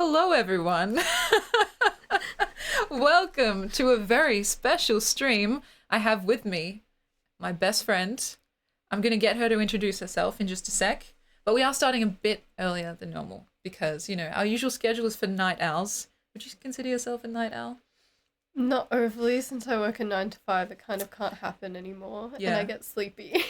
Hello, everyone. Welcome to a very special stream. I have with me my best friend. I'm going to get her to introduce herself in just a sec, but we are starting a bit earlier than normal because, our usual schedule is for night owls. Would you consider yourself a night owl? Not overly, since I work a 9 to 5, it kind of can't happen anymore, and I get sleepy.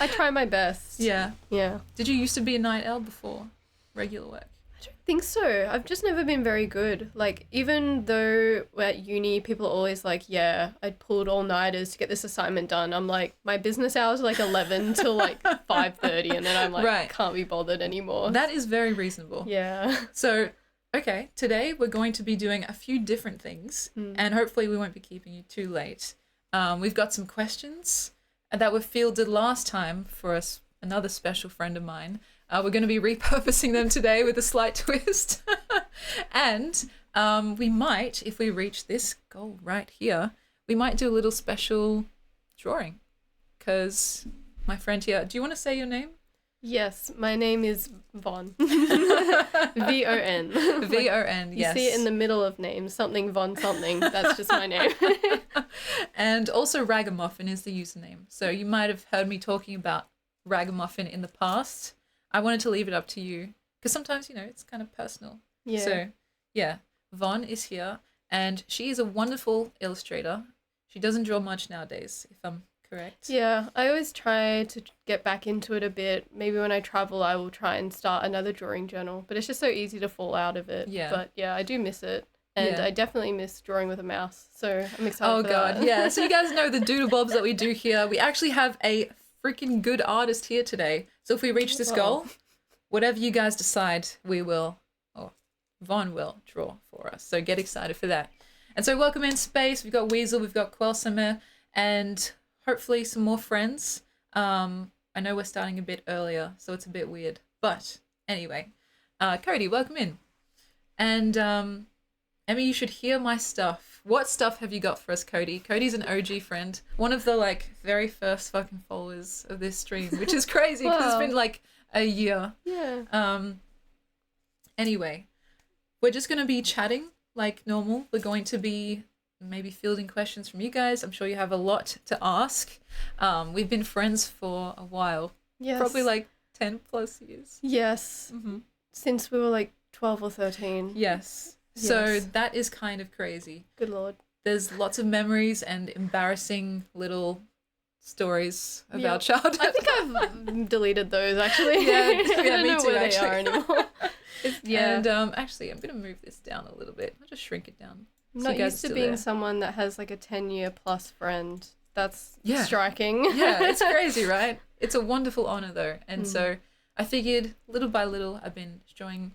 I try my best. Yeah. Yeah. Did you used to be a night owl before regular work? I don't think so. I've just never been very good. Like, even though at uni, people are always like, yeah, I pulled all-nighters to get this assignment done. I'm like, my business hours are like 11 till like 5:30, and then I'm like, can't be bothered anymore. That is very reasonable. Yeah. So, okay, today we're going to be doing a few different things, and hopefully we won't be keeping you too late. We've got some questions that were fielded last time for another special friend of mine. We're going to be repurposing them today with a slight twist. And we might, if we reach this goal right here, we might do a little special drawing. Because my friend here, do you want to say your name? Yes, my name is Von. V-O-N. V-O-N, yes. You see it in the middle of names, something Von something. That's just my name. And also Ragamuffin is the username. So you might have heard me talking about Ragamuffin in the past. I wanted to leave it up to you because sometimes, it's kind of personal. Yeah. So, yeah, Von is here and she is a wonderful illustrator. She doesn't draw much nowadays, if I'm correct. Yeah, I always try to get back into it a bit. Maybe when I travel, I will try and start another drawing journal, but it's just so easy to fall out of it. Yeah. But yeah, I do miss it. And I definitely miss drawing with a mouse. So I'm excited for God, that. yeah. So you guys know the doodle bobs that we do here. We actually have a freaking good artist here today. So if we reach this goal, whatever you guys decide, Von will draw for us. So get excited for that. And so welcome in Space. We've got Weasel, we've got Quelsamer, and hopefully some more friends. I know we're starting a bit earlier, so it's a bit weird. But anyway, Cody, welcome in. And Emmy, you should hear my stuff. What stuff have you got for us, Cody? Cody's an OG friend. One of the, very first fucking followers of this stream, which is crazy because it's been, a year. Yeah. Anyway, we're just going to be chatting like normal. We're going to be maybe fielding questions from you guys. I'm sure you have a lot to ask. We've been friends for a while. Yes. Probably 10 plus years. Yes. Mm-hmm. Since we were 12 or 13. Yes. So that is kind of crazy. Good Lord. There's lots of memories and embarrassing little stories about childhood. I think I've deleted those, actually. Yeah, I don't me know too, where actually. they are anymore. And actually, I'm going to move this down a little bit. I'll just shrink it down. I'm so not you guys used to still being there. Someone that has a 10-year plus friend. That's striking. Yeah, it's crazy, right? It's a wonderful honor, though. And so I figured little by little, I've been showing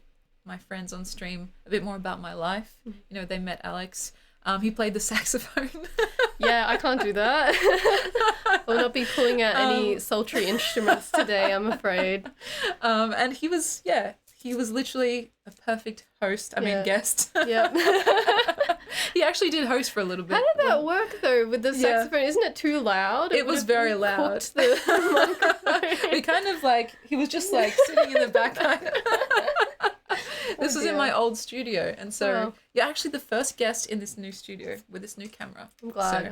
my friends on stream a bit more about my life. They met Alex. He played the saxophone. Yeah, I can't do that. I'll not be pulling out any sultry instruments today, I'm afraid. And he was literally a perfect host. Guest. Yeah. He actually did host for a little bit. How did that work, though, with the saxophone? Isn't it too loud? It was very loud. The microphone. We kind of he was just sitting in the back kind of. This was in my old studio, and so you're actually the first guest in this new studio with this new camera. I'm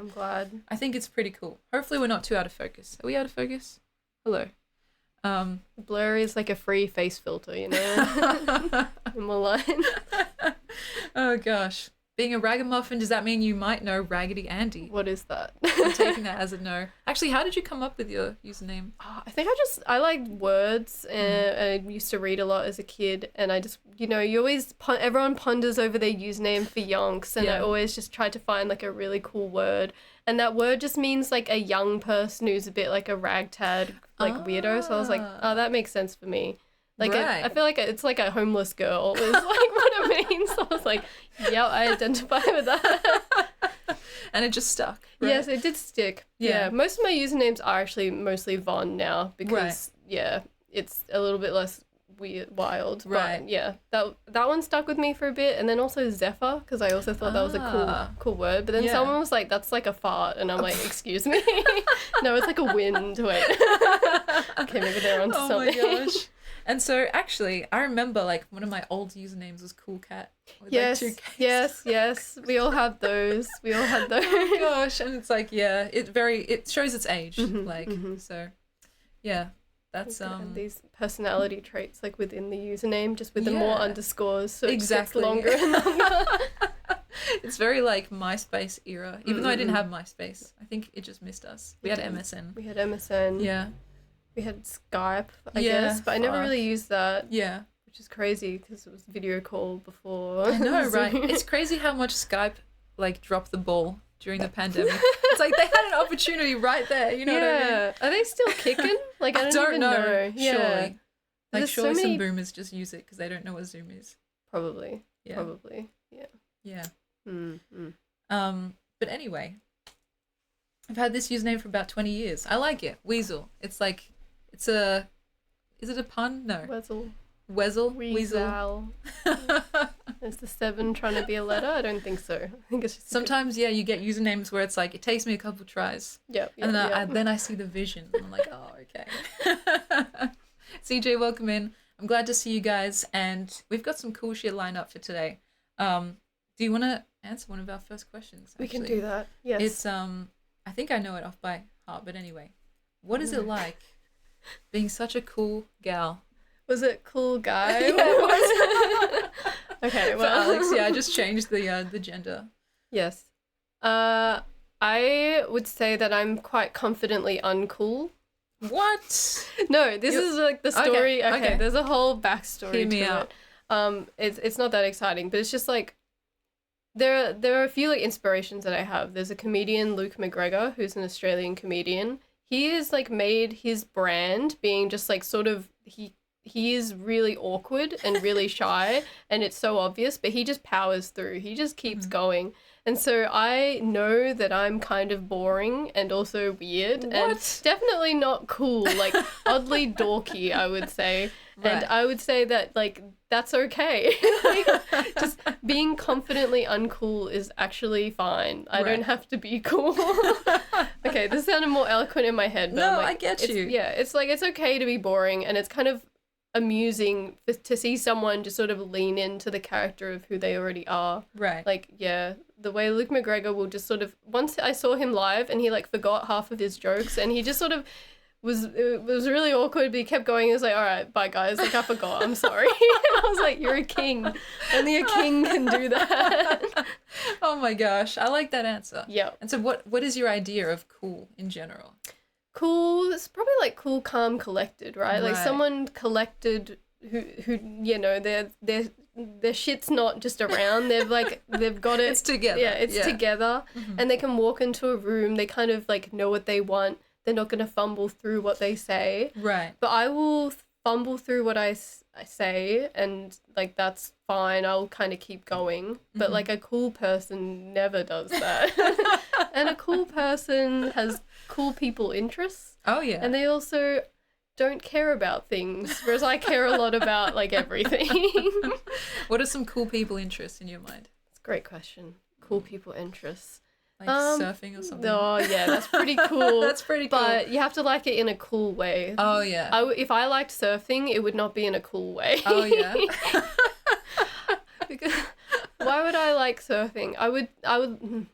glad. I think it's pretty cool. Hopefully we're not too out of focus. Are we out of focus? Hello. Blurry is like a free face filter, in my line. Oh gosh. Being a ragamuffin, does that mean you might know Raggedy Andy? What is that? I'm taking that as a no. Actually, how did you come up with your username? I think I like words, and I used to read a lot as a kid, and I just, you always, everyone ponders over their username for yonks, and I always just tried to find a really cool word, and that word just means a young person who's a bit like a ragtag, weirdo, so I was like, oh, that makes sense for me. I feel like it's like a homeless girl is what it means. So I was like, yeah, I identify with that. And it just stuck. Right? Yes, it did stick. Yeah. Most of my usernames are actually mostly Von now because, it's a little bit less wild. Right. But yeah, that one stuck with me for a bit. And then also Zephyr, because I also thought that was a cool word. But then someone was like, that's like a fart. And I'm like, excuse me? No, it's like a wind. Wait. Okay, maybe they're on something. Oh my gosh. And so actually, I remember like one of my old usernames was Cool Cat. With, Yes, like, 2Ks. yes. We all have those. We all had those. Oh gosh, and it's like it shows its age, so yeah, that's And these personality traits like within the username, just with the more underscores, so exactly. it gets longer and longer. It's very like MySpace era, even though I didn't have MySpace. I think it just missed us. We had MSN. We had MSN. Yeah. We had Skype, I guess, but I never really used that. Yeah. Which is crazy because it was video call before. I know, right? It's crazy how much Skype like dropped the ball during the pandemic. It's like they had an opportunity right there. You know what I mean? Are they still kicking? Like I don't even know. Yeah. Surely, like surely so some boomers just use it because they don't know what Zoom is. Probably. Yeah. Probably. Yeah. Yeah. Mm-hmm. But anyway, I've had this username for about 20 years. I like it. Weasel. It's like, is it a pun? No. Weasel. Weasel. Is the 7 trying to be a letter? I don't think so. I think it's just sometimes, you get usernames where it's like, it takes me a couple tries. Yep. And then I see the vision. And I'm like, oh, okay. CJ, welcome in. I'm glad to see you guys. And we've got some cool shit lined up for today. Do you want to answer one of our first questions? We can do that. Yes. It's I think I know it off by heart, but anyway, what is it like being such a cool gal? Was it cool guy? Yeah, it was. Okay, well, for Alex, I just changed the gender. Yes. I would say that I'm quite confidently uncool. What? No, this is like the story. Okay, there's a whole backstory Hear me to out. it. It's not that exciting, but it's just like there are a few like inspirations that I have. There's a comedian, Luke McGregor, who's an Australian comedian. He has like made his brand being just like sort of he is really awkward and really shy and it's so obvious, but he just powers through. He just keeps going. And so I know that I'm kind of boring and also weird and definitely not cool, like oddly dorky, I would say. Right. And I would say that like that's okay. Like, just being confidently uncool is actually fine. I don't have to be cool. Okay, this sounded more eloquent in my head. But no, like, I get you. Yeah, it's like it's okay to be boring and it's kind of amusing to see someone just sort of lean into the character of who they already are. Right. Like, yeah, the way Luke McGregor will just sort of, once I saw him live and he like forgot half of his jokes and he just sort of it was really awkward, but he kept going. He was like, all right, bye guys, like I forgot, I'm sorry. I was like, you're a king. Only a king can do that. Oh my gosh, I like that answer. Yeah. And so what is your idea of cool in general? Cool, it's probably like cool, calm, collected, right? Like someone collected who you know, their shit's not just around. They've got it. It's together. Yeah, it's together. Mm-hmm. And they can walk into a room, they kind of like know what they want. They're not going to fumble through what they say. Right. But I will fumble through what I say and like that's fine. I'll kind of keep going. But like a cool person never does that. And a cool person has cool people interests. Oh yeah. And they also don't care about things, whereas I care a lot about like everything. What are some cool people interests in your mind? That's a great question. Cool people interests. Like surfing or something? Oh yeah, that's pretty cool. That's pretty cool. But you have to like it in a cool way. Oh yeah. If I liked surfing, it would not be in a cool way. Oh yeah. Because why would I like surfing? I would. You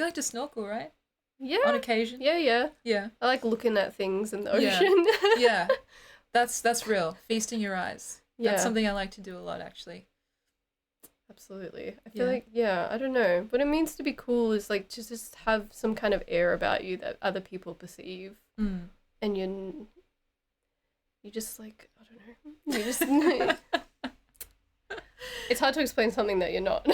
like to snorkel, right? Yeah. On occasion. Yeah. Yeah. I like looking at things in the ocean. Yeah. That's real. Feasting your eyes. Yeah. That's something I like to do a lot, actually. Absolutely. I feel like, I don't know. What it means to be cool is like to just have some kind of air about you that other people perceive. Mm. And you just like, I don't know. You just... It's hard to explain something that you're not.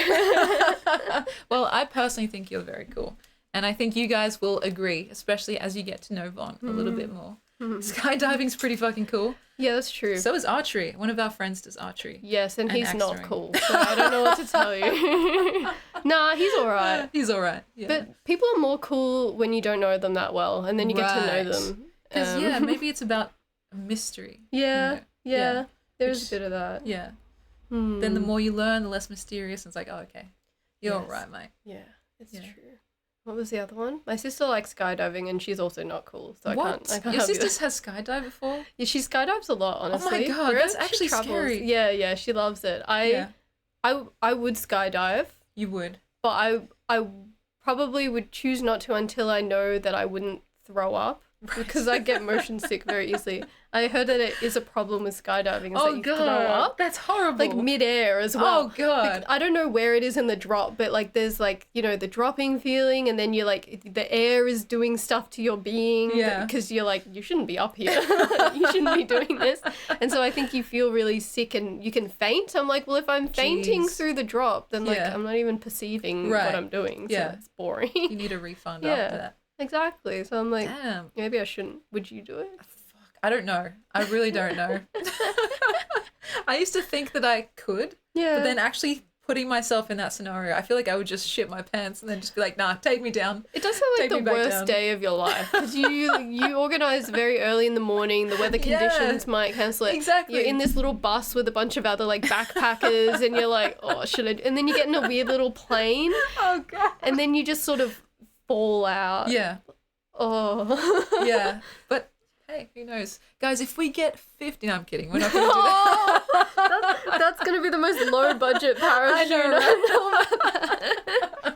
Well, I personally think you're very cool. And I think you guys will agree, especially as you get to know Vaughn a little bit more. Skydiving's pretty fucking cool. Yeah, that's true. So is archery. One of our friends does archery. Yes, and he's not cool. So I don't know what to tell you. Nah, he's all right. He's all right. Yeah. But people are more cool when you don't know them that well, and then you get to know them. Because maybe it's about a mystery. Yeah, you know? There's a bit of that. Yeah. Then the more you learn, the less mysterious. And it's like, oh, okay, you're all right, mate. Yeah, it's true. What was the other one? My sister likes skydiving, and she's also not cool, so What? I can't Your help you. sister has skydived before? Yeah, she skydives a lot, honestly. God, that's actually travels. scary. Yeah, she loves it. Yeah. I would skydive, You would. but I probably would choose not to until I know that I wouldn't throw up because I get motion sick very easily. I heard that it is a problem with skydiving. Is that you throw up. That's horrible. Like midair as well. Oh god. Like, I don't know where it is in the drop, but like there's like, you know, the dropping feeling, and then you're like the air is doing stuff to your being because you're like, you shouldn't be up here. You shouldn't be doing this. And so I think you feel really sick and you can faint. I'm like, well, if I'm fainting through the drop, then like I'm not even perceiving what I'm doing. So it's boring. You need a refund after that. Exactly. So I'm like, damn. Maybe I shouldn't. Would you do it? I don't know. I really don't know. I used to think that I could, but then actually putting myself in that scenario, I feel like I would just shit my pants and then just be like, nah, take me down. It does sound like the worst day of your life because you organise very early in the morning. The weather conditions might cancel it. Exactly. You're in this little bus with a bunch of other like backpackers, and you're like, oh, should I? And then you get in a weird little plane. Oh god. And then you just sort of fall out. Yeah. Oh. Yeah. But hey, who knows? Guys, if we get 50... No, I'm kidding. We're not going to do that. That's going to be the most low budget parachute. I know, right?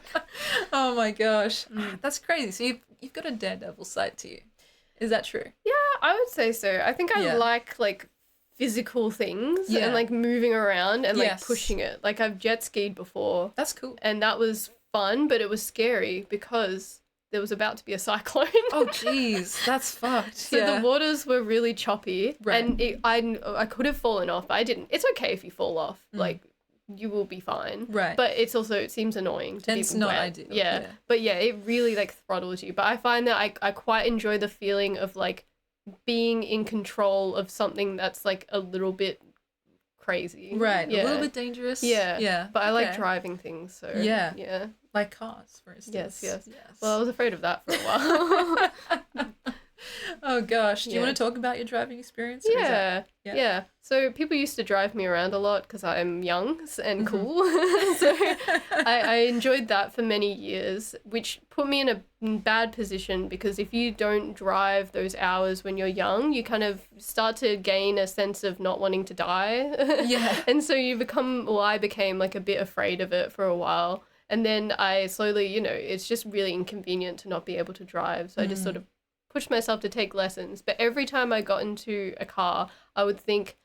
Oh my gosh. That's crazy. So you've got a daredevil side to you. Is that true? Yeah, I would say so. I think I like physical things and like moving around and like pushing it. Like I've jet skied before. That's cool. And that was fun, but it was scary because there was about to be a cyclone. Oh, jeez. That's fucked. So the waters were really choppy. Right. And I could have fallen off, but I didn't. It's okay if you fall off. Like, you will be fine. Right. But it seems annoying to be It's not wet. ideal. Yeah. But yeah, it really, like, throttles you. But I find that I quite enjoy the feeling of, like, being in control of something that's, like, a little bit crazy. Right. Yeah. A little bit dangerous. Yeah. Yeah. But I like driving things, so. Yeah. Yeah. Like cars, for instance. Yes. Well, I was afraid of that for a while. Oh gosh. Do you want to talk about your driving experience? Or Yeah. So people used to drive me around a lot because I'm young and cool. So I enjoyed that for many years, which put me in a bad position because if you don't drive those hours when you're young, you kind of start to gain a sense of not wanting to die. Yeah. And so I became like a bit afraid of it for a while. And then I slowly, it's just really inconvenient to not be able to drive. So I just sort of pushed myself to take lessons. But every time I got into a car, I would think,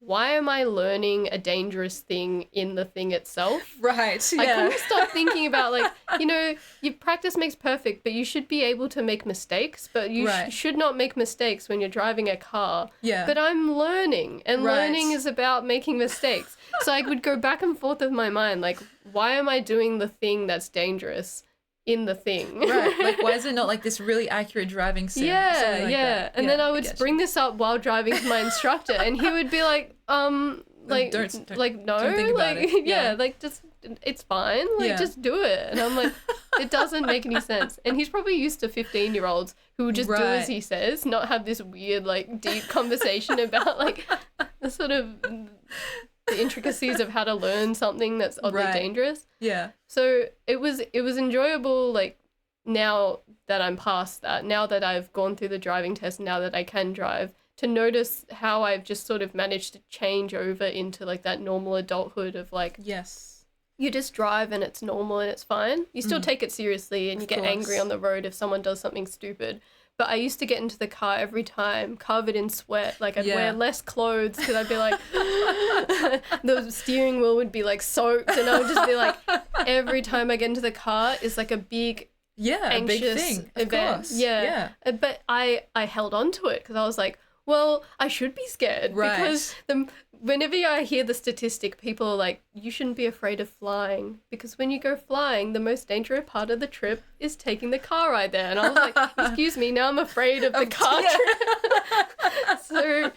why am I learning a dangerous thing in the thing itself? Right. Yeah. I couldn't stop thinking about, like, you practice makes perfect, but you should be able to make mistakes, but you should not make mistakes when you're driving a car. Yeah. But I'm learning, and learning is about making mistakes. So I would go back and forth with my mind, like, why am I doing the thing that's dangerous in the thing? Right. Like, why is it not like this really accurate driving sim? Yeah, like that? And then I would bring this up while driving to my instructor, and he would be like, like, don't like, no, don't think about like, it. yeah, like, just, it's fine, like, just do it. And I'm like, it doesn't make any sense. And he's probably used to 15-year-olds who would just do as he says, not have this weird, like, deep conversation about, like, the sort of the intricacies of how to learn something that's oddly dangerous. Yeah. So it was enjoyable, like, now that I'm past that, now that I've gone through the driving test, now that I can drive, to notice how I've just sort of managed to change over into, like, that normal adulthood of, like, you just drive and it's normal and it's fine. You still take it seriously and you get angry on the road if someone does something stupid. But I used to get into the car every time covered in sweat. Like, I'd wear less clothes because I'd be like, the steering wheel would be, like, soaked. And I would just be like, every time I get into the car is like a big, anxious big thing. Of event. course. Yeah. But I held on to it because I was like, well, I should be scared. Right. Because whenever I hear the statistic, people are like, you shouldn't be afraid of flying because when you go flying, the most dangerous part of the trip is taking the car ride there. And I was like, excuse me, now I'm afraid of the car trip. So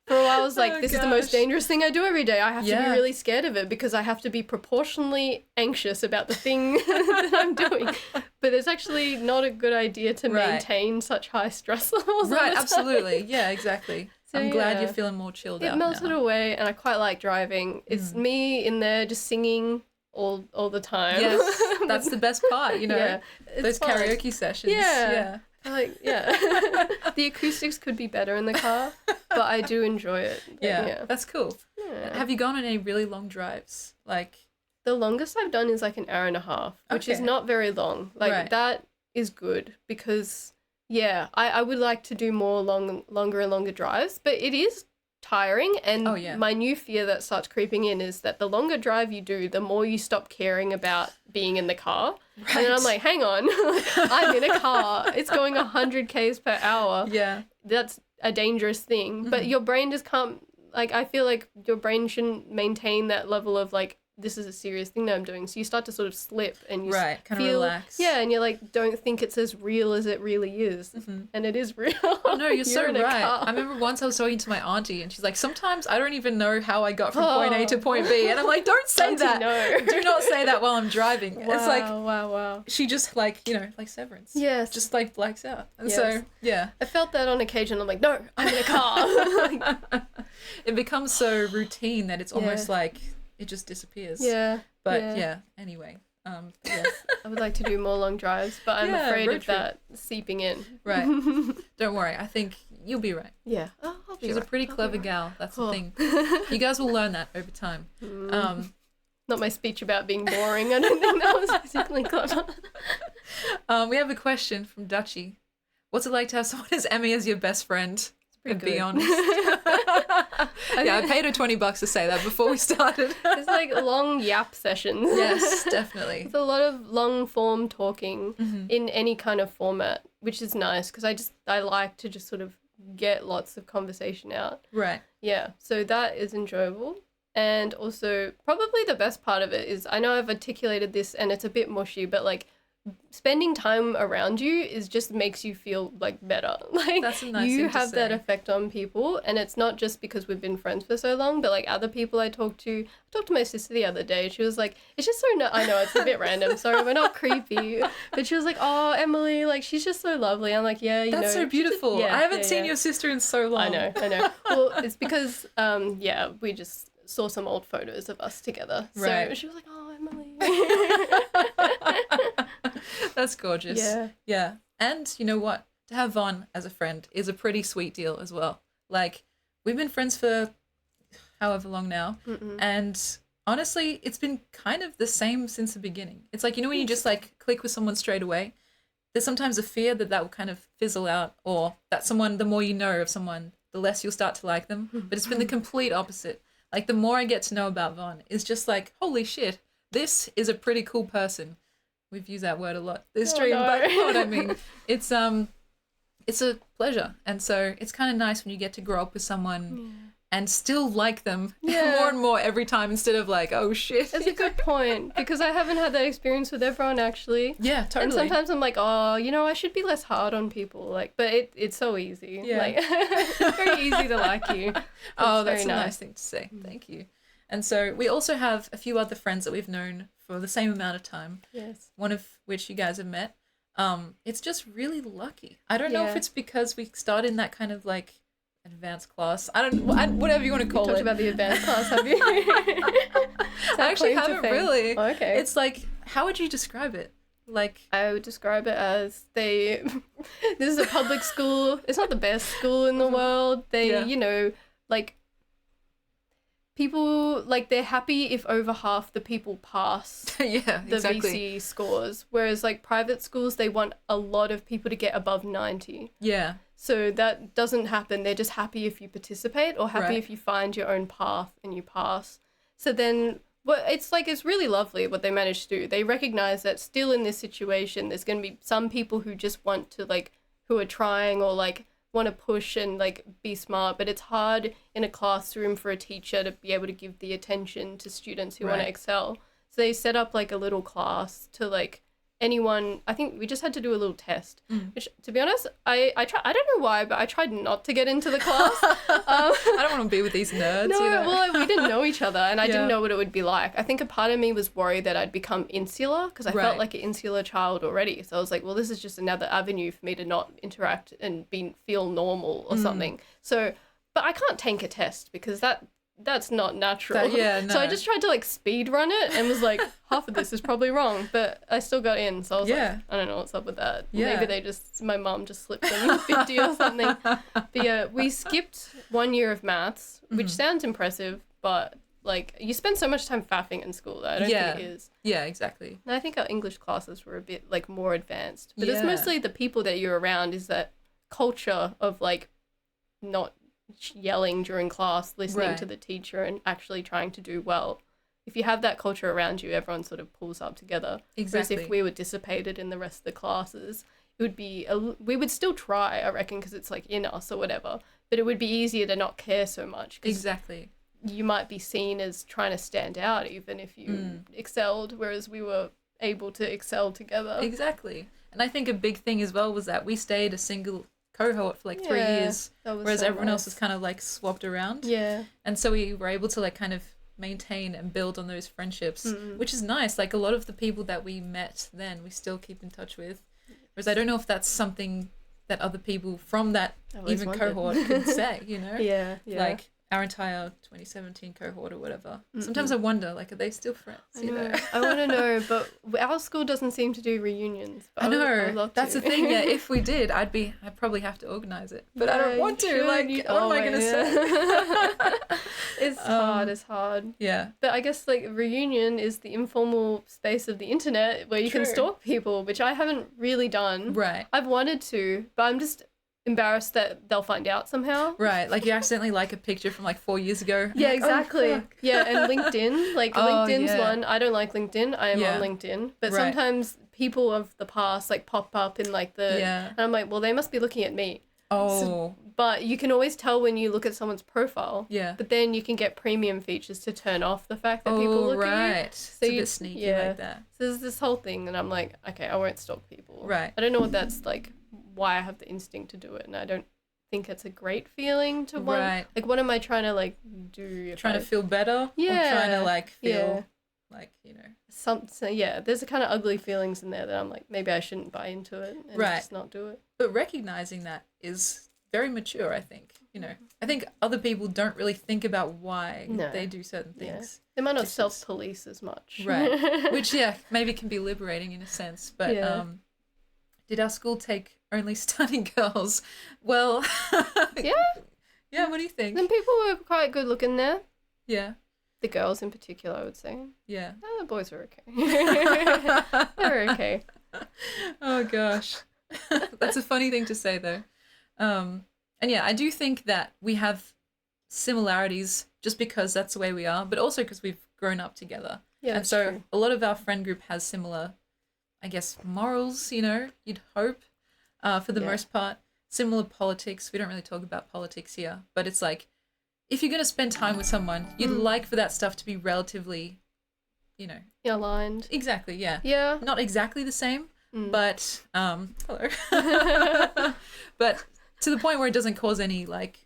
for a while I was like, this is the most dangerous thing I do every day. I have to be really scared of it because I have to be proportionally anxious about the thing that I'm doing. But it's actually not a good idea to maintain such high stress levels. Right, absolutely. Yeah, exactly. So, I'm glad you're feeling more chilled out now. It melted away and I quite like driving. It's me in there just singing all the time That's the best part, you know. Yeah, it's those fun. karaoke sessions. Yeah. Yeah. The acoustics could be better in the car, but I do enjoy it. Yeah, that's cool. Yeah. Have you gone on any really long drives? Like, The longest I've done is like an hour and a half, which is Okay. not very long. Like Right. that is good because I would like to do more longer and longer drives, but it is tiring. And Oh, yeah. my new fear that starts creeping in is that the longer drive you do, the more you stop caring about being in the car. Right. And then I'm like, hang on, I'm in a car. It's going 100 k's per hour. yeah. That's a dangerous thing. But your brain just can't, like, I feel like your brain shouldn't maintain that level of like, this is a serious thing that I'm doing. So you start to sort of slip and you Right, kind of feel, relax. yeah, and you're like, don't think it's as real as it really is. And it is real. Oh, no, you're so in a right. car. I remember once I was talking to my auntie and she's like, sometimes I don't even know how I got from point A to point B. And I'm like, don't say Auntie, that. no. Do not say that while I'm driving. Wow, It's like, wow. she just like, you know, like Severance. Yes. Just like blacks out. And Yes. so, yeah. I felt that on occasion. I'm like, no, I'm in a car. It becomes so routine that it's almost Yeah. like it just disappears. Yeah. But yeah, anyway. Yes. I would like to do more long drives, but I'm Yeah, afraid road of trip. that seeping in. Right. Don't worry. I think you'll be right. Yeah. Oh, I'll be She's a right. pretty I'll be clever right. gal. That's the Cool. thing. You guys will learn that over time. Not my speech about being boring. I don't think that was particularly clever. We have a question from Dutchie. What's it like to have someone as Emmy as your best friend? pretty To be good. honest. Yeah, I paid her $20 to say that before we started. It's like long yap sessions. Yes, definitely. It's a lot of long form talking Mm-hmm. in any kind of format, which is nice because I like to just sort of get lots of conversation out. Right. Yeah, so that is enjoyable. And also, probably the best part of it is, I know I've articulated this and it's a bit mushy, but like spending time around you is just makes you feel like better. Like That's a nice you thing to have that say. effect on people, and it's not just because we've been friends for so long, but like other people I talked to my sister the other day. She was like, it's just so I know it's a bit random, sorry, we're not creepy, but she was like, oh, Emily, like she's just so lovely. I'm like, yeah, you know, That's so she's just- beautiful. yeah, I haven't yeah, seen yeah. your sister in so long. I know. Well, it's because we just saw some old photos of us together. Right. So she was like, oh, Emily. That's gorgeous. Yeah. Yeah. And you know what? To have Von as a friend is a pretty sweet deal as well. Like, we've been friends for however long now. And honestly, it's been kind of the same since the beginning. It's like, you know, when you just like click with someone straight away, there's sometimes a fear that that will kind of fizzle out, or that someone, the more you know of someone, the less you'll start to like them. But it's been the complete opposite. Like, the more I get to know about Von, it's just like, holy shit, this is a pretty cool person. We've used that word a lot this stream, no. but you know what I mean. It's a pleasure, and so it's kind of nice when you get to grow up with someone and still like them more and more every time, instead of like, oh shit. That's a good point, because I haven't had that experience with everyone actually. Yeah, totally. And sometimes I'm like, oh, you know, I should be less hard on people. Like, but it's so easy. Yeah. Like, it's very easy to like you. Oh, It's that's a very nice thing to say. Thank you. And so we also have a few other friends that we've known for the same amount of time. Yes. One of which you guys have met. It's just really lucky. I don't know if Yeah. it's because we started in that kind of like advanced class. Whatever you want to call Talked it. about the advanced class, have you? I actually haven't really. Oh, okay. It's like, how would you describe it? Like, I would describe it as this is a public school. It's not the best school in the world. They, Yeah. you know, like, people, like, they're happy if over half the people pass yeah, the exactly. VC scores. Whereas, like, private schools, they want a lot of people to get above 90. Yeah, So that doesn't happen. They're just happy if you participate, or happy Right. if you find your own path and you pass. So then, well, it's like, it's really lovely what they managed to do. They recognize that still in this situation, there's going to be some people who just want to, like, who are trying, or like want to push and like be smart, but it's hard in a classroom for a teacher to be able to give the attention to students who want Right. to excel. So they set up like a little class to like anyone. I think we just had to do a little test, which, to be honest, I don't know why, but I tried not to get into the class. I don't want to be with these nerds. No, you know? well, we didn't know each other, and I Yeah. didn't know what it would be like. I think a part of me was worried that I'd become insular, because I Right. felt like an insular child already. So I was like, well, this is just another avenue for me to not interact and feel normal or something. So, but I can't tank a test, because that that's not natural. Yeah, no. So I just tried to like speed run it and was like, half of this is probably wrong, but I still got in. So I was like, I don't know what's up with that. Yeah. Maybe my mom just slipped them 50 or something. But yeah, we skipped 1 year of maths, which sounds impressive, but like you spend so much time faffing in school that I don't think it is. Yeah, exactly. And I think our English classes were a bit like more advanced, but it's mostly the people that you're around, is that culture of like not yelling during class, listening to the teacher and actually trying to do well. If you have that culture around you, everyone sort of pulls up together. Exactly. Whereas if we were dissipated in the rest of the classes, it would be we would still try, I reckon, because it's like in us or whatever, but it would be easier to not care so much. Exactly. You might be seen as trying to stand out even if you excelled, whereas we were able to excel together. Exactly. And I think a big thing as well was that we stayed a single cohort for like 3 years, whereas everyone else was kind of like swapped around. Yeah. And so we were able to like kind of maintain and build on those friendships, which is nice. Like a lot of the people that we met then, we still keep in touch with. Whereas I don't know if that's something that other people from that even cohort could say, you know? Yeah. Like our entire 2017 cohort or whatever. Sometimes I wonder, like, are they still friends? I know. I want to know, but our school doesn't seem to do reunions. But I know. I would love That's to. the thing. Yeah, if we did, I'd probably have to organize it, but I don't want to. Like, what am I gonna say? It's hard. It's hard. Yeah. But I guess like reunion is the informal space of the internet where you can stalk people, which I haven't really done. Right. I've wanted to, but I'm just embarrassed that they'll find out somehow. Right, like you accidentally like a picture from like 4 years ago. Yeah, exactly. Oh, yeah, and LinkedIn, like LinkedIn's one. I don't like LinkedIn. I am on LinkedIn, but sometimes people of the past like pop up in like the, and I'm like, well, they must be looking at me. Oh. But you can always tell when you look at someone's profile. Yeah. But then you can get premium features to turn off the fact that people look at you. So it's a bit sneaky like that. So there's this whole thing, and I'm like, okay, I won't stalk people. Right. I don't know what that's like, why I have the instinct to do it, and I don't think it's a great feeling to want. Right. Like, what am I trying to like do? Trying to feel better? Yeah. Or trying to like feel like, you know. There's a kind of ugly feelings in there that I'm like, maybe I shouldn't buy into it and just not do it. But recognizing that is very mature, I think. You know, I think other people don't really think about why they do certain things. They might not self-police as much. Right. Which, maybe can be liberating in a sense. But did our school take only stunning girls? Well, yeah, what do you think? Then people were quite good looking there. Yeah. The girls in particular, I would say. Yeah. The boys were okay. They were okay. Oh, gosh. That's a funny thing to say, though. And yeah, I do think that we have similarities just because that's the way we are, but also because we've grown up together. Yeah, and so true. A lot of our friend group has similar, I guess, morals, you know, you'd hope, for the most part. Similar politics. We don't really talk about politics here, but it's like, if you're going to spend time with someone, you'd like for that stuff to be relatively, you know. Aligned. Exactly, yeah. Yeah. Not exactly the same, but, hello. But to the point where it doesn't cause any, like,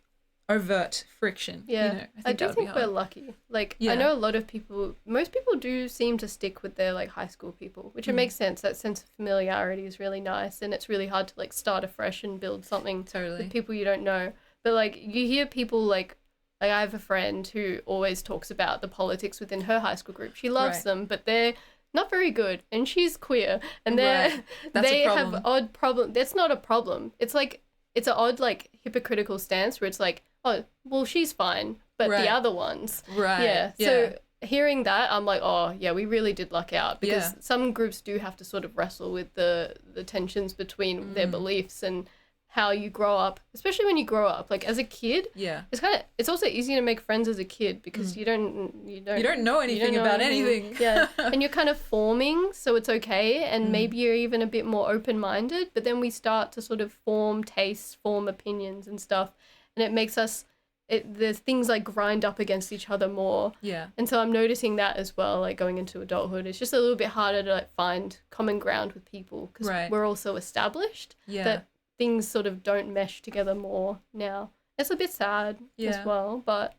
overt friction. Yeah. You know, I do think we're lucky. Like, I know a lot of people, most people do seem to stick with their, like, high school people, which it makes sense. That sense of familiarity is really nice, and it's really hard to, like, start afresh and build something with people you don't know. But, like, you hear people, like I have a friend who always talks about the politics within her high school group. She loves them, but they're not very good, and she's queer, and they have odd problem. That's not a problem. It's like, it's an odd, like, hypocritical stance where it's like, oh, well, she's fine, but the other ones. Right. Yeah. So hearing that, I'm like, oh, yeah, we really did luck out, because some groups do have to sort of wrestle with the tensions between their beliefs and how you grow up, especially when you grow up. Like, as a kid, it's also easy to make friends as a kid because you don't know anything about anything. Yeah. And you're kind of forming, so it's okay, and maybe you're even a bit more open-minded, but then we start to sort of form tastes, form opinions and stuff, and it makes us there's things like grind up against each other more. Yeah. And so I'm noticing that as well, like going into adulthood. It's just a little bit harder to like find common ground with people because we're all so established that things sort of don't mesh together more now. It's a bit sad as well, but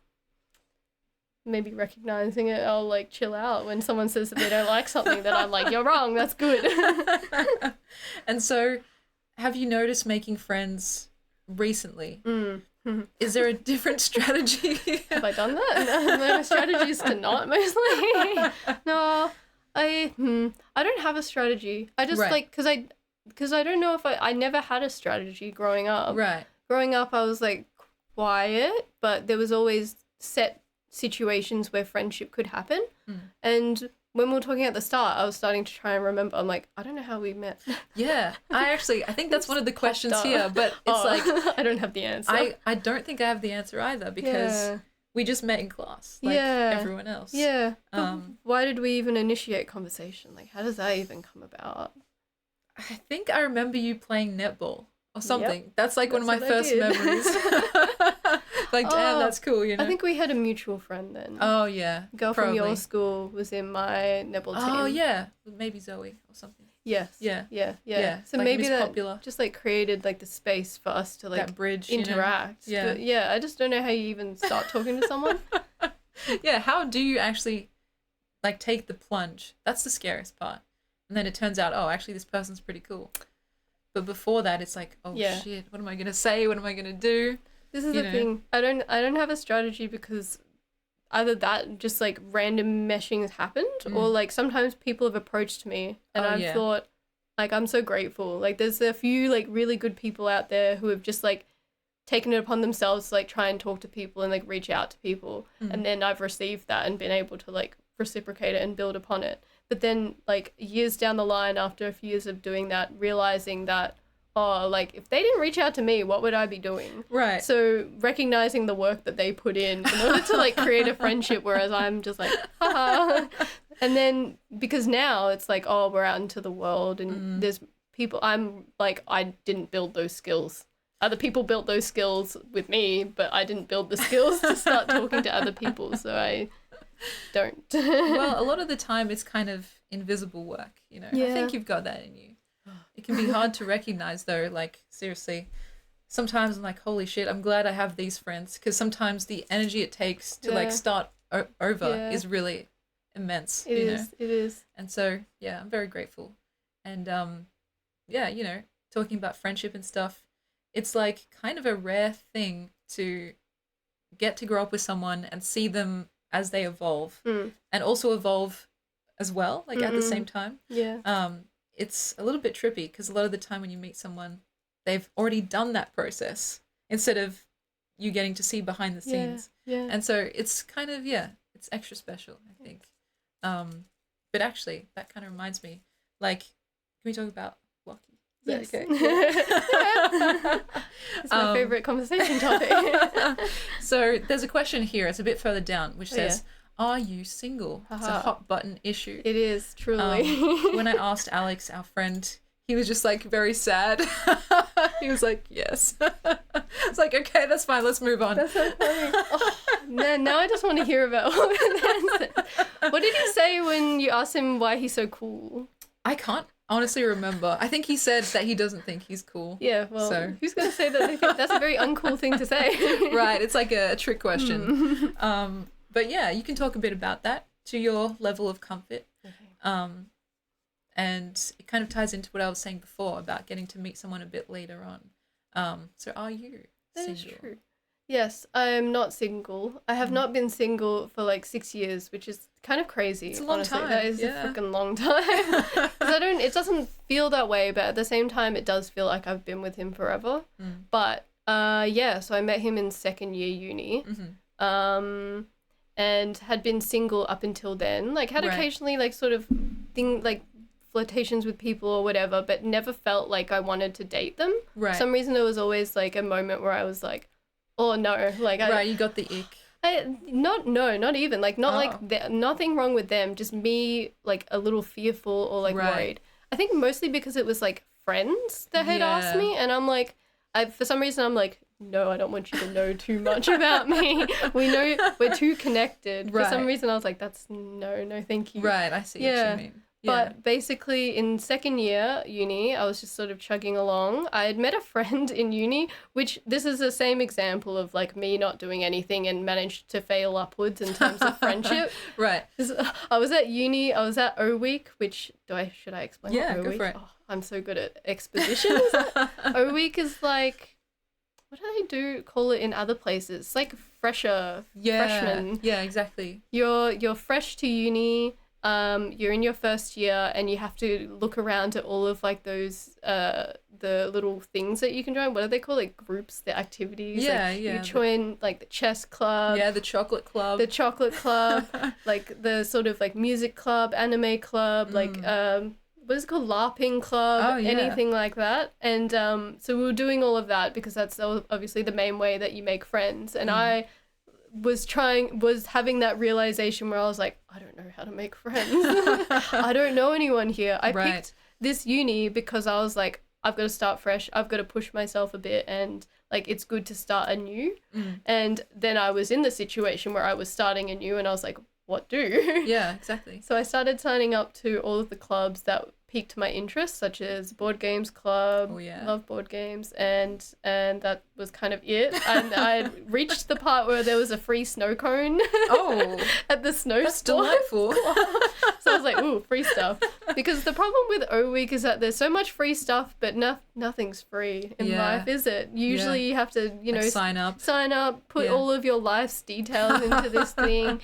maybe recognizing it, I'll like chill out when someone says that they don't like something that I'm like, you're wrong, that's good. And so have you noticed making friends recently? Is there a different strategy? Have I done that? No, my strategy is to not mostly. No, I don't have a strategy. I just Right. like because I don't know if I never had a strategy growing up. Right. Growing up, I was like quiet, but there was always set situations where friendship could happen. And when we were talking at the start, I was starting to try and remember. I'm like, I don't know how we met. Yeah. I think that's one of the questions here, but it's like I don't have the answer. I don't think I have the answer either because Yeah. we just met in class like Yeah. everyone else. Yeah. Why did we even initiate conversation? Like, how does that even come about? I think I remember you playing netball or something. Yep. That's like one of my That's first what I did. memories. Like, damn, Oh, that's cool, you know? I think we had a mutual friend then. Oh, yeah. Girl from your probably. school was in my netball team. Oh, yeah. Maybe Zoe or something. Yes. Yeah. Yeah. So like maybe Miss that Popular. just like created like the space for us to like That bridge, you know? interact. Yeah. But yeah, I just don't know how you even start talking to someone. Yeah, how do you actually like take the plunge? That's the scariest part. And then it turns out, oh, actually this person's pretty cool. But before that, it's like, oh Yeah. shit, what am I gonna say? What am I gonna do? This is You the know. thing. I don't have a strategy because either that just like random meshings happened or like sometimes people have approached me and Oh, I've yeah. thought like I'm so grateful. Like there's a few like really good people out there who have just like taken it upon themselves to like try and talk to people and like reach out to people and then I've received that and been able to like reciprocate it and build upon it. But then like years down the line after a few years of doing that, realizing that oh, like if they didn't reach out to me, what would I be doing? Right. So recognizing the work that they put in order to like create a friendship, whereas I'm just like, haha. And then because now it's like, oh, we're out into the world and there's people. I'm like, I didn't build those skills. Other people built those skills with me, but I didn't build the skills to start talking to other people. So I don't. Well, a lot of the time it's kind of invisible work, you know. I Yeah. think you've got that in you. It can be hard to recognize though, like seriously. Sometimes I'm like, holy shit, I'm glad I have these friends because sometimes the energy it takes to like Yeah. start over Yeah. is really immense, It you know. is. It is. And so, yeah, I'm very grateful. And yeah, you know, talking about friendship and stuff, it's like kind of a rare thing to get to grow up with someone and see them as they evolve and also evolve as well, like at the same time. Yeah. It's a little bit trippy because a lot of the time when you meet someone, they've already done that process instead of you getting to see behind the scenes. Yeah. And so it's kind of, yeah, it's extra special, I think. But actually, that kind of reminds me, like, can we talk about Lucky? Is that okay? It's my favorite conversation topic. So there's a question here. It's a bit further down, which Oh, yeah. says, "Are you single?" It's a Haha. hot button issue. It is truly. When I asked Alex, our friend, he was just like very sad. He was like, "Yes." It's like, okay, that's fine. Let's move on. That's so funny. Oh, man, now I just want to hear about what did he say when you asked him why he's so cool? I can't honestly remember. I think he said that he doesn't think he's cool. Yeah, well, So- who's going to say that they think that's a very uncool thing to say? Right, it's like a trick question. But yeah, you can talk a bit about that to your level of comfort. And it kind of ties into what I was saying before about getting to meet someone a bit later on. So are you That single? is true. Yes, I'm not single. I have not been single for like 6 years, which is kind of crazy. It's a long honestly. time, That is yeah. a freaking long time. 'Cause it doesn't feel that way, but at the same time, it does feel like I've been with him forever. But yeah, so I met him in second year uni. And had been single up until then. Like had Right. occasionally like sort of flirtations with people or whatever, but never felt like I wanted to date them. Right. For some reason there was always like a moment where I was like, oh no, like Right, you got the ick. not even like not Oh. like nothing wrong with them, just me like a little fearful or like Right. worried. I think mostly because it was like friends that had asked Yeah. me, and I'm like, for some reason I'm like, no, I don't want you to know too much about me. We know we're too connected. For some Right. reason I was like, that's no, thank you. Right, I see what Yeah. you mean. Yeah. But basically, in second year uni, I was just sort of chugging along. I had met a friend in uni, which this is the same example of like me not doing anything and managed to fail upwards in terms of friendship. Right. 'Cause I was at uni, I was at O Week, which should I explain? Yeah, what O go Week? for it. Oh, I'm so good at expositions. O Week is like, what do they call it in other places? It's like freshman. Yeah, exactly. You're fresh to uni. You're in your first year and you have to look around at all of like those the little things that you can join. What do they call it? Groups, the activities. Yeah, like, yeah. You join like the chess club. Yeah, the chocolate club. The chocolate club, like the sort of like music club, anime club, like what is it called? LARPing club, Oh, yeah. anything like that. And so we were doing all of that because that's obviously the main way that you make friends. And I was having that realization where I was like, I don't know how to make friends. I don't know anyone here. I picked this uni because I was like, I've got to start fresh. I've got to push myself a bit, and like it's good to start anew. And then I was in the situation where I was starting anew and I was like, what do? Yeah, exactly. So I started signing up to all of the clubs that piqued my interest, such as board games club. Oh, yeah. Love board games, and that was kind of it. And I reached the part where there was a free snow cone. Oh, at the snow that's sport. delightful. So I was like, ooh, free stuff. Because the problem with O Week is that there's so much free stuff, but nothing's free in life, is it? Usually you have to, sign up, put all of your life's details into this thing,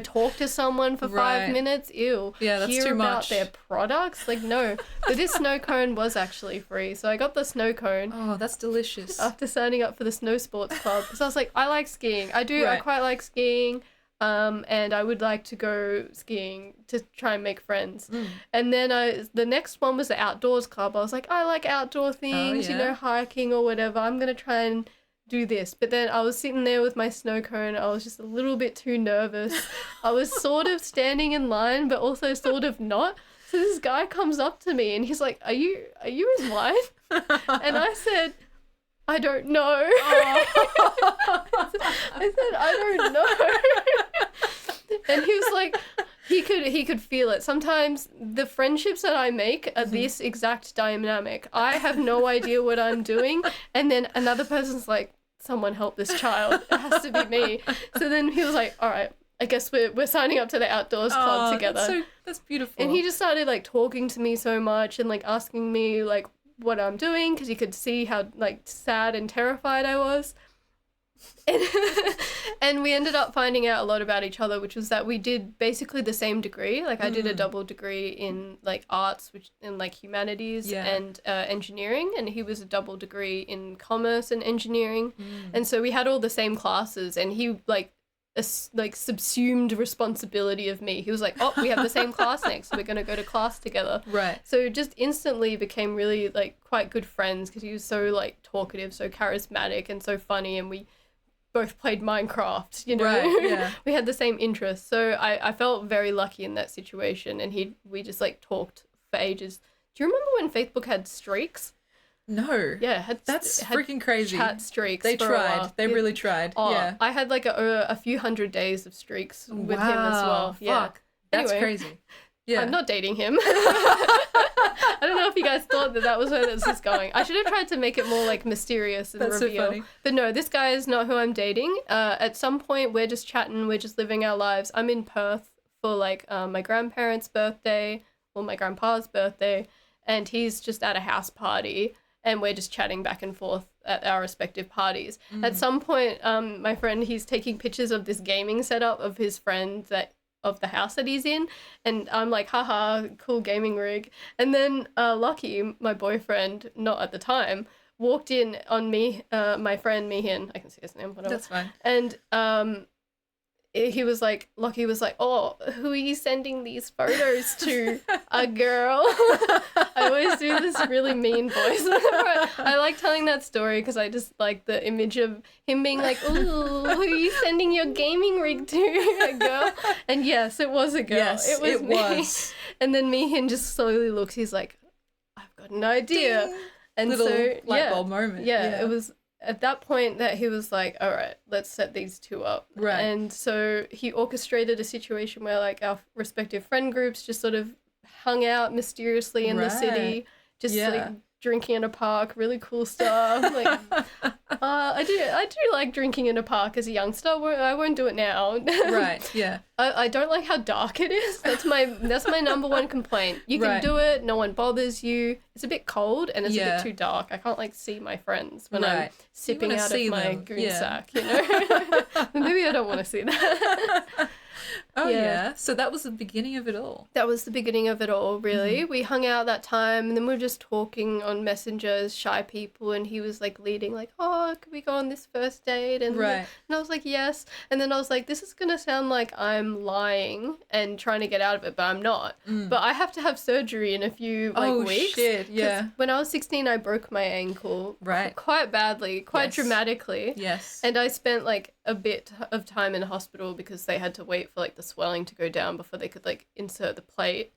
talk to someone for 5 minutes. Ew. Yeah, that's Hear too about much. their products. Like, no. But this snow cone was actually free. So I got the snow cone. Oh, that's delicious. After signing up for the snow sports club. Because I was like, I like skiing. I quite like skiing. And I would like to go skiing to try and make friends. And then the next one was the outdoors club. I was like, I like outdoor things, hiking or whatever. I'm going to try and do this. But then I was sitting there with my snow cone. I was just a little bit too nervous. I was sort of standing in line, but also sort of not. So this guy comes up to me and he's like, are you in line? And I said, I don't know. I said, I don't know. And he was like, he could feel it. Sometimes the friendships that I make are this exact dynamic. I have no idea what I'm doing. And then another person's like, someone help this child. It has to be me. So then he was like, all right, I guess we're signing up to the outdoors club together. That's beautiful. And he just started like talking to me so much and like asking me like what I'm doing, because he could see how like sad and terrified I was. And we ended up finding out a lot about each other, which was that we did basically the same degree. Like I did a double degree in like arts, which in like humanities and engineering, and he was a double degree in commerce and engineering. And so we had all the same classes, and he like subsumed responsibility of me. He was like, oh, we have the same class next, so we're going to go to class together. Right. So just instantly became really like quite good friends, because he was so like talkative, so charismatic and so funny, and we both played Minecraft, Right, yeah. We had the same interests. So I felt very lucky in that situation, and we just like talked for ages. Do you remember when Facebook had streaks? No. Yeah, that's freaking crazy. Chat streaks. They tried. They really tried. Oh, yeah. I had like a few hundred days of streaks with him as well. Fuck. Yeah. That's Anyway, crazy. Yeah. I'm not dating him. I don't know if you guys thought that was where this is going. I should have tried to make it more like mysterious and That's reveal. so funny. But no, this guy is not who I'm dating. At some point, we're just chatting. We're just living our lives. I'm in Perth for like my grandparents' birthday or my grandpa's birthday, and he's just at a house party. And we're just chatting back and forth at our respective parties. At some point, my friend, he's taking pictures of this gaming setup of his friend of the house that he's in. And I'm like, haha, cool gaming rig. And then Lucky, my boyfriend, not at the time, walked in on me, my friend Mihin. I can see his name, whatever. That's fine. And Lockie was like, oh, who are you sending these photos to? A girl. I always do this really mean voice. I like telling that story because I just like the image of him being like, ooh, who are you sending your gaming rig to? A girl. And yes, it was a girl. Yes, it was it me. was. And then Mihin just slowly looks, he's like, I've got an idea. Ding. And Little so, light bulb moment. Yeah, it was at that point that he was like, all right, let's set these two up. Right. And so he orchestrated a situation where like our respective friend groups just sort of hung out mysteriously in the city, just like drinking in a park, really cool stuff. Like, I do like drinking in a park as a youngster. I won't do it now. Right. Yeah. I don't like how dark it is. That's my number one complaint. You can do it. No one bothers you. It's a bit cold and it's a bit too dark. I can't like see my friends when I'm sipping out of my goon sack. You know. Maybe I don't want to see that. Oh yeah. So that was the beginning of it all. That was the beginning of it all, really. We hung out that time and then we were just talking on Messenger as shy people, and he was like leading like, oh, could we go on this first date? And and I was like, yes. And then I was like, this is gonna sound like I'm lying and trying to get out of it, but I'm not. But I have to have surgery in a few weeks. Shit, yeah. When I was 16 I broke my ankle quite badly, quite dramatically. Yes. And I spent like a bit of time in hospital because they had to wait for like the swelling to go down before they could like insert the plate.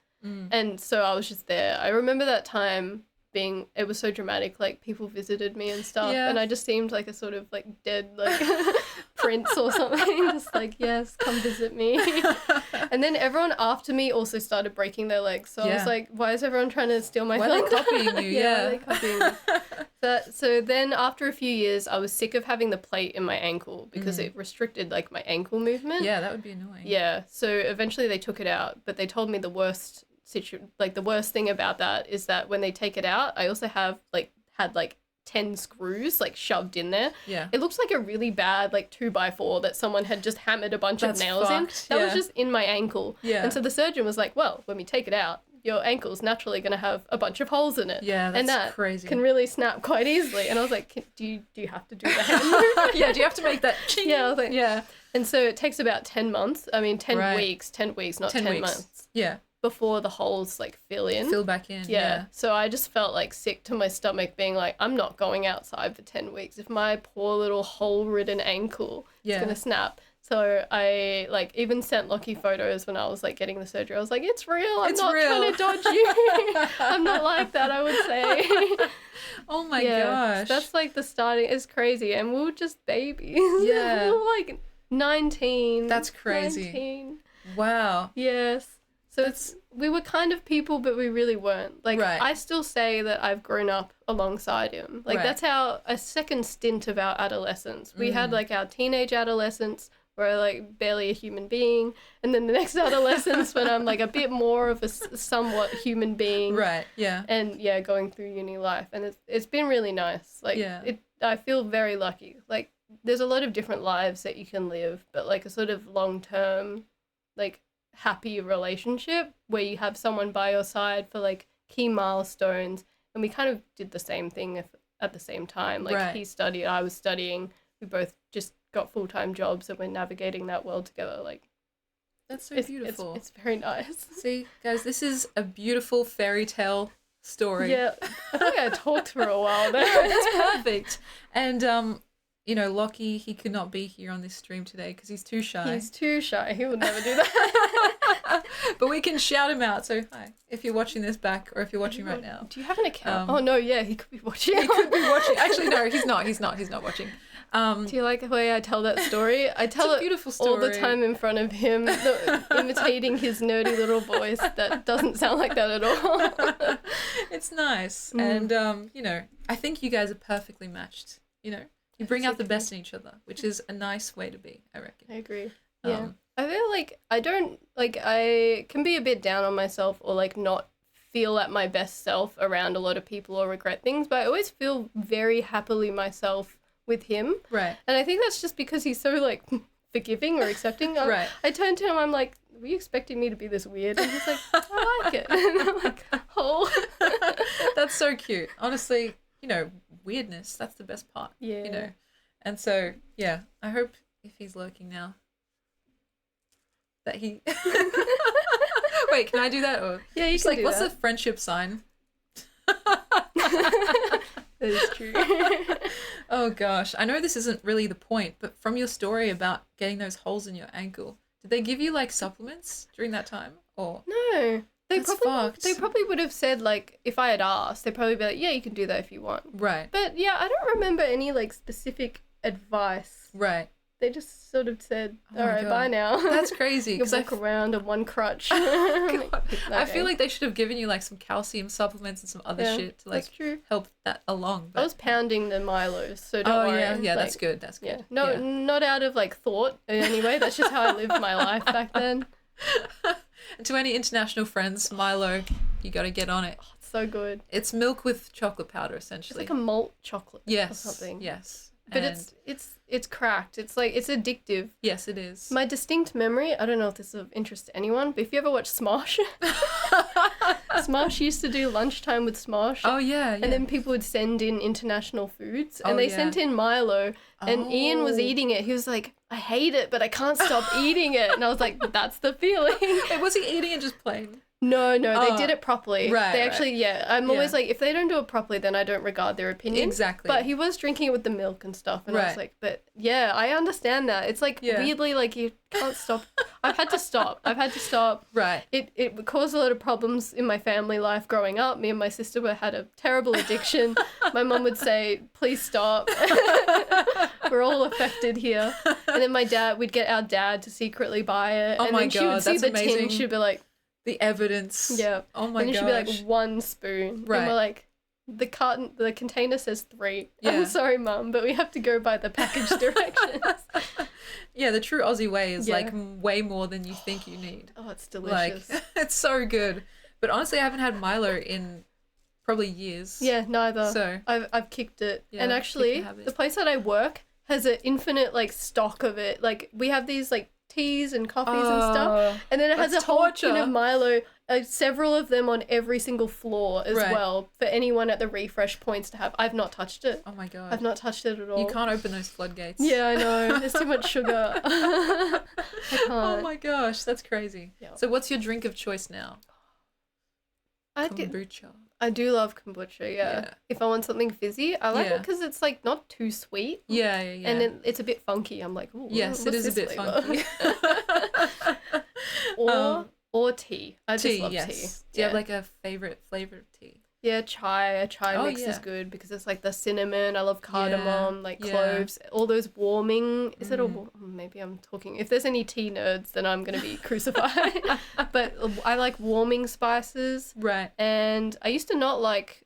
And so I was just there. I remember that time it was so dramatic, like people visited me and stuff, and I just seemed like a sort of like dead like prince or something, just like, yes, come visit me. And then everyone after me also started breaking their legs, so I was like, why is everyone trying to steal my thunder? Why are they copying you? Why are they copying me? So then after a few years I was sick of having the plate in my ankle because it restricted like my ankle movement. Yeah, that would be annoying. Yeah, so eventually they took it out, but they told me the worst thing about that is that when they take it out, I also had 10 screws like shoved in there. Yeah. It looks like a really bad like 2x4 that someone had just hammered a bunch of nails in. That was just in my ankle. Yeah. And so the surgeon was like, well, when we take it out, your ankle's naturally going to have a bunch of holes in it. Yeah, that's and that crazy. Can really snap quite easily. And I was like, do you have to do that? Yeah, do you have to make that ching? Yeah, I was like, And so it takes about 10 months. I mean, 10 weeks, not 10 months. Yeah. Before the holes like fill back in. Yeah. So I just felt like sick to my stomach being like, I'm not going outside for 10 weeks if my poor little hole-ridden ankle is going to snap. So I like even sent Lockie photos when I was like getting the surgery. I was like, it's real. I'm not trying to dodge you. I'm not like that, I would say. Oh my gosh. That's like the starting. It's crazy. And we were just babies. Yeah. We were like 19. That's crazy. 19. Wow. Yes. So we were kind of people, but we really weren't. Like, I still say that I've grown up alongside him. Like, that's a second stint of our adolescence. We had, like, our teenage adolescence where, like, barely a human being. And then the next adolescence when I'm, like, a bit more of a somewhat human being. Right, yeah. And, going through uni life. And it's been really nice. Like, I feel very lucky. Like, there's a lot of different lives that you can live, but, like, a sort of long-term, like, happy relationship where you have someone by your side for like key milestones, and we kind of did the same thing at the same time. Like he studied, I was studying, we both just got full-time jobs and we're navigating that world together. Like, that's so beautiful. It's very nice. See, guys, this is a beautiful fairy tale story. Yeah, I think I talked for a while there. No, that's perfect. And you know, Lockie, he could not be here on this stream today because he's too shy. He's too shy. He would never do that. But we can shout him out. So, hi, if you're watching this back or if you're watching right now. Do you have an account? Oh, no, yeah, he could be watching. He could be watching. Actually, no, he's not. He's not watching. Do you like the way I tell that story? I tell it beautiful story. All the time in front of him, imitating his nerdy little voice that doesn't sound like that at all. It's nice. And, you know, I think you guys are perfectly matched, you know. You bring out the best in each other, which is a nice way to be, I reckon. I agree. Yeah. I feel like I can be a bit down on myself or like not feel at my best self around a lot of people or regret things, but I always feel very happily myself with him. Right. And I think that's just because he's so like forgiving or accepting. Right. I turned to him, I'm like, were you expecting me to be this weird? And he's like, I like it. And I'm like, oh. That's so cute. Honestly, you know, weirdness, that's the best part. Yeah. You know. And so, yeah, I hope if he's lurking now that he Wait, can I do that? Or yeah, you just can like do what's that. the friendship sign? That is true. Oh gosh. I know this isn't really the point, but from your story about getting those holes in your ankle, did they give you like supplements during that time? Or no. They probably would have said, like, if I had asked, they'd probably be like, yeah, you can do that if you want. Right. But, yeah, I don't remember any, like, specific advice. Right. They just sort of said, Oh all my right, God. bye now. That's crazy. You 'cause walk around on one crutch. God. I Okay. feel like they should have given you like some calcium supplements and some other Yeah, shit to that's like true. help that along. I But was pounding the Milos, so don't worry. yeah, Like, that's good. That's yeah, good. no, Yeah. not out of like thought in any way. That's just how I lived my life back then. And to any international friends, Milo, you got to get on it. Oh, it's so good. It's milk with chocolate powder, It's essentially. like a malt chocolate or Yes. something. Yes. But And it's cracked. It's like it's addictive. yes, it is. My distinct memory, I don't know if this is of interest to anyone, but if you ever watch Smosh, Smosh used to do lunchtime with Smosh. Oh yeah, yeah. And then people would send in international foods, and Oh, they yeah. sent in Milo, and Ian was Oh. eating it. He was like, I hate it, but I can't stop eating it. And I was like, that's the feeling. Wait, was he eating it just plain? No, they Oh. did it properly. Right, They right. actually, yeah. I'm always like, if they don't do it properly, then I don't regard their opinion. Exactly. But he was drinking it with the milk and stuff, and I was Right. like, but yeah, I understand that. It's like Yeah. weirdly like you can't stop. I've had to stop. Right. It caused a lot of problems in my family life growing up. Me and my sister had a terrible addiction. My mum would say, please stop. We're all affected here. And then we'd get our dad to secretly buy it. Oh and my then she would God, see that's the tin, amazing. she'd be like, The evidence. yeah. Oh my and then gosh. she'd be like, one spoon. Right. And we're like, the container says 3. Yeah. I'm sorry, Mum, but we have to go by the package directions. Yeah, the true Aussie way is Yeah. like way more than you think you need. Oh, it's Like, delicious. it's so good. But honestly, I haven't had Milo in probably years. Yeah, neither. So I've kicked it. Yeah, And kicked actually, the habit. the place that I work has an infinite like stock of it. Like we have these like teas and coffees and stuff. And then it has a that's whole torture. tin of Milo, several of them on every single floor as Right. well for anyone at the refresh points to have. I've not touched it. Oh my God. I've not touched it at all. You can't open those floodgates. Yeah, I know. There's too much sugar. I can't. Oh my gosh, that's crazy. Yeah. So what's your drink of choice now? I do love kombucha, yeah. Yeah. If I want something fizzy, I like it Yeah. because it's like not too sweet. Yeah, yeah, yeah. And then it's a bit funky. I'm like, ooh, yes, it what's is a this bit flavour? funky. or tea. I just Tea, love yes. tea. Do you have like a favorite flavor of tea? Yeah, chai. A chai Oh, mix is yeah. good because it's like the cinnamon. I love cardamom, like yeah. cloves, all those warming. Is it a Mm. maybe I'm talking. If there's any tea nerds, then I'm gonna be crucified. But I like warming spices, Right. and I used to not like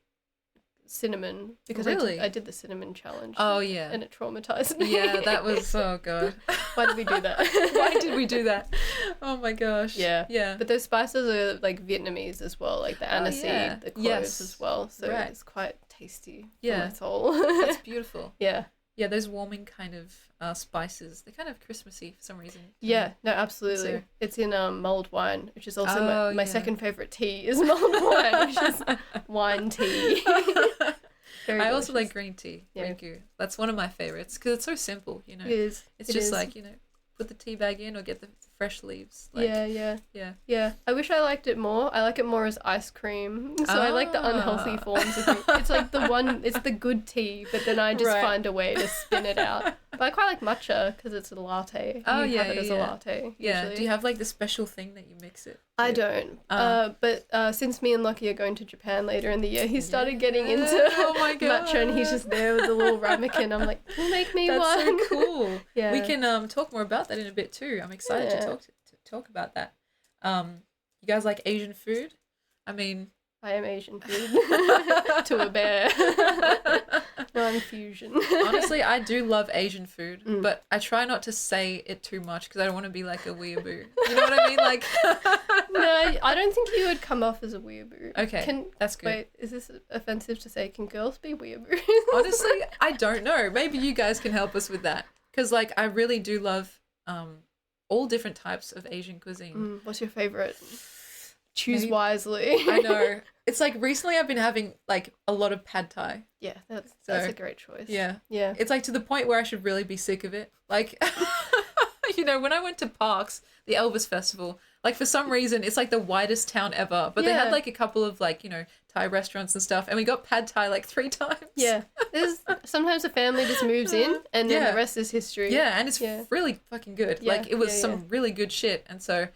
cinnamon because Really? I did the cinnamon challenge. Oh yeah. And it traumatized me. Yeah, that was oh God. Why did we do that? Why did we do that? Oh my gosh. Yeah. Yeah. But those spices are like Vietnamese as well, like the aniseed, yeah. the cloves Yes. as well. So Right. it's quite tasty for Yeah. my soul. That's beautiful. Yeah. Yeah, those warming kind of spices. They're kind of Christmassy for some reason. to Yeah, me. no, absolutely. So- It's in mulled wine, which is also Oh, my yeah. second favorite tea is mulled wine, which is wine tea. Very I also like delicious. green tea. Yeah. Green goo. That's one of my favorites because it's so simple. You know, It is. it's It just is. like put the tea bag in or get the fresh leaves. Like, yeah. yeah. I wish I liked it more. I like it more as ice cream. So I like the unhealthy Ah. forms of it. It's like it's the good tea, but then I just Right. find a way to spin it out. But I quite like matcha because it's a latte. Oh, You yeah, have it as a yeah. latte. Yeah. Usually. Do you have like the special thing that you mix it? I with? don't. Ah. But since me and Lucky are going to Japan later in the year, he started getting into Oh my matcha, and he's God. just there with a little ramekin. I'm like, "Can you make me That's one?" so cool. Yeah. We can talk more about that in a bit too. I'm excited Yeah. to talk about that. You guys like Asian food? I mean, I am Asian food to a bear. No, I'm fusion. honestly, I do love Asian food, Mm. but I try not to say it too much because I don't want to be like a weeaboo. You know what I mean? Like, No, I don't think you would come off as a weeaboo. okay, that's good. Wait, is this offensive to say? Can girls be weeaboos? Honestly, I don't know. Maybe you guys can help us with that because, like, I really do love all different types of Asian cuisine. What's your favorite? Choose Maybe- wisely. I know. It's like recently I've been having like a lot of pad thai. Yeah, that's So, a great choice. Yeah. Yeah. It's like to the point where I should really be sick of it. Like, when I went to Parks, the Elvis Festival, like for some reason, it's like the whitest town ever. But they Yeah. had like a couple of like, Thai restaurants and stuff. And we got pad Thai like 3 times. Yeah. There's sometimes a family just moves in and then Yeah. the rest is history. Yeah. And it's Yeah. really fucking good. Yeah, Like it was yeah, some really good shit. And so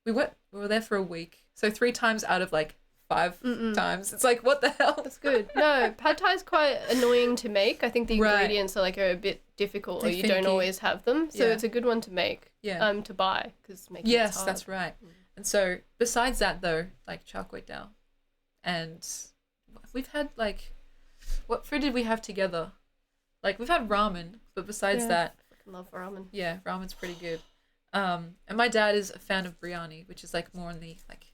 we were there for a week. So 3 times out of like 5 times. It's like, what the hell? That's good. No, pad thai is quite annoying to make. I think the Right. ingredients are like a bit difficult, or They're you don't finicky. always have them. So Yeah. it's a good one to make. Yeah. To buy, because making it's Yes, hard. that's right. And so besides that though, like char kway teow, and we've had like, what food did we have together? Like we've had ramen, but besides Yeah. that, I fucking love ramen. yeah, ramen's pretty good. And my dad is a fan of biryani, which is like more on the like,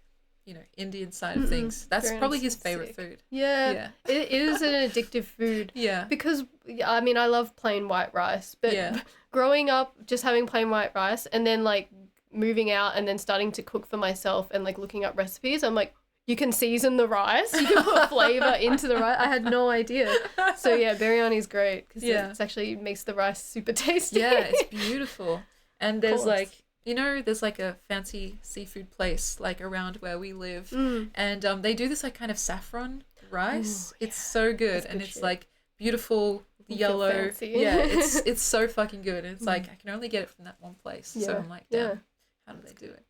you know, Indian side of things. That's Biryani's probably his favorite sick. food. Yeah. Yeah. It is an addictive food. Yeah. Because, I mean, I love plain white rice, but Yeah. growing up just having plain white rice and then like moving out and then starting to cook for myself and like looking up recipes, I'm like, you can season the rice, you can put flavor into the rice. I had no idea. So yeah, biryani's great because Yeah. it's actually makes the rice super tasty. Yeah, it's beautiful. And there's course. like, you know, there's like a fancy seafood place like around where we live, and they do this like kind of saffron rice. Ooh, It's so good, That's and good it's shit. like beautiful You feel yellow. fancy. Yeah, it's so fucking good. And it's like I can only get it from that one place. So Yeah, I'm like, damn, yeah. how do they do it?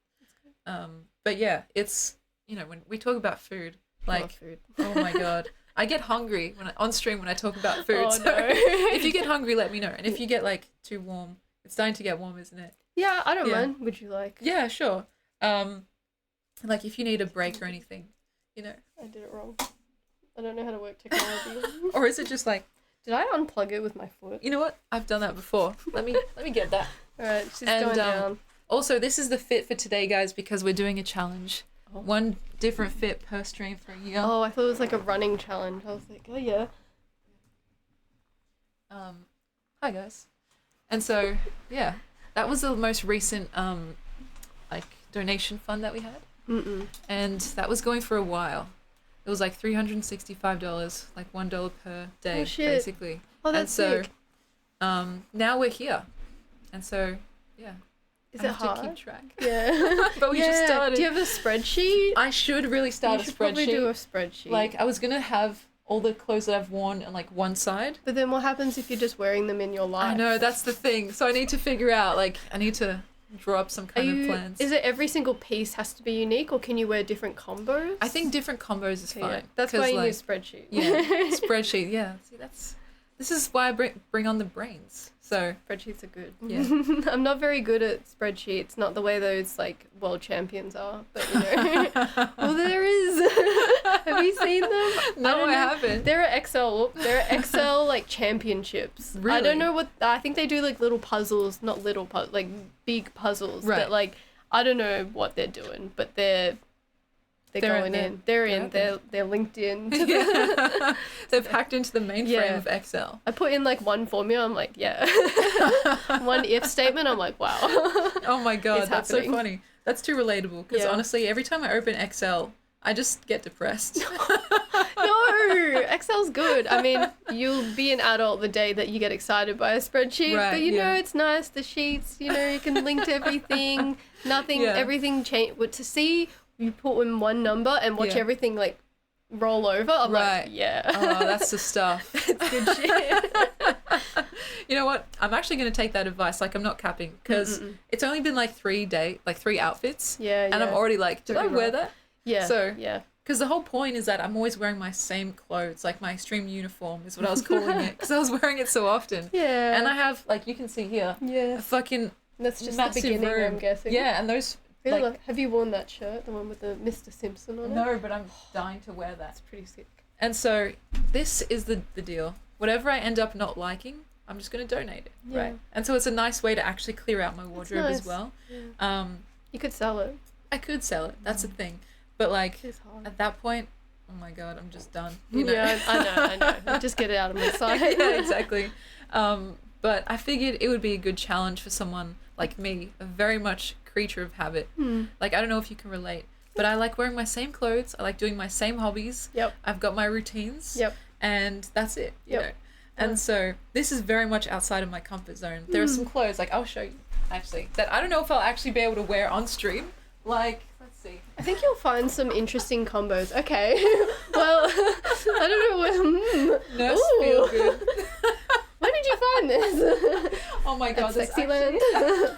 But yeah, it's, you know, when we talk about food, Love like, food. oh my god, I get hungry on stream when I talk about food. Oh, so no. if you get hungry, let me know. And if you get like too warm, it's starting to get warm, isn't it? Yeah, I don't Yeah. mind. Would you like? Yeah, sure. Like if you need a break or anything, you know, I did it wrong. I don't know how to work technology. or is it just like, Did I unplug it with my foot? you know what? I've done that before. Let me get that. All right, she's And, going down. Also, this is the fit for today, guys, because we're doing a challenge. Oh. One different fit per stream for a year. Oh, I thought it was like a running challenge. I was like, oh yeah. Hi guys. And so, yeah, that was the most recent like donation fund that we had, and that was going for a while. It was like $365, like $1 per day, Oh, shit. basically. Oh, that's and so, sick. now we're here, and so yeah, Is I it have to hard? keep track. Yeah. But we just started. Do you have a spreadsheet? I should really start You a should spreadsheet. probably do a spreadsheet. Like I was gonna have all the clothes that I've worn on like one side. but then what happens if you're just wearing them in your life? I know, that's the thing. So I need to figure out, like, I need to draw up some Are kind of you, plans. is it every single piece has to be unique, or can you wear different combos? I think different combos is Okay, yeah. fine. That's 'cause, why you like, use spreadsheet. yeah, spreadsheet, yeah. See, this is why I bring on the brains. So, Spreadsheets are good. Yeah. I'm not very good at spreadsheets, not the way those like world champions are, but you know. Well, there is. Have you seen them? no, don't I know. haven't. There are Excel like championships. I Really? don't know what I think they do like little puzzles, not little like big puzzles. Right. But like I don't know what they're doing, but they're They're going in in. They're in. okay. They're linked in. To the, They've hacked into the mainframe Yeah. of Excel. I put in like one formula. I'm like, yeah. One if statement. I'm like, wow. Oh my god, It's that's happening. so funny. That's too relatable because Yeah. honestly, every time I open Excel, I just get depressed. No, Excel's good. I mean, you'll be an adult the day that you get excited by a spreadsheet, Right, but you yeah. know it's nice. The sheets, you know, you can link to everything. Nothing, Yeah. everything change. To see you put in one number and watch Yeah. everything like roll over. I'm Right. like, yeah, Oh, that's the stuff. it's good shit. You know what? I'm actually going to take that advice. Like, I'm not capping because it's only been like 3 outfits. Yeah, And I'm yeah. already like, did I Pretty wear rough. that? Yeah. So- yeah. Because the whole point is that I'm always wearing my same clothes, like my extreme uniform is what I was calling it, because I was wearing it so often. Yeah. And I have, like, you can see here, a yeah. fucking That's just massive the beginning, room. I'm guessing. Yeah, and those, Really, like, have you worn that shirt, the one with the Mr. Simpson on it? no, but I'm dying to wear that. That's pretty sick. And so this is the deal. Whatever I end up not liking, I'm just going to donate it, Yeah. right? And so it's a nice way to actually clear out my wardrobe nice. as well. Yeah. You could sell it. I could sell it. That's the thing. But, like, It's hard. at that point, oh my god, I'm just done. You know? Yeah, I know. Just get it out of my sight. Yeah, exactly. But I figured it would be a good challenge for someone like me, a very much creature of habit. Like, I don't know if you can relate, but I like wearing my same clothes. I like doing my same hobbies. Yep. I've got my routines. Yep. And that's it. You Yep. know? And so this is very much outside of my comfort zone. There are some clothes, like I'll show you actually, that I don't know if I'll actually be able to wear on stream. Like, let's see. I think you'll find some interesting combos. Okay. Well, I don't know where. Nurse Ooh. feel good. Where did you find this? Oh my god, At this Sexyland.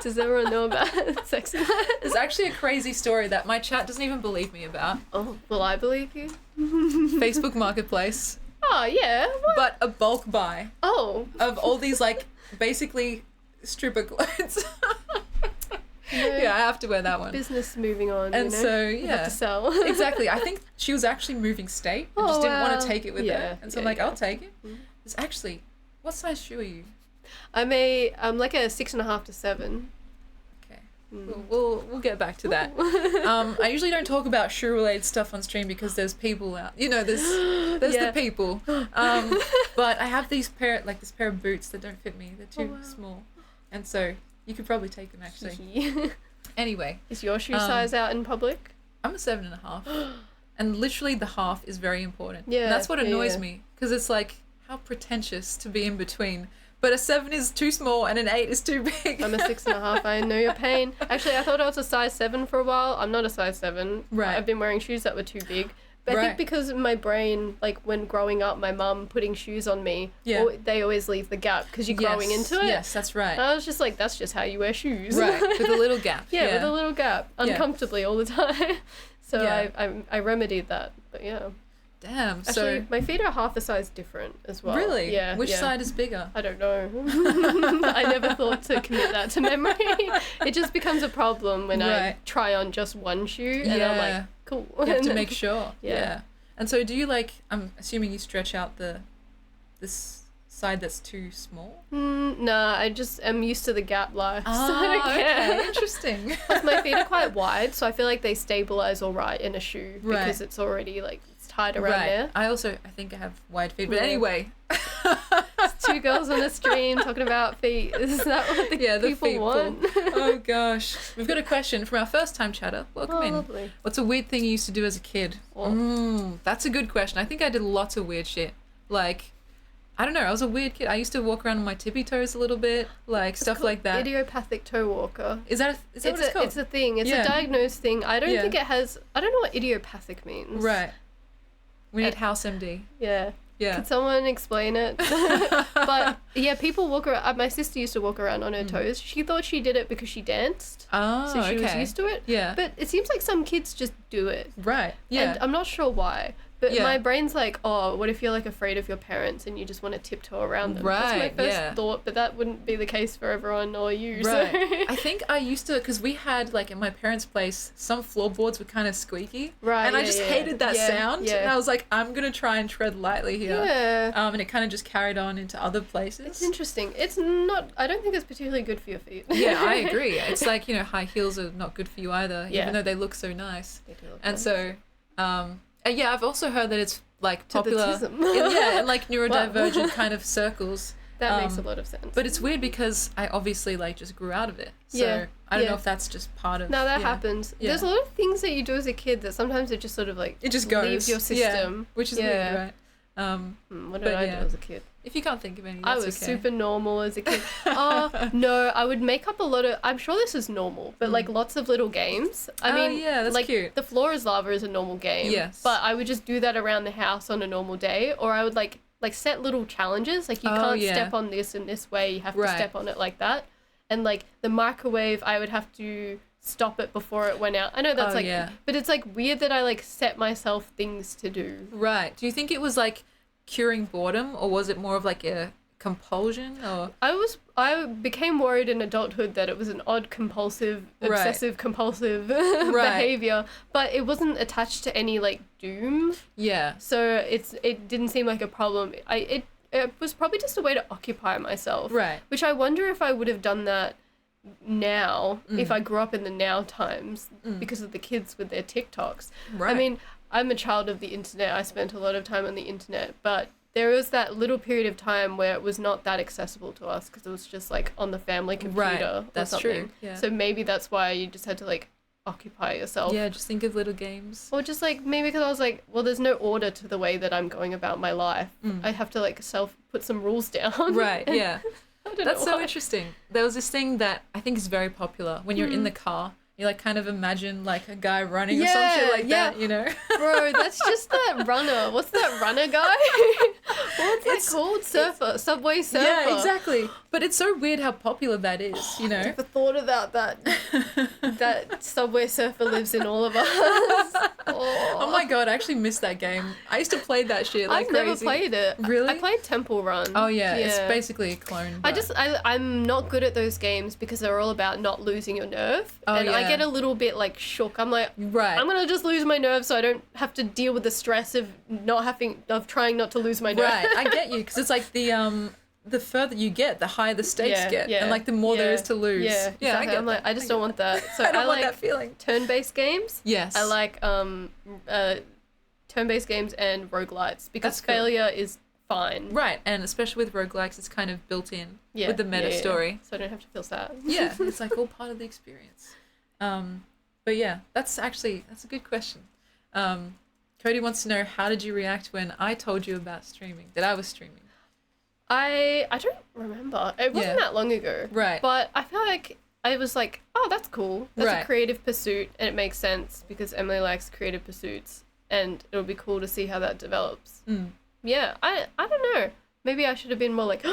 Does everyone know about sex in my... There's actually a crazy story that my chat doesn't even believe me about. Oh, will I believe you? Facebook Marketplace. Oh, yeah. What? But a bulk buy Oh. of all these, like, basically stripper clothes. Yeah, I have to wear that one. Business moving on, And you know? so, You have yeah. to sell. Exactly. I think she was actually moving state and Oh, just didn't want wow. to take it with Yeah, her. And so I'm yeah, like, yeah. I'll take it. Mm. It's actually, what size shoe are you? I'm like a 6.5 to 7. Okay. Mm. We'll get back to that. I usually don't talk about shoe related stuff on stream because there's people out. You know, there's Yeah. the people. But I have this pair of boots that don't fit me. They're too Oh, wow. small, and so you could probably take them actually. Anyway, Is your shoe size out in public? I'm a 7.5, and literally the half is very important. Yeah, And that's what yeah, annoys yeah. me because it's like how pretentious to be in between. But a 7 is too small and an 8 is too big. I'm a 6.5. I know your pain. Actually, I thought I was a size 7 for a while. I'm not a size 7. Right. I've been wearing shoes that were too big. But I Right. think because in my brain, like when growing up, my mum putting shoes on me, Yeah. they always leave the gap because you're growing into it. Yes, that's right. And I was just like, that's just how you wear shoes. Right, with a little gap. Yeah, with a little gap, Yeah. uncomfortably all the time. So Yeah. I remedied that. But yeah. Damn. Actually, So my feet are half a size different as well. really, Yeah. which yeah. side is bigger? I don't know. I never thought to commit that to memory. It just becomes a problem when I Right. try on just one shoe and I'm like, Yeah. cool. You have to make sure. Yeah. Yeah. And so, do you like? I'm assuming you stretch out this side that's too small. Nah, I just am used to the gap life. So I don't care. Okay, interesting. Plus my feet are quite wide, so I feel like they stabilize all right in a shoe Right. because it's already like it's tied around Right. there. I think I have wide feet, but Yeah. anyway. Two girls on a stream talking about feet. Is that what the Yeah, the people feet want? Oh gosh, we've got a question from our first time chatter. Welcome Oh, in. lovely. What's a weird thing you used to do as a kid? Oh. That's a good question. I think I did lots of weird shit. Like, I don't know. I was a weird kid. I used to walk around on my tippy toes a little bit, like stuff like that. Idiopathic toe walker. Is that what it's called? It's a thing. It's Yeah. a diagnosed thing. I don't Yeah. think it has. I don't know what idiopathic means. Right. We need House MD. Yeah. Yeah. Could someone explain it? But yeah, people walk around. My sister used to walk around on her toes. She thought she did it because she danced, Oh, so she was okay. used to it. Yeah. But it seems like some kids just do it. Right. Yeah. And I'm not sure why. But Yeah. my brain's like, oh, what if you're like afraid of your parents and you just want to tiptoe around them? That's my Right, first yeah. thought, but that wouldn't be the case for everyone or you. Right. So. I think I used to, because we had, like, in my parents' place, some floorboards were kind of squeaky. Right, And I yeah, just yeah. hated that Yeah, sound. yeah. And I was like, I'm going to try and tread lightly here. Yeah. And it kind of just carried on into other places. It's interesting. It's not, I don't think it's particularly good for your feet. Yeah, I agree. It's like, high heels are not good for you either, Yeah. even though they look so nice. They do look And nice. so, yeah, I've also heard that it's, like, popular Autism. in like, neurodivergent kind of circles. That makes a lot of sense. But it's weird because I obviously, like, just grew out of it. So Yeah, I don't yeah. know if that's just part of... No, that yeah. happens. Yeah. There's a lot of things that you do as a kid that sometimes it just sort of like It just goes. leaves your system. Yeah, which is Yeah. weird, right? What But did I yeah. do as a kid? If you can't think of any, I that's was okay. super normal as a kid. Oh, no, I would make up a lot of... I'm sure this is normal, but like lots of little games. I Oh, mean, yeah, that's like cute. The Floor is Lava is a normal game. Yes. But I would just do that around the house on a normal day, or I would like set little challenges. Like you Oh, can't yeah. step on this in this way, you have to Right. step on it like that. And like the microwave, I would have to stop it before it went out. I know that's Oh, like... yeah. But it's like weird that I like set myself things to do. Right. Do you think it was, like, curing boredom, or was it more of, like, a compulsion, or... I became worried in adulthood that it was an odd compulsive, Right. obsessive compulsive behavior, but it wasn't attached to any like doom. Yeah. So it didn't seem like a problem. It was probably just a way to occupy myself. Right. Which I wonder if I would have done that now Mm. if I grew up in the now times because of the kids with their TikToks. Right. I mean, I'm a child of the internet. I spent a lot of time on the internet, but there was that little period of time where it was not that accessible to us because it was just like on the family computer Right, or that's something. true, yeah. So maybe that's why you just had to like occupy yourself. Yeah, just think of little games. Or just like maybe because I was like, well, there's no order to the way that I'm going about my life. I have to like put some rules down. Right, yeah. I don't That's know so why. interesting. There was this thing that I think is very popular when you're in the car You like kind of imagine like a guy running or some shit like that, you know? Bro, that's just that runner. What's that runner guy? What's it called? Surfer. Subway Surfer. Yeah, exactly. But it's so weird how popular that is, you know? I never thought about that. That Subway Surfer lives in all of us. Oh my god, I actually missed that game. I used to play that shit like I've crazy. never played it. Really? I played Temple Run. Oh yeah, it's basically a clone. But... I'm not good at those games because they're all about not losing your nerve. Oh, and yeah. I get a little bit like shook. I'm like, right. I'm gonna just lose my nerve so I don't have to deal with the stress of trying not to lose my nerve. Right, I get you, because it's like the further you get, the higher the stakes get, and like the more there is to lose. Yeah, exactly. I get I'm like, that. I just don't want that. So I don't want like that feeling. turn-based games. Yes. I like turn-based games and roguelites because That's cool. failure is fine. Right, and especially with roguelikes, it's kind of built in with the meta story. So I don't have to feel sad. Yeah, it's like all part of the experience. But yeah, that's a good question. Cody wants to know, how did you react when I told you about streaming, that I was streaming? I don't remember. It wasn't that long ago. Right. But I feel like I was like, oh, that's cool. That's Right. a creative pursuit, and it makes sense because Emily likes creative pursuits, and it'll be cool to see how that develops. Mm. Yeah, I don't know. Maybe I should have been more like,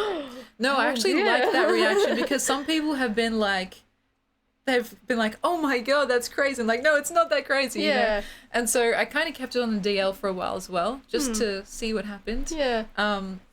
No, I actually like that reaction, because some people have been like, oh my god, that's crazy. And like, no, it's not that crazy. You know? And so I kind of kept it on the DL for a while as well, just to see what happened. Yeah.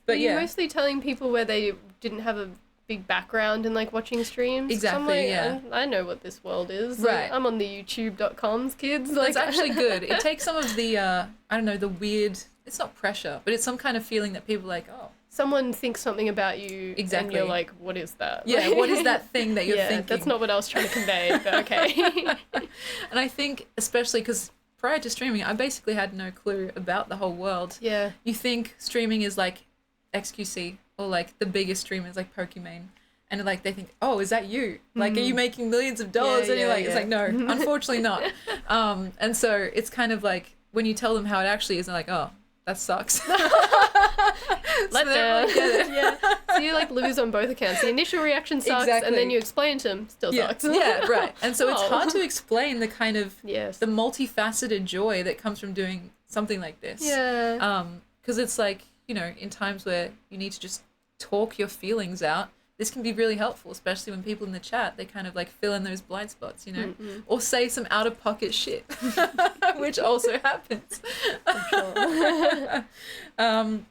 But You're mostly telling people where they didn't have a big background in like watching streams. Exactly, I'm like, I know what this world is. Right. Like, I'm on the youtube.coms, kids. Like, it's actually good. It takes some of the, I don't know, the weird, it's not pressure, but it's some kind of feeling that people are like, oh. Someone thinks something about you, Exactly. and you're like, what is that? Yeah, Like, what is that thing that you're thinking? That's not what I was trying to convey, but okay. And I think, especially because prior to streaming, I basically had no clue about the whole world. Yeah. You think streaming is like XQC, or like the biggest streamers like Pokimane. And like they think, oh, is that you? Like, are you making millions of dollars? And you're like, it's like, no, unfortunately not. And so it's kind of like when you tell them how it actually is, they're like, oh, that sucks. Let them. Yeah. So you like lose on both accounts. The initial reaction sucks, and then you explain to them, still sucks. Yeah, right. And so it's hard to explain the kind of the multifaceted joy that comes from doing something like this. Yeah. Because it's like, you know, in times where you need to just talk your feelings out, this can be really helpful, especially when people in the chat, they kind of like fill in those blind spots, you know, or say some out of pocket shit, which also happens. I'm sure.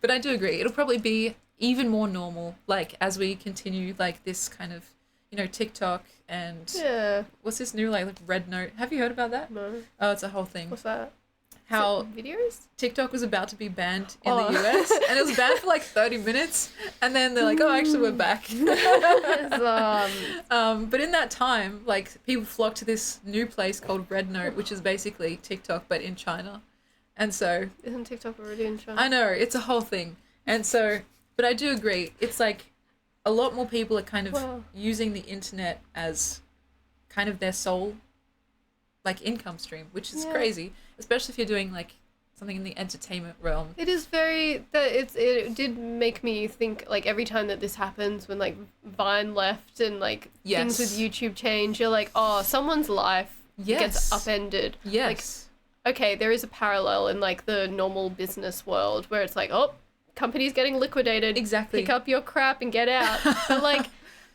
But I do agree. It'll probably be even more normal, like as we continue like this kind of, you know, TikTok and what's this new like Red Note? Have you heard about that? No. Oh, it's a whole thing. What's that? How videos? TikTok was about to be banned in the US, and it was banned for like 30 minutes, and then they're like, oh, actually we're back. But in that time, like people flocked to this new place called Red Note, which is basically TikTok but in China. And so isn't TikTok already in China? I know, it's a whole thing. And so, but I do agree, it's like a lot more people are kind of using the internet as kind of their sole like income stream, which is crazy, especially if you're doing like something in the entertainment realm. It is very it did make me think, like, every time that this happens, when like Vine left and like things with YouTube change, you're like, oh, someone's life gets upended. Like, okay, there is a parallel in like the normal business world where it's like, oh, company's getting liquidated, pick up your crap and get out. But like,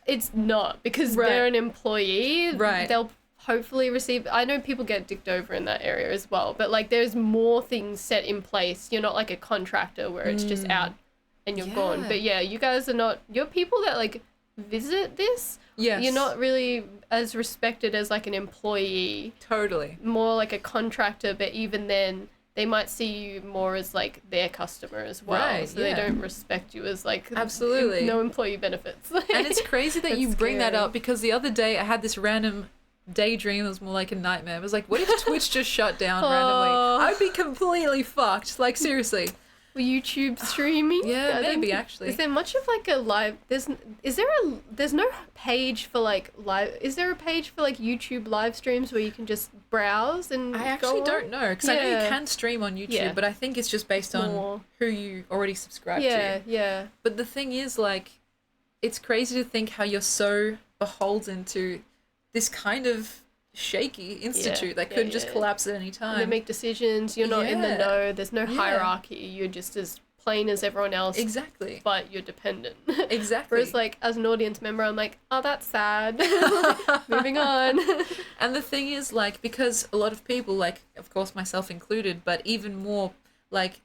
it's not, because they're an employee. They'll hopefully receive, I know people get dicked over in that area as well, but like there's more things set in place. You're not like a contractor where it's just out and you're gone. But yeah, you guys are not, you're people that like visit this. You're not really as respected as like an employee. Totally. More like a contractor, but even then they might see you more as like their customer as well. So they don't respect you as like no employee benefits. And it's crazy that you bring that up, because the other day I had this random daydream. It was more like a nightmare. It was like, what if Twitch just shut down randomly? I'd be completely fucked. Like, seriously. YouTube streaming? Yeah, maybe actually. Is there much of like a live? There's no page for like live. Is there a page for like YouTube live streams where you can just browse and? I actually don't know, because I know you can stream on YouTube, but I think it's just based on who you already subscribe to. Yeah. But the thing is, like, it's crazy to think how you're so beholden to this kind of shaky institute that Yeah, could just yeah. collapse at any And time. they make decisions. You're not in the Yeah. know. There's no Yeah. hierarchy. You're just as plain as everyone else, Exactly. but you're dependent. Exactly. Whereas, like, as an audience member, I'm like, oh, that's sad. Moving on. And the thing is, like, because a lot of people, like, of course myself included, but even more, like,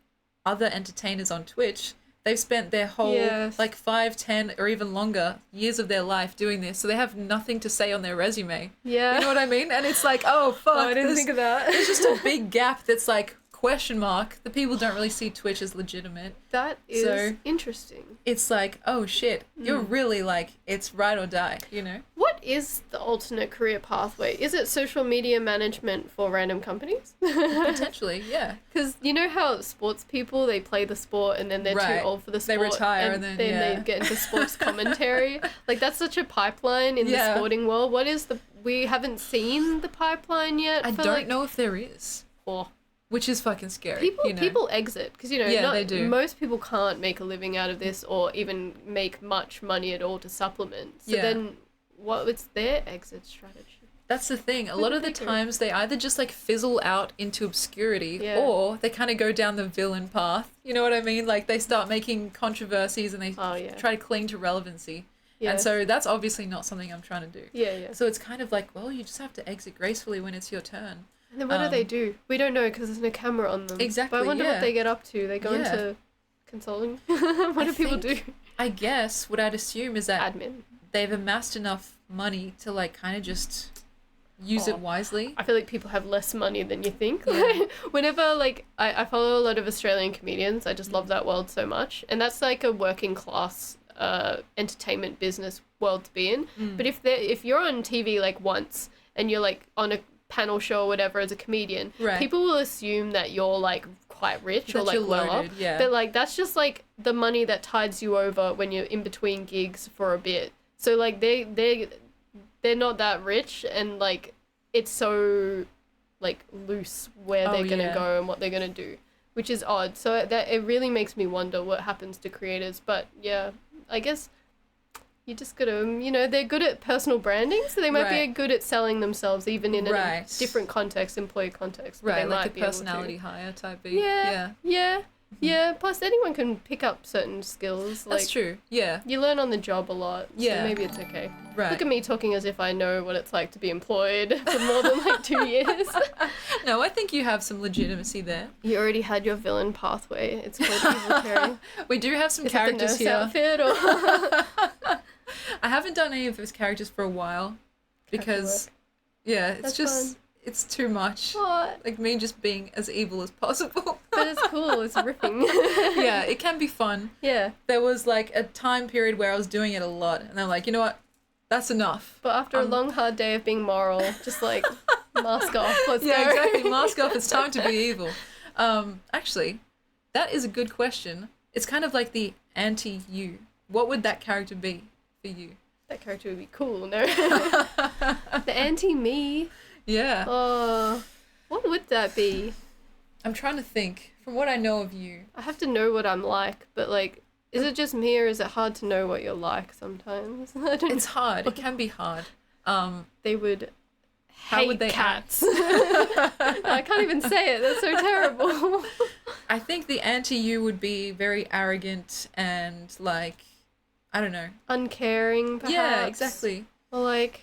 other entertainers on Twitch, they've spent their whole, Yes. like, 5, 10, or even longer years of their life doing this, so they have nothing to say on their resume. Yeah. You know what I mean? And it's like, oh, fuck. Oh, I didn't there's- think of that. There's just a big gap that's like, question mark. The people don't really see Twitch as legitimate. That is So- interesting. It's like, oh shit, you're Hmm. really like, it's ride or die, you know? What is the alternate career pathway? Is it social media management for random companies? Potentially, yeah. Because you know how sports people, they play the sport and then they're Right. too old for the They sport. retire and then, yeah. they get into sports commentary. Like, that's such a pipeline in Yeah. the sporting world. What is we haven't seen the pipeline yet. I for, don't like, know if there is, or which is fucking scary. people you know? people exit because Yeah, they do. most people can't make a living out of this or even make much money at all to supplement. So Yeah. then what's their exit strategy? That's the thing. A lot of the figure. times they either just like fizzle out into obscurity Yeah. or they kind of go down the villain path. You know what I mean? Like they start making controversies and they Oh, yeah. try to cling to relevancy. Yeah. And so that's obviously not something I'm trying to do. yeah. So it's kind of like, well, you just have to exit gracefully when it's your turn. And then what do they do? We don't know because there's no camera on them. Exactly, But I wonder yeah. what they get up to. They go Yeah. into consulting. What I do people do? think- I guess what I'd assume is that Admin. they've amassed enough money to like kind of just use Oh. it wisely. I feel like people have less money than you think. Yeah. Whenever, like, I follow a lot of Australian comedians. I just love that world so much. And that's like a working class entertainment business world to be in. Mm. But if you're on TV like once and you're like on a panel show or whatever as a comedian, Right. people will assume that you're like quite rich or That like you're well loaded, off. yeah. But like that's just like the money that tides you over when you're in between gigs for a bit. So like they're not that rich and like it's so like loose where Oh, they're gonna yeah. go and what they're gonna do, which is odd. So that it really makes me wonder what happens to creators. But yeah, I guess you just gotta, they're good at personal branding, so they might Right. be good at selling themselves even in a Right. different context, employee context. But Right, they like might a be able to. personality hire type beat. Yeah, yeah, yeah. Plus, anyone can pick up certain skills. That's Like, true. Yeah. you learn on the job a lot. Yeah. So maybe it's okay. Right. Look at me talking as if I know what it's like to be employed for more than like 2 years. No, I think you have some legitimacy there. You already had your villain pathway. It's called evil Cherry. We do have some Is that the characters nurse here. outfit or? I haven't done any of those characters for a while because, yeah, it's That's just, fun. it's too much. What? Like me just being as evil as possible. But it's cool. It's ripping. Yeah, it can be fun. Yeah. There was like a time period where I was doing it a lot, and I'm like, you know what? That's enough. But after a long, hard day of being moral, just like mask off. Let's Yeah, go. exactly. Mask off. It's time to be evil. Actually, that is a good question. It's kind of like the anti-you. What would that character be for you? That character would be cool, no? The anti-me. Yeah. Oh, what would that be? I'm trying to think. From what I know of you, I have to know what I'm like, but like, is it just me or is it hard to know what you're like sometimes? I don't it's hard. It can be hard. They would How hate would they cats. I can't even say it. That's so terrible. I think the anti-you would be very arrogant and like, I don't know. Uncaring, perhaps. Yeah, exactly. Or like,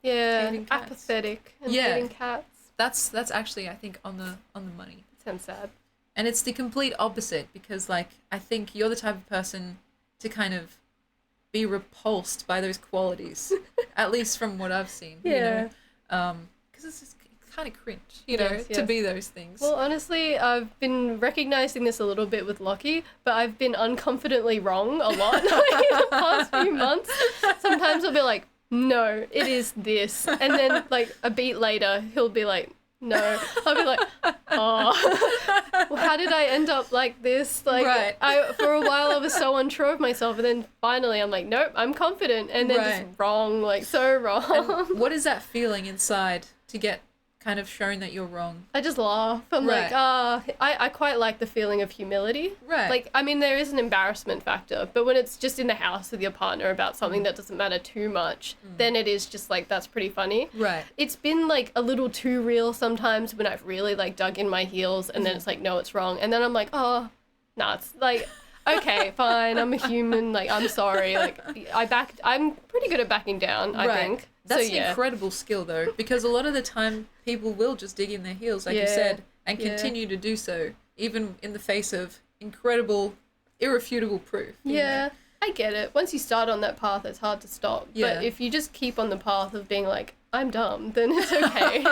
yeah, Hating cats. apathetic and Yeah. hating cats. That's actually I think on the money. Sounds sad. And it's the complete opposite because like I think you're the type of person to kind of be repulsed by those qualities, at least from what I've seen. Yeah. Because it's just kind of cringe, to Yes. be those things. Well, honestly, I've been recognizing this a little bit with Lockie, but I've been unconfidently wrong a lot in the past few months. Sometimes I'll be like, no, it is this. And then, like, a beat later, he'll be like, no. I'll be like, oh, well, how did I end up like this? Like, Right. for a while I was so unsure of myself, and then finally I'm like, nope, I'm confident. And then Right. just wrong, like, so wrong. And what is that feeling inside to get kind of shown that you're wrong? I just laugh. I'm Right. like, I quite like the feeling of humility. Right. Like, I mean, there is an embarrassment factor, but when it's just in the house with your partner about something that doesn't matter too much, then it is just like, that's pretty funny. Right. It's been like a little too real sometimes when I've really like dug in my heels and then it's like, no, it's wrong. And then I'm like, oh, nah, it's like, okay, fine, I'm a human. Like, I'm sorry. Like, I'm pretty good at backing down, I think. That's So, an yeah. incredible skill, though, because a lot of the time people will just dig in their heels, like you said, and continue to do so, even in the face of incredible, irrefutable proof. you know? Yeah, I get it. Once you start on that path, it's hard to stop. Yeah. But if you just keep on the path of being like, I'm dumb, then it's okay.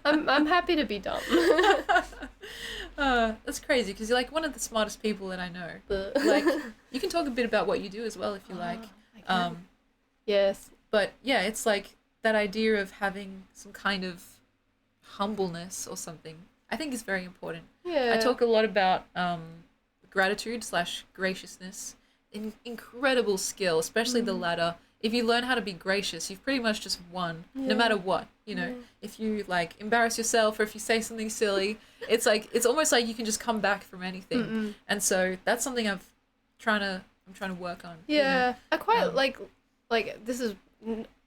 I'm happy to be dumb. That's crazy, because you're like one of the smartest people that I know. But- Like, you can talk a bit about what you do as well if you like. Yes. But yeah, it's like that idea of having some kind of humbleness or something, I think is very important. Yeah. I talk a lot about gratitude / graciousness. Incredible skill, especially the latter. If you learn how to be gracious, you've pretty much just won, no matter what. You know, if you like embarrass yourself or if you say something silly, it's like it's almost like you can just come back from anything. And so that's something I'm trying to work on. you know? Yeah. I quite like this is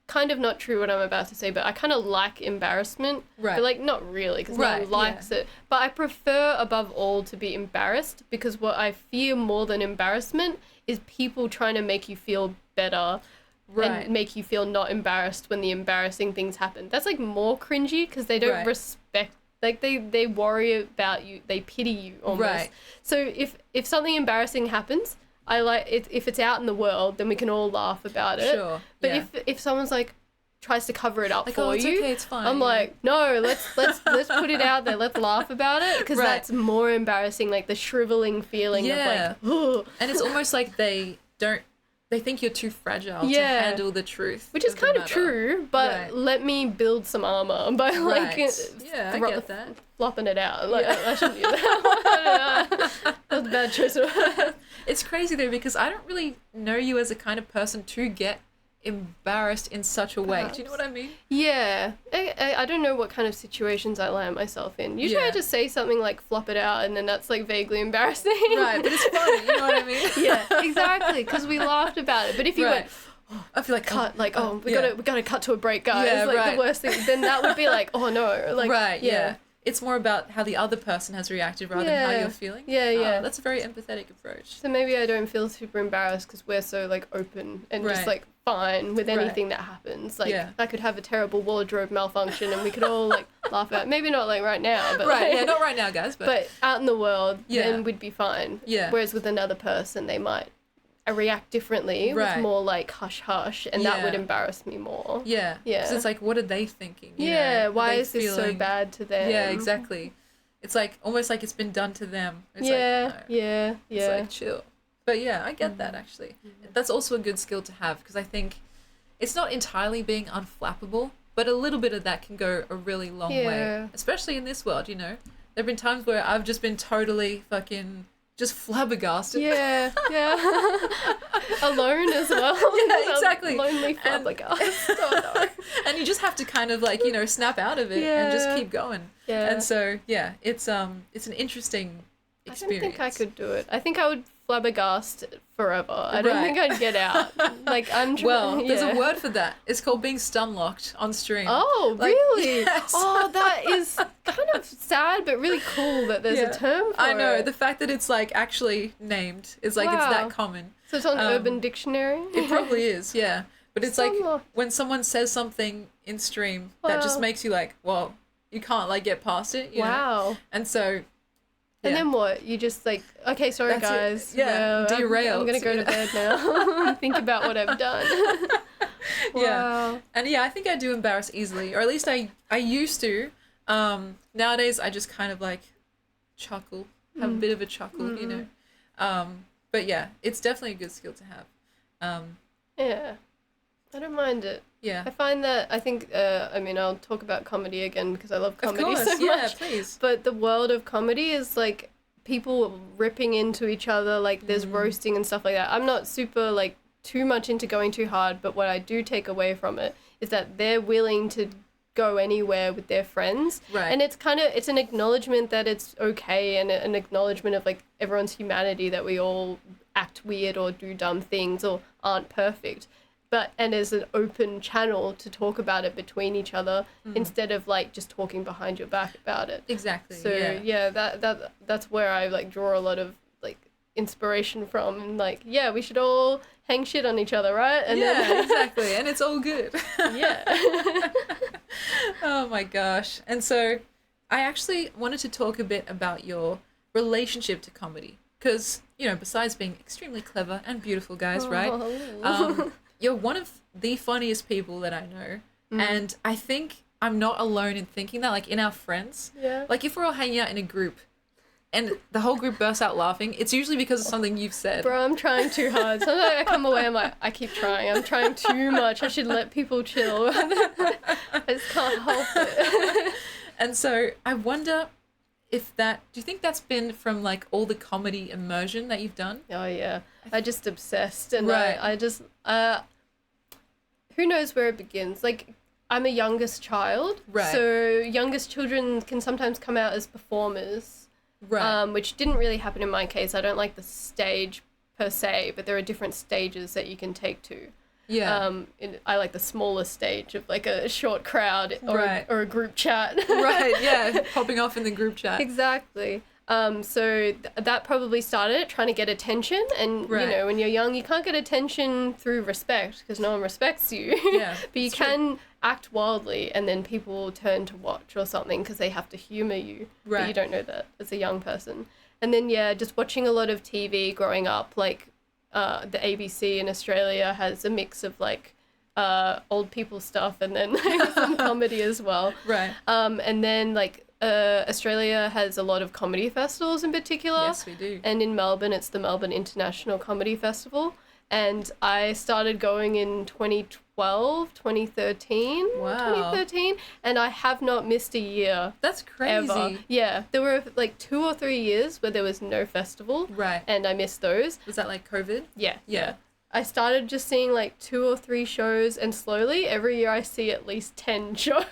kind of not true what I'm about to say, but I kind of like embarrassment. Right. But like not really, because no Right, one likes it. But I prefer above all to be embarrassed, because what I fear more than embarrassment is people trying to make you feel better Right. and make you feel not embarrassed when the embarrassing things happen. That's like more cringy, because they don't Right. respect, like they worry about you, they pity you almost. Right. So if something embarrassing happens, I like it. If it's out in the world, then we can all laugh about it. Sure. But yeah. if someone's like tries to cover it up Like, for oh, it's you, okay, it's fine. I'm you know? like, no, let's put it out there. Let's laugh about it, because Right. that's more embarrassing. Like the shriveling feeling Yeah. of like, oh, And it's almost like they think you're too fragile to Yeah. handle the truth. which is the kind of matter. true. But Right. let me build some armor by like Right. Yeah, I get that. flopping it out. Like I shouldn't do that. That was a bad choice. It's crazy though, because I don't really know you as a kind of person to get embarrassed in such a way. Do you know what I mean? Yeah, I don't know what kind of situations I land myself in. Usually I Yeah. just say something like flop it out, and then that's like vaguely embarrassing. Right, but it's funny, you know what I mean? Yeah, exactly, because we laughed about it. But if you Right. went, I feel like cut, like, oh, we yeah. gotta cut to a break, guys. Yeah, like right. the worst thing, then that would be like, oh no, like, right, yeah. It's more about how the other person has reacted rather than how Yeah. you're feeling. Yeah, yeah. That's a very empathetic approach. So maybe I don't feel super embarrassed because we're so like open and just Right. like fine with Right. anything that happens. Like Yeah. I could have a terrible wardrobe malfunction and we could all like laugh at it. Maybe not like right now, but Right, like, yeah, not right now, guys, but out in the world, Yeah. then we'd be fine. Yeah. Whereas with another person, they might react differently Right. with more like hush hush, and that would Yeah. embarrass me more. yeah. Yeah. 'Cause it's like, what are they thinking? you Yeah, know? Are why they is this so feeling- bad to them? Yeah, exactly. It's like almost like it's been done to them. It's Yeah, like, no. yeah, It's yeah. like chill. But yeah, I get that actually. That's also a good skill to have, because I think it's not entirely being unflappable, but a little bit of that can go a really long Yeah. way, especially in this world, you know. There have been times where I've just been totally fucking just flabbergasted. Yeah, yeah. Alone as well. Yeah, exactly. Lonely And- flabbergast. Oh no. And you just have to kind of like, you know, snap out of it and just Yeah. keep going. Yeah. And so, yeah, it's an interesting I experience. don't think I could do it. I think I would flabbergast forever. I don't Right. think I'd get out. Like I'm Well, there's yeah. a word for that. It's called being stunlocked on stream. Oh, Like, really? yes. Oh, that is kind of sad, but really cool that there's Yeah. a term for I know, it. the fact that it's like actually named is like it's Wow. that common. So it's on um, Urban Dictionary? It probably is, yeah. But it's like Stunlocked. when someone says something in stream that just Wow. makes you like, well, you can't like get past it. You know? Wow. And so, And yeah. then what? You just like, okay, sorry That's it. guys. Yeah, Well, derailed, I'm gonna go you to know. bed now. Think about what I've done. Yeah. Wow. And yeah, I think I do embarrass easily, or at least I used to. Nowadays I just kind of like chuckle, have a bit of a chuckle, you know. But yeah, it's definitely a good skill to have. Yeah. I don't mind it. Yeah. I find that I think I mean I'll talk about comedy again because I love Of comedy course, so yeah, much. please. But the world of comedy is like people ripping into each other, like there's roasting and stuff like that. I'm not super like too much into going too hard, but what I do take away from it is that they're willing to go anywhere with their friends. Right. And it's an acknowledgement that it's okay, and an acknowledgement of like everyone's humanity, that we all act weird or do dumb things or aren't perfect. And as an open channel to talk about it between each other instead of like just talking behind your back about it. Exactly. So that's where I like draw a lot of like inspiration from, and like, yeah, we should all hang shit on each other, right? And exactly. And it's all good. Yeah. Oh my gosh. And so I actually wanted to talk a bit about your relationship to comedy. Because, you know, besides being extremely clever and beautiful, guys, right? You're one of the funniest people that I know. And I think I'm not alone in thinking that, like, in our friends. Yeah. Like, if we're all hanging out in a group and the whole group bursts out laughing, it's usually because of something you've said. Bro, I'm trying too hard. Sometimes I come away, I'm like, I keep trying. I'm trying too much. I should let people chill. I just can't help it. And so I wonder if do you think that's been from like all the comedy immersion that you've done? Oh yeah, I just obsessed, and Right. I just who knows where it begins? Like, I'm a youngest child, Right. so youngest children can sometimes come out as performers, Right. which didn't really happen in my case. I don't like the stage per se, but there are different stages that you can take to. Yeah. I like the smallest stage of like a short crowd or, Right. or a group chat. Right, yeah. Popping off in the group chat. Exactly. So that probably started it, trying to get attention. And, Right. you know, when you're young, you can't get attention through respect because no one respects you. Yeah, But you it's true. can act wildly, and then people turn to watch or something because they have to humour you. But you Right. don't know that as a young person. And then, yeah, just watching a lot of TV growing up, like the ABC in Australia has a mix of like old people stuff and then some comedy as well. Right. And then like Australia has a lot of comedy festivals in particular. Yes, we do. And in Melbourne, it's the Melbourne International Comedy Festival. And I started going in 2012, 2013. Wow. 2013. And I have not missed a year. That's crazy. Ever. Yeah. There were like 2 or 3 years where there was no festival. Right. And I missed those. Was that like COVID? Yeah. Yeah. I started just seeing like 2 or 3 shows, and slowly every year I see at least 10 shows.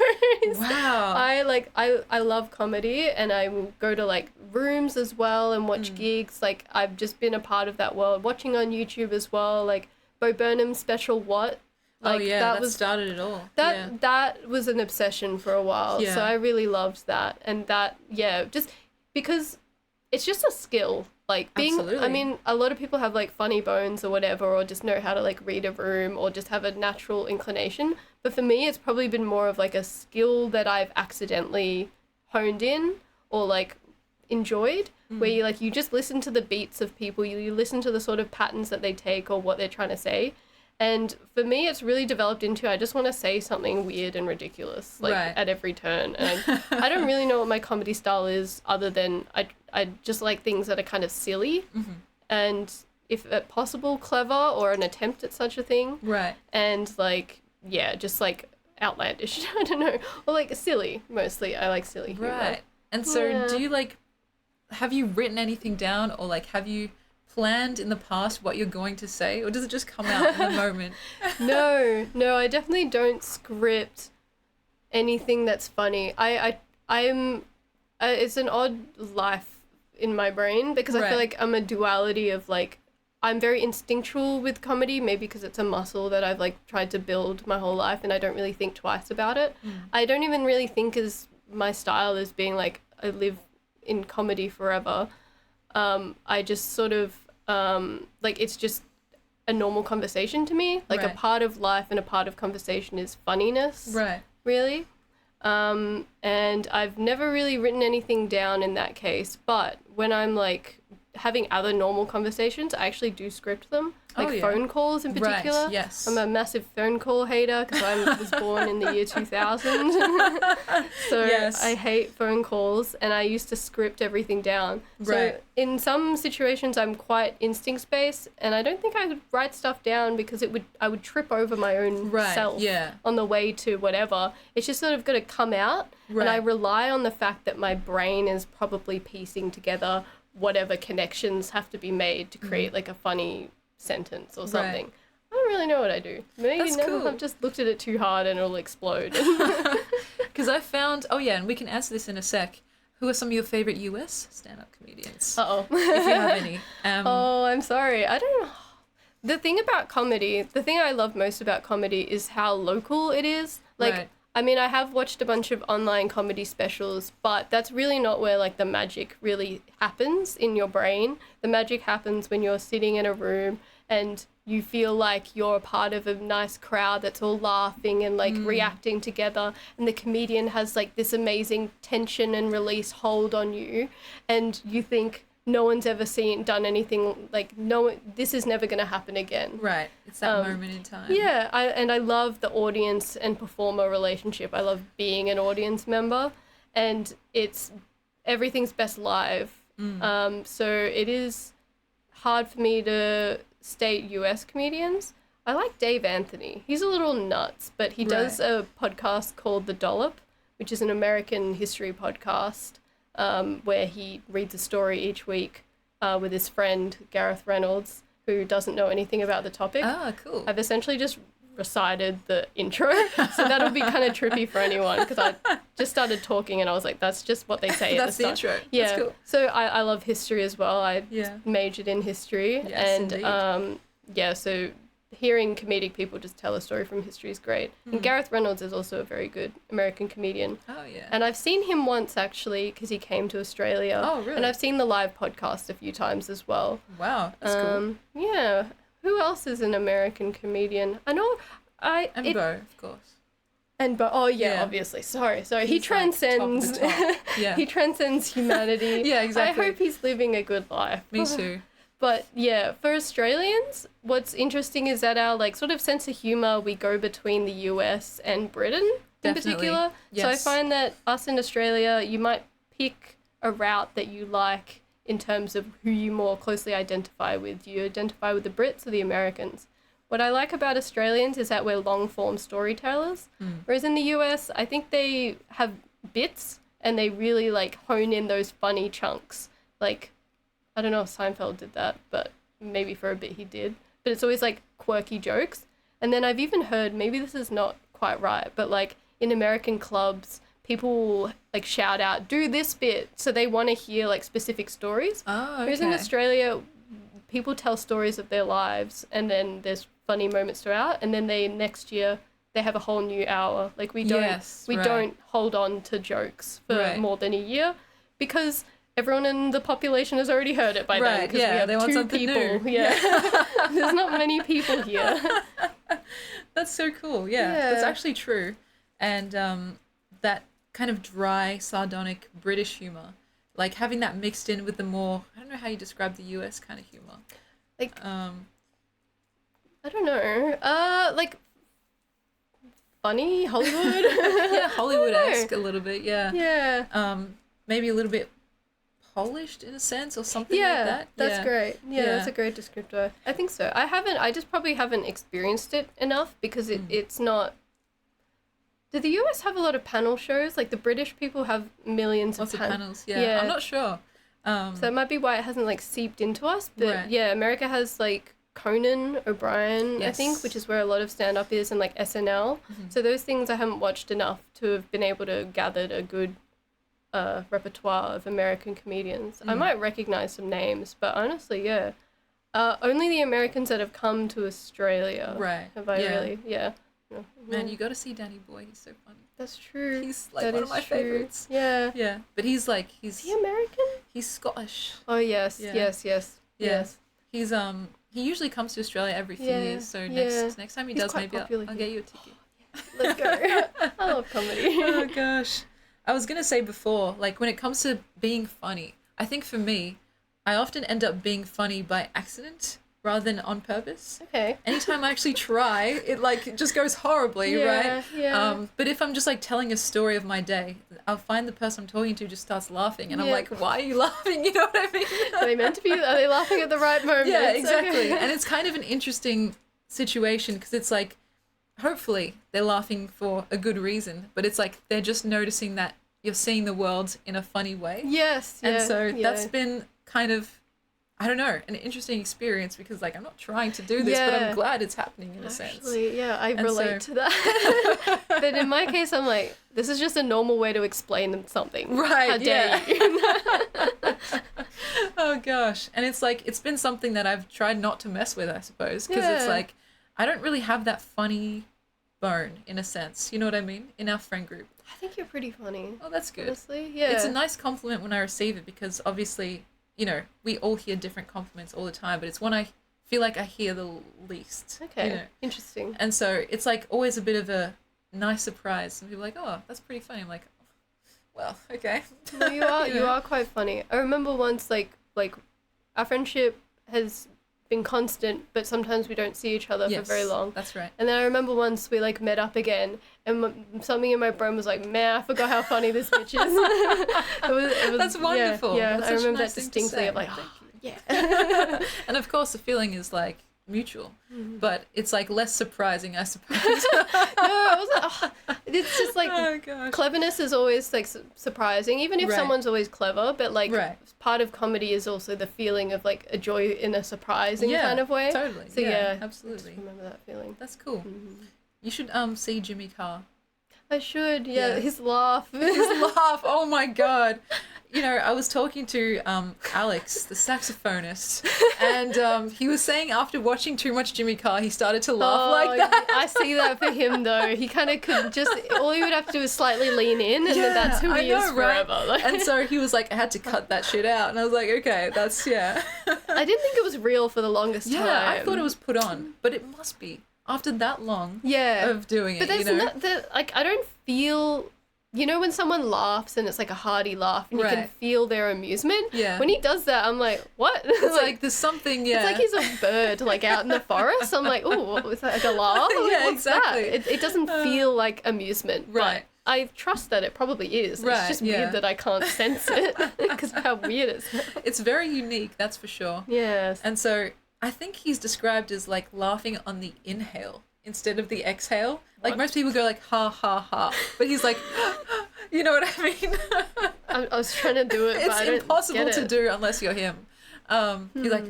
Wow. I love comedy, and I will go to like rooms as well and watch gigs. Like, I've just been a part of that world, watching on YouTube as well, like Bo Burnham's special What. Like, oh yeah, that started it all. That was an obsession for a while. Yeah. So I really loved that. And that, yeah, just because it's just a skill. Like, being, Absolutely. I mean, a lot of people have like funny bones or whatever, or just know how to like read a room, or just have a natural inclination. But for me, it's probably been more of like a skill that I've accidentally honed in or like enjoyed, where you just listen to the beats of people, you listen to the sort of patterns that they take or what they're trying to say. And for me, it's really developed into, I just want to say something weird and ridiculous, like Right. at every turn. And I don't really know what my comedy style is, other than I just like things that are kind of silly and, if possible, clever, or an attempt at such a thing. Right. And like, yeah, just like outlandish. I don't know. Or like silly, mostly. I like silly humor. Right. And so Yeah. do you like, have you written anything down, or like have you planned in the past what you're going to say, or does it just come out in the moment? No, I definitely don't script anything that's funny. I'm it's an odd life in my brain, because I Right. feel like I'm a duality of like, I'm very instinctual with comedy, maybe because it's a muscle that I've like tried to build my whole life, and I don't really think twice about it. I don't even really think as my style as being like, I live in comedy forever. I just sort of like, it's just a normal conversation to me. Like, Right. a part of life and a part of conversation is funniness. Right. Really. And I've never really written anything down in that case, but when I'm like having other normal conversations, I actually do script them, like Oh, yeah. phone calls in Right, particular. yes. I'm a massive phone call hater because I was born in the year 2000. So Yes. I hate phone calls, and I used to script everything down. So Right. in some situations I'm quite instinct-based, and I don't think I could write stuff down because I would trip over my own Right, self yeah. on the way to whatever. It's just sort of got to come out, and I Right. rely on the fact that my brain is probably piecing together whatever connections have to be made to create like a funny sentence or something. I don't really know what I do. Maybe That's now cool. I've just looked at it too hard and it'll explode. Because I found, oh yeah, and we can answer this in a sec. Who are some of your favorite US stand-up comedians? Uh-oh. If you have any. Oh, I'm sorry. I don't know. The thing about comedy, the thing I love most about comedy is how local it is. Like, Right. I mean, I have watched a bunch of online comedy specials, but that's really not where, like, the magic really happens in your brain. The magic happens when you're sitting in a room and you feel like you're a part of a nice crowd that's all laughing and, like, reacting together. And the comedian has, like, this amazing tension and release hold on you. And you think, no one's ever done anything, like, this is never going to happen again. Right. It's that moment in time. Yeah, I love the audience and performer relationship. I love being an audience member, and everything's best live. So it is hard for me to state US comedians. I like Dave Anthony. He's a little nuts, but he does a podcast called The Dollop, which is an American history podcast. Where he reads a story each week with his friend Gareth Reynolds, who doesn't know anything about the topic. Ah, cool. I've essentially just recited the intro, so that'll be kind of trippy for anyone because I just started talking and I was like, that's just what they say. That's at the the start. intro. Yeah. That's cool. So I love history as well. I Yeah. majored in history, Yes, and indeed. yeah, so hearing comedic people just tell a story from history is great. And Gareth Reynolds is also a very good American comedian. Oh, yeah. And I've seen him once, actually, because he came to Australia. Oh, really? And I've seen the live podcast a few times as well. Wow, that's cool. Yeah. Who else is an American comedian? I know And Bo, of course. Oh, yeah, Yeah. obviously. Sorry. He He's, like, transcends... top of the top. Yeah. He transcends humanity. Yeah, exactly. I hope he's living a good life. Me too. But yeah, for Australians, what's interesting is that our, like, sort of sense of humour, we go between the US and Britain in Definitely. particular. So I Yes. find that us in Australia, you might pick a route that you like in terms of who you more closely identify with. Do you identify with the Brits or the Americans? What I like about Australians is that we're long-form storytellers, whereas in the US, I think they have bits and they really, like, hone in those funny chunks. Like, I don't know if Seinfeld did that, but maybe for a bit he did. But it's always, like, quirky jokes. And then I've even heard, maybe this is not quite right, but, like, in American clubs, people will, like, shout out, do this bit. So they want to hear, like, specific stories. Oh, okay. Whereas in Australia, people tell stories of their lives, and then there's funny moments throughout. And then next year, they have a whole new hour. Like, we don't hold on to jokes for more than a year because everyone in the population has already heard it by then because we have they want two something people. new. Yeah. There's not many people here. That's so cool. Yeah, that's actually true. And that kind of dry, sardonic British humor, like having that mixed in with the more, I don't know how you describe the US kind of humor. Like, I don't know. Like, funny Hollywood. Yeah, Hollywood-esque a little bit. Yeah. Yeah. Maybe a little bit polished in a sense or something like Yeah, that. that's great. Yeah, that's Yeah. a great descriptor. I think so. I just probably haven't experienced it enough because it's not. Do the US have a lot of panel shows? Like, the British people have millions Lots of of panels. Yeah. I'm not sure. So that might be why it hasn't, like, seeped into us. But Right. yeah, America has, like, Conan O'Brien, I Yes. think, which is where a lot of stand-up is, and, like, SNL. So those things I haven't watched enough to have been able to gather a good repertoire of American comedians. I might recognize some names, but honestly, yeah. Only the Americans that have come to Australia Right. have I really, yeah. Man, you got to see Danny Boy. He's so funny. That's true. He's like That one is of my true. favorites. Yeah. Yeah, but he's Is he American? he's Scottish. Oh, yes, Yeah. yes. Yeah. He's he usually comes to Australia every few years. So next time he He's does, quite maybe popular I'll here. get you a ticket. Let's go. I love comedy. Oh gosh. I was gonna say before, like when it comes to being funny, I think for me, I often end up being funny by accident rather than on purpose. Okay. Anytime I actually try, it like just goes horribly, Yeah, right? yeah. But if I'm just like telling a story of my day, I'll find the person I'm talking to just starts laughing, and I'm Yeah. like, why are you laughing? You know what I mean? Are they meant to be? Are they laughing at the right moment? Yeah, exactly. And it's kind of an interesting situation because it's like, hopefully they're laughing for a good reason, but it's like they're just noticing that you're seeing the world in a funny way. Yes. And yeah, so yeah. that's been kind of, I don't know, an interesting experience because like I'm not trying to do this, but I'm glad it's happening in a sense. Actually, yeah, I relate to that. But in my case, I'm like, this is just a normal way to explain something. Right. How dare you? Oh gosh. And it's like it's been something that I've tried not to mess with, I suppose, because it's like I don't really have that funny bone in a sense. You know what I mean? In our friend group. I think you're pretty funny. Oh, that's good. Honestly, yeah. It's a nice compliment when I receive it because obviously, you know, we all hear different compliments all the time, but it's one I feel like I hear the least. Okay. You know? Interesting. And so it's like always a bit of a nice surprise. And people are like, oh, that's pretty funny. I'm like, well, okay. No, you are you are quite funny. I remember once like our friendship has been constant, but sometimes we don't see each other for very long. That's right. And then I remember once we like met up again, and something in my brain was like, "Man, I forgot how funny this bitch is." it was That's wonderful. Yeah, That's I such a remember nice that thing to distinctly. say. I'm like, Thank oh, you. yeah. And of course, the feeling is like mutual, but it's like less surprising, I suppose. No, I wasn't. Oh, it's just like Oh gosh. cleverness is always like surprising, even if Right. someone's always clever. But like Right. part of comedy is also the feeling of like a joy in a surprising kind of way. Totally. So yeah, absolutely. just remember that feeling. That's cool. Mm-hmm. You should see Jimmy Carr. I should. Yeah, Yeah. his laugh. His laugh. Oh my god. You know, I was talking to Alex, the saxophonist, and he was saying after watching too much Jimmy Carr, he started to laugh like that. I see that for him though. He kind of could just, all he would have to do is slightly lean in, and then that's who I he know, is right? forever. Like, And so he was like, I had to cut that shit out, and I was like, okay, that's yeah. I didn't think it was real for the longest time. Yeah, I thought it was put on, but it must be after that long Yeah. of doing it. But there's you know? not that, like, I don't feel, you know, when someone laughs and it's like a hearty laugh and you can Right. feel their amusement. Yeah. When he does that, I'm like, what? It's like there's something, yeah. It's like he's a bird, like out in the forest. I'm like, oh, what was that? Like a laugh? Like, Yeah, what's exactly. That? It doesn't feel like amusement. Right. But I trust that it probably is. Right, It's just yeah. weird that I can't sense it because of how weird it is. It's very unique, that's for sure. Yes. And so I think he's described as like laughing on the inhale instead of the exhale. Like What? most people go like ha ha ha, but he's like, you know what I mean? I was trying to do it, but I It's don't impossible get to it. do unless you're him. He's like,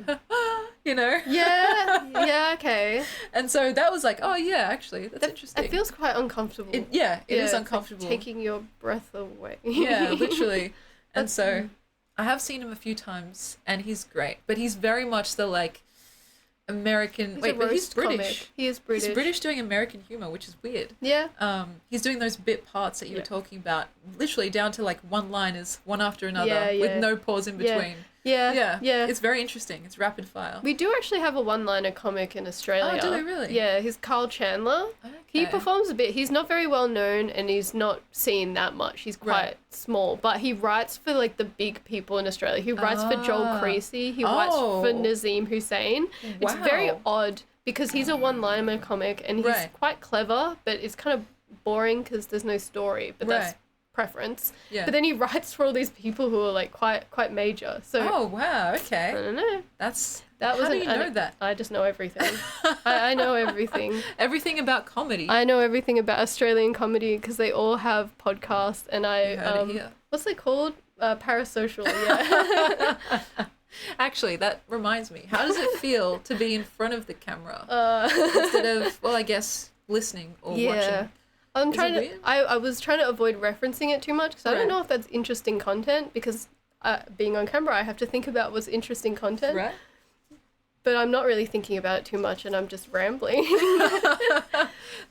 you know? Yeah, okay. And so that was like, oh yeah, actually, that's interesting. It feels quite uncomfortable. It is it's like uncomfortable. taking your breath away. Yeah, literally. And That's- so I have seen him a few times and he's great, but he's very much the like American. He's Wait, a but he's roast British. comic. He is British. He's British doing American humor, which is weird. Yeah. He's doing those bit parts that you were Yeah. talking about, literally down to like one-liners, one after another, Yeah, yeah. with no pause in Yeah. between. Yeah. Yeah. It's very interesting. It's rapid fire. We do actually have a one-liner comic in Australia. Oh, do we really? Yeah, he's Carl Chandler. He Okay. performs a bit. He's not very well known and he's not seen that much. He's quite Right. small, but he writes for like the big people in Australia. He writes for Joel Ah. Creasy. He writes for Oh. Nazim Hussain. It's very Wow. odd because he's a one-liner comic and he's Right. quite clever, but it's kind of boring because there's no story. But that's Right. preference. Yeah. But then he writes for all these people who are like quite major. So Oh wow! I Okay, don't know. that's That was How do an you know that? I just know everything. I know everything. Everything about comedy. I know everything about Australian comedy because they all have podcasts, and You heard it here. what's it called? Parasocial. Yeah. Actually, that reminds me. How does it feel to be in front of the camera uh, instead of, well, I guess listening or yeah. watching? I'm Is it trying to. weird? I was trying to avoid referencing it too much because I Right. don't know if that's interesting content because being on camera, I have to think about what's interesting content. Right. But I'm not really thinking about it too much, and I'm just rambling.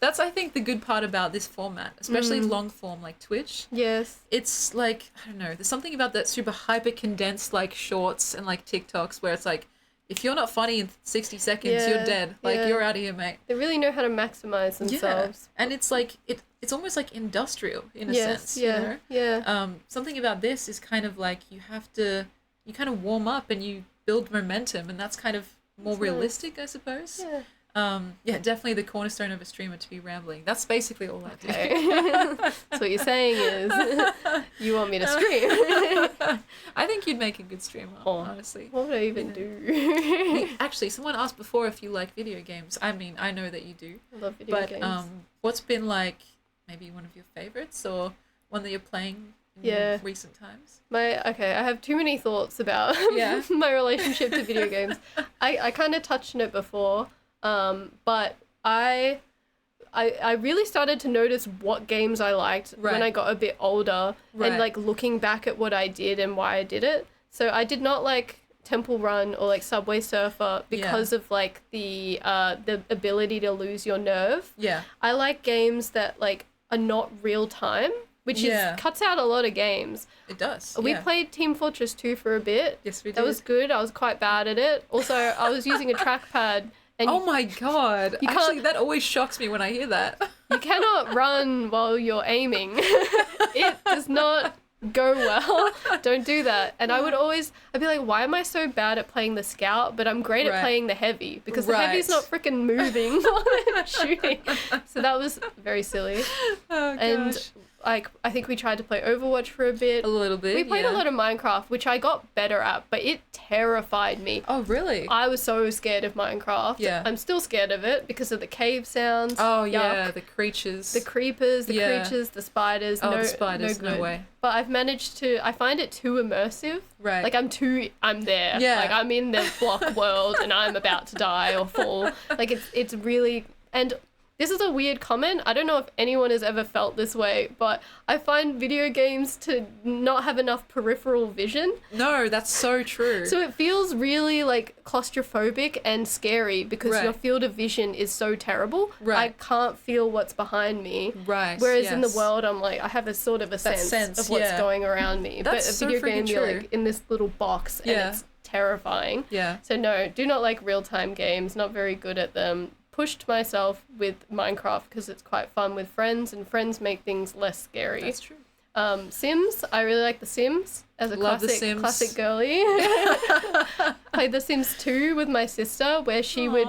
That's, I think, the good part about this format, especially long form like Twitch. Yes. It's like, I don't know, there's something about that super hyper condensed like shorts and like TikToks where it's like, if you're not funny in 60 seconds, Yeah, you're dead. Like, yeah. you're out of here, mate. They really know how to maximize themselves. Yeah. And it's like, it's almost like industrial in a Yes. sense, Yeah. you know? Yeah. Something about this is kind of like you kind of warm up and you build momentum, and that's kind of more That's nice. realistic, I suppose. Yeah. Yeah, definitely the cornerstone of a streamer to be rambling. That's basically all I do. Okay. So what you're saying is you want me to scream. I think you'd make a good streamer, Oh. honestly. What would I even do? Actually, someone asked before if you like video games. I mean, I know that you do. I love video But games. what's been like maybe one of your favorites or one that you're playing Yeah. recent times? Okay, I have too many thoughts about Yeah. my relationship to video games. I kind of touched on it before, but I really started to notice what games I liked when Right. I got a bit older, Right. and like looking back at what I did and why I did it. So I did not like Temple Run or like Subway Surfer because of like the ability to lose your nerve. Yeah. I like games that like are not real time, which cuts out a lot of games. It does. We yeah. played Team Fortress 2 for a bit. Yes, we did. That was good. I was quite bad at it. Also, I was using a trackpad. And Oh my god. you Actually, can't- that always shocks me when I hear that. you cannot run while you're aiming. It does not go well. Don't do that. And I'd be like, why am I so bad at playing the scout, but I'm great at Right. playing the heavy? Because the Right. heavy's not freaking moving while I'm shooting. So that was very silly. Oh gosh. And like, I think we tried to play Overwatch for a bit. A little bit. We played a lot of Minecraft, which I got better at, but it terrified me. Oh really? I was so scared of Minecraft. Yeah. I'm still scared of it because of the cave sounds. Oh Yuck. yeah, the creatures. The creepers, the Yeah. creatures, the spiders. Oh, no, the spiders, no no good. way. But I've managed to, I find it too immersive. Right. Like I'm there. Yeah. Like I'm in the block world and I'm about to die or fall. Like it's really, and this is a weird comment. I don't know if anyone has ever felt this way, but I find video games to not have enough peripheral vision. No, that's so true. So it feels really like claustrophobic and scary because Right. your field of vision is so terrible. Right. I can't feel what's behind me. Right. Whereas in the yes. world, I'm like, I have a sort of a sense of what's yeah. going around me. That's but so a video game, freaking you're true. like in this little box and Yeah. it's terrifying. Yeah. So no, do not like real-time games. Not very good at them. Pushed myself with Minecraft because it's quite fun with friends, and friends make things less scary. That's true. Sims, I really like The Sims as a Love The classic Sims. girly. Played The Sims 2 with my sister, where she would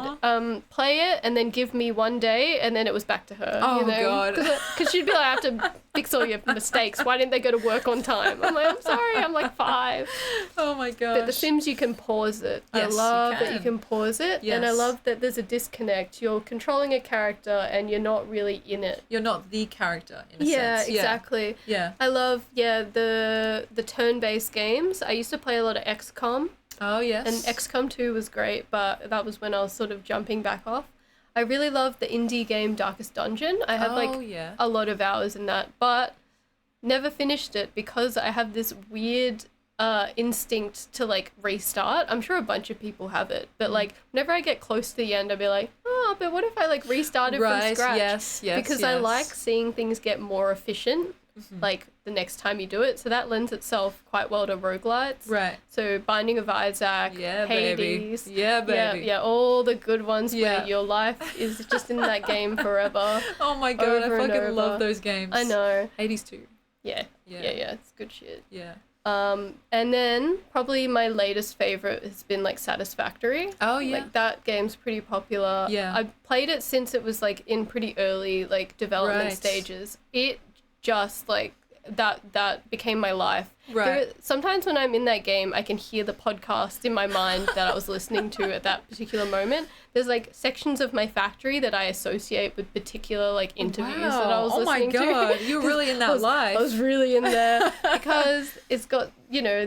play it and then give me one day, and then it was back to her. Oh, you know? God. Because she'd be like, I have to fix all your mistakes. Why didn't they go to work on time? I'm like, I'm sorry. I'm like 5. Oh my gosh. But The Sims, you can pause it. Yes, I you love that you can. can pause it, and I Yes. love that there's a disconnect. You're controlling a character, and you're not really in it. You're not the character in a Yeah, sense. exactly. Yeah. I love the turn-based games. I used to play a lot of XCOM, Oh yes. and XCOM 2 was great, but that was when I was sort of jumping back off. I really love the indie game Darkest Dungeon. I had yeah. a lot of hours in that, but never finished it because I have this weird instinct to like restart. I'm sure a bunch of people have it, but like whenever I get close to the end, I'll be like, oh, but what if I like restarted from Right. scratch? Yes. Yes. Because I yes. like seeing things get more efficient, like the next time you do it. So that lends itself quite well to roguelites. Right. So Binding of Isaac, Yeah, Hades. baby. Yeah, baby. Yeah, all the good ones Yeah. where your life is just in that game forever. Oh my god, Over I and fucking love over. those games. I know. Hades too. Yeah. Yeah. Yeah, it's good shit. Yeah. And then probably my latest favorite has been like Satisfactory. Oh yeah. Like that game's pretty popular. Yeah. I played it since it was like in pretty early like development Right. stages. It just like that became my life. Right. Sometimes when I'm in that game, I can hear the podcast in my mind that I was listening to at that particular moment. There's like sections of my factory that I associate with particular like interviews that I was oh my listening to. god, you're really in that life. I was really in there because it's got, you know,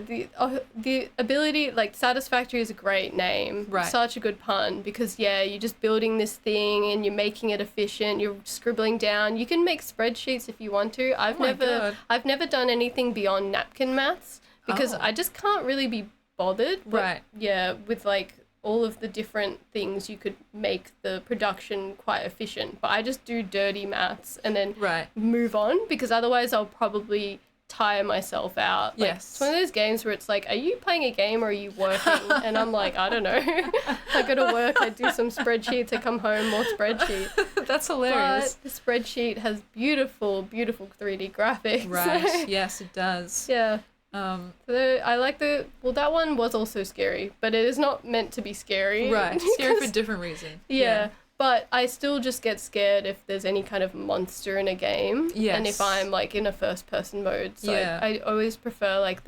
the ability, like Satisfactory is a great name. Right. Such a good pun because, yeah, you're just building this thing and you're making it efficient. You're scribbling down. You can make spreadsheets if you want to. Oh my God. I've never done anything beyond napkin maths because Oh. I just can't really be bothered. But, Right. yeah, with like all of the different things you could make the production quite efficient. But I just do dirty maths and then Right. move on because otherwise I'll probably tire myself out. Like, Yes. It's one of those games where it's like, are you playing a game or are you working? And I'm like, I don't know. I go to work, I do some spreadsheets, I come home, more spreadsheet. That's hilarious. But the spreadsheet has beautiful, beautiful 3D graphics. Right. Yes, it does. Yeah. Um, I like that one was also scary, but it is not meant to be scary. right. Scary for a because- different reason. Yeah. But I still just get scared if there's any kind of monster in a game. Yes. And if I'm like in a first person mode. So Yeah. I always prefer like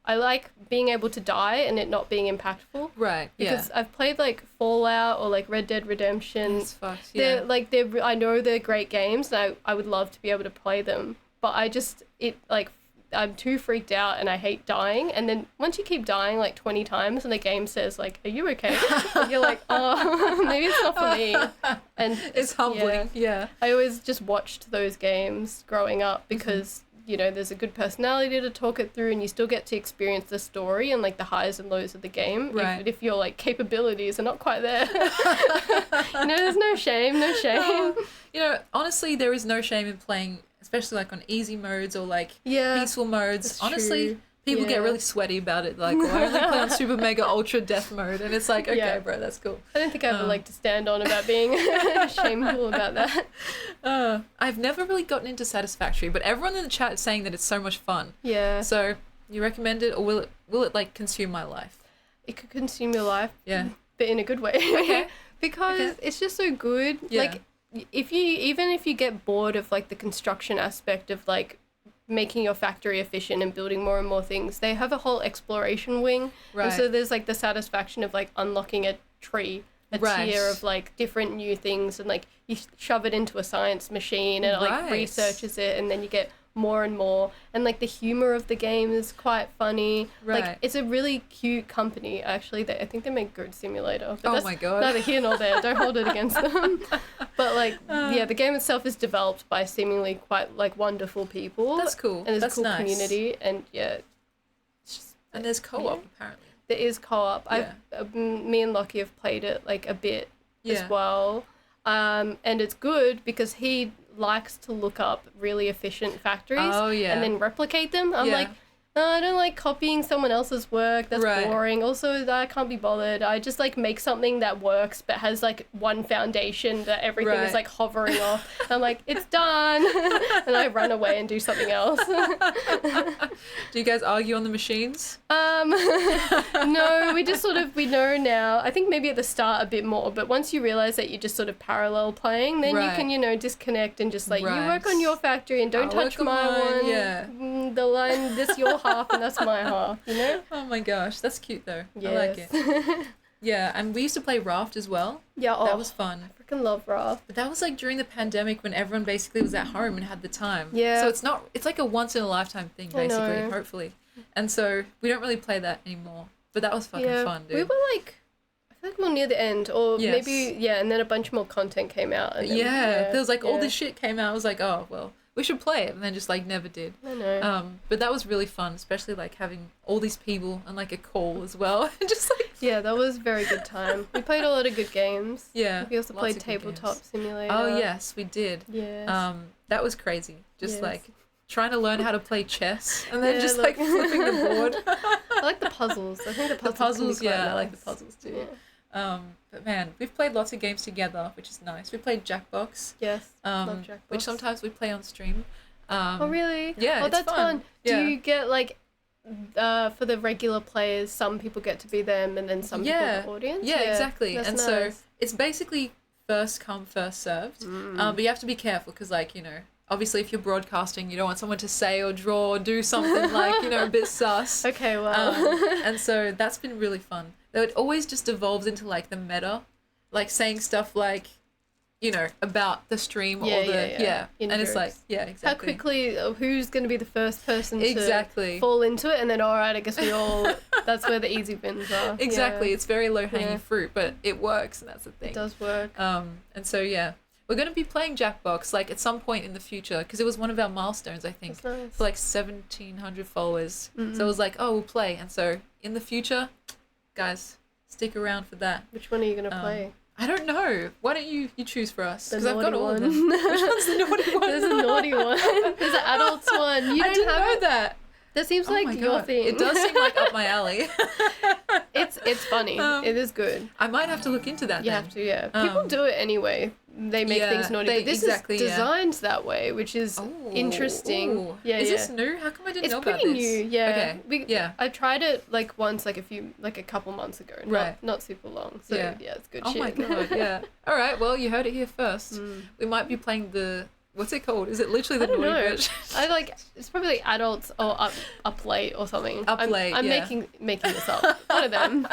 I like being able to die and it not being impactful. Right. Because I've played like Fallout or like Red Dead Redemption. It's fucked. Yeah. I know they're great games and I would love to be able to play them. But it like I'm too freaked out and I hate dying. And then once you keep dying like 20 times and the game says like, are you okay? And you're like, oh, maybe it's not for me. And It's humbling. Yeah. I always just watched those games growing up because, you know, there's a good personality to talk it through and you still get to experience the story and like the highs and lows of the game. Right. If your like capabilities are not quite there. You know, there's no shame, no shame. You know, honestly, there is no shame in playing, especially like on easy modes or like Yeah, peaceful modes. that's Honestly, true. people get Yeah. really sweaty about it. Like, well, I only play on super mega ultra death mode, and it's like, okay, Yeah. bro, that's cool. I don't think I ever like to stand on about being shameful about that. I've never really gotten into Satisfactory, but everyone in the chat is saying that it's so much fun. Yeah. So, you recommend it, or will it like consume my life? It could consume your life. Yeah. But in a good way. Okay. Because it's just so good. Yeah. Like if you get bored of like the construction aspect of like making your factory efficient and building more and more things, they have a whole exploration wing. Right. And so there's like the satisfaction of like unlocking a tree, a Right. tier of like different new things, and like you shove it into a science machine and it like Right. researches it, and then you get more and more, and like the humor of the game is quite funny. Right. Like it's a really cute company actually. I think they make Goat Simulator. But Oh that's my God. neither here nor there. Don't hold it against them. But like yeah, the game itself is developed by seemingly quite like wonderful people. That's cool. And there's That's a cool nice. community, and yeah, it's just, And there's co-op, Yeah. apparently. there is co-op. Yeah. Me and Lockie have played it like a bit Yeah. as well. And it's good because he likes to look up really efficient factories Oh, yeah. and then replicate them. I'm Yeah. like, no, I don't like copying someone else's work. That's Right. boring. Also, I can't be bothered. I just like make something that works but has like one foundation that everything Right. is like hovering off. I'm like, it's done. And I run away and do something else. Do you guys argue on the machines? No, we just sort of, we know now. I think maybe at the start a bit more, but once you realize that you're just sort of parallel playing, then you Right. can, you know, disconnect and just like, you Right. work on your factory and don't I'll touch work on my mine, one. yeah. The line, this your half and that's my half, you know? Oh my gosh, that's cute though. I like it. Yes. Yeah, and we used to play Raft as well. Yeah, That was fun. I freaking love Raft. But that was like during the pandemic when everyone basically was at home and had the time. Yeah. So it's like a once in a lifetime thing I basically, know. hopefully. And so we don't really play that anymore. But that was fucking fun, dude. We were like, I feel like more near the end, or Yes. maybe, yeah, and then a bunch more content came out. And then, Yeah, there was like all yeah. this shit came out. I was like, oh well, we should play it, and then just like never did. I know. But that was really fun, especially like having all these people and like a call as well, just like Yeah, that was a very good time. We played a lot of good games. yeah. We also lots played of good Tabletop games. Simulator. Oh yes, we did. Yes. That was crazy. Just Yes. like trying to learn how to play chess and then Yeah, just like flipping the board. I like the puzzles. I think the The puzzles. puzzles, can be quite yeah, I like the nice. puzzles too. Yeah. But man, we've played lots of games together, which is nice. We played Jackbox, Yes. love Jackbox. which sometimes we play on stream. Oh really? yeah, Oh, it's that's fun. Do Yeah. you get like, for the regular players, some people get to be them, and then some people Yeah. in the audience? Yeah, exactly. That's And nice. so it's basically first come, first served. But you have to be careful because, like, you know, obviously if you're broadcasting, you don't want someone to say or draw or do something like, you know, a bit sus. Okay, well. And so that's been really fun. Though it always just evolves into like the meta, like saying stuff like, you know, about the stream Yeah, or the yeah. In and it's like groups. yeah, How exactly. quickly, who's going to be the first person Exactly. to fall into it, and then, all right, I guess we all, that's where the easy wins are. Exactly. Yeah, It's very low hanging Yeah. fruit, but it works, and that's the thing. it does work. And so yeah, we're gonna be playing Jackbox like at some point in the future because it was one of our milestones, I think, That's nice. for like 1,700 followers. So it was like, oh, we'll play, and so in the future, guys, stick around for that. Which one are you going to play? I don't know. Why don't you choose for us? The Because I've got naughty all of one. them. Which one's the naughty one? There's a naughty one. There's an adults one. You I don't didn't have know it? that. That seems Oh my like your God. thing. It does seem like up my alley. It's funny. It is good. I might have to look into that. You then. have to, yeah. People do it anyway. They make yeah, things naughty, they- but this exactly, is yeah. designed that way, which is Ooh, interesting. ooh. Yeah, Is yeah. this new? How come I didn't It's know about pretty this? new, yeah. Okay. Yeah. I tried it like once, like a couple months ago. Right. Not super long. So Yeah. yeah, it's good Oh shit. my god, yeah. All right, well, you heard it here first. Mm. We might be playing the what's it called? Is it literally I the don't naughty know. version? I like it's probably like adults or up late or something. Up late, I'm yeah. making this up. One of them.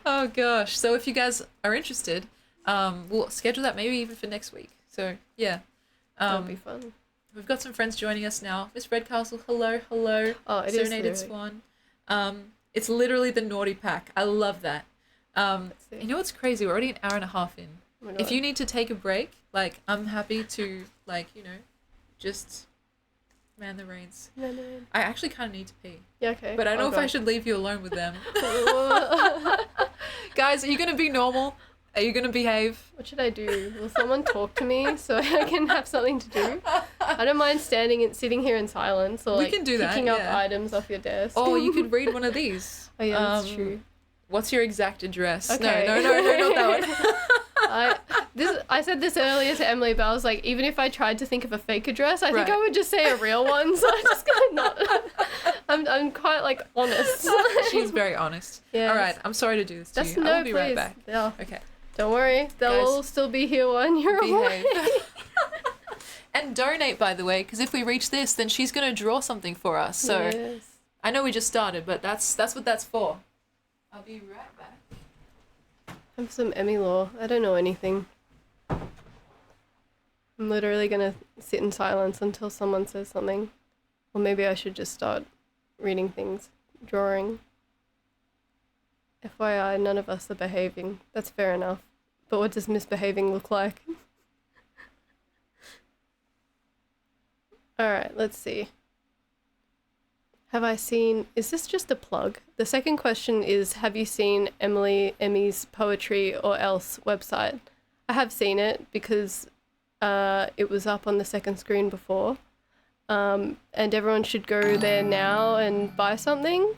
Oh gosh. So if you guys are interested, we'll schedule that maybe even for next week. So yeah. That'll be fun. we've got some friends joining us now. Miss Redcastle, hello, hello. Oh, it is Serenaded literally. Swan. It's literally the naughty pack. I love that. See. You know what's crazy? We're already an hour and a half in. Oh my If God. you need to take a break, like, I'm happy to, like, just man the reins. No. I actually kind of need to pee, Yeah, okay. but I don't know I'll if I go. should leave you alone with them. Guys, are you gonna be normal? Are you gonna behave? What should I do? Will someone talk to me so I can have something to do? I don't mind sitting here in silence or We like can do that, picking up yeah. items off your desk. Or you could read one of these. Oh yeah, that's true. What's your exact address? Okay. No, not that one. I said this earlier to Emily, but I was like, even if I tried to think of a fake address, I think Right. I would just say a real one. So I'm just gonna not. I'm quite like honest. She's very honest. Yes. All right, I'm sorry to do this to That's you. no, I will be please. right back. Yeah. Okay. Don't worry, they'll Guys, all still be here when you're away. Behave. And donate, by the way, because if we reach this, then she's gonna draw something for us. So Yes. I know we just started, but that's what that's for. I'll be right back. Have some Emmy law. I don't know anything. I'm literally gonna sit in silence until someone says something. Or maybe I should just start reading things, drawing. FYI, none of us are behaving. That's fair enough. But what does misbehaving look like? Alright, let's see. Have I seen... Is this just a plug? The second question is, have you seen Emmy's Poetry or Else website? I have seen it because it was up on the second screen before. And everyone should go there now and buy something.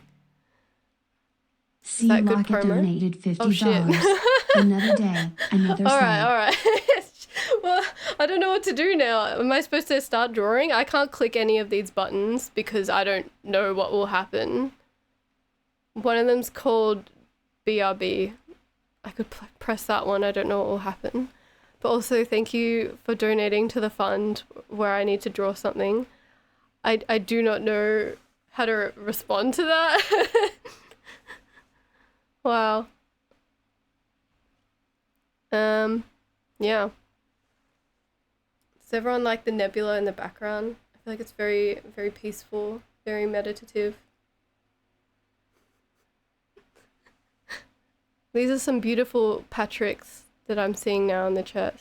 C. that good Lockett promo? donated $50. Oh, shit. Another day, another All sigh. right. Well, I don't know what to do now. Am I supposed to start drawing? I can't click any of these buttons because I don't know what will happen. One of them's called BRB. I could press that one. I don't know what will happen. But also, thank you for donating to the fund where I need to draw something. I do not know how to respond to that. Wow. Yeah. Does everyone like the nebula in the background? I feel like it's very, very peaceful, very meditative. These are some beautiful Patricks that I'm seeing now in the chat.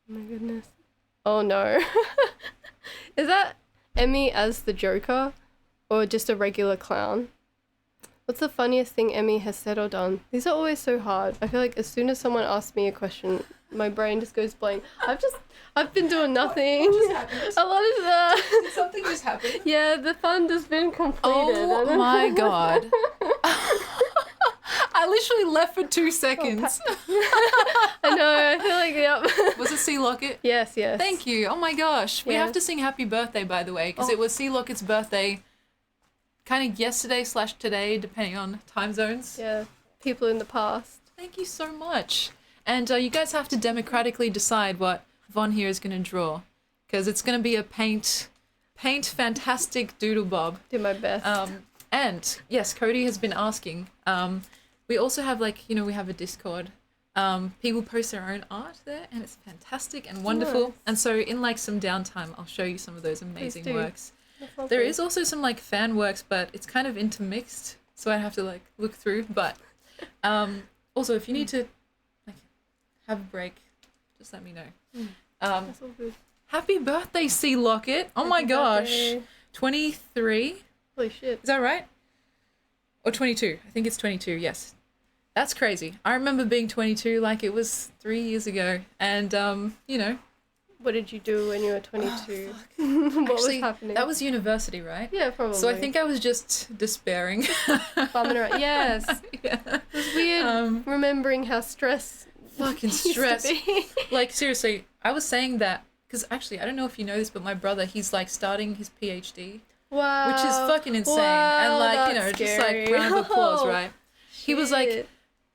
Oh my goodness. Oh no. Is that Emmy as the Joker or just a regular clown? What's the funniest thing Emmy has said or done? These are always so hard. I feel like as soon as someone asks me a question, my brain just goes blank. I've been doing nothing. What just happened? A lot of the... Did something just happen? Yeah, the fund has been completed. Oh my god. I literally left for 2 seconds. I know, I feel like, yep. Was it C. Lockett? Yes. Thank you. Oh my gosh. We Yeah. have to sing happy birthday, by the way, because Oh. it was C. Lockett's birthday kind of yesterday/today, depending on time zones. Yeah, people in the past. Thank you so much. And you guys have to democratically decide what Von here is going to draw, because it's going to be a paint fantastic doodle bob. Do my best. And yes, Cody has been asking. We also have we have a Discord. People post their own art there, and it's fantastic and wonderful. Nice. And so in some downtime, I'll show you some of those amazing do. works. That's lovely. There is also some fan works, but it's kind of intermixed, so I have to look through. But also, if you need to have a break, just let me know. That's all good. Happy birthday, C. Lockett! Oh my Happy gosh, birthday. 23. Holy shit. Is that right? Or 22? I think it's 22. Yes, that's crazy. I remember being 22 like it was 3 years ago, and What did you do when you were 22? Oh, What was actually, happening? that was university, right? Yeah, probably. So I think I was just despairing. bumming around. Yes. Yeah. It was weird remembering how stress Fucking used to stress. be. Seriously, I was saying that because actually I don't know if you know this, but my brother, he's starting his PhD, Wow. which is fucking insane. Wow, And that's just scary. round of applause, right? He was like, Shit.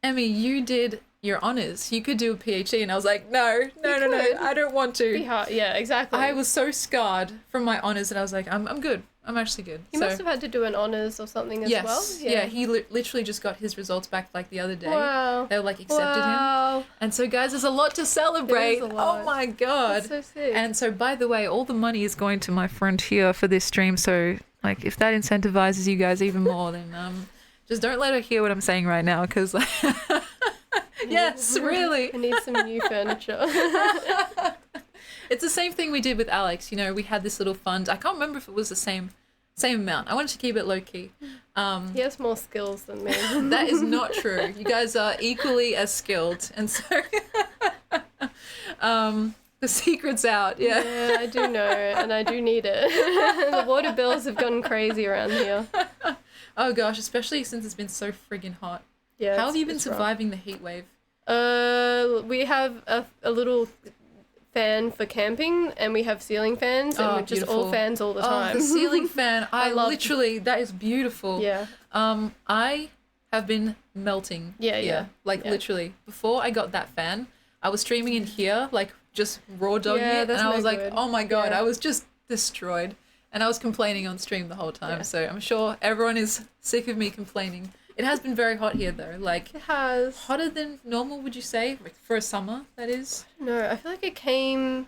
Emmy, you did your honors. You could do a PhD. And I was like, no, could. I don't want Be to. hard. Yeah, exactly. I was so scarred from my honors that I was like, I'm good. I'm actually good. He must have had to do an honours or something as well. Yeah, he literally just got his results back like the other day. Wow. They like accepted him. And so guys, there's a lot to celebrate. There is a lot. Oh my god. That's so sick. And so by the way, all the money is going to my friend here for this stream. So like if that incentivizes you guys even more, then just don't let her hear what I'm saying right now, because like yes, really. I need some new furniture. It's the same thing we did with Alex. You know, we had this little fund. I can't remember if it was the same amount. I wanted to keep it low key. He has more skills than me. That is not true. You guys are equally as skilled, and so the secret's out. Yeah, I do know, and I do need it. The water bills have gone crazy around here. Oh gosh, especially since it's been so friggin' hot. Yeah. How have you been surviving the heat wave? We have a little fan for camping, and we have ceiling fans, and we're just beautiful. all fans all the time. Oh, the ceiling fan! I love- literally, that is beautiful. Yeah. I have been melting. Yeah. Literally. Before I got that fan, I was streaming in here, like just raw dogging Yeah, it, that's and I no was like, good. oh my god, Yeah. I was just destroyed, and I was complaining on stream the whole time. Yeah. So I'm sure everyone is sick of me complaining. It has been very hot here though, like It has. hotter than normal, would you say, like for a summer? That is. No, I feel like it came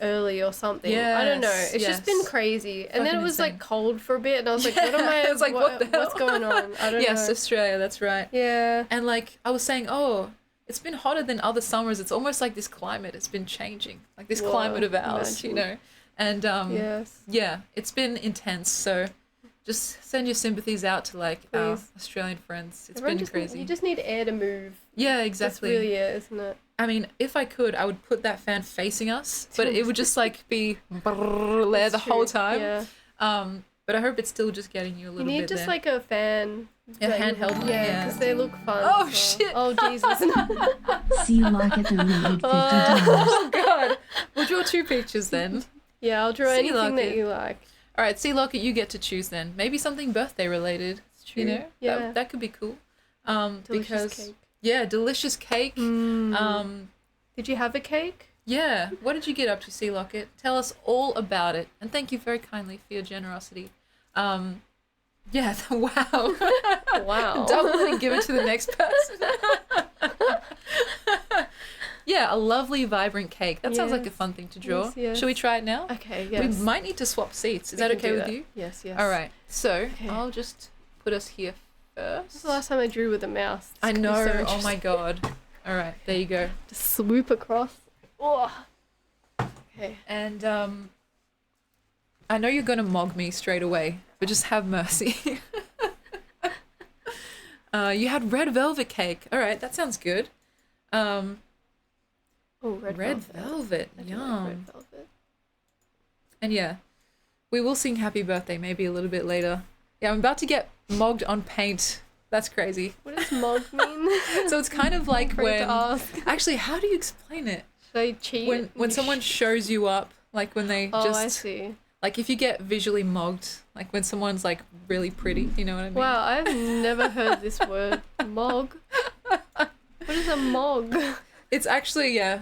early or something. I don't know. Yes, It's just been yes. crazy. And then Fucking it was insane. like cold for a bit, and I was like, what am I? It's like, what the hell? What's going on? I don't Yes, know. Australia. That's right. Yeah. And like I was saying, oh, it's been hotter than other summers. It's almost like this climate has been changing, like this Whoa, climate of ours, imagine. you know. And Yes. yeah, it's been intense. So just send your sympathies out to like our Please. Australian friends. It's Everyone been just, crazy. You just need air to move. Yeah, That's exactly. really it, isn't it? I mean, if I could, I would put that fan facing us, but it would just like be there the That's whole true. time. Yeah. But I hope it's still just getting you a You little need bit just there. like a fan. A that you- handheld one, Yeah, yeah. because they look fun. Oh, as well. shit. Oh Jesus. See Locket donated $50. Oh god, we'll draw 2 pictures then. Yeah, I'll draw See anything Locket. that you like. All right, see Locket, you get to choose then. Maybe something birthday related. You know, Yeah. that could be cool. Delicious Because cake. yeah, delicious cake. Did you have a cake? Yeah. What did you get up to, Sea Locket? Tell us all about it, and thank you very kindly for your generosity. Yeah. Wow. Wow. Double it and give it to the next person. Yeah, a lovely, vibrant cake. That sounds like a Yes. fun thing to draw. Yes. Shall we try it now? Okay, yes. We might need to swap seats. Is We that can okay do with that. you? Yes, yes. All right. So Okay. I'll just put us here This is first. the last time I drew with a mouse. It's I gonna be know. so Oh my interesting. god. All right. There you go. Just swoop across. Oh. Okay. And I know you're gonna mog me straight away, but just have mercy. You had red velvet cake. All right, that sounds good. Oh, red velvet. I do like Yum. red velvet. And yeah, we will sing happy birthday maybe a little bit later. Yeah, I'm about to get mogged on paint. That's crazy. What does mog mean? So it's kind of like Afraid to when ask. actually, how do you explain it? Should I cheat? When someone shows you up, like when they Oh, I just see. like if you get visually mogged, like when someone's like really pretty, you know what I mean? Wow, I've never heard this word. Mog. What is a mog? It's actually, yeah,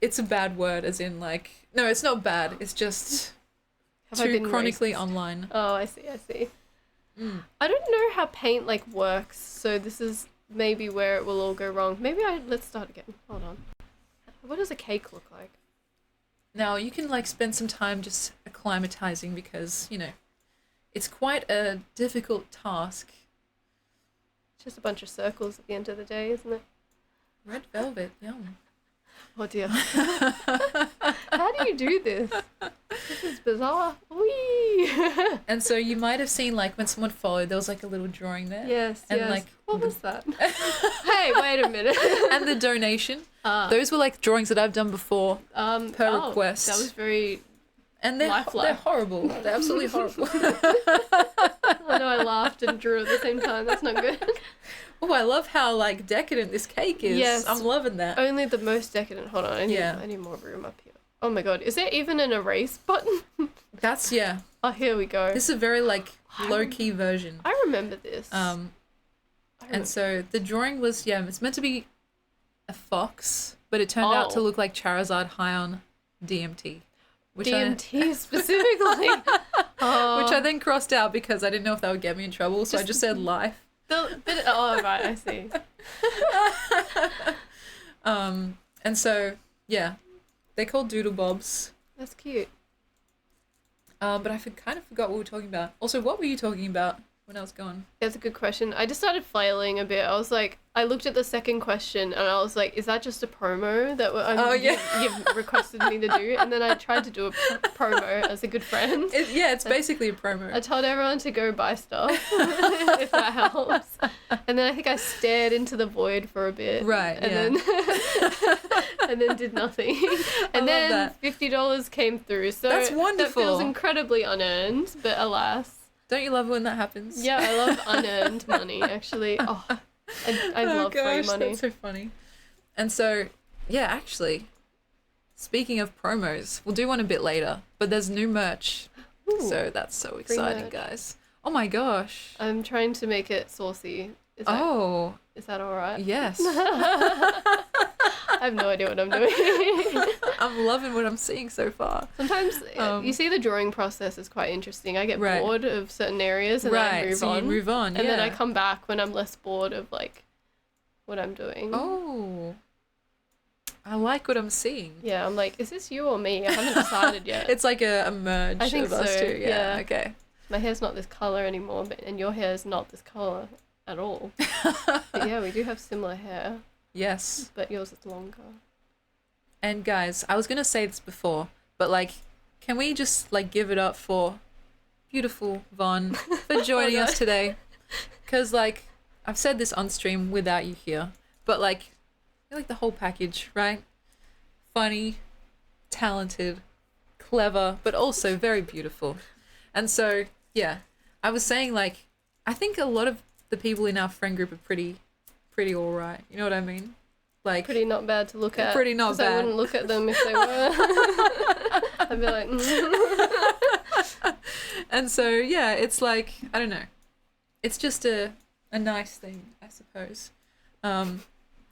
it's a bad word, as in like, no, it's not bad. It's just Have I too been chronically racist? online. Oh, I see, I see. I don't know how paint like works, so this is maybe where it will all go wrong. Let's start again. Hold on. What does a cake look like? Now, you can like spend some time just acclimatizing because, you know, it's quite a difficult task. It's just a bunch of circles at the end of the day, isn't it? Red velvet, yum. Oh dear. How do you do this? This is bizarre. Whee! And so you might have seen like when someone followed, there was like a little drawing there. Yes, And, yes. like, what was that? Hey, wait a minute. And the donation. Ah. Those were like drawings that I've done before. Per request. That was very... And they're Lifelike. horrible. They're absolutely horrible. I know I laughed and drew at the same time. That's not good. Oh, I love how like decadent this cake is. Yes. I'm loving that. Only the most decadent. Hold on, I Yeah. need more room up here. Oh my god, is there even an erase button? That's yeah. Oh, here we go. This is a very like low key version. I remember this. And so the drawing was it's meant to be a fox, but it turned out to Oh. look like Charizard high on DMT. Which DMT specifically. which I then crossed out because I didn't know if that would get me in trouble, so I just said life. Oh, right, I see. And so, yeah, they're called doodle bobs. That's cute. But I kind of forgot what we were talking about. Also, what were you talking about when I was gone? That's a good question. I just started flailing a bit. I was like, I looked at the second question and I was like, is that just a promo that you've requested me to do? And then I tried to do a promo as a good friend. It's basically a promo. I told everyone to go buy stuff, if that helps. And then I think I stared into the void for a bit. Right, and then did nothing. And then $50 came through. So that's wonderful. That feels incredibly unearned, but alas. Don't you love when that happens? Yeah, I love unearned money, actually. Oh, I love free money. That's so funny. And so, yeah, actually, speaking of promos, we'll do one a bit later, but there's new merch. Ooh, so that's so exciting, guys. Oh my gosh. I'm trying to make it saucy. Is that all right? Yes. I have no idea what I'm doing. I'm loving what I'm seeing so far. Sometimes you see the drawing process is quite interesting. I get bored of certain areas and then I move on. And then I come back when I'm less bored of like what I'm doing. Oh. I like what I'm seeing. Yeah, I'm like, is this you or me? I haven't decided yet. It's like a merge I think of us so. two. Yeah, okay. My hair's not this colour anymore, and your hair is not this colour at all. But yeah, we do have similar hair. Yes. But yours is longer. And guys, I was going to say this before, but like, can we just like give it up for beautiful Von for joining us today? Because like, I've said this on stream without you here, but like, you're like the whole package, right? Funny, talented, clever, but also very beautiful. And so, yeah, I was saying like, I think a lot of the people in our friend group are pretty all right. You know what I mean? Like pretty not bad to look at. Pretty not bad. I wouldn't look at them if they were. I'd be like. And so yeah, it's like I don't know. It's just a nice thing, I suppose.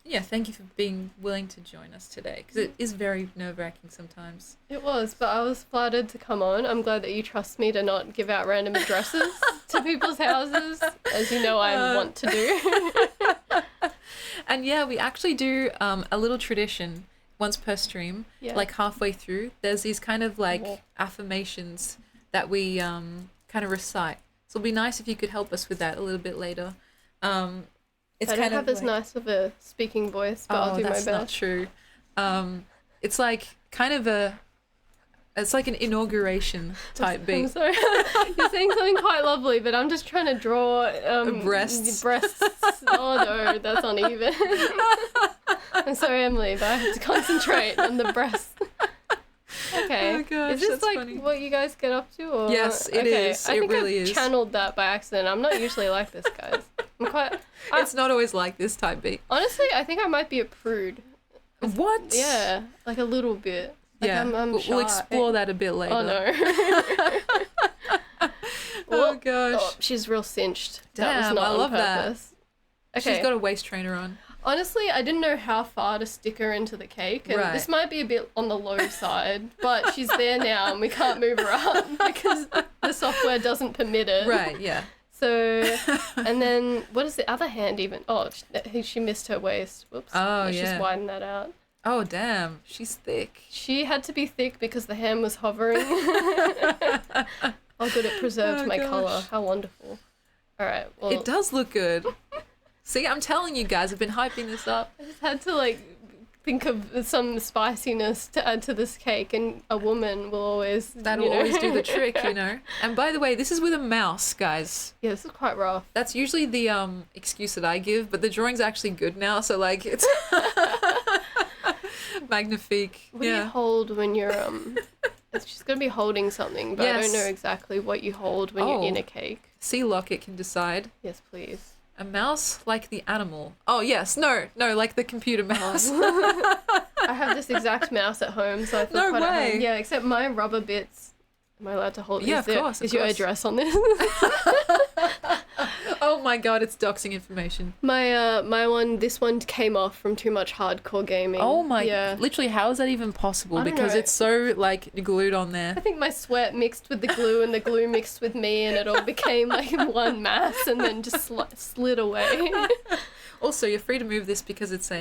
Yeah, thank you for being willing to join us today because it is very nerve-wracking sometimes. It was, but I was flattered to come on. I'm glad that you trust me to not give out random addresses to people's houses, as you know I want to do. And yeah, we actually do a little tradition once per stream, like halfway through. There's these kind of like affirmations that we kind of recite. So it'd be nice if you could help us with that a little bit later. It's I don't have as nice of a speaking voice, but I'll do my best. That's not true. It's like kind of it's like an inauguration type beat. I'm sorry. You're saying something quite lovely, but I'm just trying to draw breasts. Oh no, that's uneven. I'm sorry, Emily, but I have to concentrate on the breasts. Okay. Oh gosh, is this that's like funny. What you guys get up to? Or? Yes, it is. I think really I've is. channeled that by accident. I'm not usually like this, guys. It's not always like this type beat. Honestly, I think I might be a prude. What? Yeah, like a little bit. Like yeah, I'm we'll explore that a bit later. Oh no. Oh gosh. Oh, she's real cinched. Damn, that was not I love on purpose. that. Okay. She's got a waist trainer on. Honestly, I didn't know how far to stick her into the cake, and this might be a bit on the low side, but she's there now, and we can't move her up because the software doesn't permit it. Right. Yeah. So, and then what is the other hand even? Oh, she missed her waist. Whoops. Oh, Let's yeah. just widen that out. Oh damn, she's thick. She had to be thick because the ham was hovering. Oh, good, it preserved my colour. How wonderful. All right, well. It does look good. See, I'm telling you guys, I've been hyping this up. I just had to, like, think of some spiciness to add to this cake, and a woman will always, That'll always do the trick, you know? And by the way, this is with a mouse, guys. Yeah, this is quite rough. That's usually the excuse that I give, but the drawing's actually good now, so, like, it's magnifique. What do you hold when you're, she's going to be holding something, but I don't know exactly what you hold when you're in a cake. See, Lockett can decide. Yes, please. A mouse like the animal. Oh, yes. No, like the computer mouse. I have this exact mouse at home, so I feel quite at home. Yeah, except my rubber bits. Am I allowed to hold? Yeah, of course. Is your address on this? Oh my god, it's doxing information. This one came off from too much hardcore gaming. Oh my, yeah. literally, how is that even possible? I don't Because know. it's so, like, glued on there. I think my sweat mixed with the glue and the glue mixed with me, and it all became like one mass and then just slid away. Also, you're free to move this because it's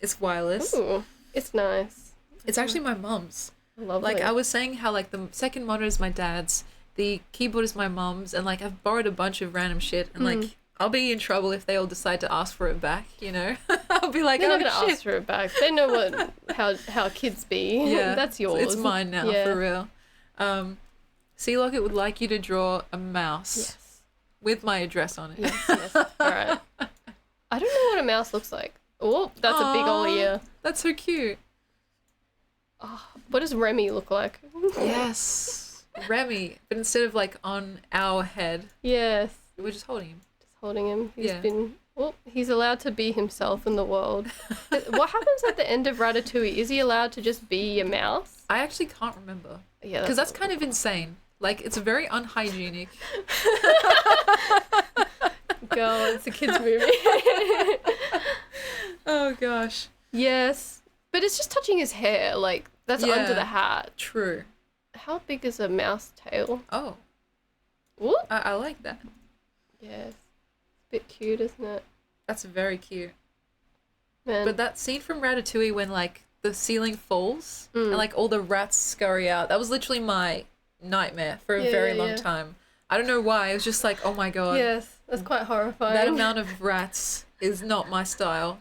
it's wireless. Ooh, it's nice. It's actually my mum's. Lovely. Like, I was saying how, like, the second monitor is my dad's, the keyboard is my mum's, and, like, I've borrowed a bunch of random shit, and, like, I'll be in trouble if they all decide to ask for it back, you know? I'll be like, They're not oh, gonna shit. ask for it back. They know how kids be. Yeah. That's yours. It's mine now, Yeah. for real. C-Locket would like you to draw a mouse Yes. with my address on it. Yes. All right. I don't know what a mouse looks like. Oh, that's a big ol' Aw. ear. That's so cute. What does Remy look like? Yes. Remy. But instead of, like, on our head, Yes. we're just holding him. Just holding him. Yeah. He's allowed to be himself in the world. What happens at the end of Ratatouille? Is he allowed to just be a mouse? I actually can't remember. Yeah. Because that's kind of insane. Like, it's very unhygienic. Girl, it's a kid's movie. Oh, gosh. Yes. But it's just touching his hair. Like, that's Yeah. under the hat. True. How big is a mouse tail? Oh, Ooh. I like that. Yes. It's a bit cute, isn't it? That's very cute. Man. But that scene from Ratatouille when, like, the ceiling falls and, like, all the rats scurry out, that was literally my nightmare for a very long time. I don't know why. It was just like, oh my god. Yes, that's quite horrifying. That amount of rats is not my style.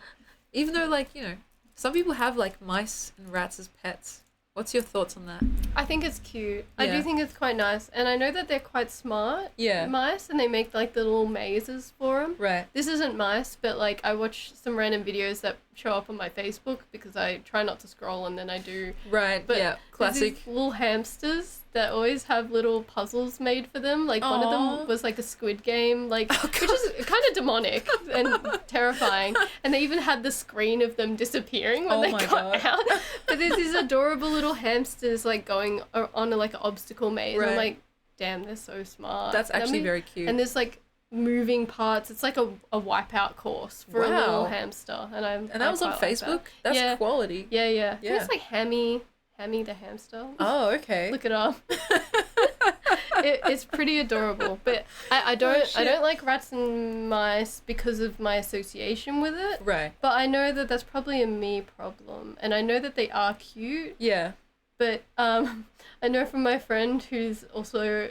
Even though, like, you know, some people have, like, mice and rats as pets. What's your thoughts on that? I think it's cute. I Yeah. do think it's quite nice. And I know that they're quite smart, Yeah. mice, and they make, like, the little mazes for them. Right. This isn't mice, but, like, I watch some random videos that show up on my Facebook because I try not to scroll and then I do. Right. But yeah. there's Classic. these little hamsters that always have little puzzles made for them. Like, one of Aw. them was, like, a Squid Game, like, which is kind of demonic and terrifying. And they even had the screen of them disappearing when Oh they my got God. out. But there's these adorable little hamsters, like, going on, like, an obstacle maze. Right. I'm like, damn, they're so smart. That's And I actually mean- very cute. And there's, like, moving parts. It's like a wipeout course for a little Wow. hamster. And that was on quite like Facebook? that. That's Yeah. quality. Yeah. I think Yeah. it's like Hammy the hamster. Oh, okay. Look it up. It's pretty adorable, but I don't shit. like rats and mice because of my association with it. Right. But I know that that's probably a me problem, and I know that they are cute. Yeah. But I know from my friend who's also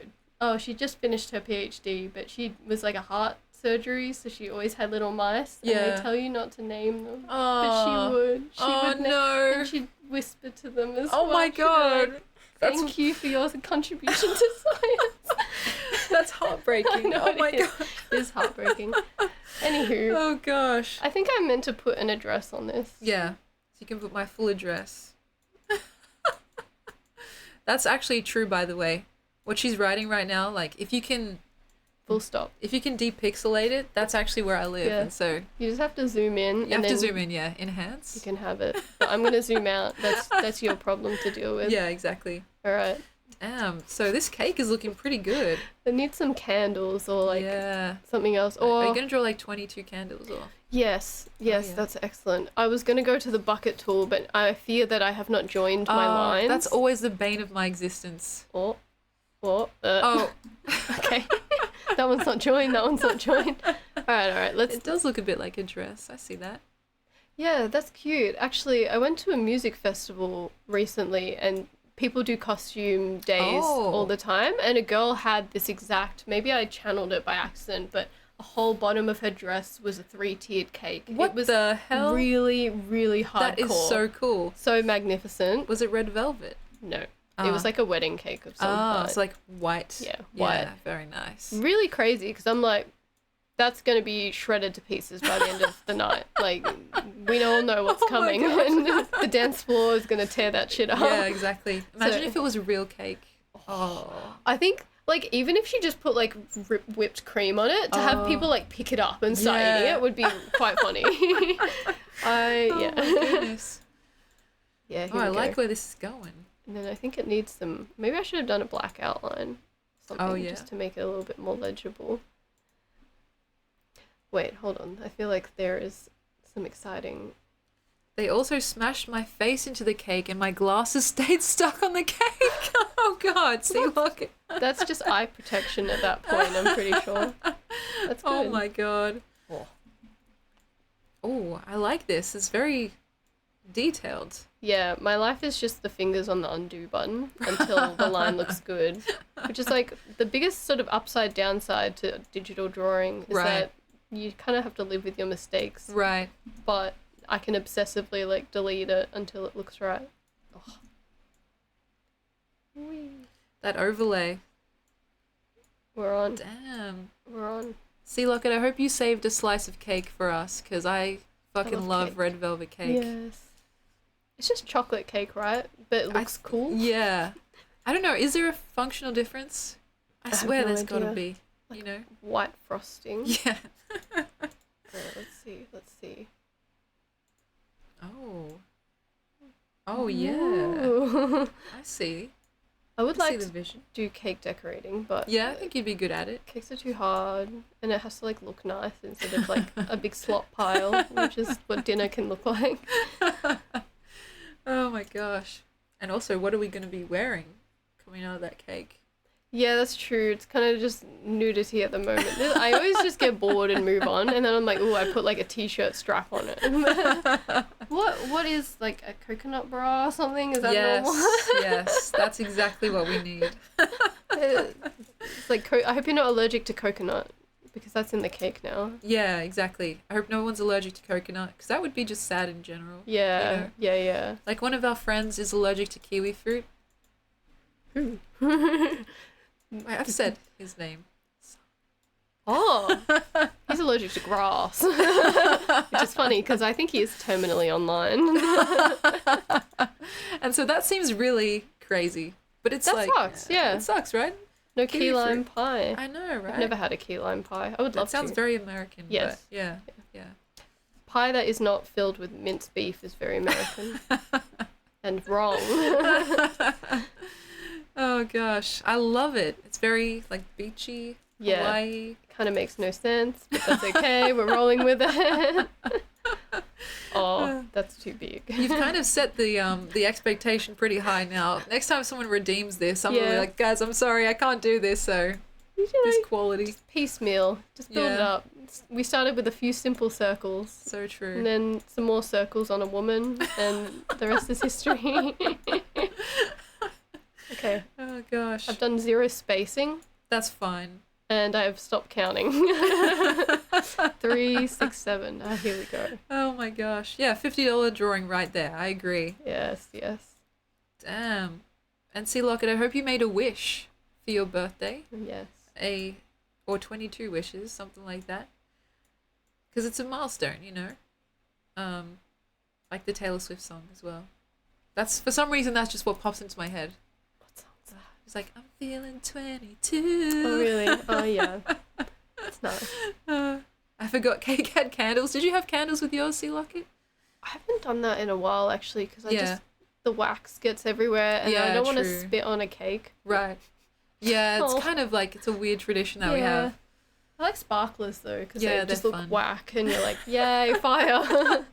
she just finished her PhD, but she was like a heart surgery, so she always had little mice. And Yeah. they tell you not to name them, but Oh. she would. She Oh, would no. and she'd whisper to them as Oh well. my She'd be like, god. Thank you for your contribution to science. That's heartbreaking. I know Oh my it is. god. It's heartbreaking. Anywho, Oh gosh. I think I meant to put an address on this. Yeah. So you can put my full address. That's actually true, by the way. What she's writing right now, like, if you can Full stop. depixelate it, that's actually where I live. Yeah. And so You just have to zoom in. you and have to then zoom in, yeah. You Enhance. can have it. But I'm gonna zoom out. That's your problem to deal with. Yeah, exactly. All right. Damn. So this cake is looking pretty good. I need some candles or like yeah. something else. Are Or you gonna draw like 22 candles or? yes, yeah. that's excellent. I was gonna go to the bucket tool, but I fear that I have not joined my lines. That's always the bane of my existence. Oh. Oh, Okay. That one's not joined. All right. Let's. it does look a bit like a dress. I see that. Yeah, that's cute. Actually, I went to a music festival recently, and people do costume days Oh. all the time. And a girl had this exact. Maybe I channeled it by accident, but a whole bottom of her dress was a 3-tiered cake. What it was the hell? really, really hardcore. That is so cool. So magnificent. Was it red velvet? No, it Ah. was like a wedding cake of some kind. It's like white. Yeah, white. Yeah, very nice. Really crazy because I'm like, that's going to be shredded to pieces by the end of the night. Like, we all know what's Oh my coming. God. And the dance floor is going to tear that shit up. Yeah, exactly. Imagine So- if it was a real cake. Oh. I think, like, even if she just put, like, whipped cream on it, to have Oh. people, like, pick it up and start Yeah. eating it would be quite funny. Oh Yeah. my goodness. Yeah, here Oh, I we like go. where this is going. And then I think it needs some... Maybe I should have done a black outline. Something Oh, yeah. just to make it a little bit more legible. Wait, hold on. I feel like there is some exciting. They also smashed my face into the cake and my glasses stayed stuck on the cake. Oh God, see, look. That's just eye protection at that point, I'm pretty sure. That's good. Oh my God. Oh. Oh, I like this. It's very detailed. Yeah, my life is just the fingers on the undo button until the line looks good. Which is like the biggest sort of upside downside to digital drawing is Right. that you kind of have to live with your mistakes. Right. But I can obsessively like delete it until it looks right. Oh. Whee. That overlay. We're on. Damn. We're on. See, Locket, I hope you saved a slice of cake for us, because I fucking love love cake. red velvet cake. Yes. It's just chocolate cake, right? But it looks cool. Yeah. I don't know, is there a functional difference? I have swear no there's gotta idea. be, you know? White frosting. Yeah. Let's see. Let's see. Oh. Oh, yeah. Ooh. I see. I would I like see the to vision. do cake decorating, but Yeah, I think you'd be good at it. cakes are too hard, and it has to like look nice instead of like a big slop pile, which is what dinner can look like. Oh my gosh. And also, what are we going to be wearing coming out of that cake? Yeah, that's true. It's kind of just nudity at the moment. I always just get bored and move on, and then I'm like, oh, I put like a t-shirt strap on it. What is like a coconut bra or something? Is that normal? Yes, that's exactly what we need. It's like I hope you're not allergic to coconut because that's in the cake now. Yeah, exactly. I hope no one's allergic to coconut, because that would be just sad in general. Yeah, You know? yeah. Like, one of our friends is allergic to kiwi fruit. Who? I've said his name. Oh, he's allergic to grass, which is funny because I think he is terminally online. And so that seems really crazy. But it's That like... sucks, yeah. It sucks, right? No Kiwi key lime fruit. pie. I know, right? I've never had a key lime pie. I would love That sounds to. very American. Yes. But yeah. Pie that is not filled with minced beef is very American and wrong. Oh gosh, I love it. It's very like beachy, Yeah. Hawaii. Kind of makes no sense, but that's okay. We're rolling with it. Oh, that's too big. You've kind of set the expectation pretty high now. Next time someone redeems this, I'm gonna be like, guys, I'm sorry, I can't do this. So You this know, quality, piecemeal. Just build it Yeah. up. We started with a few simple circles. so true. And then some more circles on a woman, and the rest is history. Okay, Oh gosh, I've done 0 spacing, that's fine. and I've stopped counting. 3, 6, 7. Ah, here we go. Oh my gosh, yeah, $50 drawing right there. I agree. Yes, yes, Damn. And see, Locket, I hope you made a wish for your birthday. yes. Or 22 wishes, something like that. Because it's a milestone, you know? Like the Taylor Swift song as well. That's, for some reason, that's just what pops into my head. What song's that? It's like, I'm feeling 22. Oh, really? Oh, yeah. That's nice. I forgot cake had candles. Did you have candles with yours, Sea Locket? I haven't done that in a while, actually, because Yeah. the wax gets everywhere, and I Yeah, don't want to true. spit on a cake. Right. Yeah, it's Oh. kind of like, it's a weird tradition that we Yeah. have. I like sparklers, though, because Yeah, they just they're look fun. whack, and you're like, yay, fire.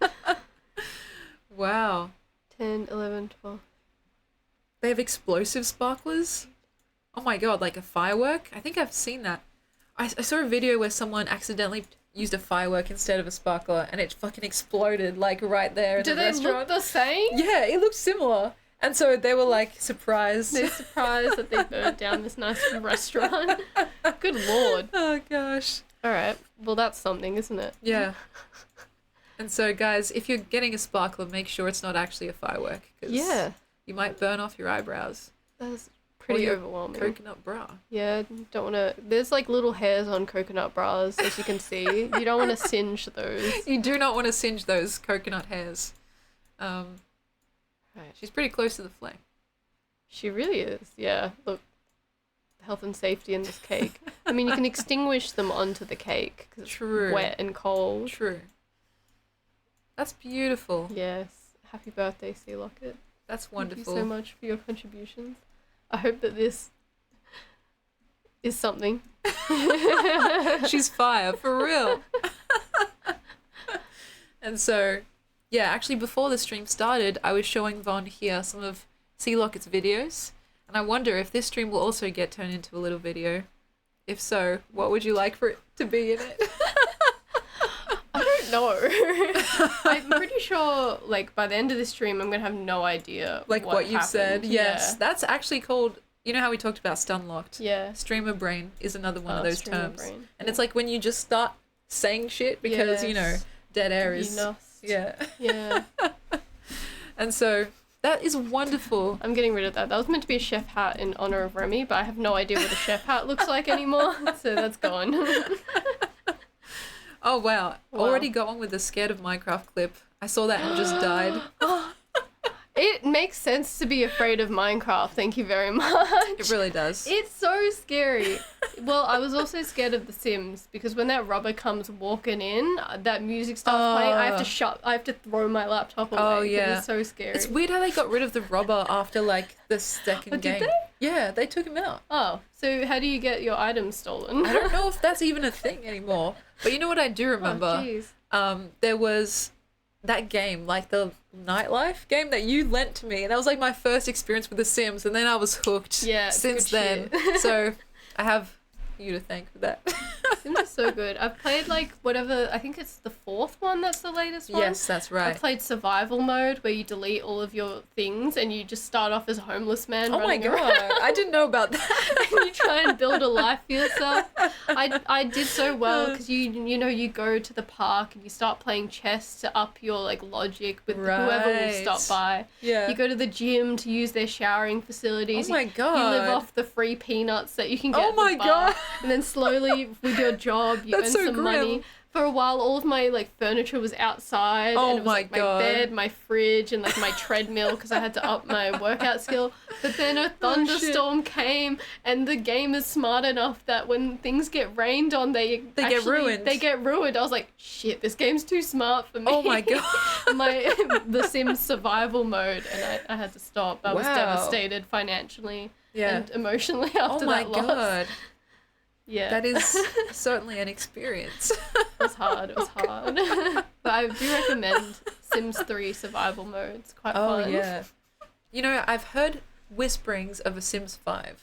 Wow. 10, 11, 12. They have explosive sparklers? Oh my god, like a firework? I think I've seen that. I saw a video where someone accidentally used a firework instead of a sparkler and it fucking exploded like right there in Do the they restaurant. look the same? Yeah, it looked similar. And so they were like surprised. They're surprised that they burnt down this nice restaurant. Good lord. Oh gosh. Alright, well that's something, isn't it? Yeah. And so guys, if you're getting a sparkler, make sure it's not actually a firework. 'Cause Yeah, you might burn off your eyebrows. that's pretty your overwhelming. Coconut bra. Yeah, don't want to... There's like little hairs on coconut bras, as you can see. You don't want to singe those. You do not want to singe those coconut hairs. Right. She's pretty close to the flame. She really is, yeah. Look, health and safety in this cake. I mean, you can extinguish them onto the cake because it's True. wet and cold. True. That's beautiful. Yes. Happy birthday, Sea Locket. That's Thank you wonderful. so much for your contributions. I hope that this is something. She's fire, for real. And so, yeah, actually before the stream started, I was showing Von here some of Sea Locket's videos. And I wonder if this stream will also get turned into a little video. If so, what would you like for it to be in it? I don't know. I'm pretty sure, like, by the end of the stream, I'm going to have no idea Like what you've happened. said. Yes. Yeah. That's actually called, you know how we talked about Stunlocked? Yeah. Streamer brain is another one of those Streamer terms. brain. And it's like when you just start saying shit because, you know, Yes. dead air is... You lost. Yeah. Yeah. And so that is wonderful. I'm getting rid of that. That was meant to be a chef hat in honor of Remy, but I have no idea what a chef hat looks like anymore, so that's gone. Oh, wow. Wow. Already going with the Scared of Minecraft clip. I saw that and just died. It makes sense to be afraid of Minecraft, thank you very much. It really does. It's so scary. Well, I was also scared of The Sims because when that rubber comes walking in, that music starts playing. I have to throw my laptop away. Oh, 'cause yeah. It's so scary. It's weird how they got rid of the rubber after, like, the second Oh, did game. they? Yeah, they took him out. Oh, so how do you get your items stolen? I don't know if that's even a thing anymore. But you know what I do remember? Oh, jeez. There was that game, like the nightlife game that you lent to me. And that was like my first experience with The Sims. And then I was hooked Yeah, it's since good then. shit. So I have you to thank for that. Sims is so good. I've played like whatever, I think it's the 4th one that's the latest one. Yes, that's I right. played survival mode where you delete all of your things and you just start off as a homeless man Oh my running god, around. I didn't know about that. And you try and build a life for yourself. I did so well because you know you go to the park and you start playing chess to up your like logic with whoever will Right. stop by. Yeah. You go to the gym to use their showering facilities. Oh my You god. live off the free peanuts that you can get Oh at the my bar. god. And then slowly with your job you That's earn so some grim. money. For a while all of my like furniture was outside Oh and it was my like God. my bed, my fridge and like my treadmill because I had to up my workout skill. But then a Oh, shit. thunderstorm came and the game is smart enough that when things get rained on they get ruined. They get ruined. I was like, shit, this game's too smart for me. Oh my god. The Sims survival mode and I had to stop. I was Wow. devastated finationally Yeah. and emotionally after Oh my that loss. god. Yeah. That is certainly an experience. It was hard. It was hard. But I do recommend Sims 3 survival mode. It's quite Oh fun. yeah. You know, I've heard whisperings of a Sims 5.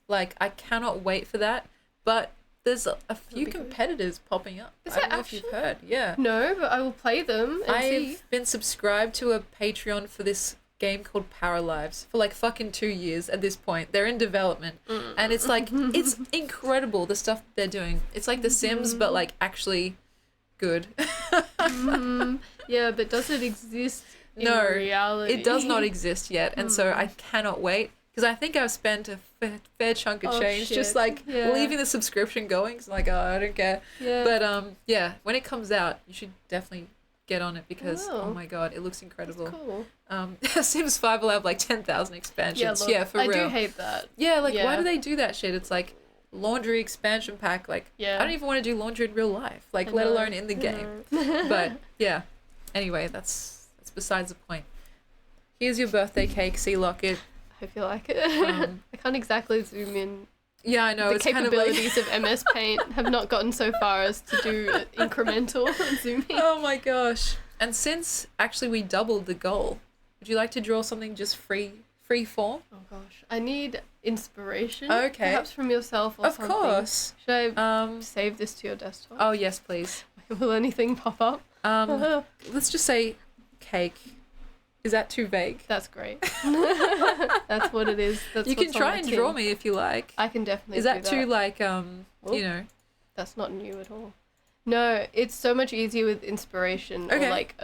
Like, I cannot wait for that. But there's a few be good. competitors popping up. Is I don't there know if you've actually? heard. Yeah. No, but I will play them and see. I've been subscribed to a Patreon for this game called Power Lives for like fucking 2 years at this point. They're in development. And it's like, it's incredible the stuff they're doing. It's like The Sims, but like actually good. Yeah, but does it exist in No, reality? It does not exist yet. And so I cannot wait. Because I think I've spent a fair chunk of Oh, change just shit. like Yeah. leaving the subscription going. It's like, oh, I don't care. Yeah. But yeah, when it comes out, you should definitely get on it because, Oh. oh my god, it looks incredible. Cool. Sims 5 will have like 10,000 expansions. look, Yeah, for I real. do hate that. Yeah, like why Yeah. do they do that shit? It's like laundry expansion pack. Like Yeah. I don't even want to do laundry in real life. Like I let know, alone in the I game. know. But yeah. Anyway, that's besides the point. Here's your birthday cake, Sea Locket. I feel like it. Um, I can't exactly zoom in. Yeah, I know. The It's kind of like capabilities of MS Paint have not gotten so far as to do incremental zooming. oh my gosh. And since actually we doubled the goal, would you like to draw something just free form? Oh gosh, I need inspiration. Okay. Perhaps from yourself or Of something. course. Should I Um save this to your desktop? oh yes, please. Will anything pop up? Let's just say cake. Is that too vague? That's great. That's what it is. That's You can what's on try the and tin. draw me if you like. I can definitely. Is that do too like Oh. you know? That's not new at all. No, it's so much easier with inspiration Okay. or like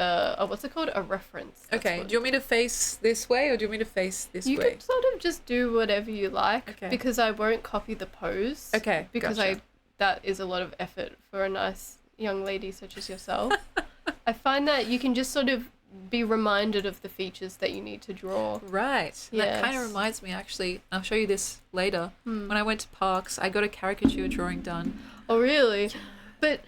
what's it called? A reference. That's Okay. what- Do you want me to face this way or do you want me to face this You way? can sort of just do whatever you like Okay. because I won't copy the pose. Okay. Because gotcha. that is a lot of effort for a nice young lady such as yourself. I find that you can just sort of be reminded of the features that you need to draw. Right. That kind of Yes. reminds me actually. I'll show you this later. Hmm. When I went to Parks, I got a caricature drawing done. Oh really? But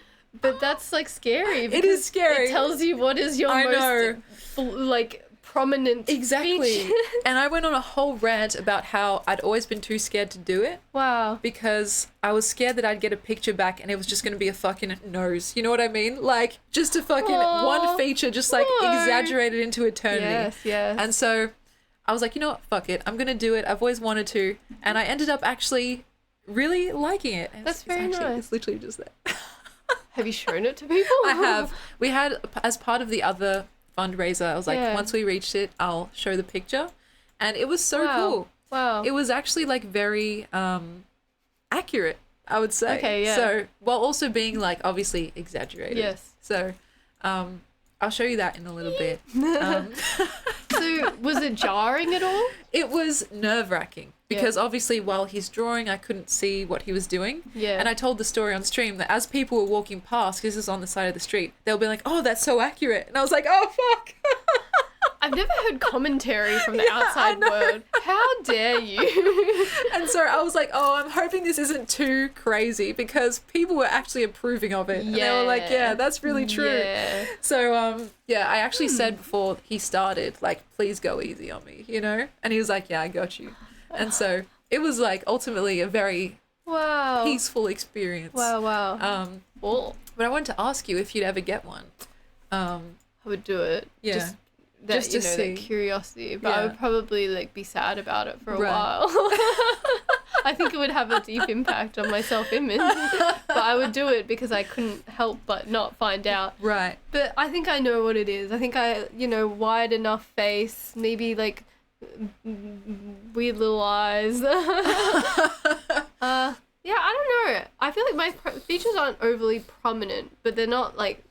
that's like scary. It is because scary. It tells you what is your I most know. like prominent Exactly. features. And I went on a whole rant about how I'd always been too scared to do it Wow. because I was scared that I'd get a picture back and it was just going to be a fucking nose. You know what I mean? Like, just a fucking one feature, just like exaggerated into eternity. Yes, yes. And so I was like, you know what? Fuck it. I'm going to do it. I've always wanted to. And I ended up actually really liking it. That's very nice. It's literally just that. Have you shown it to people? I have. We had, as part of the other fundraiser, I was like, Yeah. once we reached it, I'll show the picture. And it was so Wow. cool. Wow. It was actually like very accurate, I would say. Okay, yeah. So, while also being like obviously exaggerated. Yes. So, I'll show you that in a little bit. So was it jarring at all? It was nerve-wracking because obviously while he's drawing, I couldn't see what he was doing. Yeah. And I told the story on stream that as people were walking past, because this is on the side of the street, they'll be like, oh, that's so accurate. And I was like, oh, fuck. I've never heard commentary from the outside world. How dare you? And so I was like, oh, I'm hoping this isn't too crazy because people were actually approving of it. And they were like, yeah, that's really true. Yeah. So, yeah, I actually said before he started, like, please go easy on me, you know? And he was like, yeah, I got you. And so it was like ultimately a very Wow. peaceful experience. Wow, wow. Cool. But I wanted to ask you if you'd ever get one. I would do it. Yeah. Just that, Just to that see. curiosity. But I Yeah. would probably like be sad about it for a Right. while. I think it would have a deep impact on my self-image. But I would do it because I couldn't help but not find out. Right. But I think I know what it is. I think wide enough face, maybe like weird little eyes. Yeah, I don't know. I feel like my features aren't overly prominent, but they're not like.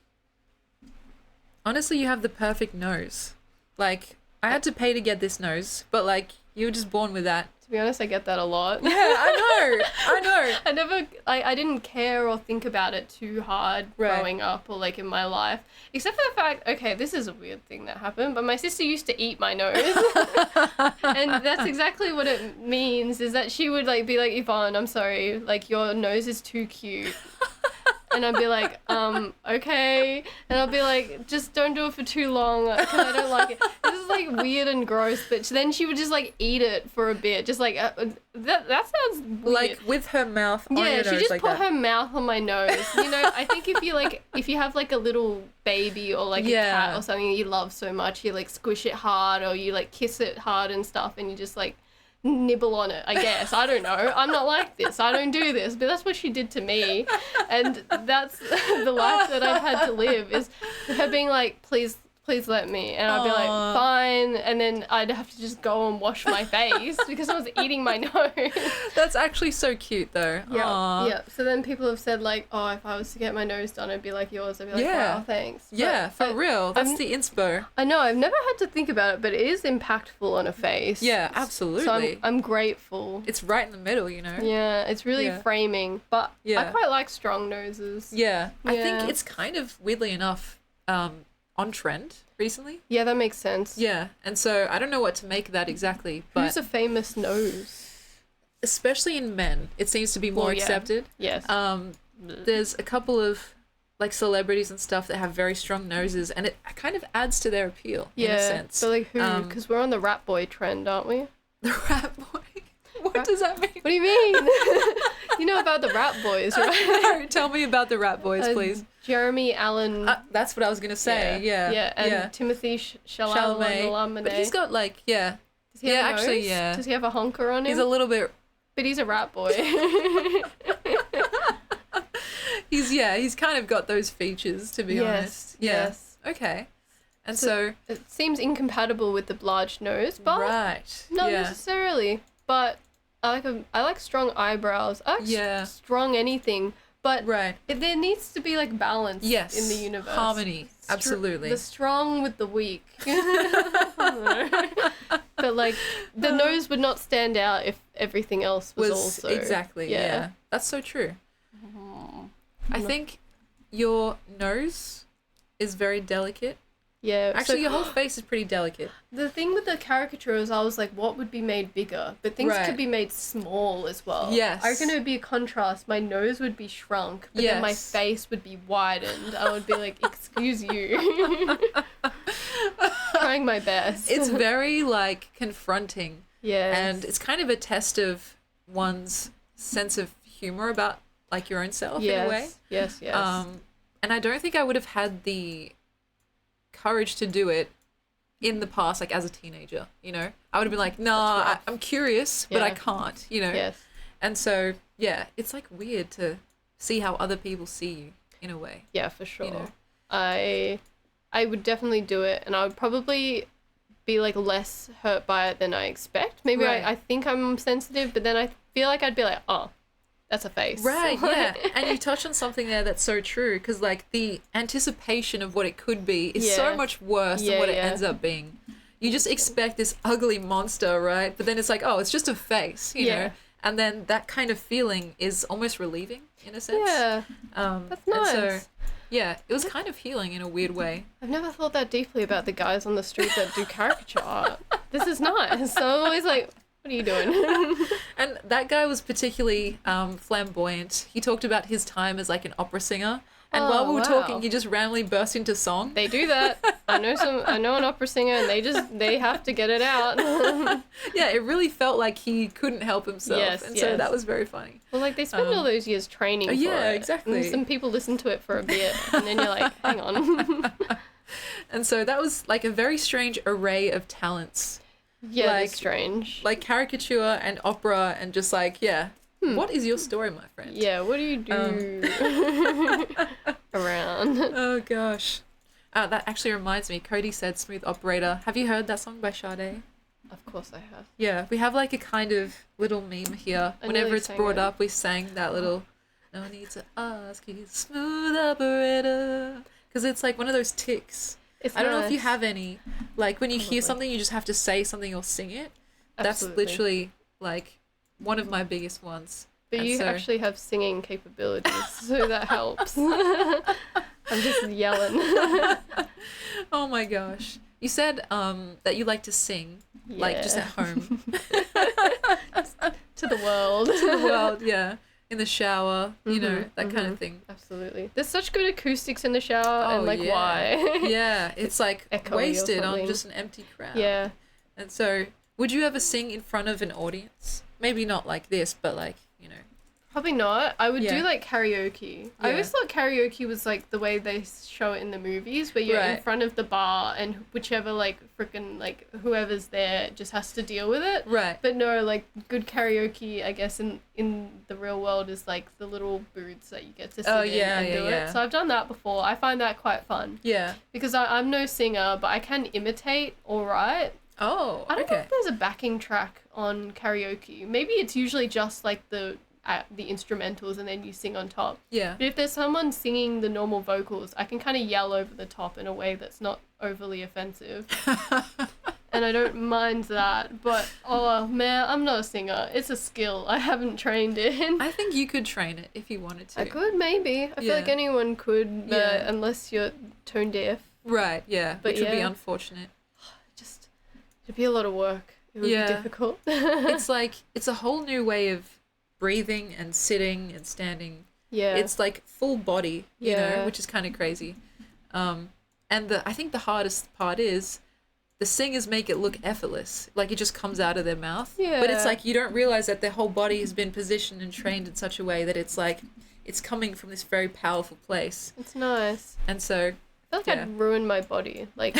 Honestly, you have the perfect nose. Like, I had to pay to get this nose, but like, you were just born with that. To be honest, I get that a lot. Yeah, I know. I never, I didn't care or think about it too hard Right. growing up or like in my life, except for the fact, okay, this is a weird thing that happened, but my sister used to eat my nose. And that's exactly what it means, is that she would like be like, Yvonne, I'm sorry, like your nose is too cute. And I'd be like, okay. And I'll be like, just don't do it for too long because I don't like it. This is like weird and gross, but then she would just like eat it for a bit. Just like, that sounds weird. Like with her mouth on your Yeah, nose she just like put that. her mouth on my nose. You know, I think if you have like a little baby or like a cat or something you love so much, you like squish it hard or you like kiss it hard and stuff and you just like nibble on it, I guess. I don't know. I'm not like this. I don't do this. But that's what she did to me. And that's the life that I've had to live, is her being like, please let me. And I'd be like, fine. And then I'd have to just go and wash my face because I was eating my nose. That's actually so cute though. Yeah. Aw. Yeah. So then people have said like, oh, if I was to get my nose done, it'd be like yours. I'd be like, Yeah. wow, thanks. Yeah, But for real. That's I'm- the inspo. I know, I've never had to think about it, but it is impactful on a face. Yeah, absolutely. So I'm grateful. It's right in the middle, you know? Yeah, it's really Yeah. framing, but I Yeah. quite like strong noses. Yeah. I Yeah. think it's kind of, weirdly enough, on trend recently. Yeah, that makes sense. Yeah. And so I don't know what to make of that exactly, but Who's a famous nose? especially in men, it seems to be more Well, yeah. accepted. Yes. There's a couple of like celebrities and stuff that have very strong noses, and it kind of adds to their appeal in a yeah. sense. So like who? Because we're on the rat boy trend, aren't we? The rat boy. What does that mean? What do you mean? You know about the rat boys, right? No, tell me about the rat boys, please. Jeremy Allen. That's what I was gonna say. Yeah. Yeah, and Timothy Chalamet. But he's got like, yeah. Does he have Yeah, a actually, nose? yeah. Does he have a honker on him? He's a little bit. But he's a rat boy. He's kind of got those features, to be honest. Yeah. Yes. Okay. And so It seems incompatible with the large nose, but right. not yeah. necessarily. But I like strong eyebrows. I like strong anything. But Right. there needs to be like balance Yes. in the universe. Harmony. Absolutely. The strong with the weak. But like the nose would not stand out if everything else was also exactly. Yeah. That's so true. I think your nose is very delicate. Yeah. Actually, so your whole face is pretty delicate. the thing with the caricatures, I was like, what would be made bigger? But things Right. could be made small as well. Yes. I reckon it would be a contrast. My nose would be shrunk, but then my Yes. face would be widened. I would be like, excuse you. Trying my best. It's very like confronting. Yes. And it's kind of a test of one's sense of humor about like your own self in a way. Yes. And I don't think I would have had the courage to do it in the past, like as a teenager, you know? I would have been like, nah, I'm curious, but I can't, you know? Yes. And so, yeah, it's like weird to see how other people see you in a way. Yeah, for sure. You know? I would definitely do it, and I would probably be like less hurt by it than I expect. Maybe Right. I think I'm sensitive, but then I feel like I'd be like, oh, that's a face. Right, yeah. And you touch on something there that's so true, because like the anticipation of what it could be is so much worse than what it ends up being. You just expect this ugly monster, right? But then it's like, oh, it's just a face, you know? And then that kind of feeling is almost relieving in a sense. Yeah. That's nice. And so, yeah, it was kind of healing in a weird way. I've never thought that deeply about the guys on the street that do caricature art. This is nice. So I'm always like, what are you doing? And that guy was particularly flamboyant. He talked about his time as like an opera singer. And while we were talking, he just randomly burst into song. They do that. I know an opera singer, and they have to get it out. Yeah, it really felt like he couldn't help himself. Yes, So that was very funny. Well, like they spend all those years training for it. Exactly. And some people listen to it for a bit, and then you're like, hang on. And so that was like a very strange array of talents. Yeah, like, that's strange. Like caricature and opera and just like, what is your story, my friend? Yeah, what do you do around? Oh, gosh. That actually reminds me. Cody said Smooth Operator. Have you heard that song by Sade? Of course I have. Yeah, we have like a kind of little meme here. Whenever it's brought up, we sang that little, no need to ask, he's a smooth operator. Because it's like one of those tics. I don't know if you have any. Like when you hear something, you just have to say something or sing it. That's literally like one of my biggest ones. But and you actually have singing capabilities, so that helps. I'm just yelling. Oh my gosh. You said that you like to sing, like just at home. To the world. To the world, yeah. In the shower, you know, that kind of thing. Absolutely. There's such good acoustics in the shower, and like, why? Yeah, it's like wasted on something. just an empty crowd. Yeah. And so, would you ever sing in front of an audience? Maybe not like this, but like, you know. Probably not. I would do like karaoke. I always thought karaoke was like the way they show it in the movies, where you're in front of the bar and whichever like freaking like whoever's there just has to deal with it. Right. But no, like good karaoke, I guess in the real world is like the little booths that you get to sit in and do it. So I've done that before. I find that quite fun. Yeah. Because I'm no singer, but I can imitate all right. Oh, I don't know if there's a backing track on karaoke. Maybe it's usually just like the instrumentals and then you sing on top. Yeah. But if there's someone singing the normal vocals, I can kind of yell over the top in a way that's not overly offensive. And I don't mind that. But, oh, man, I'm not a singer. It's a skill I haven't trained in. I think you could train it if you wanted to. I could, maybe. I feel like anyone could, but unless you're tone deaf. Right, yeah. But which would be unfortunate. It'd be a lot of work. It would be difficult. It's like, it's a whole new way of breathing and sitting and standing. Yeah. It's like full body, you know, which is kind of crazy. And I think the hardest part is the singers make it look effortless. Like it just comes out of their mouth. Yeah. But it's like you don't realize that their whole body has been positioned and trained in such a way that it's like it's coming from this very powerful place. It's nice. And so I feel like I'd ruin my body. Like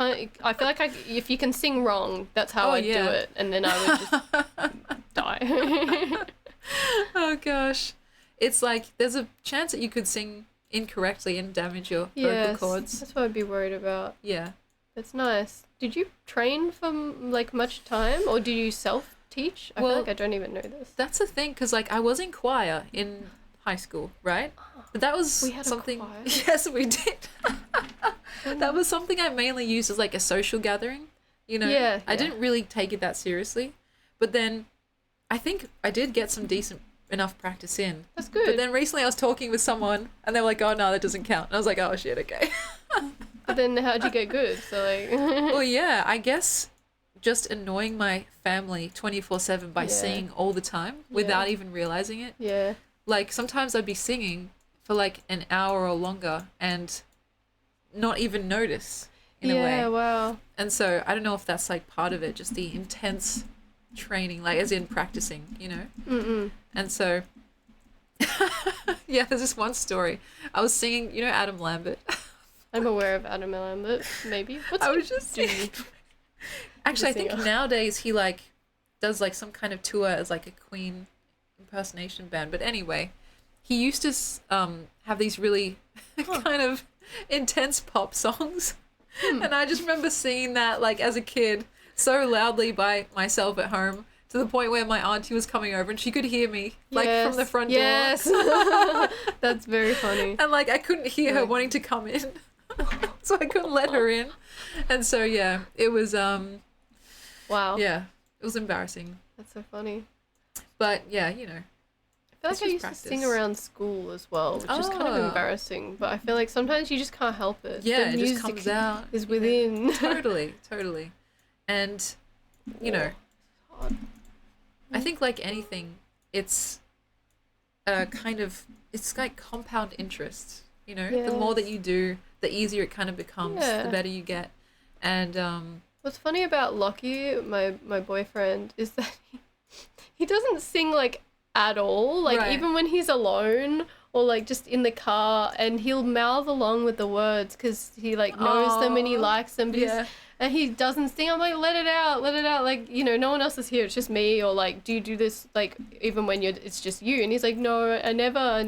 I feel like if you can sing wrong, that's how I'd do it, and then I would just die. Oh gosh, it's like there's a chance that you could sing incorrectly and damage your vocal cords. That's what I'd be worried about. Yeah, that's nice. Did you train for like much time, or did you self-teach? I feel like I don't even know this. That's the thing, because like I was in choir in high school, right? But that was something. Yes, we did. That was something I mainly used as like a social gathering, you know. Yeah. I didn't really take it that seriously, but then I think I did get some decent enough practice in. That's good. But then recently I was talking with someone and they were like, "Oh no, that doesn't count." And I was like, "Oh shit, okay." But then how'd you get good? So like. Well, yeah, I guess just annoying my family 24/7 by singing all the time without even realizing it. Yeah. Like sometimes I'd be singing for like an hour or longer and not even notice. in a way. Yeah, wow. And so I don't know if that's like part of it, just the intense training, like as in practicing, you know? Mm-mm. And so, yeah, there's this one story. I was singing, you know, Adam Lambert. I'm aware of Adam Lambert, maybe. What's I he was just do? Actually, I think singer. nowadays he like does like some kind of tour as like a Queen impersonation band. But anyway, he used to have these really kind of intense pop songs. And I just remember singing that like as a kid so loudly by myself at home to the point where my auntie was coming over and she could hear me like from the front door. Yes. That's very funny. And like I couldn't hear her Right. wanting to come in. So I couldn't let her in. And so yeah, it was Wow. yeah, it was embarrassing. That's so funny. But yeah, you know. I feel It's like I just used to sing practice. around school as well, which is kind of Oh. embarrassing. But I feel like sometimes you just can't help it. Yeah, The it just music comes out. is you know. within. Totally. And you know, I think like anything, it's kind of it's like compound interest, you know? The more that Yes. you do, the easier it kind of becomes, Yeah. the better you get. And What's funny about Lockie, my boyfriend, is that he doesn't sing like at all. Like Right. even when he's alone or like just in the car, and he'll mouth along with the words because he like knows them and he Aw. likes them. But Yeah. and he doesn't sing. I'm like, let it out. Like, you know, no one else is here. It's just me. Or like, do you do this like even when it's just you? And he's like, no, I never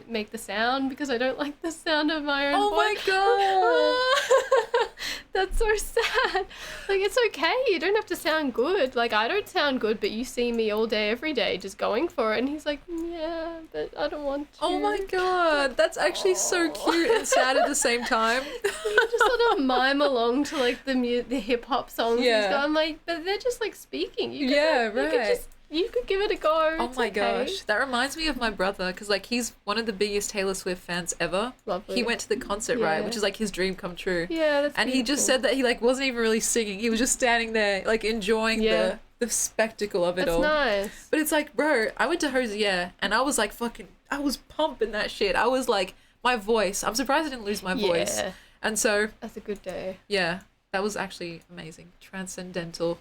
make the sound because I don't like the sound of my own oh my voice. god. That's so sad. Like, it's okay. You don't have to sound good. Like, I don't sound good, but you see me all day, every day, just going for it. And he's like, yeah, but I don't want to. Oh my god. That's actually so cute and sad at the same time. You just sort of mime along to like the hip hop songs. Yeah. And stuff. I'm like, but they're just like speaking. You could, Yeah, you could right. you could give it a go. Oh It's my okay. gosh. That reminds me of my brother because like he's one of the biggest Taylor Swift fans ever. Lovely. He went to the concert, right, Yeah. which is like his dream come true. Yeah, that's And he just said that he like wasn't even really singing. He was just standing there like enjoying Yeah. the spectacle of it That's all. nice. But it's like, bro, I went to Hosier and I was like I was pumping that shit. I was like, my voice. I'm surprised I didn't lose my voice. Yeah. And so, That's a good day. yeah, that was actually amazing. Transcendental.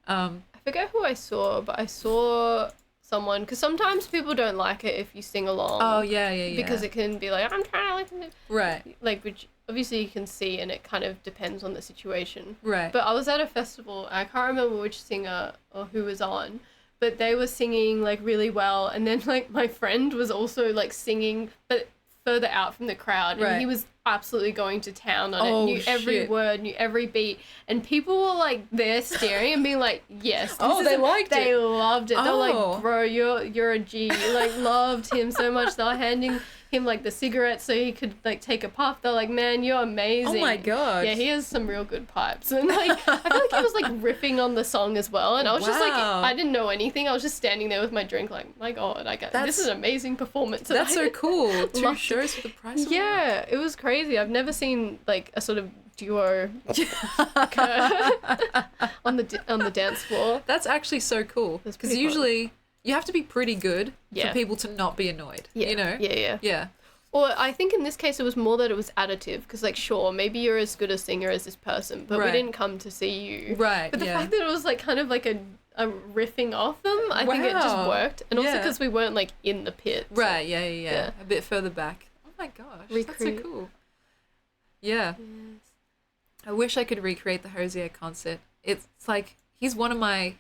I forget who I saw, but I saw someone, because sometimes people don't like it if you sing along. Oh, yeah. Because it can be like, I'm trying to listen to... Right, Like, which obviously you can see, and it kind of depends on the situation. right. But I was at a festival, I can't remember which singer or who was on, but they were singing, like, really well. And then, like, my friend was also, like, singing, but further out from the crowd. Right. And he was absolutely going to town on Oh, it. Knew every shit. word, knew every beat. And people were, like, there staring and being like, yes. this Oh, is they a-" liked They it. loved it. They're Oh. like, bro, you're a G. You, like, loved him so much. They were handing him, like, the cigarette so he could, like, take a puff. They're like, man, you're amazing. Oh my god. Yeah, he has some real good pipes. And like I feel like he was like riffing on the song as well. And I was just like, Wow. I didn't know anything. I was just standing there with my drink like, my God, this is an amazing performance. And That's I- so cool. 2 Loved it. shows for the price of Yeah, it was crazy. I've never seen like a sort of duo on the dance floor. That's actually so cool. That's Because pretty fun. usually you have to be pretty good Yeah. for people to not be annoyed. Yeah. You know? Yeah. Yeah. Or I think in this case it was more that it was additive because like sure maybe you're as good a singer as this person but Right. we didn't come to see you. Right. But the yeah. fact that it was like kind of like a riffing off them, I think it just Wow. worked. And also Yeah. because we weren't like in the pit. so- Right, yeah. Yeah. A bit further back. Oh my gosh. That's so Recreate. cool. Yeah. I wish I could recreate the Hosier concert. It's like he's one of my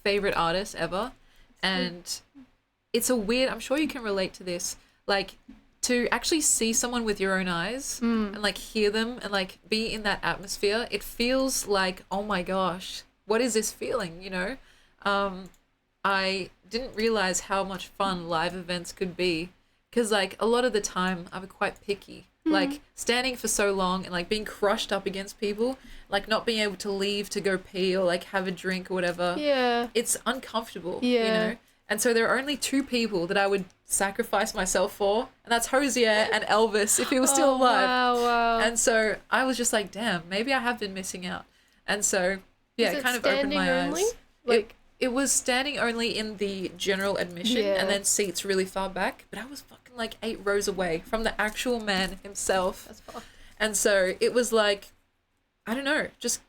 favorite artists ever. And it's a weird, I'm sure you can relate to this, like to actually see someone with your own eyes and like hear them and like be in that atmosphere. It feels like, oh my gosh, what is this feeling, you know? I didn't realize how much fun live events could be because like a lot of the time I'm quite picky. Like standing for so long and like being crushed up against people, like not being able to leave to go pee or like have a drink or whatever. Yeah. It's uncomfortable, you Yeah. know? And so there are only 2 people that I would sacrifice myself for, and that's Hosier and Elvis if he was still alive. Wow. And so I was just like, damn, maybe I have been missing out. And so, yeah, Was it it kind of opened standing my only? eyes. Like- It was standing only in the general admission Yeah. and then seats really far back, but I was fucking like 8 rows away from the actual man himself. That's fucked. And so it was like, I don't know, just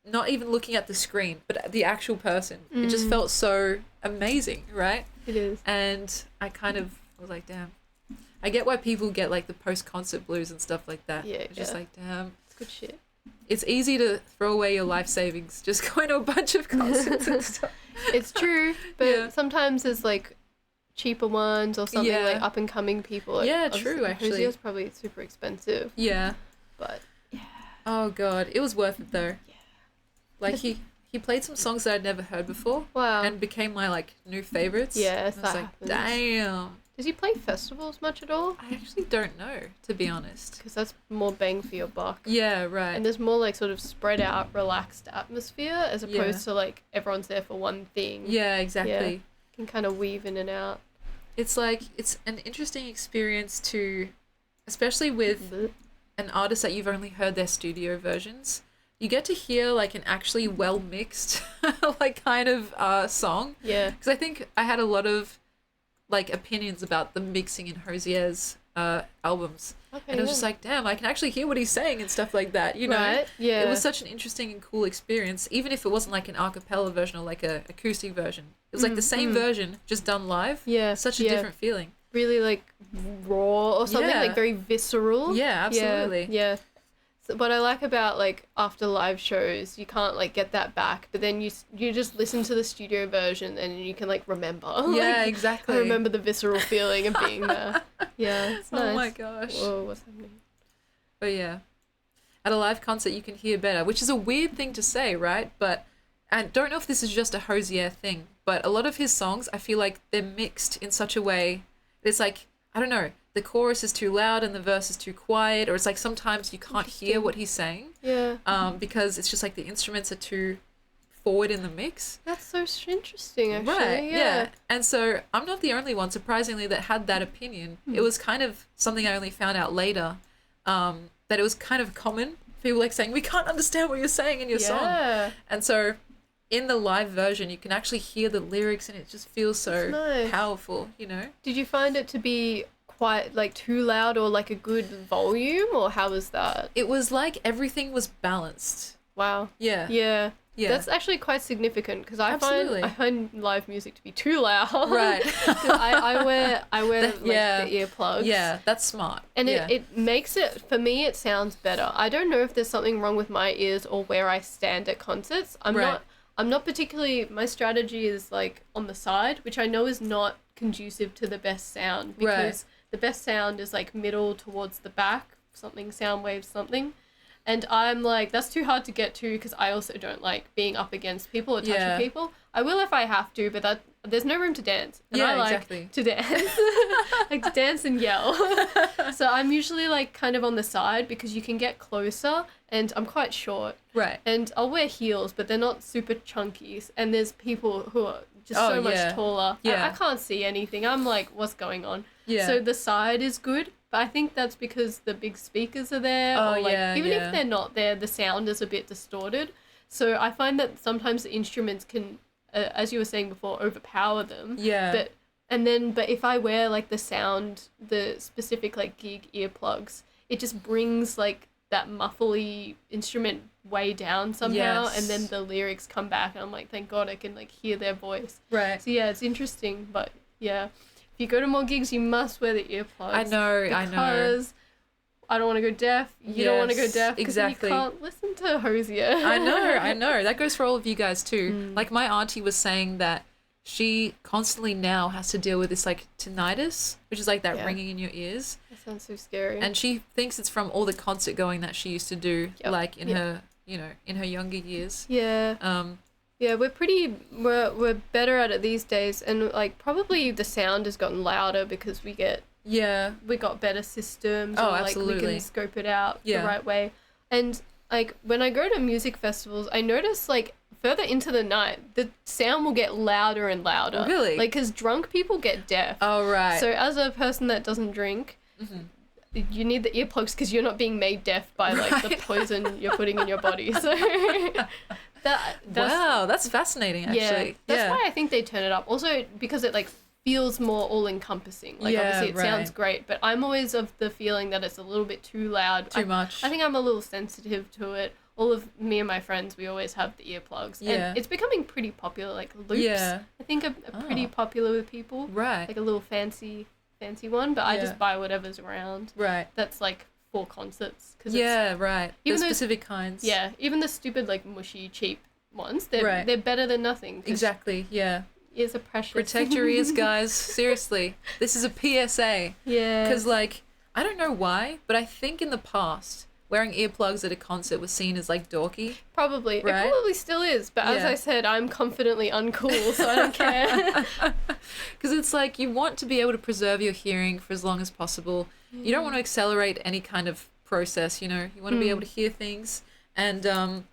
not even looking at the screen, but at the actual person. It just felt so amazing, right? It is. And I kind of was like, damn. I get why people get like the post-concert blues and stuff like that. Yeah, It's just like, damn. It's good shit. It's easy to throw away your life savings just going to a bunch of concerts and stuff. It's true, but Yeah. sometimes there's like cheaper ones or something Yeah. like up and coming people. Like, Yeah, obviously, true, actually. Hosier's probably super expensive, Yeah. but Oh god, it was worth it though. Yeah. Like he played some songs that I'd never heard before. wow. And became my like new favorites. Yes, I was that like, happens. damn. Does he play festivals much at all? I actually don't know, to be honest. Because that's more bang for your buck. Yeah, right. And there's more like sort of spread out, relaxed atmosphere as opposed to like everyone's there for one thing. Yeah, exactly. Can kind of weave in and out. It's like it's an interesting experience to, especially with an artist that you've only heard their studio versions. You get to hear like an actually well mixed like kind of song. Yeah. Because I think I had a lot of like opinions about the mixing in Hosier's albums. Okay, And it was just like, damn, I can actually hear what he's saying and stuff like that, you know? Right, yeah. It was such an interesting and cool experience, even if it wasn't like an a cappella version or like a acoustic version. It was like the same version, just done live. Yeah. Such a yeah. different feeling. Really like raw or something, Yeah. like very visceral. Yeah, absolutely. Yeah. So what I like about like after live shows, you can't like get that back, but then you just listen to the studio version and you can like remember. Yeah, Like, exactly. I remember the visceral feeling of being there. Yeah, it's nice. Oh my gosh. Whoa, what's happening? But yeah, at a live concert you can hear better, which is a weird thing to say, right? But I don't know if this is just a Hosier thing, but a lot of his songs, I feel like they're mixed in such a way that it's like, I don't know, the chorus is too loud and the verse is too quiet, or it's like sometimes you can't hear what he's saying, Yeah. because it's just like the instruments are too forward in the mix. That's so interesting, actually. Right, Yeah. And so I'm not the only one, surprisingly, that had that opinion. It was kind of something I only found out later, that it was kind of common. People like saying, we can't understand what you're saying in your song. Yeah. And so in the live version, you can actually hear the lyrics and it just feels so That's nice. powerful, you know? Did you find it to be quite like too loud or like a good volume, or how was that? It was like everything was balanced. Wow. Yeah. Yeah. Yeah. That's actually quite significant because Absolutely. I find live music to be too loud. Right. 'Cause I wear like yeah. the earplugs. Yeah, that's smart. And yeah. it makes it, for me, it sounds better. I don't know if there's something wrong with my ears or where I stand at concerts. Right. I'm not particularly, my strategy is like on the side, which I know is not conducive to the best sound because the best sound is like middle towards the back, something, sound waves, something. And I'm like, that's too hard to get to because I also don't like being up against people or touching Yeah. people. I will if I have to, but there's no room to dance. And Yeah, I like exactly. to dance. Like to dance and yell. So I'm usually like kind of on the side because you can get closer and I'm quite short. Right. And I'll wear heels, but they're not super chunky. And there's people who are just Oh, so much yeah. taller. Yeah. I can't see anything. I'm like, what's going on? Yeah. So the side is good, but I think that's because the big speakers are there. Oh, or like, yeah, even yeah. if they're not there, the sound is a bit distorted. So I find that sometimes the instruments can, as you were saying before, overpower them. Yeah. But if I wear like the specific like gig earplugs, it just brings like that muffly instrument way down somehow, Yes. and then the lyrics come back, and I'm like, thank God I can like hear their voice. Right. So yeah, it's interesting, but yeah, if you go to more gigs, you must wear the earplugs. I know. Because I don't want to go deaf. You don't want to go Yes, deaf because exactly. you can't listen to Hosier. I know. That goes for all of you guys too. Mm. Like my auntie was saying that she constantly now has to deal with this like tinnitus, which is like that Yeah. ringing in your ears. That sounds so scary. And she thinks it's from all the concert going that she used to do, Yep. like in Yep. her, in her younger years. yeah. Yeah, we're better at it these days, and like probably the sound has gotten louder because we got better systems. Oh, or, like, absolutely. we can scope it out Yeah. the right way. And like when I go to music festivals, I notice like further into the night, the sound will get louder and louder. Really? Like, because drunk people get deaf. Oh right. So as a person that doesn't drink, you need the earplugs because you're not being made deaf by like the Right. poison you're putting in your body. So that's wow, that's fascinating. Actually, that's why I think they turn it up. Also because it like feels more all encompassing. Like Yeah, obviously it sounds right. great, but I'm always of the feeling that it's a little bit too loud. Too much. I think I'm a little sensitive to it. all of me and my friends, we always have the earplugs. Yeah. And it's becoming pretty popular. Like loops, Yeah. I think are pretty popular with people. Right. Like a little fancy one, but I Yeah. just buy whatever's around. Right. That's like for concerts. Cause Yeah, right. even The those- specific kinds. yeah, even the stupid like mushy cheap ones, they're Right. they're better than nothing. 'Cause Exactly. Yeah. ears are precious. Protect your ears, guys. Seriously. This is a PSA. Yeah. Because, like, I don't know why, but I think in the past, wearing earplugs at a concert was seen as, like, dorky. Probably. Right? It probably still is, but as Yeah. I said, I'm confidently uncool, so I don't care. Because it's like you want to be able to preserve your hearing for as long as possible. You don't want to accelerate any kind of process, you know? You want to be able to hear things. And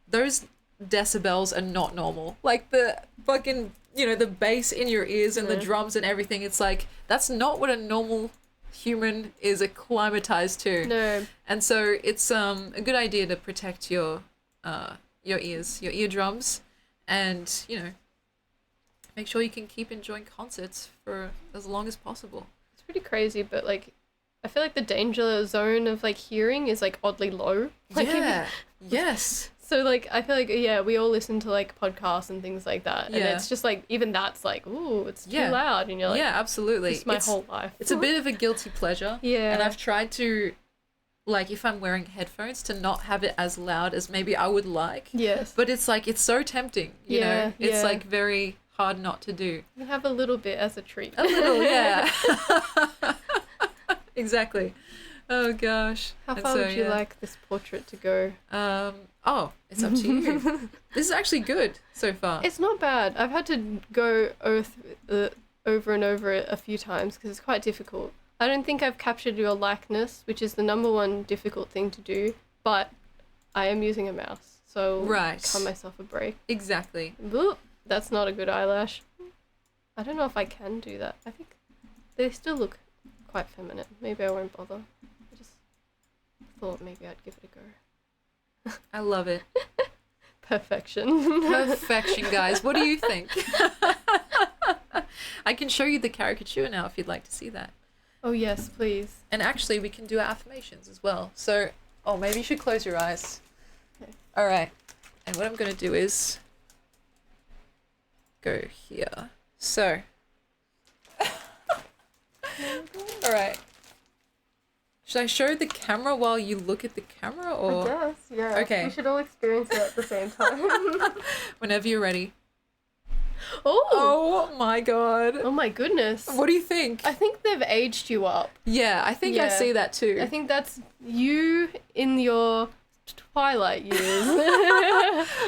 those decibels are not normal. Like, the fucking, you know, the bass in your ears and the drums and everything, it's like, that's not what a normal human is acclimatized to. No. And so it's a good idea to protect your ears, your eardrums, and, you know, make sure you can keep enjoying concerts for as long as possible. It's pretty crazy, but like I feel like the danger zone of like hearing is like oddly low. Like Yeah. Yes. so like I feel like we all listen to like podcasts and things like that. And Yeah. it's just like even that's like, ooh, it's too Yeah. loud and you're like, Yeah, absolutely. this is my whole life. It's a bit of a guilty pleasure. Yeah. And I've tried to, like, if I'm wearing headphones, to not have it as loud as maybe I would like. Yes. But it's like, it's so tempting, you Yeah, know? It's yeah. like very hard not to do. You have a little bit as a treat. A little, yeah. Exactly. Oh gosh. How And far so, would you yeah. like this portrait to go? Oh, it's up to you. This is actually good so far. It's not bad. I've had to go over and over it a few times because it's quite difficult. I don't think I've captured your likeness, which is the number one difficult thing to do, but I am using a mouse, so Right. cut myself a break. Exactly. Oop, that's not a good eyelash. I don't know if I can do that. I think they still look quite feminine. Maybe I won't bother. I just thought maybe I'd give it a go. I love it. Perfection. Perfection, guys. What do you think? I can show you the caricature now if you'd like to see that. Oh yes, please. And actually, we can do our affirmations as well. So, maybe you should close your eyes. Okay. All right. And what I'm going to do is go here. So, all right. Should I show the camera while you look at the camera, or I guess, yeah. Okay. We should all experience it at the same time. whenever you're ready? Oh! Oh my god. Oh my goodness. What do you think? I think they've aged you up. Yeah, I think I Yeah. see that too. I think that's you in your twilight years.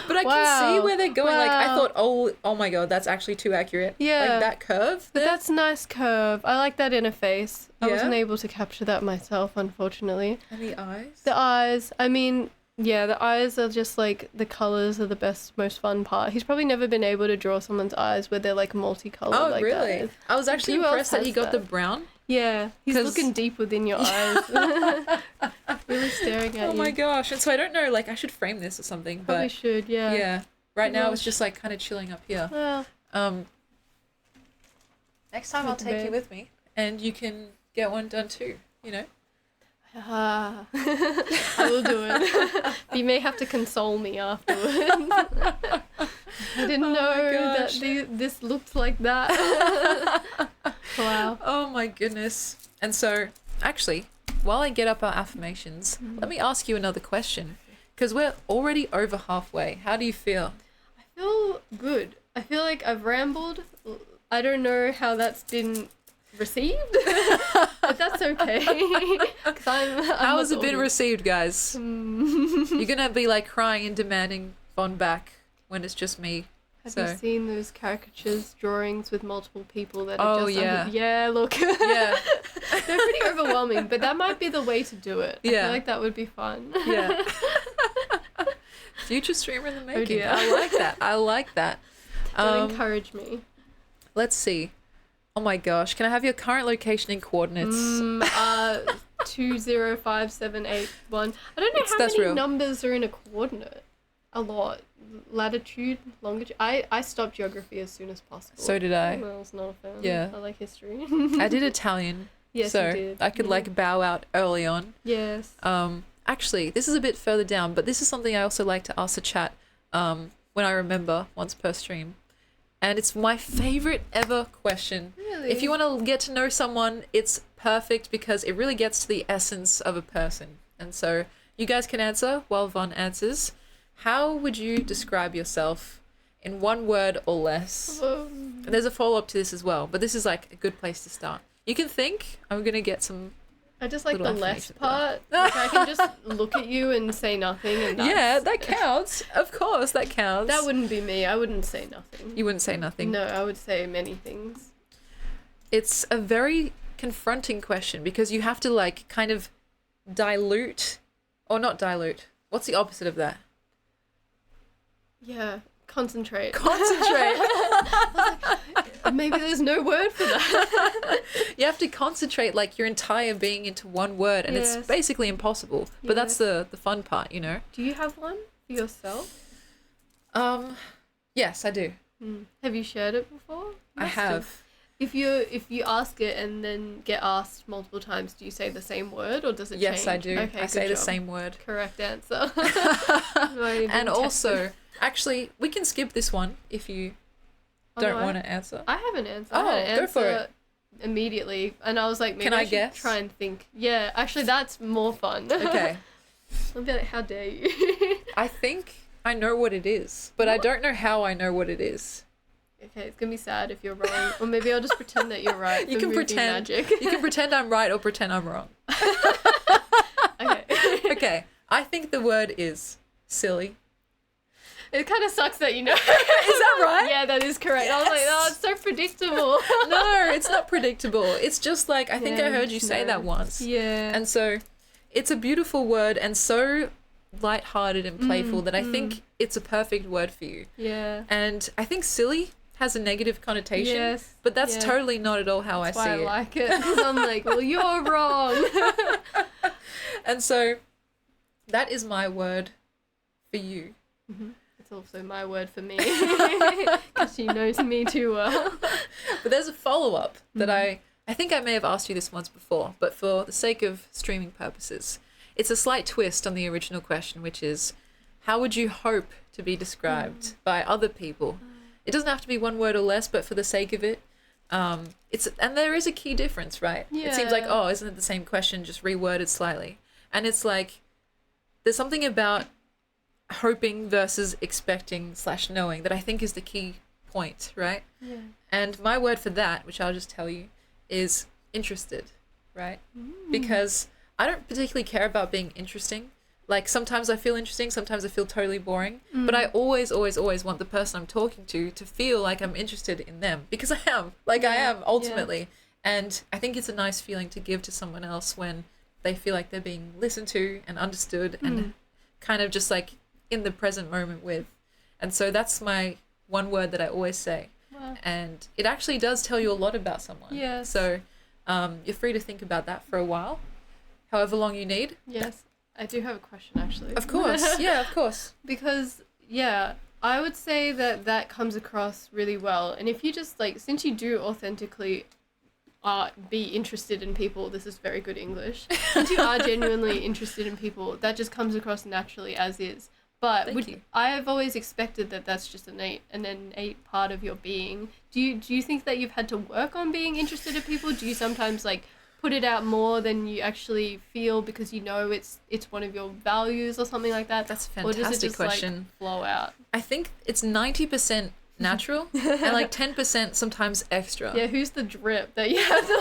But I can Wow. see where they're going. Like, I Wow. thought, oh my god, that's actually too accurate. Yeah. Like that curve. But there. that's a nice curve. I like that inner face. I Yeah? wasn't able to capture that myself, unfortunately. And the eyes. The eyes, I mean, yeah, the eyes are just like the colours are the best, most fun part. He's probably never been able to draw someone's eyes where they're like multicolored. Oh, like really? that. I was actually Who else impressed that he has got that? the brown. Yeah, he's 'Cause- looking deep within your eyes. Really staring at Oh you. my gosh. And so I don't know, like, I should frame this or something. Probably But should, yeah. yeah. Right now, it's Gosh. just like kind of chilling up here. Well, Next time I'll take you babe. with me. And you can get one done too, you know? I will do it. You may have to console me afterwards. I didn't know that gosh. this looked like that. Wow. Oh my goodness. And so, actually, while I get up our affirmations, let me ask you another question. Because we're already over halfway. How do you feel? I feel good. I feel like I've rambled. I don't know how that's been received, but that's okay. 'Cause I'm How not has it the been audience. received, guys? You're going to be like crying and demanding Von back when it's just me. Have So- you seen those caricatures, drawings with multiple people that Oh, are just yeah. yeah, look. Yeah. They're pretty overwhelming, but that might be the way to do it. I Yeah. feel like that would be fun. Yeah. Future streamer in the making. dear. I like that. I like that. Don't encourage me. Let's see. Oh my gosh. Can I have your current location and coordinates? 205781. I don't know how That's many real. numbers are in a coordinate. A lot. Latitude, longitude. I stopped geography as soon as possible. So did I. I was not a fan. Yeah. I like history. I did Italian. Yes, so you did. I could Yeah. like bow out early on. Yes. I actually, this is a bit further down, but this is something I also like to ask the chat when I remember once per stream. And it's my favorite ever question. Really? If you want to get to know someone, it's perfect because it really gets to the essence of a person. And so you guys can answer while Von answers. How would you describe yourself in one word or less? And there's a follow-up to this as well, but this is like a good place to start. You can think. I'm going to get some... I just like the little less affirmation part. Like I can just look at you and say nothing, and that's... Yeah, that counts. Of course, that counts. That wouldn't be me. I wouldn't say nothing. You wouldn't say nothing. No, I would say many things. It's a very confronting question because you have to like kind of dilute, or not dilute. What's the opposite of that? Yeah, concentrate. Concentrate. Maybe there's no word for that. You have to concentrate like your entire being into one word, and Yes. it's basically impossible. But that's the fun part, you know. Do you have one for yourself? Yes, I do. Have you shared it before? I Must have. If you ask it and then get asked multiple times, do you say the same word or does it Yes, change? I do. Okay, I good say the job. same word. Correct answer. Not even And tested. also, actually, we can skip this one if you don't no, want to answer. I have an answer. Oh, I had an go for answer immediately, and I was like, maybe Can I should guess? try and think. Yeah, actually, that's more fun. Okay. I'll be like, how dare you? I think I know what it is, but I don't know how I know what it is. Okay, it's gonna be sad if you're wrong, or maybe I'll just pretend that you're right. You for can movie pretend. magic. You can pretend I'm right or pretend I'm wrong. Okay. Okay. I think the word is silly. It kind of sucks that you know. Is that right? Yeah, that is correct. I was like, oh, it's so predictable. No, it's not predictable. It's just like, I think I Yeah, heard you say no. that once. Yeah. And so it's a beautiful word and so lighthearted and playful that I think it's a perfect word for you. Yeah. And I think silly has a negative connotation, Yes. but that's Yeah. totally not at all how That's I why see I it. like it. Because I'm like, well, you're wrong. And so that is my word for you. It's also my word for me. Because she knows me too well. But there's a follow-up that I think I may have asked you this once before, but for the sake of streaming purposes, it's a slight twist on the original question, which is, how would you hope to be described by other people? It doesn't have to be one word or less, but for the sake of it, and there is a key difference, right? It seems like, Yeah. oh, isn't it the same question, just reworded slightly? And it's like, there's something about hoping versus expecting / knowing that I think is the key point, right? Yeah. And my word for that, which I'll just tell you, is interested, right? Because I don't particularly care about being interesting. Like sometimes I feel interesting, sometimes I feel totally boring, but I always, always, always want the person I'm talking to feel like I'm interested in them, because I am, like I am ultimately. And I think it's a nice feeling to give to someone else when they feel like they're being listened to and understood and kind of just like in the present moment with. And so that's my one word that I always say. Wow. And it actually does tell you a lot about someone. Yes. So you're free to think about that for a while, however long you need. Yes. I do have a question, actually. Of course. Yeah, of course. Because, yeah, I would say that that comes across really well. And if you just, like, since you do authentically be interested in people, this is very good English. Since you are genuinely interested in people, that just comes across naturally as is. But Thank you. I have always expected that that's just an innate part of your being. Do you think that you've had to work on being interested in people? Do you sometimes, like, put it out more than you actually feel because you know it's one of your values or something like that? That's a Or does it fantastic just question. like flow out? I think it's 90% natural and like 10% sometimes extra. Yeah, who's the drip that you have to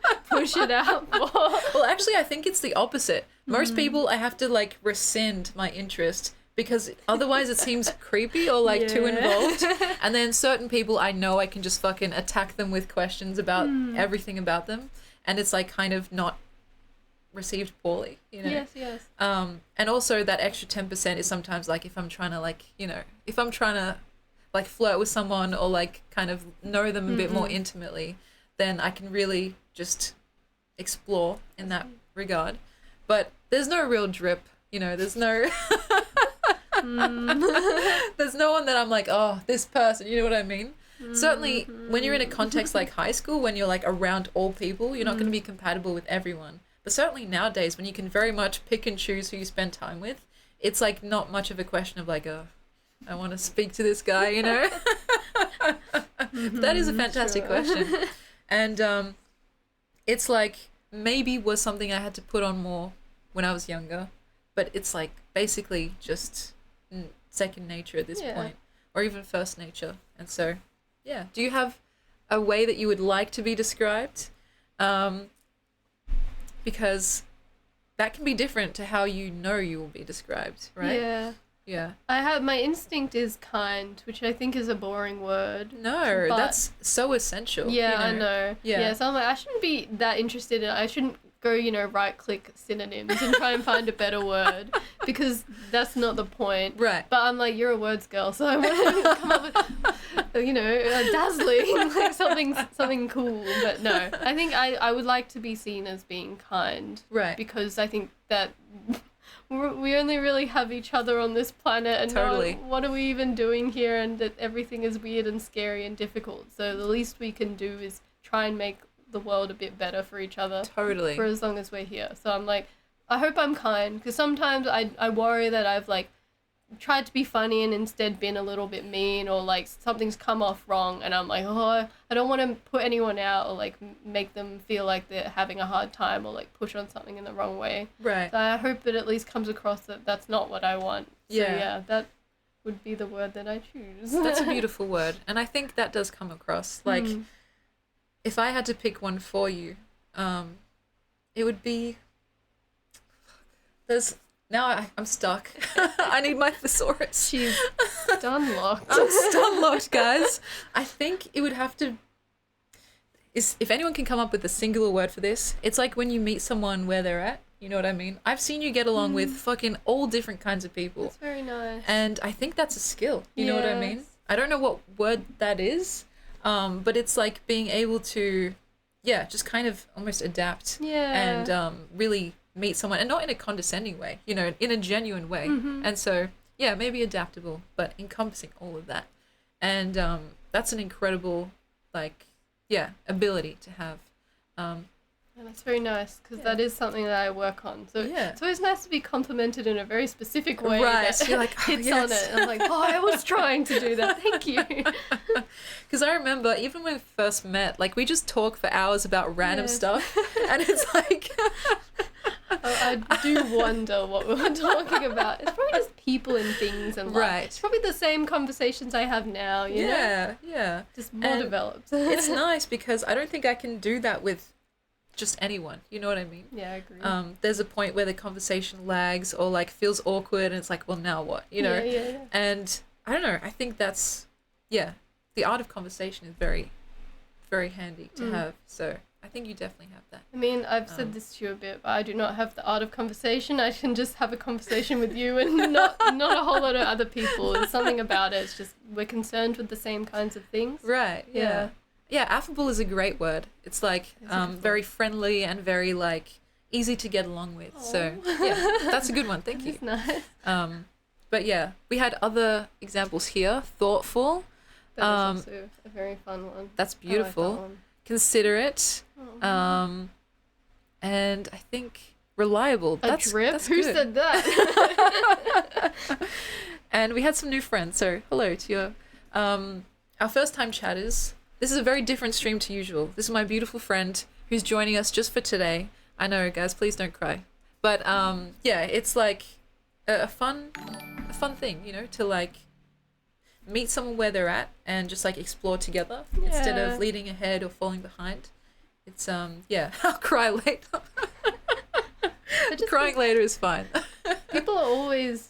like push it out for? Well, actually, I think it's the opposite. Most people, I have to like rescind my interest because otherwise it seems creepy or like too Yeah. involved. And then certain people, I know I can just fucking attack them with questions about everything about them. And it's like kind of not received poorly, you know? Yes. And also that extra 10% is sometimes like if I'm trying to like, you know, if I'm trying to like flirt with someone or like kind of know them a bit more intimately, then I can really just explore in that regard. But there's no real drip, you know, there's no there's no one that I'm like, oh, this person, you know what I mean? Certainly when you're in a context like high school, when you're like around all people, you're not going to be compatible with everyone. But certainly nowadays, when you can very much pick and choose who you spend time with, it's like not much of a question of like, oh, I want to speak to this guy, you know? That is a fantastic question. And it's like maybe was something I had to put on more when I was younger, but it's like basically just second nature at this point, or even first nature. And so, yeah. Do you have a way that you would like to be described? Because that can be different to how you know you will be described, right? Yeah. Yeah. My instinct is kind, which I think is a boring word. No, but that's so essential. yeah, you know? I know. Yeah. So I'm like, I shouldn't be that interested in it. I shouldn't go, right click synonyms and try and find a better word, because that's not the point. Right. But I'm like, you're a words girl, so I want to come up with, dazzling, like something cool. But no, I think I would like to be seen as being kind. Right. Because I think that we only really have each other on this planet, and Totally. what are we even doing here, and that everything is weird and scary and difficult. So the least we can do is try and make the world a bit better for each other. Totally. For as long as we're here. So I'm like, I hope I'm kind, because sometimes I worry that I've like tried to be funny and instead been a little bit mean, or like something's come off wrong, and I'm like, oh, I don't want to put anyone out, or like make them feel like they're having a hard time, or like push on something in the wrong way. Right. So I hope it at least comes across that that's not what I want. So yeah, that would be the word that I choose. That's a beautiful word. And I think that does come across. Like, if I had to pick one for you, it would be... I'm stuck. I need my thesaurus. She's stunlocked. I'm stunlocked, guys. I think it would have to... if anyone can come up with a singular word for this, it's like when you meet someone where they're at. You know what I mean? I've seen you get along with fucking all different kinds of people. That's very nice. And I think that's a skill. You know what I mean? I don't know what word that is, but it's like being able to, just kind of almost adapt and really meet someone, and not in a condescending way, in a genuine way. And so, maybe adaptable, but encompassing all of that. And that's an incredible, ability to have. And that's very nice, because that is something that I work on. So it's always nice to be complimented in a very specific way. Right. That You're like, hits on it. And I'm like, I was trying to do that. Thank you. Because I remember, even when we first met, like, we just talk for hours about random stuff. And it's like... I do wonder what we were talking about. It's probably just people and things and life. Right. It's probably the same conversations I have now, you know? Yeah. Just more developed. It's nice, because I don't think I can do that with just anyone. You know what I mean? Yeah, I agree. There's a point where the conversation lags or like feels awkward, and it's like, well, now what? You know? Yeah. And I don't know. I think that's, the art of conversation is very, very handy to have. So I think you definitely have that. I mean, I've said this to you a bit, but I do not have the art of conversation. I can just have a conversation with you and not a whole lot of other people. There's something about it. It's just we're concerned with the same kinds of things. Right. Yeah. Yeah, affable is a great word. It's like very friendly and very like easy to get along with. Aww. So that's a good one. Thank you. That's nice. But we had other examples here. Thoughtful. That is also a very fun one. That's beautiful. I like that one. Considerate. And I think reliable. That's drip? That's Who good. said that? And we had some new friends. So hello to your our first time chatters. This is a very different stream to usual. This is my beautiful friend who's joining us just for today. I know, guys, please don't cry. But it's like a fun thing, to like meet someone where they're at and just like explore together instead of leading ahead or falling behind. It's I'll cry later. Crying later is fine. People are always,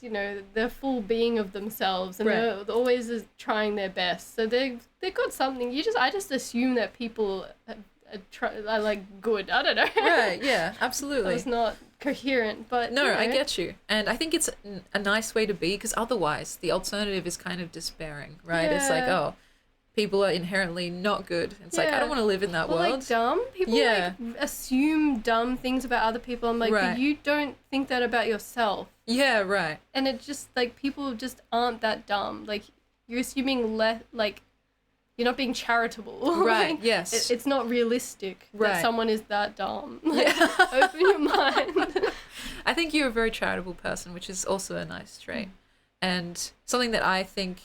they're full being of themselves, and they're always trying their best. So they've got something. I just assume that people are like good. I don't know. Right. Yeah. Absolutely. It's not coherent, but no, I get you, and I think it's a nice way to be, because otherwise the alternative is kind of despairing, right? It's like, people are inherently not good. It's like, I don't want to live in that world. Like dumb people like assume dumb things about other people. I'm like, but you don't think that about yourself. Yeah, right. And it's just like people just aren't that dumb. Like you're assuming you're not being charitable. Right, Like, yes. it's not realistic Right. that someone is that dumb. Like, open your mind. I think you're a very charitable person, which is also a nice trait. And something that I think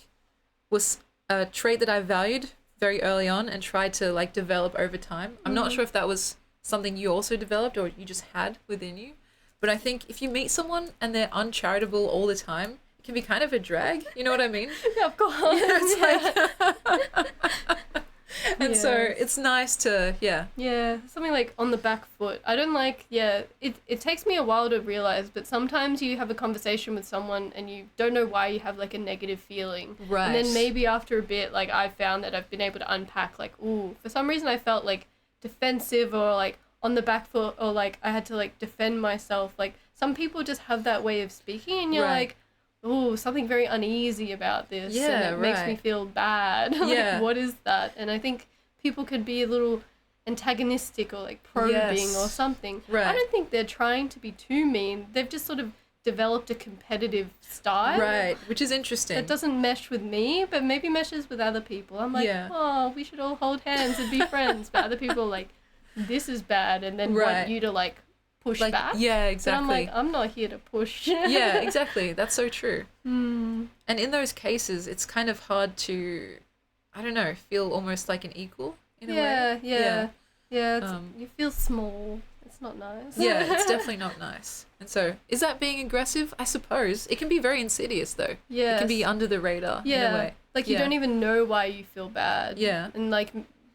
was a trait that I valued very early on and tried to like develop over time. I'm not sure if that was something you also developed or you just had within you. But I think if you meet someone and they're uncharitable all the time, it can be kind of a drag. You know what I mean? Yeah, of course. And so it's nice to, Yeah, something like on the back foot. I don't like, it takes me a while to realize, but sometimes you have a conversation with someone and you don't know why you have like a negative feeling. Right. And then maybe after a bit, like I've found that I've been able to unpack like, ooh, for some reason I felt like defensive or like on the back foot or like I had to like defend myself. Like some people just have that way of speaking and you're Right. like, oh, something very uneasy about this. Yeah, and it makes me right. feel bad. Yeah. Like, what is that? And I think people could be a little antagonistic or like probing Yes. or something. Right. I don't think they're trying to be too mean. They've just sort of developed a competitive style. Right, which is interesting. That doesn't mesh with me, but maybe meshes with other people. I'm like, Yeah. oh, we should all hold hands and be friends. But other people are like, this is bad, and then Right. want you to like push like, back. yeah, But exactly. I'm like, I'm not here to push. Yeah, exactly. That's so true. Mm. And in those cases, it's kind of hard to, I don't know, feel almost like an equal in a way. Yeah. Um, You feel small. It's not nice. Yeah, it's definitely not nice. And so, is that being aggressive? I suppose. It can be very insidious, though. Yeah. It can be under the radar in a way. Like you Yeah. don't even know why you feel bad. Yeah. And like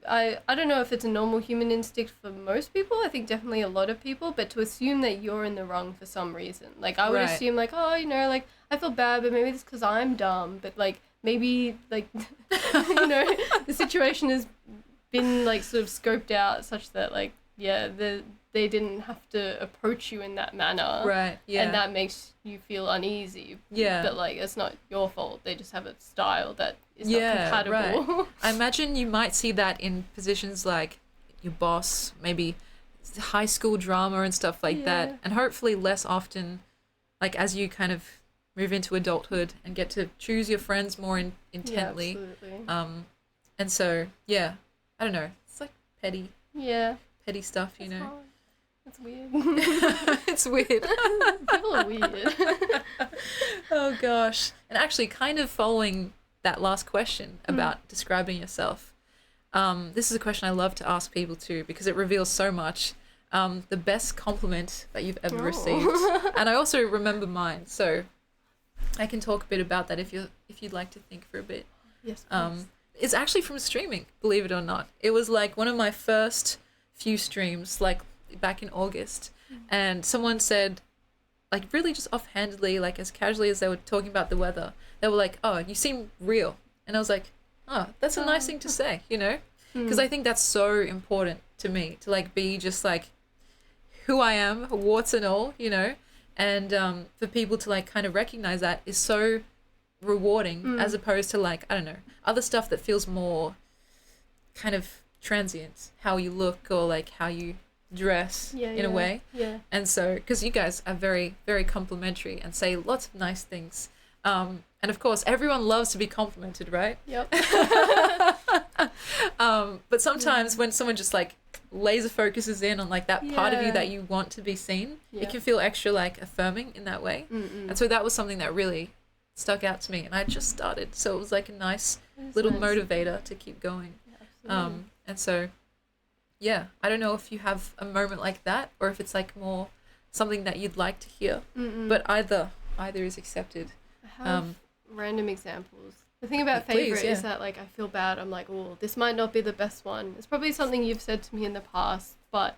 I don't know if it's a normal human instinct for most people. I think definitely a lot of people, but to assume that you're in the wrong for some reason. Like I would Right. assume like, oh, you know, like I feel bad, but maybe it's because I'm dumb. But like maybe like you know the situation has been like sort of scoped out such that like they didn't have to approach you in that manner. Right, yeah. And that makes you feel uneasy. Yeah. But like it's not your fault. They just have a style that is Yeah, not compatible. right. I imagine you might see that in positions like your boss, maybe high school drama and stuff like Yeah. that. And hopefully less often, like as you kind of move into adulthood and get to choose your friends more intently. Yeah, absolutely. And so, yeah, I don't know. It's like petty stuff, you It's know. hard. It's weird. It's weird. People are weird. Oh gosh. And actually kind of following that last question about describing yourself. This is a question I love to ask people too because it reveals so much. The best compliment that you've ever received. And I also remember mine, so I can talk a bit about that if you'd like to think for a bit. Yes, please. It's actually from streaming, believe it or not. It was like one of my first few streams, like back in August, and someone said, like really just offhandedly, like as casually as they were talking about the weather, they were like, "Oh, you seem real," and I was like, "Oh, that's a nice thing to say," you know, because I think that's so important to me to like be just like who I am, warts and all, you know, and for people to like kind of recognize that is so rewarding as opposed to like I don't know other stuff that feels more kind of transient, how you look or like how you dress in a way. Yeah. And so because you guys are very very complimentary and say lots of nice things, and of course everyone loves to be complimented, right? Yep. But sometimes when someone just like laser focuses in on like that part of you Yeah. that you want to be seen, Yeah. it can feel extra like affirming in that way. And so that was something that really stuck out to me, and I just started, so it was like a nice little nice. motivator to keep going. And so yeah, I don't know if you have a moment like that or if it's like more something that you'd like to hear, but either is accepted. I have random examples. The thing about Please, favorite yeah. is that like I feel bad. I'm like, oh, this might not be the best one. It's probably something you've said to me in the past, but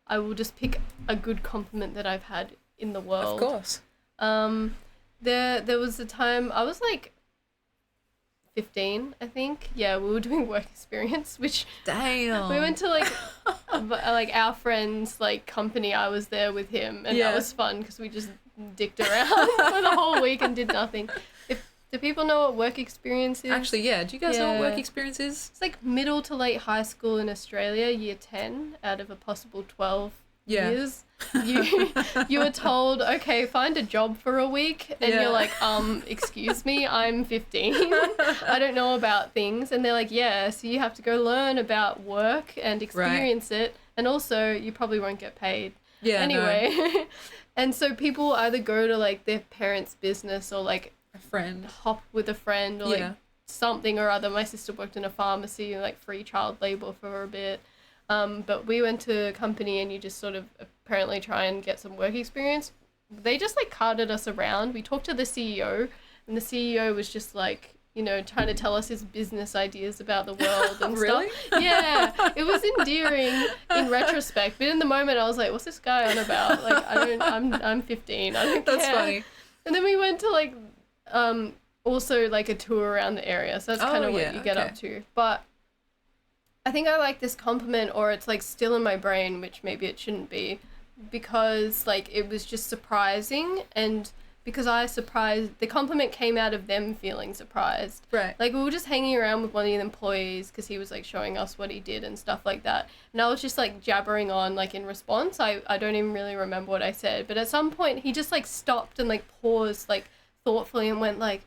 I will just pick a good compliment that I've had in the world. Of course. There was a time I was like 15, I think. Yeah, we were doing work experience, which Damn. we went to like our friend's like company. I was there with him, and Yeah. that was fun because we just dicked around for the whole week and did nothing. Do people know what work experience is? Actually, yeah. Do you guys know what work Yeah. experience is? It's like middle to late high school in Australia, year 10 out of a possible 12 Yeah. years, you were told, okay, find a job for a week, and Yeah. you're like, excuse me, I'm 15. I don't know about things. And they're like, yeah, so you have to go learn about work and experience it, and also you probably won't get paid. Yeah. Anyway. And so people either go to like their parents' business or like A friend. hop with a friend or like something or other. My sister worked in a pharmacy, like free child labor for a bit. But we went to a company and you just sort of apparently try and get some work experience. They just like carted us around. We talked to the CEO, and the CEO was just like, you know, trying to tell us his business ideas about the world and Really? stuff. Yeah, it was endearing in retrospect, but in the moment I was like, what's this guy on about? Like, I'm 15. I don't care. That's funny. And then we went to like also like a tour around the area, so that's kind of what you get up to. But I think I like this compliment, or it's like still in my brain, which maybe it shouldn't be, because like it was just surprising, and because the compliment came out of them feeling surprised. Right. Like we were just hanging around with one of the employees because he was like showing us what he did and stuff like that, and I was just like jabbering on like in response. I don't even really remember what I said, but at some point he just like stopped and like paused like thoughtfully and went like,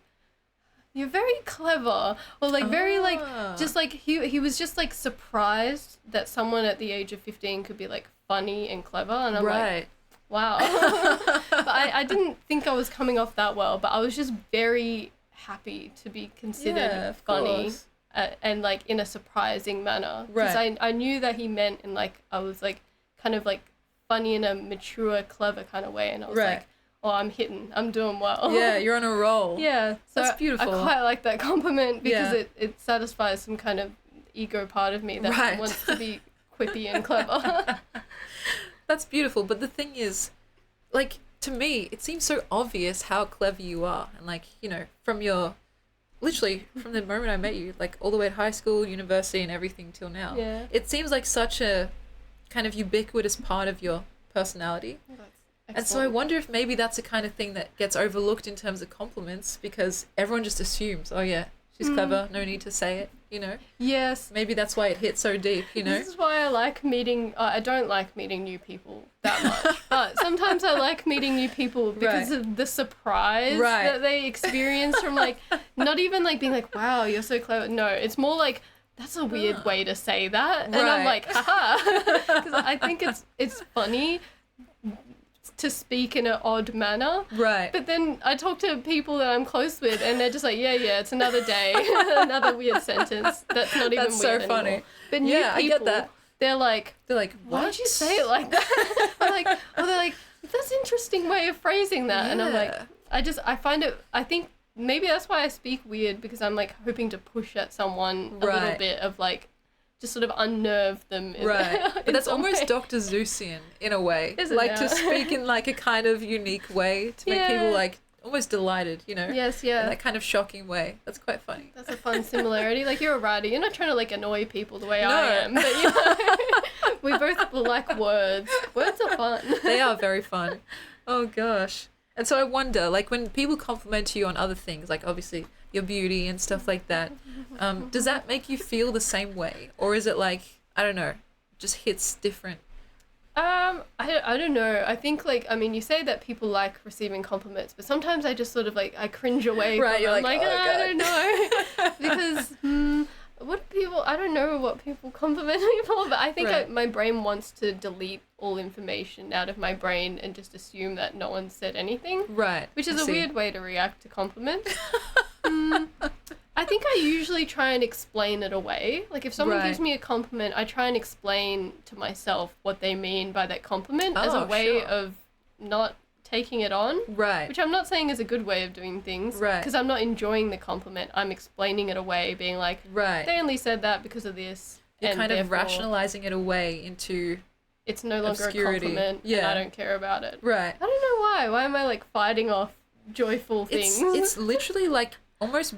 you're very clever, or like very like just like he was just like surprised that someone at the age of 15 could be like funny and clever, and I'm like, wow. But I didn't think I was coming off that well, but I was just very happy to be considered funny and like in a surprising manner, because I knew that he meant in like I was like kind of like funny in a mature, clever kind of way, and I was like, oh, I'm doing well. Yeah, you're on a roll. Yeah, so that's beautiful. I quite like that compliment because it satisfies some kind of ego part of me that wants to be quippy and clever. That's beautiful, but the thing is, like, to me, it seems so obvious how clever you are, and like, you know, literally from the moment I met you, like all the way to high school, university, and everything till now. Yeah. It seems like such a kind of ubiquitous part of your personality. And so I wonder if maybe that's the kind of thing that gets overlooked in terms of compliments, because everyone just assumes, oh yeah, she's clever, no need to say it, you know? Yes. Maybe that's why it hits so deep, you know? This is why I like meeting, I don't like meeting new people that much, but sometimes I like meeting new people because of the surprise that they experience from like, not even like being like, wow, you're so clever. No, it's more like, that's a weird way to say that. And I'm like, haha. Because I think it's funny to speak in an odd manner. Right. But then I talk to people that I'm close with and they're just like, yeah, it's another day. Another weird sentence. That's not even weird anymore. Funny. But new people, I get that. They're like, why did you say it like that? they're like, that's an interesting way of phrasing that. Yeah. And I'm like, I find it, I think maybe that's why I speak weird, because I'm like hoping to push at someone a little bit of like, just sort of unnerve them. But that's almost Dr. Seussian in a way. Isn't like it? To speak in like a kind of unique way to make people like almost delighted, you know? Yes, yeah. In that kind of shocking way. That's quite funny. That's a fun similarity. Like, you're a writer. You're not trying to like annoy people the way I am. But you know, we both like words. Words are fun. They are very fun. Oh gosh. And so I wonder, like, when people compliment you on other things, like obviously your beauty and stuff like that, does that make you feel the same way? Or is it like, I don't know, just hits different? I don't know. I think like, I mean, you say that people like receiving compliments, but sometimes I just sort of like, I cringe away from you're them. like, oh, I don't know. Because what people, I don't know what people compliment me for, but I think my brain wants to delete all information out of my brain and just assume that no one said anything. Right. Which is a weird way to react to compliments. I think I usually try and explain it away. Like, if someone gives me a compliment, I try and explain to myself what they mean by that compliment as a way of not taking it on. Right. Which I'm not saying is a good way of doing things. Right. Because I'm not enjoying the compliment. I'm explaining it away, being like, they only said that because of this. You're kind of rationalizing it away into it's no longer obscurity. A compliment, and I don't care about it. Right. I don't know why. Why am I, like, fighting off joyful things? It's literally, like, almost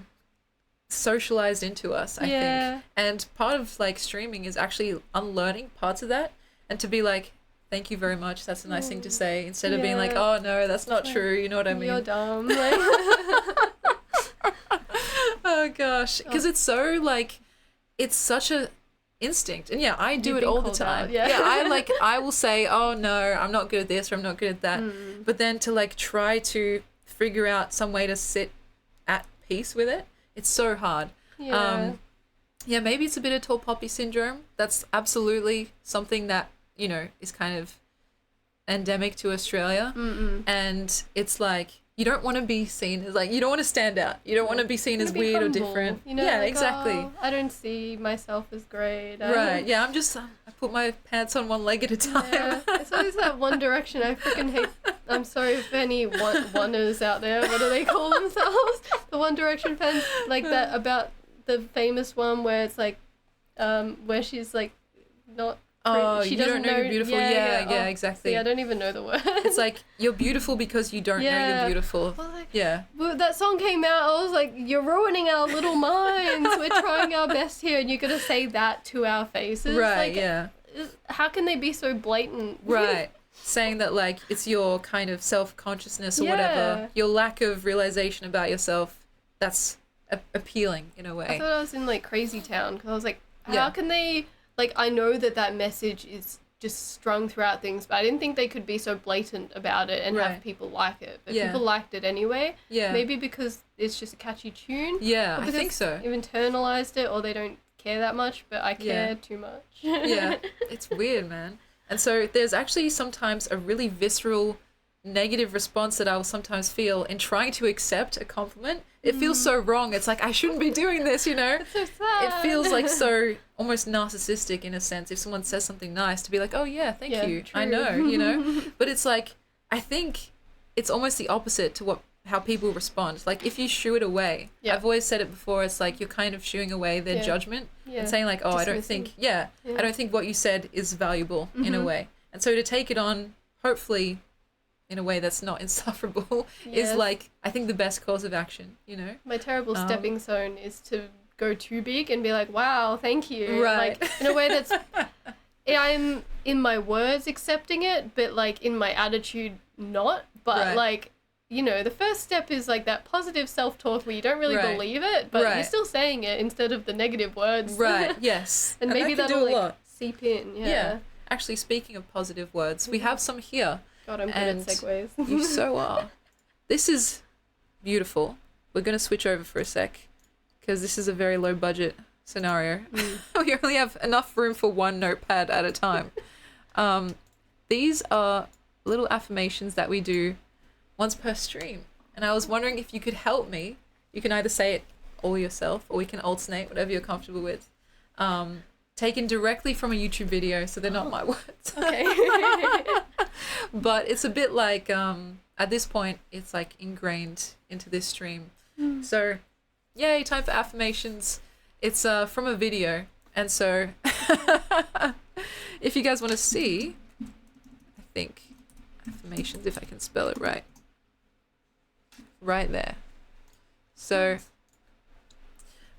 socialized into us, I think. And part of like streaming is actually unlearning parts of that, and to be like, thank you very much, that's a nice thing to say, instead of being like, oh no, that's not true, you know what I mean? You're dumb. Oh gosh, because it's so like, it's such a instinct. And yeah, I do You've it been all the called time. out, yeah. I will say, oh no, I'm not good at this or I'm not good at that. But then to like try to figure out some way to sit at peace with it, it's so hard. Yeah. Yeah, maybe it's a bit of tall poppy syndrome. That's absolutely something that, you know, is kind of endemic to Australia. And it's like, you don't want to be seen as like, you don't want to stand out. You don't want to be seen as be weird humble, or different. You know, yeah, like, exactly. oh, I don't see myself as great. Right. Yeah, I'm just, I put my pants on one leg at a time. Yeah. It's always that One Direction. I freaking hate. I'm sorry for any oneers out there. What do they call themselves? The One Direction fans, like that about the famous one where it's like, where she's like, not. Oh, she you doesn't don't know you're beautiful. Yeah, Oh, exactly. see, I don't even know the word. It's like, you're beautiful because you don't know you're beautiful. Well, like, Yeah. Well, that song came out, I was like, you're ruining our little minds. We're trying our best here, and you're going to say that to our faces? Right, like, yeah. How can they be so blatant? Right. Saying that, like, it's your kind of self-consciousness or whatever, Yeah. your lack of realization about yourself, that's appealing in a I way. thought I was in, like, Crazy Town, because I was like, how Yeah. can they... Like, I know that message is just strung throughout things, but I didn't think they could be so blatant about it and Right. have people like it. But Yeah. people liked it anyway. Yeah. Maybe because it's just a catchy tune. Yeah, or I because think so. You've internalized it, or they don't care that much, but I care too much. Yeah, it's weird, man. And so there's actually sometimes a really visceral negative response that I will sometimes feel in trying to accept a compliment. It feels so wrong. It's like, I shouldn't be doing this, you know? It's so sad. It feels like so almost narcissistic in a sense if someone says something nice to be like, oh yeah, thank you. I true. know, you know? But it's like, I think it's almost the opposite to how people respond. Like if you shoo it away, Yeah. I've always said it before, it's like you're kind of shooing away their judgment and saying like, oh, I don't think, I don't think what you said is valuable in a way. And so to take it on, hopefully in a way that's not insufferable, is like, I think the best course of action, you know? My terrible stepping stone is to go too big and be like, wow, thank you. Right. Like, in a way that's... I'm in my words accepting it, but like in my attitude not. But like, you know, the first step is like that positive self-talk where you don't really believe it, but you're still saying it instead of the negative words. Right, yes. And maybe that can that'll do a like lot. seep in. Yeah. Actually, speaking of positive words, we have some here. God, I'm good And at segues. You so are. This is beautiful. We're going to switch over for a sec because this is a very low budget scenario. We only have enough room for one notepad at a time. These are little affirmations that we do once per stream. And I was wondering if you could help me. You can either say it all yourself or we can alternate, whatever you're comfortable with. Taken directly from a YouTube video, so they're not my words. Okay. But it's a bit like, at this point, it's like ingrained into this stream. So, yay, time for affirmations. It's from a video. And so, if you guys want to see, I think, affirmations, if I can spell it right. Right there. So,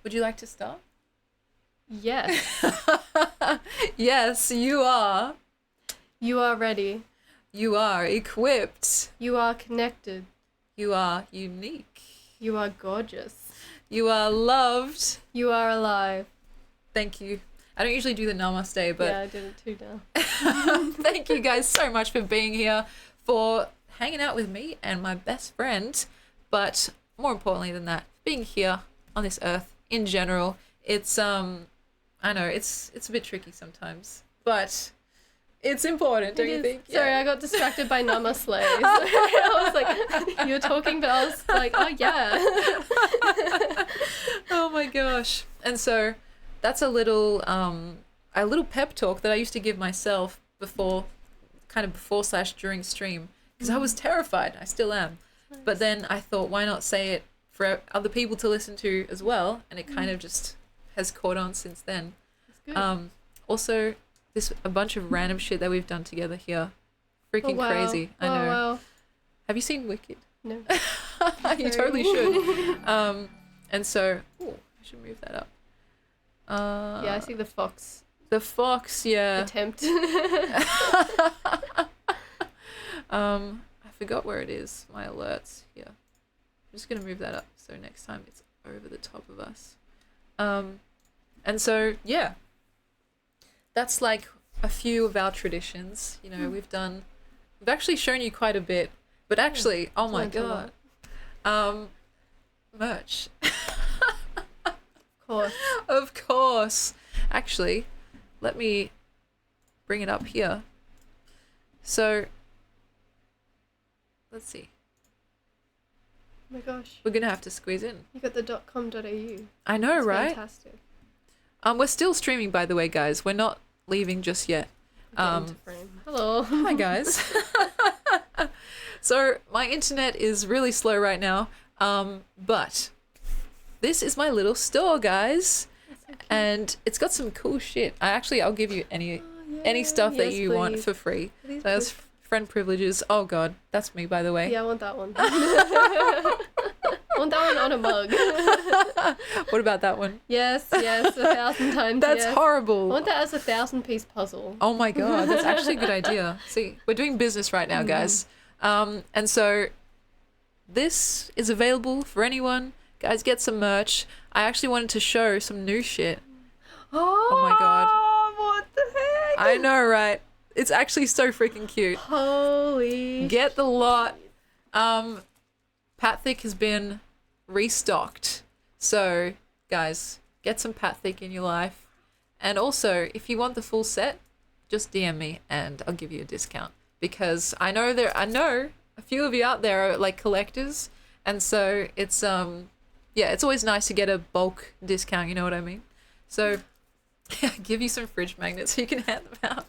would you like to start? Yes. Yes, you are. You are ready. You are equipped. You are connected. You are unique. You are gorgeous. You are loved. You are alive. Thank you. I don't usually do the namaste, but Yeah, I did it too now. thank you guys so much for being here, for hanging out with me and my best friend. But more importantly than that, being here on this earth in general. It's I know it's a bit tricky sometimes, but it's important, don't you think? Sorry, I got distracted by namaste. I was like, you were talking, but I was like, oh yeah. Oh my gosh. And so that's a little pep talk that I used to give myself before / during stream, because I was terrified. I still am. Nice. But then I thought, why not say it for other people to listen to as well? And it kind of just has caught on since then. That's good. Also, a bunch of random shit that we've done together here. Freaking crazy. I know. Wow. Have you seen Wicked? No. You totally should. And so, I should move that up. Yeah, I see the fox. The fox, yeah. Attempt. I forgot where it is. My alerts here. I'm just gonna move that up so next time it's over the top of us. And so yeah, that's like a few of our traditions. You know, we've actually shown you quite a bit, but actually, oh my god, merch. Of course. Of course. Actually, let me bring it up here. So, let's see. Oh my gosh. We're gonna have to squeeze in. You got the .com.au. I know, It's right? Fantastic. We're still streaming, by the way, guys. We're not leaving just yet. Get into frame. Hello. Hi, guys. So my internet is really slow right now, but this is my little store, guys, and it's got some cool shit. I'll give you any stuff that you want for free. Please, So that's friend privileges. Oh god, that's me, by the way. Yeah, I want that one. I want that one on a mug. What about that one? Yes, 1,000 times. That's yes. horrible. I want that as a 1,000-piece puzzle. Oh my god, that's actually a good idea. See, we're doing business right now, guys. And so this is available for anyone. Guys, get some merch. I actually wanted to show some new shit. Oh my God. What the heck? I know, right? It's actually so freaking cute. Holy. Get the lot. Pat Thick has been restocked. So, guys, get some Pat Thick in your life. And also, if you want the full set, just DM me and I'll give you a discount. Because I know a few of you out there are like collectors, and so it's it's always nice to get a bulk discount, you know what I mean? So give you some fridge magnets so you can hand them out.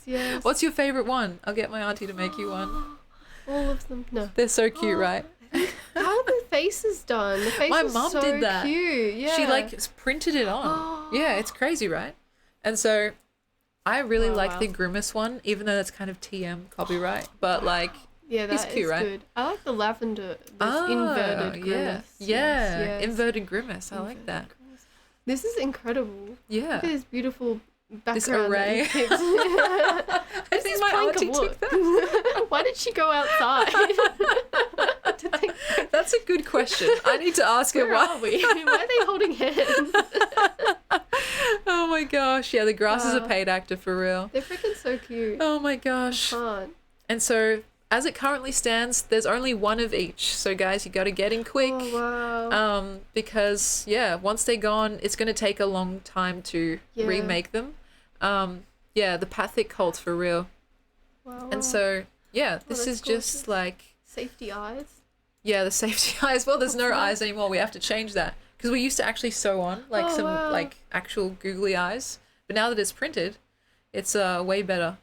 Yes. What's your favorite one? I'll get my auntie to make you one. All of them. No. They're so cute, right? How are the faces done? The face My is mum so did that. Cute. Yeah. She like printed it on. Yeah, it's crazy, right? And so I really like the Grimace one, even though that's kind of TM copyright, but like yeah, he's that cute, is right? good. I like the lavender, this inverted grimace. Yeah, Yes. inverted grimace. I like that. Grimace. This is incredible. Yeah. Look at this beautiful background. This array. That you picked. I think my plank of auntie wood. took that. Why did she go outside? That's a good question. I need to ask her Where why. are we? Why are they holding hands? Oh my gosh. Yeah, the grass is a Wow. paid actor for real. They're freaking so cute. Oh my gosh. Can't. And so, as it currently stands, there's only one of each. So guys, you got to get in quick. Oh, wow. Because once they're gone, it's going to take a long time to remake them. The Pathic cult's for real. Wow. And so, this that's is gorgeous. just like, Safety eyes. the safety eyes. Well, there's no eyes anymore. We have to change that. Because we used to actually sew on like some like actual googly eyes. But now that it's printed, it's way better.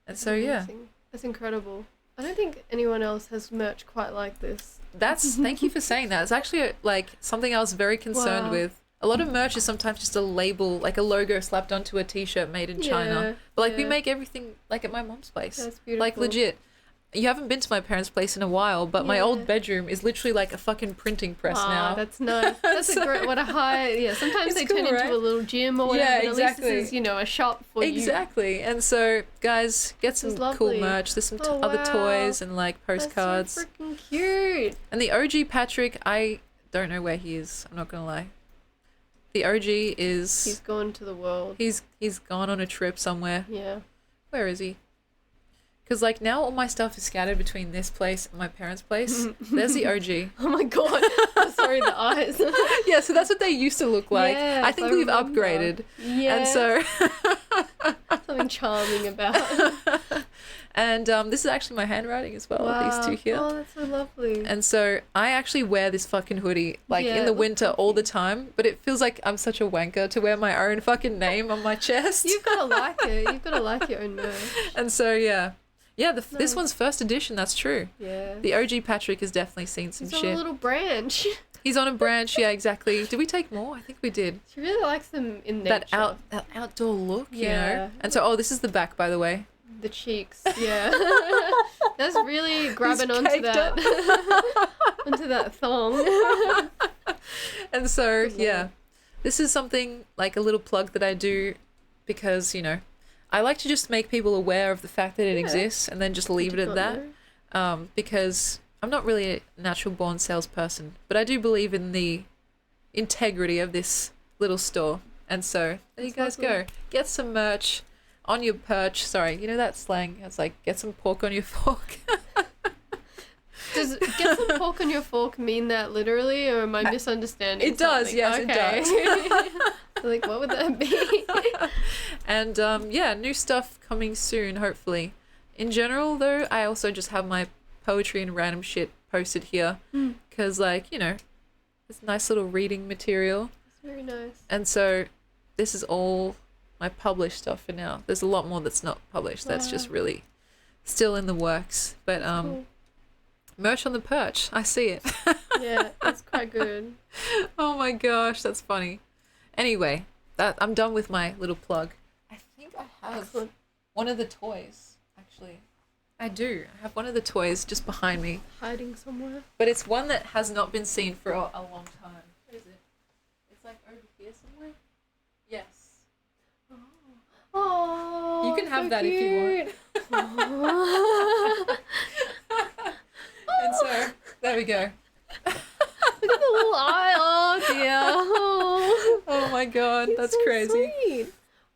And so, Amazing. That's incredible. I don't think anyone else has merch quite like this. thank you for saying that. It's actually like something I was very concerned Wow. with. A lot of merch is sometimes just a label, like a logo slapped onto a t-shirt made in China. But like we make everything like at my mom's place. That's beautiful. Like legit. You haven't been to my parents' place in a while, but my old bedroom is literally like a fucking printing press now. That's nice. That's a great, what a high, sometimes It's they cool, turn right? into a little gym or whatever, Yeah, but at exactly. least this is, a shop for you. Exactly. And so, guys, get some is cool lovely. merch. There's some Oh, other wow. toys and like postcards. That's so freaking cute. And the OG Patrick, I don't know where he is. I'm not gonna lie. The OG is He's gone to the world. he's gone on a trip somewhere. Yeah. Where is he? Because like now all my stuff is scattered between this place and my parents' place. There's the OG. Oh my god. Sorry, the eyes. Yeah, so that's what they used to look like. Yes, I think I we've remember. upgraded. Yeah. And so Something charming about it. and this is actually my handwriting as well, these two here. Oh, that's so lovely. And so I actually wear this fucking hoodie like Yeah, in it the looks winter all the time, but it feels like I'm such a wanker to wear my own fucking name on my chest. You've got to like it. You've got to like your own merch. And so this Nice. one's first edition. That's true. Yeah. The OG Patrick has definitely seen some He's on shit. a little branch. He's on a branch. Yeah, exactly. Did we take more? I think we did. She really likes them in nature. That outdoor look, you know. Yeah. And so this is the back, by the way. The cheeks, yeah. That's really grabbing onto caked that, up. onto that thong. And so Good lord. this is something like a little plug that I do because I like to just make people aware of the fact that it exists and then just leave it at that. Because I'm not really a natural born salesperson, but I do believe in the integrity of this little store. And so there you That's guys go. Get some merch on your perch. Sorry, you know that slang? It's like get some pork on your fork. Does get some pork on your fork mean that literally, or am I misunderstanding? It does, something? yes, okay. it does. Like, what would that be? And yeah, new stuff coming soon, hopefully. In general, though, I also just have my poetry and random shit posted here because, like, you know, it's nice little reading material. It's very nice. And so this is all my published stuff for now. There's a lot more that's not published. That's just really still in the works. But Cool. merch on the perch. I see it. Yeah, that's quite good. Oh my gosh, that's funny. Anyway, I'm done with my little plug. I think I have Excellent. one of the toys, actually. I do. I have one of the toys just behind me. Hiding somewhere. But it's one that has not been seen for a long time. Where is it? It's like over here somewhere? Yes. Oh, You can have so that if you want. want. And so, there we go. Look at the little eye. Oh dear. Oh, Oh my god, that's so crazy. Sweet.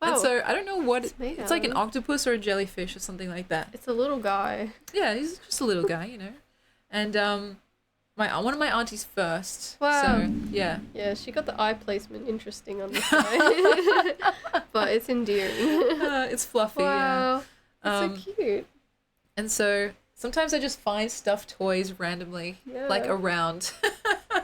Wow. And so, I don't know what It's made it's out like an of. octopus or a jellyfish or something like that. It's a little guy. Yeah, he's just a little guy, you know. And one of my aunties first. Wow. So, yeah. Yeah, she got the eye placement interesting on this guy. But it's endearing. It's fluffy, yeah. Wow. That's so cute. And so sometimes I just find stuffed toys randomly, like Yeah. around.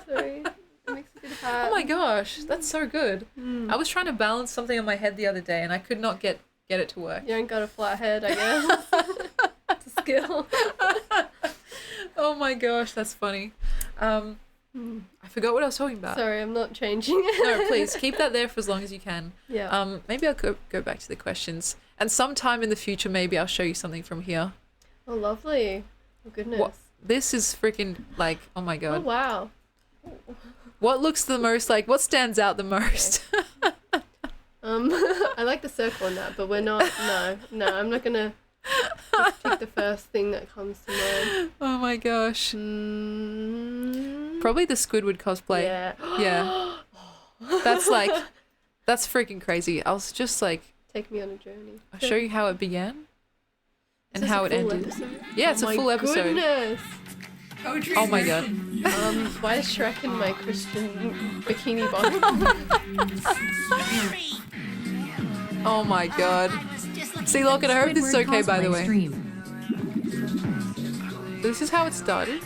Sorry. It makes a good hat. Oh my gosh, that's so good. Mm. I was trying to balance something on my head the other day and I could not get it to work. You ain't got a flat head, I guess. It's a skill. Oh my gosh, that's funny. I forgot what I was talking about. Sorry, I'm not changing it. No, please keep that there for as long as you can. Yeah. Maybe I'll go back to the questions, and sometime in the future, maybe I'll show you something from here. Oh, lovely. Oh, goodness. What? This is freaking like, oh my Oh, god. wow. What looks the most like? What stands out the most? I like the circle on that, but we're not. No, I'm not gonna just pick the first thing that comes to mind. Oh my gosh. Mm, Probably the Squidward cosplay. yeah. Yeah. That's freaking crazy. I was just like, Take me on a journey. I'll show you how it began and Is this how a it full ended. episode? Yeah, it's Oh a my full episode. Goodness. Oh my god. Why is Shrek in my Christian bikini bottom? Oh my god. See, Logan, I hope this is Squidward okay, by the cosplay way. stream. This is how it started.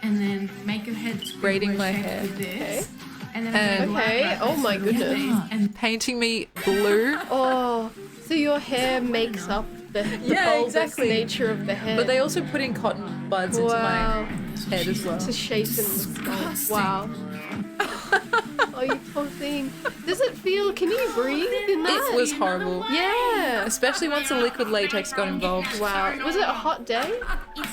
And then make your head Braiding Squidward my shape hair. with this. Okay. And then And- Okay, oh my goodness. And Painting me blue. Oh, so your hair makes up the Yeah, bulbous exactly. nature of the hair. But they also put in cotton buds into Wow. my head as well. To shape in the skull. Wow. Oh, you poor thing. Does it feel? Can you breathe in that? It was horrible. Yeah. Especially once the liquid latex got involved. Wow. Was it a hot day?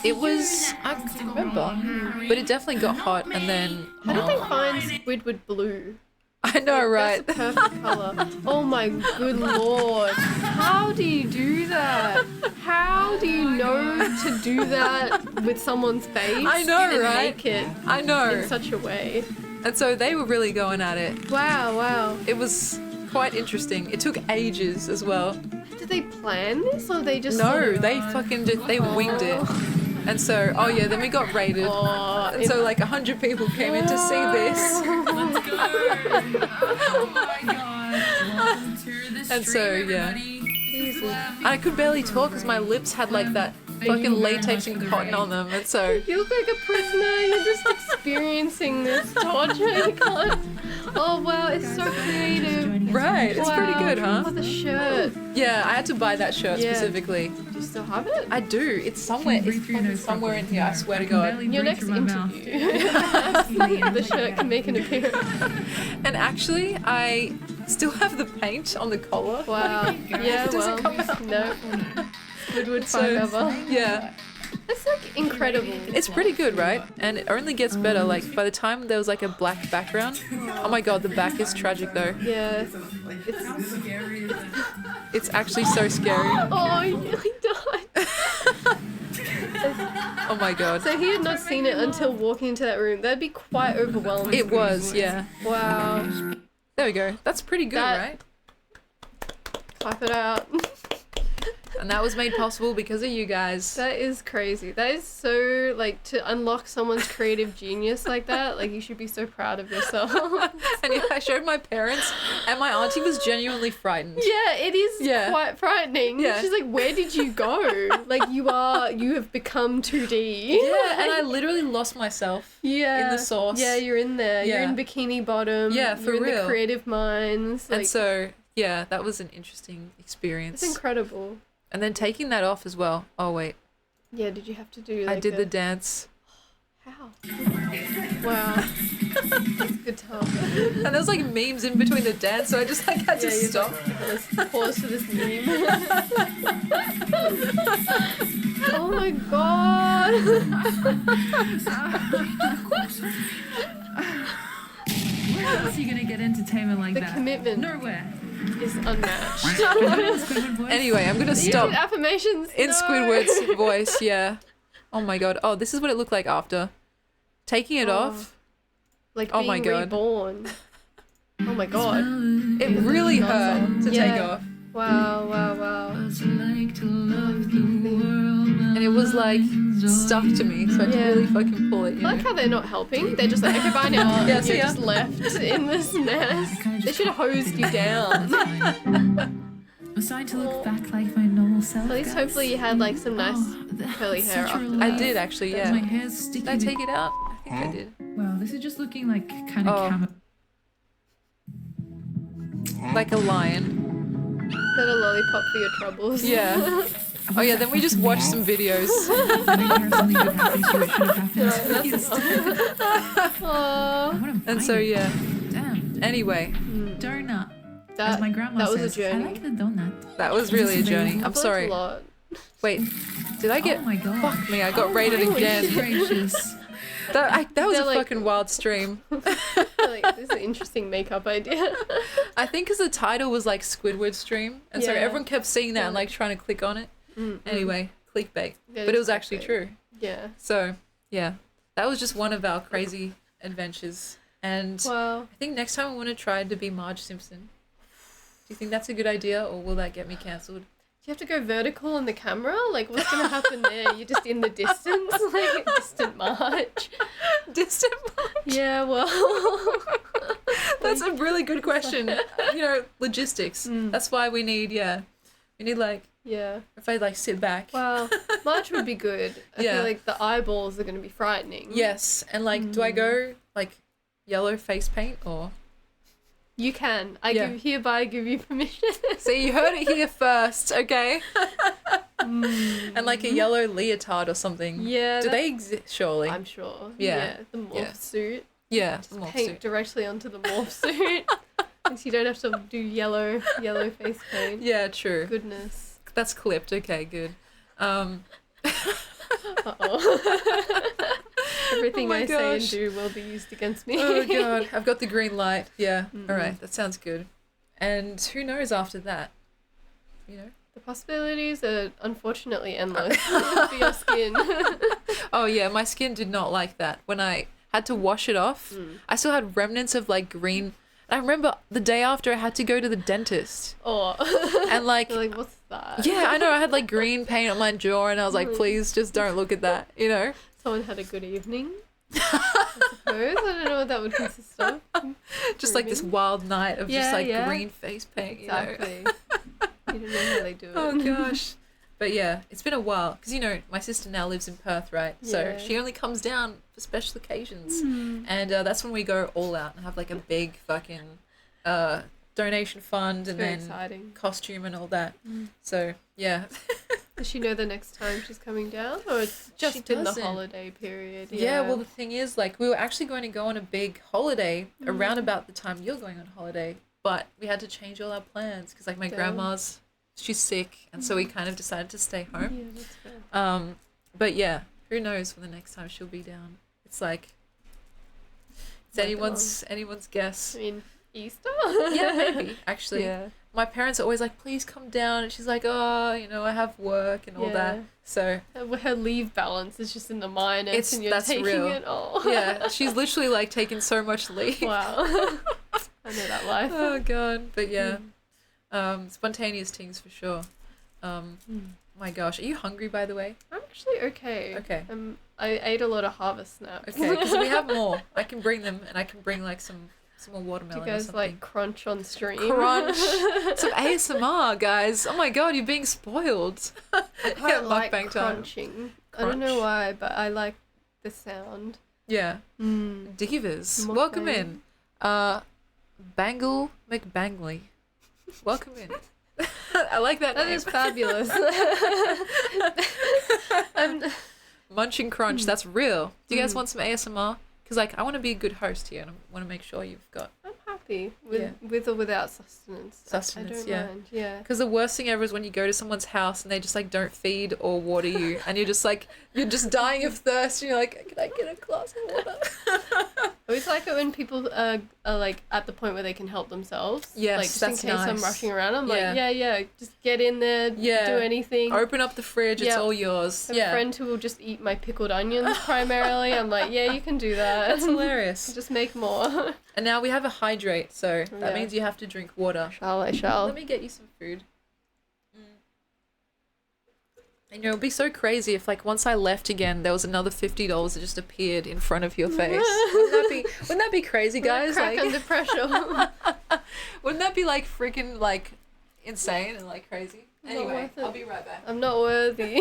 It was, I can't remember, but it definitely got hot and then, How did they find Squidward blue? I know, right? That's a perfect color. Oh my good lord. How do you do that? How do you know to do that with someone's face? I know, and right? Make it I know. in such a way. And so they were really going at it. Wow, wow. It was quite interesting. It took ages as well. Did they plan this or they just No, sort of- they fucking did, they winged it. And so, oh yeah, then we got raided. Oh, And so like 100 people came in to see this. let's go. Oh my god. Welcome to the stream, And so, yeah. everybody. Jesus. I could barely talk because my lips had like that fucking latex and cotton on them. And so, You look like a prisoner. You're just experiencing this torture. You can't. Oh wow, it's so creative. right, it's pretty Wow. good, huh? Oh, the shirt. Yeah, I had to buy that shirt Yeah. specifically. Do you still have it? I do. It's somewhere. Breathe It's through your fucking nose somewhere in properly. here. I swear to I can God. barely Your breathe next through my mouth. interview. The shirt can make an appearance. And actually, I still have the paint on the collar. Wow. Yeah, It doesn't well, come out. no. Squidward So, forever. yeah, That's like incredible. it's pretty good, right? And it only gets better. Like by the time there was like a black background. Oh my god, the back is tragic though. Yeah. It's actually so scary. Oh, he nearly died. Oh my god. So he had not seen it until walking into that room. That'd be quite overwhelming. It was, yeah. Wow. There we go. That's pretty good, That- right? Clap it out. And that was made possible because of you guys. That is crazy. That is so, like, to unlock someone's creative genius like that, like, you should be so proud of yourself. And yeah, I showed my parents, and my auntie was genuinely frightened. Yeah, it is Yeah. quite frightening. Yeah. She's like, where did you go? Like, you have become 2D. Yeah, and I literally lost myself. Yeah. in the sauce. Yeah, you're in there. Yeah. You're in Bikini Bottom. Yeah, for you're in real. the creative minds. Like, And so, yeah, that was an interesting experience. it's incredible. And then taking that off as well. Oh, wait. Yeah, did you have to do like I did the dance. How? Wow. That's good time. And there was like memes in between the dance, so I just like had to Yeah, you're stop. Let's pause for this meme. Oh my god. Where else are you gonna get entertainment like The that? commitment. Nowhere. Is unmatched. Squidward voice. Anyway, I'm gonna You stop did affirmations. in No. Squidward's voice, yeah. Oh my god. Oh, this is what it looked like after. Taking it Oh. off, Like Oh being my God. reborn. Oh my god. it really hurt to take Yeah. off. Wow, wow, wow. And it was like stuck to me, so I had to Yeah. really fucking pull it, you I like know? how they're not helping. They're just like, okay, bye now. Yeah, And see you're ya. just left in this mess. They should have hosed you down. I'm starting to look back like my normal self. At least guys. hopefully you had like some nice that's curly hair such a after relief. I that. did actually, My yeah. hair's sticky. Did I take it out? I think I did. Wow, this is just looking like kind of Oh. Like a lion. Is that a lollipop for your troubles? Yeah. Oh yeah, then we just watched some videos. Something good happens to it should have happened. Aw, And so yeah. Damn. Anyway, Donut. As that, my grandma that was says. a journey. I like the donut. that was really a journey. I'm I've learned sorry. a lot. Wait, did I get? Oh my god. Fuck me, I got rated holy again. Gracious. That was They're a like- fucking wild stream. Like, this is an interesting makeup idea. I think because the title was like Squidward stream, and so Yeah. everyone kept seeing that and like trying to click on it. Anyway, clickbait. Yeah, But it was just actually clickbait. true. Yeah. So yeah, that was just one of our crazy adventures. And Wow. I think next time I want to try to be Marge Simpson. Do you think that's a good idea, or will that get me cancelled? Do you have to go vertical on the camera? Like, what's going to happen there? You're just in the distance? Like, distant march? Distant Marge? Yeah, well. That's a really good question. You know, logistics. That's why we need like, Yeah. if I like sit back. Wow. March would be good. I Yeah. feel like the eyeballs are going to be frightening. Yes, and like, do I go like yellow face paint or? You can. I Yeah. hereby give you permission. So you heard it here first, okay? And like a yellow leotard or something. Yeah. Do they exist? Surely. I'm sure. Yeah. The morph Yeah. suit. Yeah. Just morph paint suit. directly onto the morph suit. Because you don't have to do yellow face paint. Yeah, true. Goodness. That's clipped. Okay, good. Uh-oh. Everything Oh my I say and gosh. do will be used against me. Oh god, I've got the green light. Yeah. All right, that sounds good. And who knows after that? You know. The possibilities are unfortunately endless for your skin. Oh yeah, my skin did not like that. When I had to wash it off, I still had remnants of like green. I remember the day after I had to go to the dentist, Oh. and like, You're like, what's that? yeah, I know I had like green paint on my jaw, and I was like, please just don't look at that, you know. Someone had a good evening. I suppose. I don't know what that would consist of. Just like this Grooming? wild night of just Yeah, like yeah. green face paint, you know. Exactly. You don't know how they do it. Oh gosh. But yeah, it's been a while because you know my sister now lives in Perth, right? So Yeah. she only comes down for special occasions, Hmm. and that's when we go all out and have like a big fucking donation fund and Very then exciting. costume and all that. So yeah, Does she know the next time she's coming down? Or it's just in the doesn't. holiday period? yeah. Well, the thing is, like, we were actually going to go on a big holiday Hmm. around about the time you're going on holiday, but we had to change all our plans because like my Damn. grandma's she's sick, and so we kind of decided to stay home. Yeah, that's fair. But yeah, who knows when the next time she'll be down? It's like it's Like anyone's guess. I mean, Easter? Yeah, maybe actually. Yeah. My parents are always like, "Please come down," and she's like, "Oh, you know, I have work and all that." Yeah. So Her leave balance is just in the minus and you're that's taking real. it all. yeah, she's literally like taking so much leave. Wow. I know that life. Oh god, but yeah, spontaneous things for sure. My gosh, are you hungry by the way? I'm actually okay. Okay. I ate a lot of harvest snaps. Okay, because we have more. I can bring them, and I can bring like some more Do watermelon you or guys something. like crunch on stream? Crunch, some ASMR, guys. Oh my god, you're being spoiled. I quite like Mukbang time. crunching. I don't know Crunch? why, but I like the sound. Yeah. Divas, welcome in. Bangle McBangley, welcome in. I like that That name. is fabulous. Munching Crunch, that's real. Do you guys want some ASMR? Because like I want to be a good host here, and I want to make sure you've got. I'm happy with Yeah. with or without sustenance. Sustenance, I don't yeah. mind. Yeah. Because the worst thing ever is when you go to someone's house and they just like don't feed or water you, and you're just dying of thirst, and you're like, can I get a glass of water? I always like it when people are like at the point where they can help themselves. Yes, like just that's in case I'm nice. rushing around, I'm Yeah. like, yeah, just get in there, Yeah. do anything. Open up the fridge, it's Yep. all yours. I have a friend who will just eat my pickled onions primarily. I'm like, yeah, you can do that. That's hilarious. Just make more. And now we have a hydrate, so that Yeah. means you have to drink water. I shall. Let me get you some food. And you know, it'd be so crazy if like once I left again, there was another $50 that just appeared in front of your face. Wouldn't that be crazy, guys? Crack Like, under pressure. wouldn't that be like freaking like insane and like crazy? Not Anyway, worth it. I'll be right back. I'm not worthy.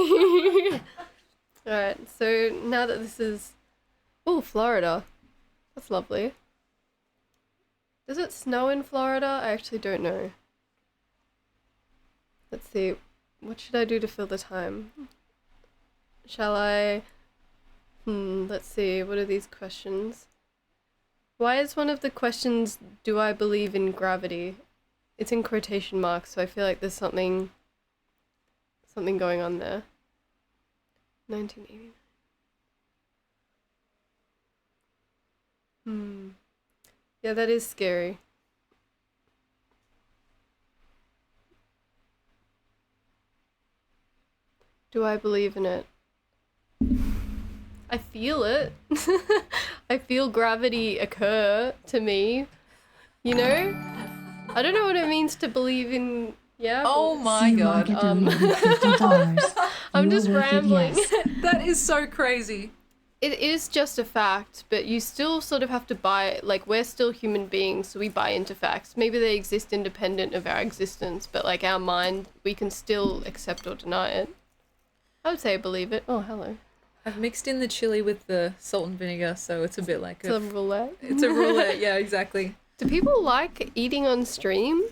Alright, so now that this is... Oh, Florida. That's lovely. Does it snow in Florida? I actually don't know. Let's see. What should I do to fill the time? Shall I... let's see. What are these questions? Why is one of the questions, do I believe in gravity? It's in quotation marks, so I feel like there's something going on there. 1989. Yeah, that is scary. Do I believe in it? I feel it. I feel gravity occur to me. You know? I don't know what it means to believe in... Yeah? Oh my See god. Market donated $50. I'm You just are worth it, rambling. yes. That is so crazy. It is just a fact, but you still sort of have to buy, like, we're still human beings, so we buy into facts. Maybe they exist independent of our existence, but, like, our mind, we can still accept or deny it. I would say I believe it. Oh, hello. I've mixed in the chili with the salt and vinegar, so it's a bit like It's a roulette. it's a roulette. Yeah, exactly. Do people like eating on stream?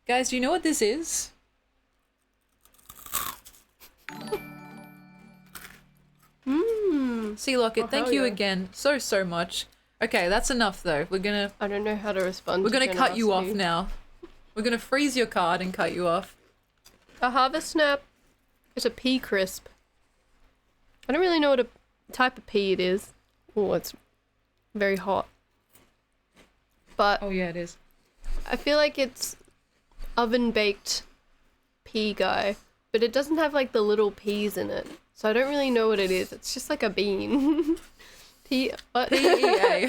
Guys, do you know what this is? Sea Locket, Oh, thank hell you yeah. again so much. Okay, that's enough though. I don't know how to respond We're to gonna cut you off generosity. now. We're gonna freeze your card and cut you off. A harvest snap is a pea crisp. I don't really know what a type of pea it is. Oh, it's very hot. But Oh yeah, it is. I feel like it's oven baked pea guy, but it doesn't have like the little peas in it. So I don't really know what it is. It's just like a bean. Pea. What? PEA.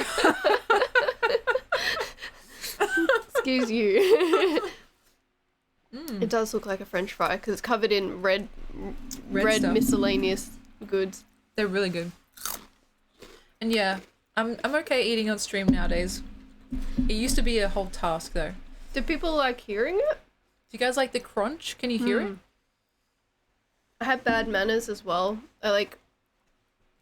Excuse you. It does look like a French fry because it's covered in red stuff. miscellaneous goods. They're really good. And yeah, I'm okay eating on stream nowadays. It used to be a whole task though. Do people like hearing it? Do you guys like the crunch? Can you hear it? I have bad manners as well. I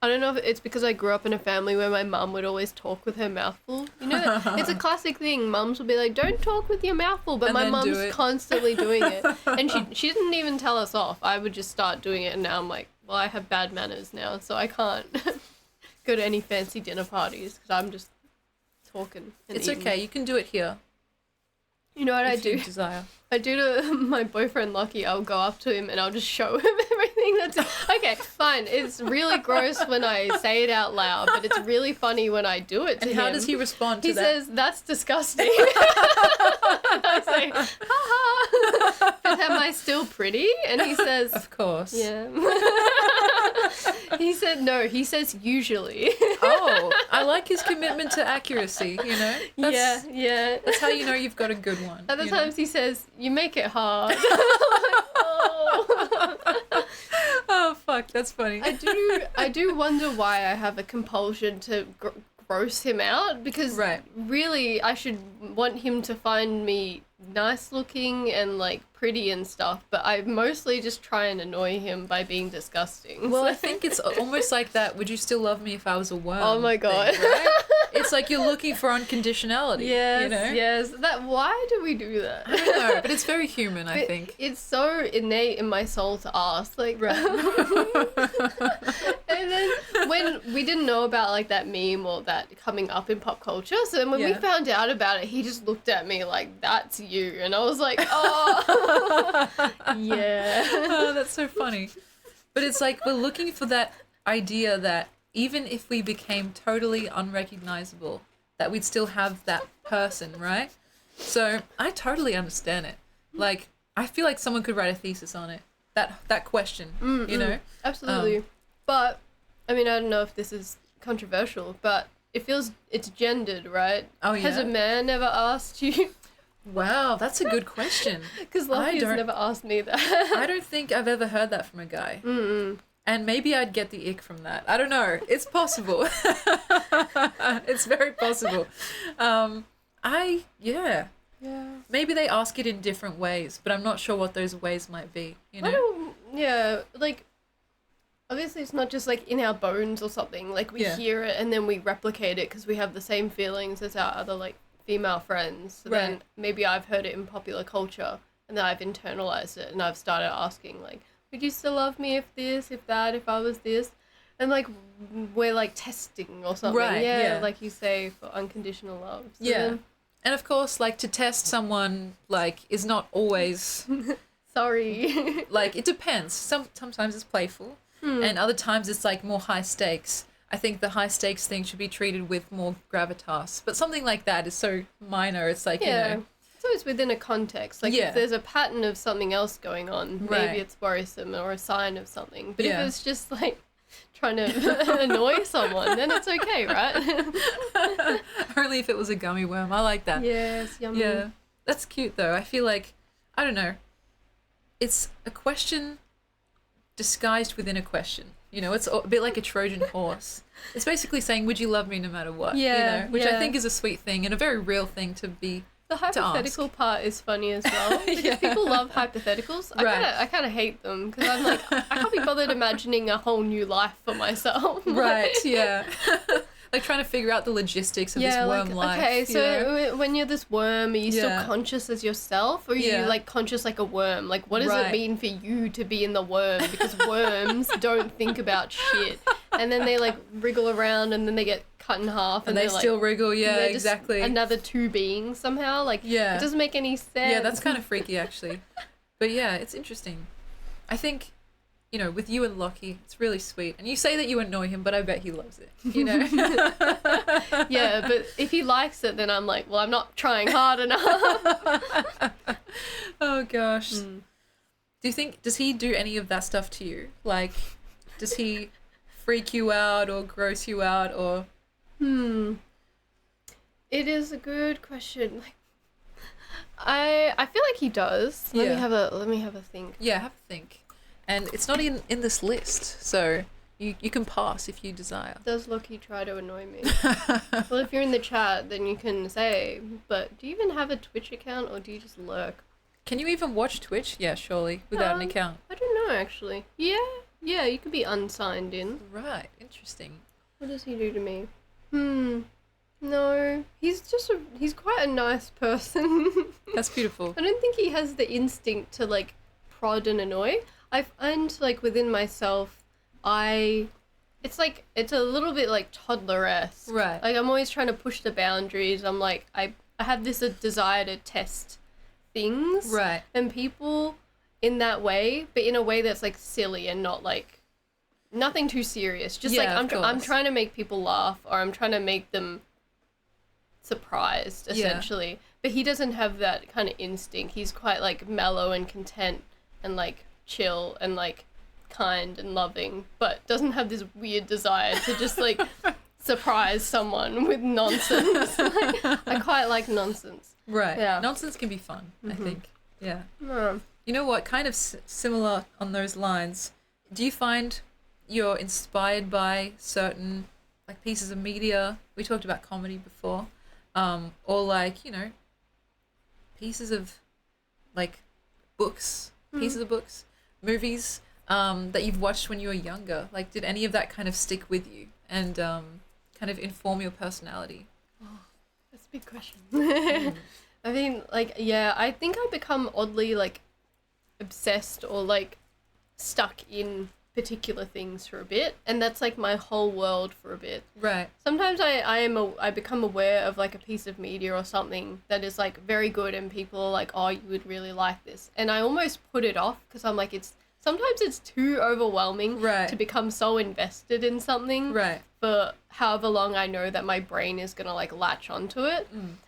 don't know if it's because I grew up in a family where my mum would always talk with her mouth full. You know, it's a classic thing. Mums would be like, "Don't talk with your mouth full," but And my then do mum's it. constantly doing it, and she didn't even tell us off. I would just start doing it, and now I'm like, well, I have bad manners now, so I can't go to any fancy dinner parties because I'm just talking. And It's eating. okay. You can do it here You know what I if you do? desire. I do to my boyfriend Lucky. I'll go up to him and I'll just show him everything that's okay. Fine. It's really gross when I say it out loud, but it's really funny when I do it to And him. how does he respond to He that? says, "That's disgusting." I say, "Ha ha." But am I still pretty? And he says, Of course. "Yeah." He said no. He says usually. Oh, I like his commitment to accuracy, you know? Yeah. That's how you know you've got a good one. Other you know? times he says, you make it hard. Oh. Oh, fuck, that's funny. I do wonder why I have a compulsion to gross him out, because Right. really I should want him to find me nice looking and like pretty and stuff, but I mostly just try and annoy him by being disgusting. Well, So- I think it's almost like that. Would you still love me if I was a worm? Oh my God. thing, right? It's like you're looking for unconditionality. Yes, you know? yes. Why do we do that? I don't know, but it's very human, I think. It's so innate in my soul to ask. Like, Right. And then when we didn't know about like that meme or that coming up in pop culture, so then when we Yeah. found out about it, he just looked at me like, "That's you," and I was like, "Oh, yeah." Oh, that's so funny. But it's like we're looking for that idea that even if we became totally unrecognizable, that we'd still have that person, right? So I totally understand it. Like, I feel like someone could write a thesis on it. That question, you know? Absolutely. But I mean, I don't know if this is controversial, but it's gendered, right? Oh, Has yeah? a man ever asked you? Wow, that's a good question. Because Lucky has don't- never asked me that. I don't think I've ever heard that from a guy. And maybe I'd get the ick from that. I don't know. It's possible. It's very possible. Yeah. Yeah. Maybe they ask it in different ways, but I'm not sure what those ways might be, you I know? don't, yeah, like, obviously it's not just, like, in our bones or something. Like, we Yeah. hear it and then we replicate it because we have the same feelings as our other, like, female friends. So then Right. maybe I've heard it in popular culture and then I've internalized it and I've started asking, like, would you still love me if this, if that, if I was this? And, like, we're, like, testing or something. Right, yeah. Like you say, for unconditional love. So Yeah. then- And of course, like, to test someone, like, is not always, sorry. like, it depends. Sometimes it's playful, and other times it's, like, more high stakes. I think the high stakes thing should be treated with more gravitas. But something like that is so minor, it's like, Yeah. you know. It's always within a context. Like, Yeah. if there's a pattern of something else going on, Right. maybe it's worrisome or a sign of something. But Yeah. if it's just, like, trying to annoy someone, then it's okay, right? Only if it was a gummy worm. I like that. Yes, yummy. Yeah. That's cute, though. I feel like, I don't know, it's a question disguised within a question. You know, it's a bit like a Trojan horse. It's basically saying, would you love me no matter what? Yeah, You know, which I yeah. think is a sweet thing and a very real thing to be. The hypothetical part is funny as well. Because Yeah. people love hypotheticals. Right. I kind of hate them because I'm like, I can't be bothered imagining a whole new life for myself. Right, yeah. Like trying to figure out the logistics of this worm life. okay, you so know? when you're this worm, are you still Yeah. conscious as yourself, or are Yeah. you like conscious like a worm? Like, what does Right. it mean for you to be in the worm? Because worms don't think about shit, and then they like wriggle around, and then they get cut in half, And they they're, like, still wriggle, yeah, they're just exactly. another two beings somehow. Like, Yeah. it doesn't make any sense. Yeah, that's kind of freaky, actually. But yeah, it's interesting. I think, you know, with you and Lockie, it's really sweet. And you say that you annoy him, but I bet he loves it, you know? Yeah, but if he likes it, then I'm like, well, I'm not trying hard enough. Oh, gosh. Do you think, does he do any of that stuff to you? Like, does he freak you out or gross you out or... It is a good question. Like, I feel like he does. Let Yeah. me have a think. Yeah, have a think. And it's not in this list, so you can pass if you desire. Does Loki try to annoy me? Well, if you're in the chat, then you can say. But do you even have a Twitch account, or do you just lurk? Can you even watch Twitch? Yeah, surely, without an account. I don't know actually. Yeah, you could be unsigned in. Right, interesting. What does he do to me? No, he's quite a nice person. That's beautiful. I don't think he has the instinct to like prod and annoy. I find like within myself, it's a little bit like toddler-esque. Right. Like I'm always trying to push the boundaries. I'm like I have this desire to test things. Right. And people in that way, but in a way that's like silly and not like nothing too serious. Just Yeah, like of I'm course. trying to make people laugh, or I'm trying to make them surprised essentially. But he doesn't have that kind of instinct. He's quite like mellow and content and like chill and like kind and loving, but doesn't have this weird desire to just like surprise someone with nonsense. Like, I quite like nonsense. Right. Yeah. Nonsense can be fun, I think. Yeah. Mm. You know what? Kind of similar on those lines. Do you find you're inspired by certain like pieces of media? We talked about comedy before, or like pieces of like books, pieces of books, movies that you've watched when you were younger. Like, did any of that kind of stick with you and kind of inform your personality? That's a big question. I mean, like, yeah, I think I become oddly like obsessed or like stuck in particular things for a bit, and that's like my whole world for a bit. Right. Sometimes I become aware of like a piece of media or something that is like very good, and people are like, oh, you would really like this, and I almost put it off because I'm like, sometimes it's too overwhelming to become so invested in something for however long I know that my brain is gonna like latch onto it.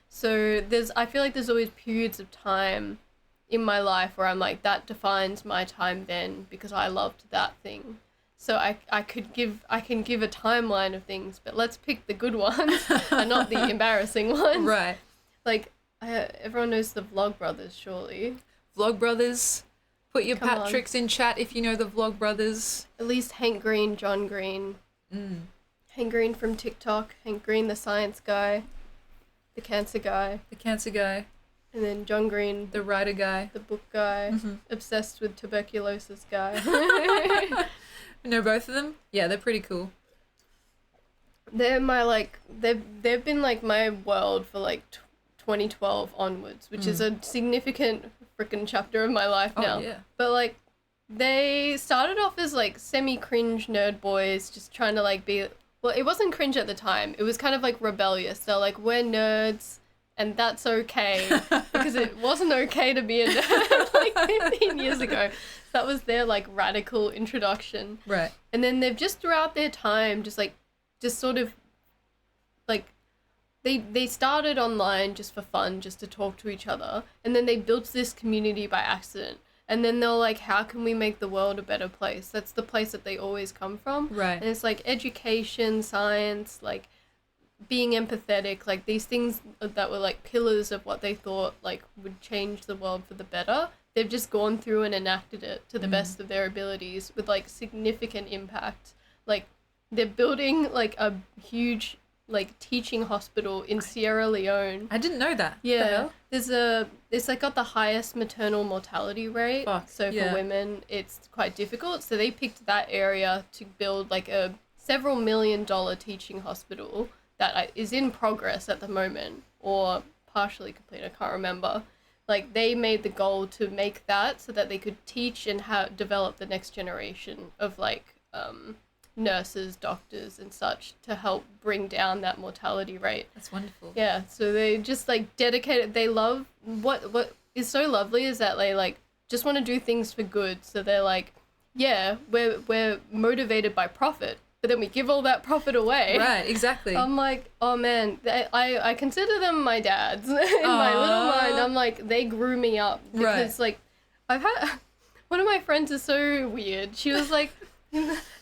So I feel like there's always periods of time in my life where I'm like, that defines my time then because I loved that thing. So I can give a timeline of things, but let's pick the good ones and not the embarrassing ones. Right. Like, everyone knows the Vlogbrothers, surely. Vlogbrothers. Put your Come on. Patricks in chat if you know the Vlogbrothers. At least Hank Green, John Green. Hank Green from TikTok, Hank Green, the science guy, the cancer guy, The cancer guy. and then John Green, The writer guy. the book guy, obsessed with tuberculosis guy. You know both of them? Yeah, they're pretty cool. They're my like they've been like my world for like 2012 onwards, which is a significant freaking chapter of my life now. Oh, yeah. But like they started off as like semi-cringe nerd boys just trying to like be, well, it wasn't cringe at the time. It was kind of like rebellious. They're like, we're nerds and that's okay because it wasn't okay to be a nerd like 15 years ago. That was their like radical introduction. Right. And then they've just throughout their time just sort of like they started online just for fun, just to talk to each other, and then they built this community by accident. And then they're like, how can we make the world a better place? That's the place that they always come from. Right. And it's like education, science, like being empathetic, like these things that were like pillars of what they thought like would change the world for the better. They've just gone through and enacted it to the best of their abilities with like significant impact. Like they're building like a huge like teaching hospital in Sierra Leone. I didn't know that. Yeah, it's like got the highest maternal mortality rate. Fuck, So yeah. for women, it's quite difficult. So they picked that area to build like a several $1 million teaching hospital that is in progress at the moment, or partially complete. I can't remember. Like they made the goal to make that so that they could teach and develop the next generation of like nurses, doctors and such to help bring down that mortality rate. That's wonderful. Yeah, so they just like dedicated, they love, what is so lovely is that they like just want to do things for good. So they're like, yeah, we're motivated by profit, but then we give all that profit away. Right, exactly. I'm like, oh man, I consider them my dads in my little mind. I'm like, they grew me up because like I've had, one of my friends is so weird. She was like,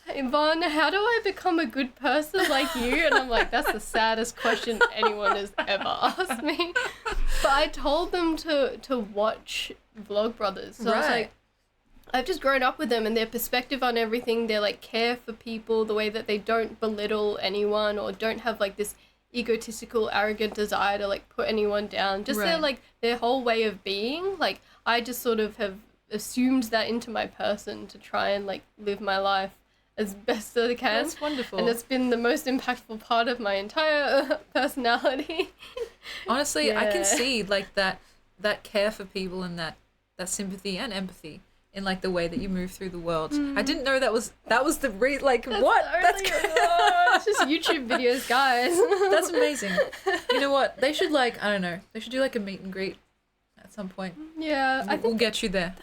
Yvonne, how do I become a good person like you? And I'm like, that's the saddest question anyone has ever asked me. But I told them to watch Vlogbrothers. So I was like, I've just grown up with them and their perspective on everything. They like care for people, the way that they don't belittle anyone or don't have like this egotistical, arrogant desire to like put anyone down. Just their whole way of being. Like I just sort of have assumed that into my person to try and like live my life as best as I can. That's wonderful. And it's been the most impactful part of my entire personality. Honestly, I can see like that care for people and that sympathy and empathy in like the way that you move through the world. I didn't know that was the what? It's just YouTube videos, guys. That's amazing. You know what? They should like, I don't know, they should do like a meet and greet at some point. Yeah, I We'll think get you there.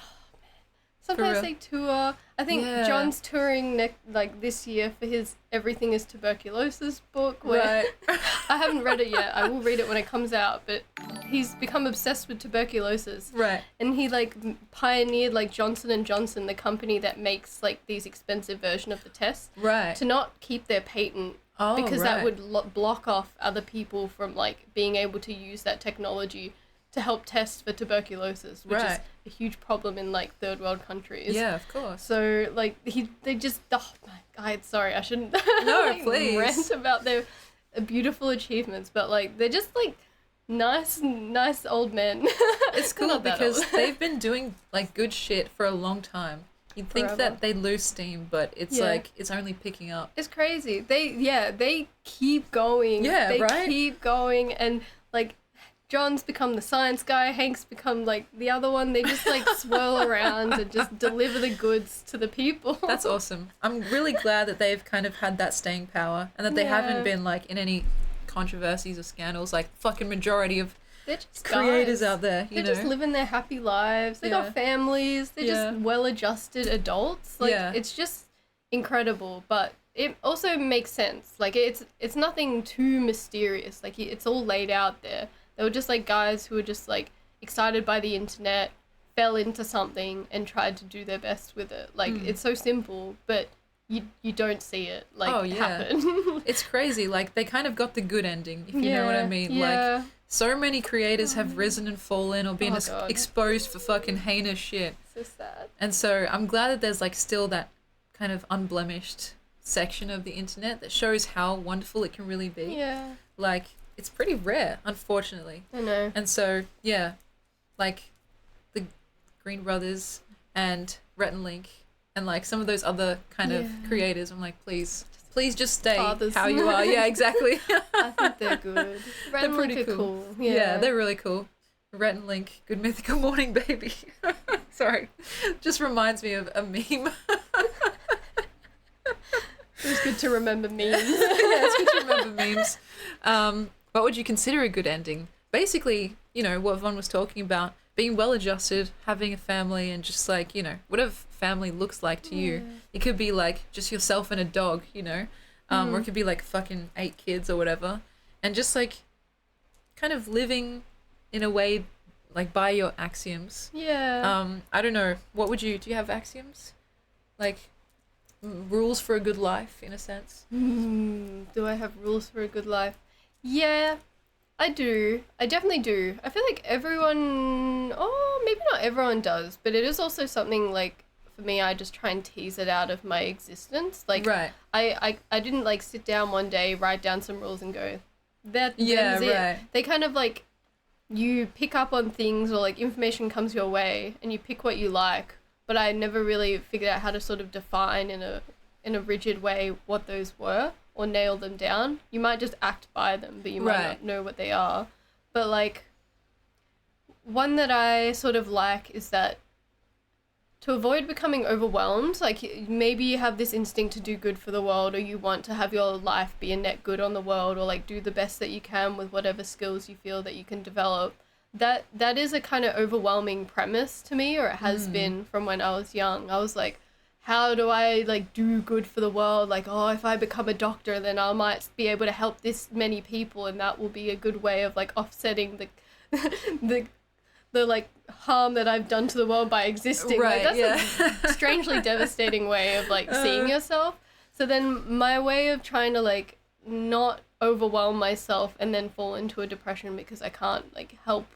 Sometimes real. they tour. I think Yeah. John's touring like this year for his Everything is Tuberculosis book. Where I haven't read it yet. I will read it when it comes out. But he's become obsessed with tuberculosis. Right. And he like pioneered like Johnson and Johnson, the company that makes like these expensive version of the test, Right. to not keep their patent Oh, because right. that would block off other people from like being able to use that technology to help test for tuberculosis, which is Right. a huge problem in like third world countries. Yeah, of course. So like they just sorry, I shouldn't No, like, please. rant about their beautiful achievements, but like they're just like nice old men. It's cool Not that because old. they've been doing like good shit for a long time. You'd think Forever. that they'd lose steam, but it's Yeah. like it's only picking up. It's crazy. They keep going. Yeah, they right? keep going, and like John's become the science guy, Hank's become like the other one. They just like swirl around and just deliver the goods to the people. That's awesome. I'm really glad that they've kind of had that staying power and that they Yeah. haven't been like in any controversies or scandals like fucking majority of They're just creators guys. out there, you They're know. just living their happy lives. They Yeah. got families. They're Yeah. just well-adjusted adults. Like Yeah. it's just incredible, but it also makes sense. Like it's nothing too mysterious. Like it's all laid out there. They were just like guys who were just like excited by the internet, fell into something and tried to do their best with it. Like it's so simple, but you don't see it like Oh, yeah. happen. It's crazy. Like they kind of got the good ending, if you know what I mean. Yeah. Like so many creators have risen and fallen or been Oh, God. exposed for fucking heinous shit. So sad. And so I'm glad that there's like still that kind of unblemished section of the internet that shows how wonderful it can really be. Yeah. Like it's pretty rare, unfortunately. I know. And so yeah, like the Green Brothers and Rhett and Link and like some of those other kind of Yeah. creators, I'm like, please just stay Fathers. how you are. Yeah, exactly. I think they're good. Red and pretty Link are cool. cool. Yeah, they're really cool. Rhett and Link, good mythical morning, baby. Sorry, just reminds me of a meme. It was good to remember memes. Yeah, it's good to remember memes. What would you consider a good ending? Basically, you know, what Vaughn was talking about, being well adjusted, having a family, and just like, you know, whatever family looks like to you. It could be like just yourself and a dog, you know, or it could be like fucking 8 kids or whatever. And just like kind of living in a way like by your axioms. Yeah. I don't know. Do you have axioms? Like rules for a good life, in a sense? Do I have rules for a good life? Yeah, I do. I definitely do. I feel like everyone, maybe not everyone does, but it is also something like, for me, I just try and tease it out of my existence. Like, Right. I didn't like sit down one day, write down some rules and go, them's Yeah, it. right. They kind of like, you pick up on things or like information comes your way and you pick what you like, but I never really figured out how to sort of define in a rigid way what those were or nail them down. You might just act by them, but you might Right. not know what they are. But like, one that I sort of like is that to avoid becoming overwhelmed, like maybe you have this instinct to do good for the world, or you want to have your life be a net good on the world, or like do the best that you can with whatever skills you feel that you can develop. That is a kind of overwhelming premise to me, or it has been from when I was young. I was like, how do I like do good for the world? Like, oh, if I become a doctor, then I might be able to help this many people, and that will be a good way of like offsetting the like harm that I've done to the world by existing. Right, Like, yeah. that's a strangely devastating way of like seeing yourself. So then my way of trying to like not overwhelm myself and then fall into a depression because I can't like help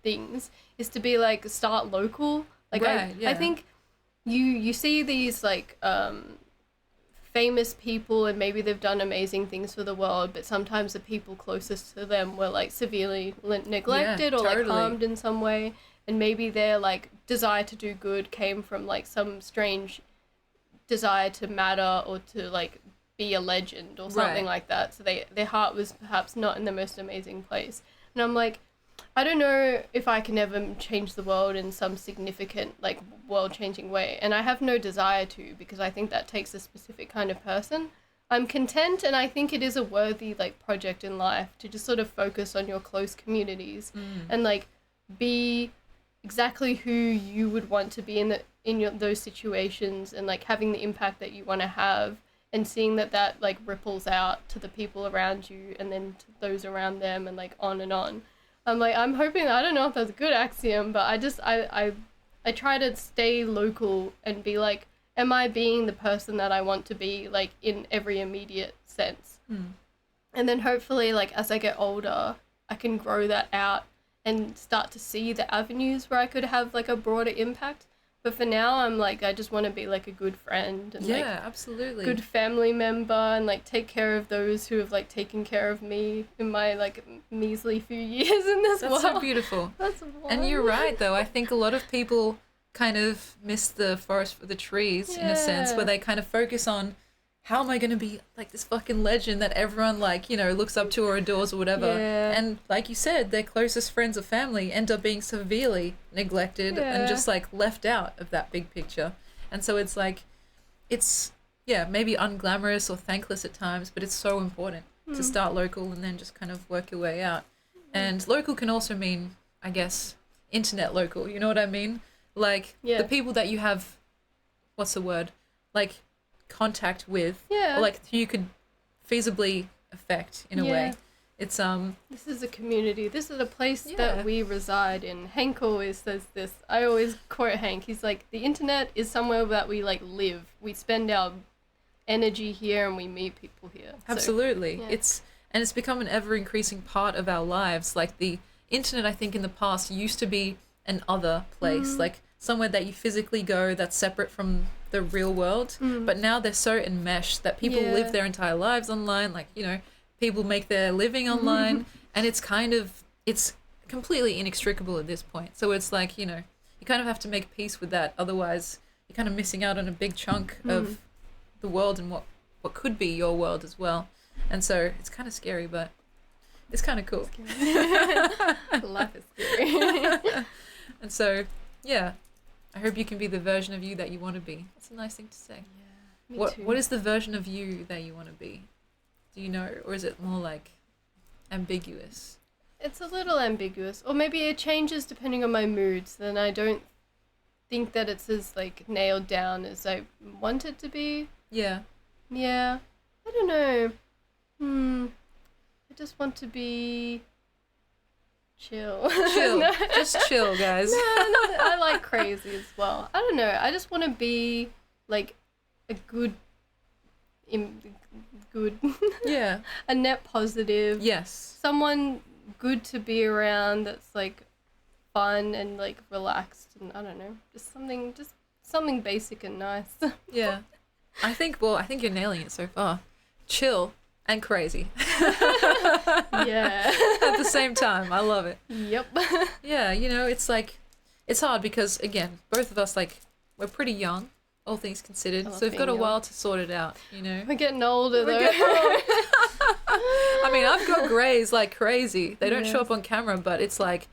things is to be like start local. Like Right, yeah. I think you see these like famous people and maybe they've done amazing things for the world, but sometimes the people closest to them were like severely neglected or like totally. harmed in some way, and maybe their like desire to do good came from like some strange desire to matter or to like be a legend or something Right. like that, so their heart was perhaps not in the most amazing place. And I'm like, I don't know if I can ever change the world in some significant, like, world-changing way. And I have no desire to, because I think that takes a specific kind of person. I'm content, and I think it is a worthy, like, project in life to just sort of focus on your close communities and, like, be exactly who you would want to be in those situations and like having the impact that you want to have, and seeing that like ripples out to the people around you and then to those around them and like on and on. I'm hoping, I don't know if that's a good axiom, but I try to stay local and be like, am I being the person that I want to be, like in every immediate sense? And then hopefully, like as I get older, I can grow that out and start to see the avenues where I could have like a broader impact. But for now, I'm like, I just want to be like a good friend and like absolutely good family member and like take care of those who have like taken care of me in my like measly few years in this world. That's so beautiful. That's and you're right though. I think a lot of people kind of miss the forest for the trees in a sense, where they kind of focus on how am I going to be like this fucking legend that everyone like, you know, looks up to or adores or whatever. And like you said, their closest friends or family end up being severely neglected and just like left out of that big picture. And so it's like, it's, maybe unglamorous or thankless at times, but it's so important to start local and then just kind of work your way out. And local can also mean, I guess, internet local, you know what I mean? Like the people that you have, what's the word? Like contact with, or like who you could feasibly affect in a way. It's this is a community, this is a place that we reside in. Hank always says this, I always quote Hank, he's like, the internet is somewhere that we like live, we spend our energy here and we meet people here. Absolutely. It's become an ever increasing part of our lives. Like the internet, I think in the past used to be an other place, like somewhere that you physically go that's separate from the real world. But now they're so enmeshed that people live their entire lives online. Like, you know, people make their living online, and it's completely inextricable at this point. So it's like, you know, you kind of have to make peace with that. Otherwise, you're kind of missing out on a big chunk of the world and what could be your world as well. And so it's kind of scary, but it's kind of cool. Life is scary. And so, yeah, I hope you can be the version of you that you want to be. That's a nice thing to say. Me too. What is the version of you that you want to be? Do you know, or is it more like ambiguous? It's a little ambiguous, or maybe it changes depending on my moods. Then I don't think that it's as like nailed down as I want it to be. Yeah. I don't know. I just want to be chill. No. Just chill, guys. I like crazy as well. I don't know. I just want to be like a good Yeah. a net positive. Yes. Someone good to be around that's like fun and like relaxed, and I don't know, just something basic and nice. Yeah. I think you're nailing it so far. Chill and crazy. Yeah. At the same time. I love it. Yep. Yeah, you know, it's like, it's hard because, again, both of us, like, we're pretty young, all things considered, so we've got a while to sort it out, you know? We're getting older, though. I mean, I've got greys like crazy. They don't show up on camera, but it's like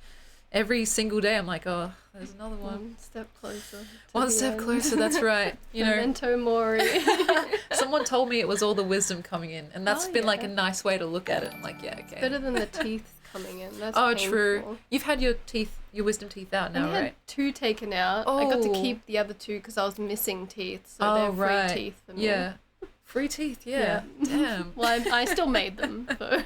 every single day I'm like, oh, there's another one. One step closer. One step closer, that's right. You know, Memento mori. someone told me it was all the wisdom coming in, and that's been like a nice way to look at it. I'm like, yeah, okay. Better than the teeth coming in. That's painful. True. You've had your wisdom teeth out now, I had right? 2 taken out. I got to keep the other 2 because I was missing teeth, so they're free teeth for me. Yeah. Free teeth, yeah. Damn. Well, I still made them. So.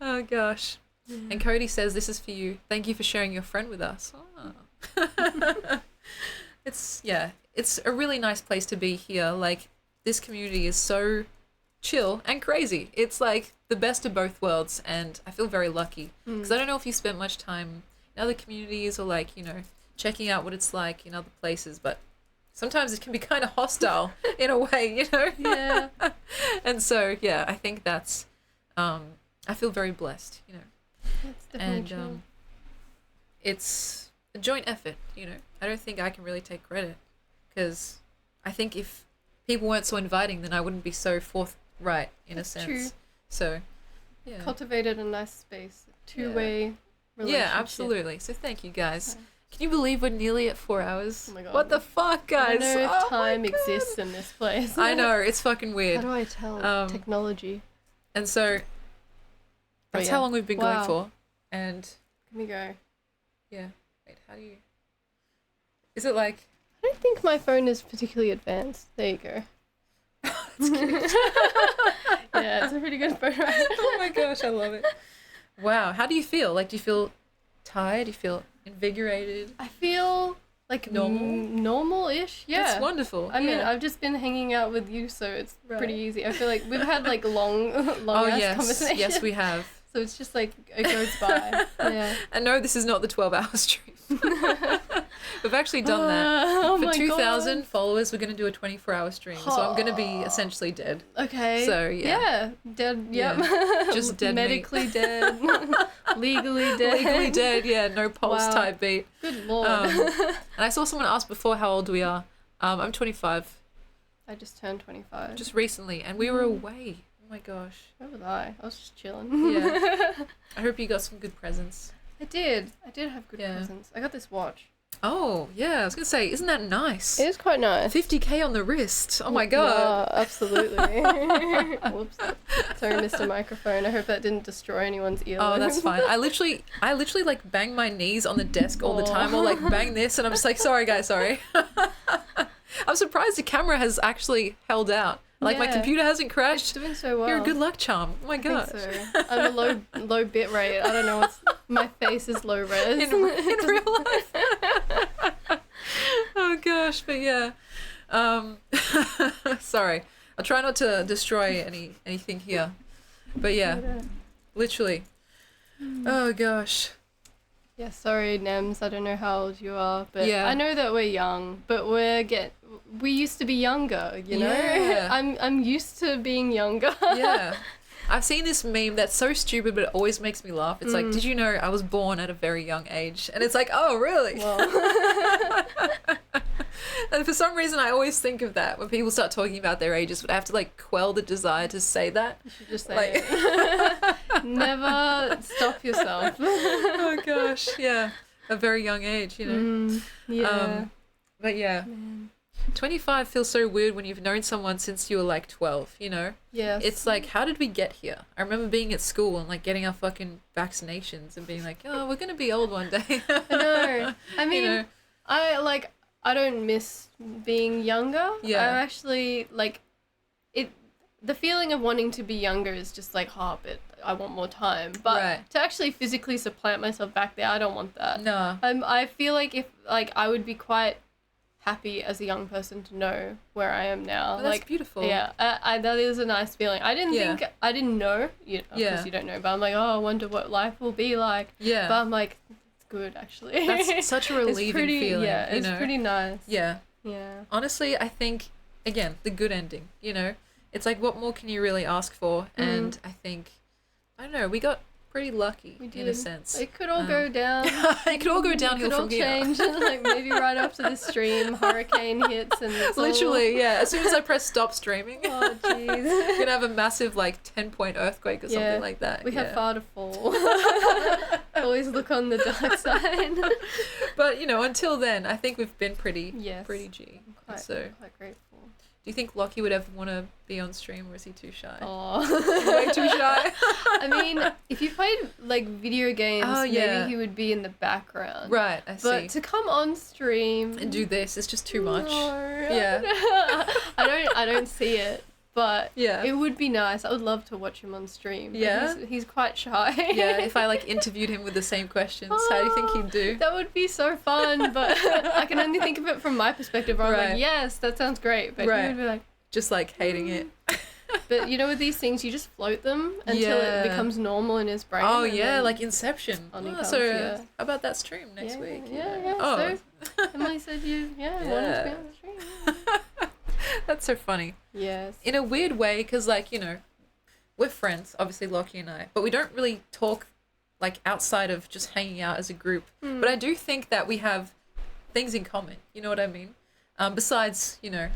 Oh, gosh. And Cody says, this is for you. Thank you for sharing your friend with us. Oh. It's a really nice place to be here. Like, this community is so chill and crazy. It's like the best of both worlds, and I feel very lucky. Because I don't know if you spent much time in other communities or, like, you know, checking out what it's like in other places, but sometimes it can be kind of hostile in a way, you know? Yeah. And so, yeah, I think that's, I feel very blessed, you know? That's definitely true. It's a joint effort, you know? I don't think I can really take credit, because I think if people weren't so inviting, then I wouldn't be so forthright in a sense. True. So, yeah. Cultivated a nice space, two-way relationship. Yeah, absolutely. So thank you, guys. Can you believe we're nearly at 4 hours? Oh my God. What the fuck, guys? I don't know if time exists in this place. I know, it's fucking weird. How do I tell? Technology. And so that's how long we've been going for. And can we go? Yeah. Wait, how do you? Is it like? I don't think my phone is particularly advanced. There you go. That's cute. Yeah, it's a pretty good phone, right? Oh my gosh, I love it. Wow, how do you feel? Like, do you feel tired? Do you feel invigorated? I feel like Normal? normal-ish. Yeah. It's wonderful. I mean, yeah. I've just been hanging out with you, so it's pretty Right. easy. I feel like we've had like long ass conversations. Yes, we have. So it's just like it goes by. Yeah. And no, this is not the 12-hour stream. We've actually done that. Oh For my 2,000 God. followers, we're going to do a 24-hour stream. So I'm going to be essentially dead. Okay. So, yeah. Yeah. Dead. Yep. Just dead meat. Medically dead. Legally dead. Legally dead, yeah, no pulse Wow. type beat. Good lord. And I saw someone ask before how old we are. I'm 25, I just turned 25. just recently, and we were away. Oh my gosh. Where was I? I was just chilling. Yeah. I hope you got some good presents. I did. I did have good Yeah. presents. I got this watch. Oh, yeah, I was going to say, isn't that nice? It is quite nice. 50K on the wrist. Oh my god. Yeah, absolutely. Whoops. Sorry, Mr. Microphone. I hope that didn't destroy anyone's earlobes. Oh, that's fine. I literally like bang my knees on the desk all the time, or like bang this, and I'm just like, sorry guys, sorry. I'm surprised the camera has actually held out. Like my Yeah. computer hasn't It's crashed. doing so well. You're a good luck charm. Oh my I god. think so. I'm a low bit rate. I don't know what's my face is low res. In real life. Oh gosh, but yeah. Sorry. I'll try not to destroy anything here. But yeah, literally. Oh gosh. Yeah, sorry, Nems. I don't know how old you are, but Yeah. I know that we're young, but we used to be younger, you know? Yeah. I'm used to being younger. Yeah. I've seen this meme that's so stupid, but it always makes me laugh. It's like, did you know I was born at a very young age? And it's like, oh, really? Well, And for some reason, I always think of that when people start talking about their ages. I have to like quell the desire to say that. you should just say Like, it. Never stop yourself. oh gosh, yeah, a very young age, you know. Yeah. But yeah, 25 feels so weird when you've known someone since you were like 12. You know, Yes. it's like, how did we get here? I remember being at school and like getting our fucking vaccinations and being like, oh, we're gonna be old one day. I know. I mean, know. I don't miss being younger. Yeah. I'm actually like it. The feeling of wanting to be younger is just like, oh, but I want more time. But Right. to actually physically supplant myself back there, I don't want that. No. I feel like if like I would be quite happy as a young person to know where I am now. But that's like beautiful. Yeah, that is a nice feeling. I didn't Yeah. think I didn't know. Of Yeah. course you don't know, but I'm like, oh, I wonder what life will be like. Yeah. But I'm like, it's good actually. That's such a relieving it's pretty, feeling. Yeah, you it's know? pretty nice. Yeah. Yeah. Honestly, I think, again, the good ending, you know? It's like, what more can you really ask for? And I think, I don't know, we got pretty lucky We in did. a sense. It could all go down. It could all go downhill It could all from here. change. Like maybe right after this stream, hurricane hits and it's Literally, yeah. As soon as I press stop streaming, All... Oh jeez. we're gonna have a massive, like, 10-point earthquake or Yeah. something like that. We have yeah. far to fall. Always look on the dark side. But, you know, until then, I think we've been pretty Yes. G. Quite, So, quite grateful. do you think Lockie would ever want to be on stream, or is he too shy? Oh. Way too shy. I mean, if you played like video games, Oh, yeah. maybe he would be in the background. Right, I see. But to come on stream And do this, it's just too much. No, Yeah. I don't see it. But Yeah. it would be nice. I would love to watch him on stream. But Yeah? he's quite shy. Yeah, if I like interviewed him with the same questions, how do you think he'd do? That would be so fun, but I can only think of it from my perspective. Where I'm Right. like, yes, that sounds great, but Right. he would be like, Just like hating it. but you know, with these things, you just float them until Yeah. it becomes normal in his brain. Oh and yeah, then- like Inception. on he Oh, comes, so yeah. how about that stream next week? you Yeah, know? yeah. Oh, So Emily said you, wanted to be on the stream. that's so funny. Yes. In a weird way, because like, you know, we're friends, obviously Lockie and I, but we don't really talk like outside of just hanging out as a group. But I do think that we have things in common. You know what I mean? Besides, you know,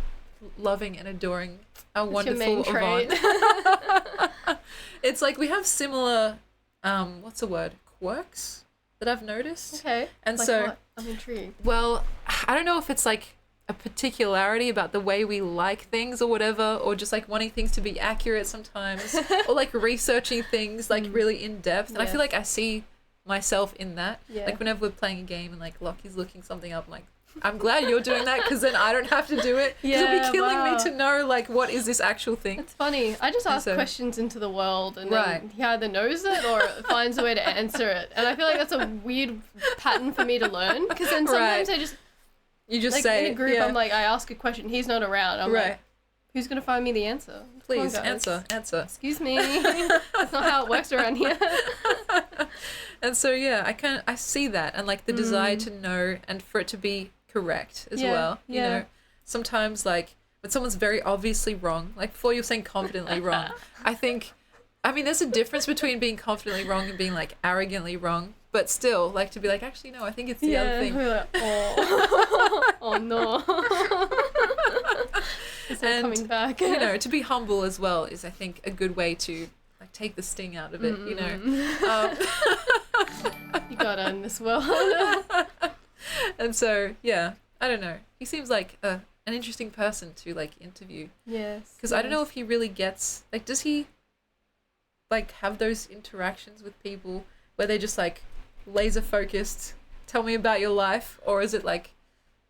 loving and adoring our What's your wonderful main trait? Yvonne. It's like we have similar, what's the word? Quirks that I've noticed. Okay. And Like so, what? I'm intrigued. well, I don't know if it's like a particularity about the way we like things or whatever, or just like wanting things to be accurate sometimes, or like researching things like really in depth. And I Yes. feel like I see myself in that. Yeah. Like whenever we're playing a game and like Lockie's looking something up, I'm like, I'm glad you're doing that because then I don't have to do it. Because it'll Yeah, be killing wow. me to know like what is this actual thing. It's funny. I just ask so- questions into the world, and Right. then he either knows it or finds a way to answer it. And I feel like that's a weird pattern for me to learn, because then sometimes Right. I just You just like say in a group, yeah. I'm like, I ask a question, he's not around. I'm right. like, who's gonna find me the answer? Come on, Please guys. answer. Excuse me. That's not how it works around here. And so yeah, I see that and like the desire to know and for it to be correct as Yeah, well. You yeah. know, sometimes like when someone's very obviously wrong, like before you're saying confidently wrong, I mean there's a difference between being confidently wrong and being like arrogantly wrong, but still like to be like actually no, I think it's the other thing. We're like, oh, oh no. It's not And, coming back. You know, to be humble as well is I think a good way to like take the sting out of it. You know. You gotta in this world. And so yeah, I don't know. He seems like an interesting person to like interview. Yes. Because I don't know if he really gets like, does he like have those interactions with people where they just like laser focused, tell me about your life, or is it like,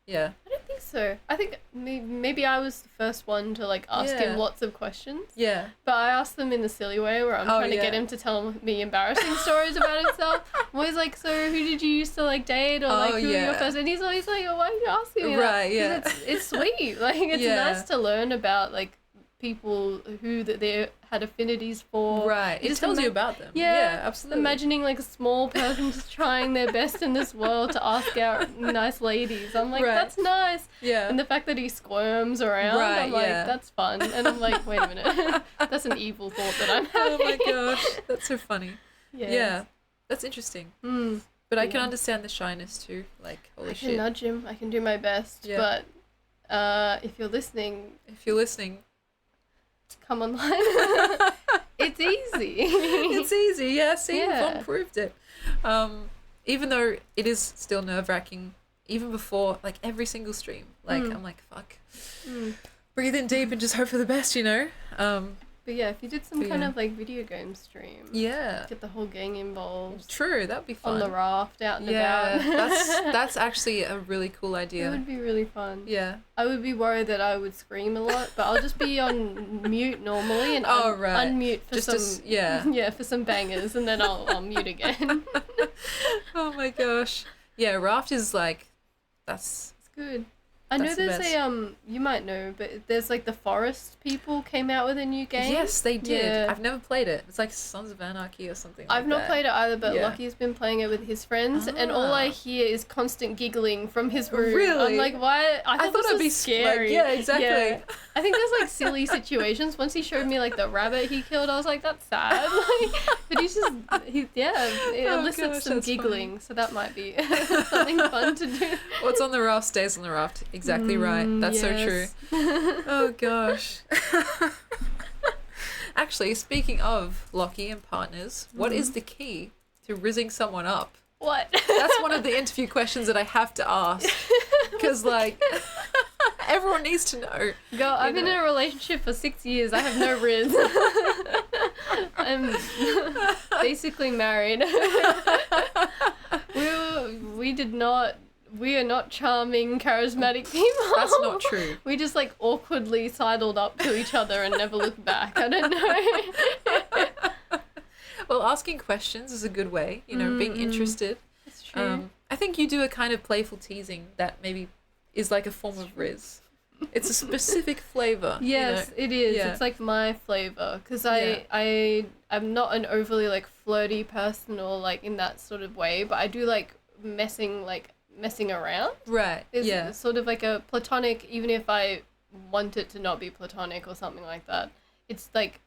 yeah, I don't think so. I think maybe I was the first one to like ask Yeah. him lots of questions, yeah, but I asked them in the silly way where I'm Oh, trying to yeah. get him to tell me embarrassing stories about himself. I'm always like, so who did you used to like date, or like Oh, who were your yeah. first? And he's always like, oh, why are you asking me that? Right, 'Cause yeah. it's sweet. Like it's Yeah. nice to learn about like people who that they had affinities for. right. It Just tells you ima- about them. Yeah, absolutely. Imagining like a small person just trying their best in this world to ask out nice ladies. I'm like, Right. that's nice. Yeah. And the fact that he squirms around, Right, I'm like, yeah. that's fun. And I'm like, wait a minute, that's an evil thought that I'm having. Oh my gosh, that's so funny. Yes. Yeah, that's interesting. Mm. But I can Yeah. understand the shyness too. Like, holy I can shit. nudge him. I can do my best. Yeah. But if you're listening, If you're listening, come online. It's easy. it's easy. Yeah, see, Yeah. Yvonne proved it. Even though it is still nerve wracking, even before like every single stream, like I'm like, fuck, Mm. breathe in deep and just hope for the best, you know. But yeah, if you did some But kind yeah. of like video game stream, Yeah, get the whole gang involved true. That'd be fun. on the raft, out and Yeah, about. that's actually a really cool It idea. would be really fun. Yeah. I would be worried that I would scream a lot, but I'll just be on mute normally and Oh, right. unmute for Just some as yeah. yeah, for some bangers, and then I'll mute again. Oh my gosh. Yeah, raft is like, that's It's good. I know That's the there's best. you might know, but there's like the forest people came out with a new game. yes, they did. Yeah. I've never played it. It's like Sons of Anarchy or something. I've like not that. played it either, but Yeah. Lockie's been playing it with his friends, and all I Ah. hear is constant giggling from his room. Really? I'm like, why? I thought this it'd was be scary. Like, yeah, exactly. Yeah. I think there's like silly situations. Once he showed me like the rabbit he killed, I was like, that's sad. Like, but it Oh elicits gosh, some that's giggling, so that might be something fun to do. What's on the raft stays on the raft. Exactly right. That's so true. Yes. Oh gosh. Actually, speaking of Lockie and partners, what is the key to rizzing someone up? What? That's one of the interview questions that I have to ask. Because, like, everyone needs to know. Girl, I've been in a relationship for 6 years. I have no riz. I'm basically married. We are not charming, charismatic people. That's not true. We just like awkwardly sidled up to each other and never looked back. I don't know. Well, asking questions is a good way, you know, being interested. It's true. I think you do a kind of playful teasing that maybe is like a form of riz. It's a specific flavor. Yes, it is. Yeah. It's like my flavor because Yeah. I'm not an overly like flirty person or like in that sort of way, but I do like messing around. Right. It's Yeah. sort of like a platonic, even if I want it to not be platonic or something like that. It's like,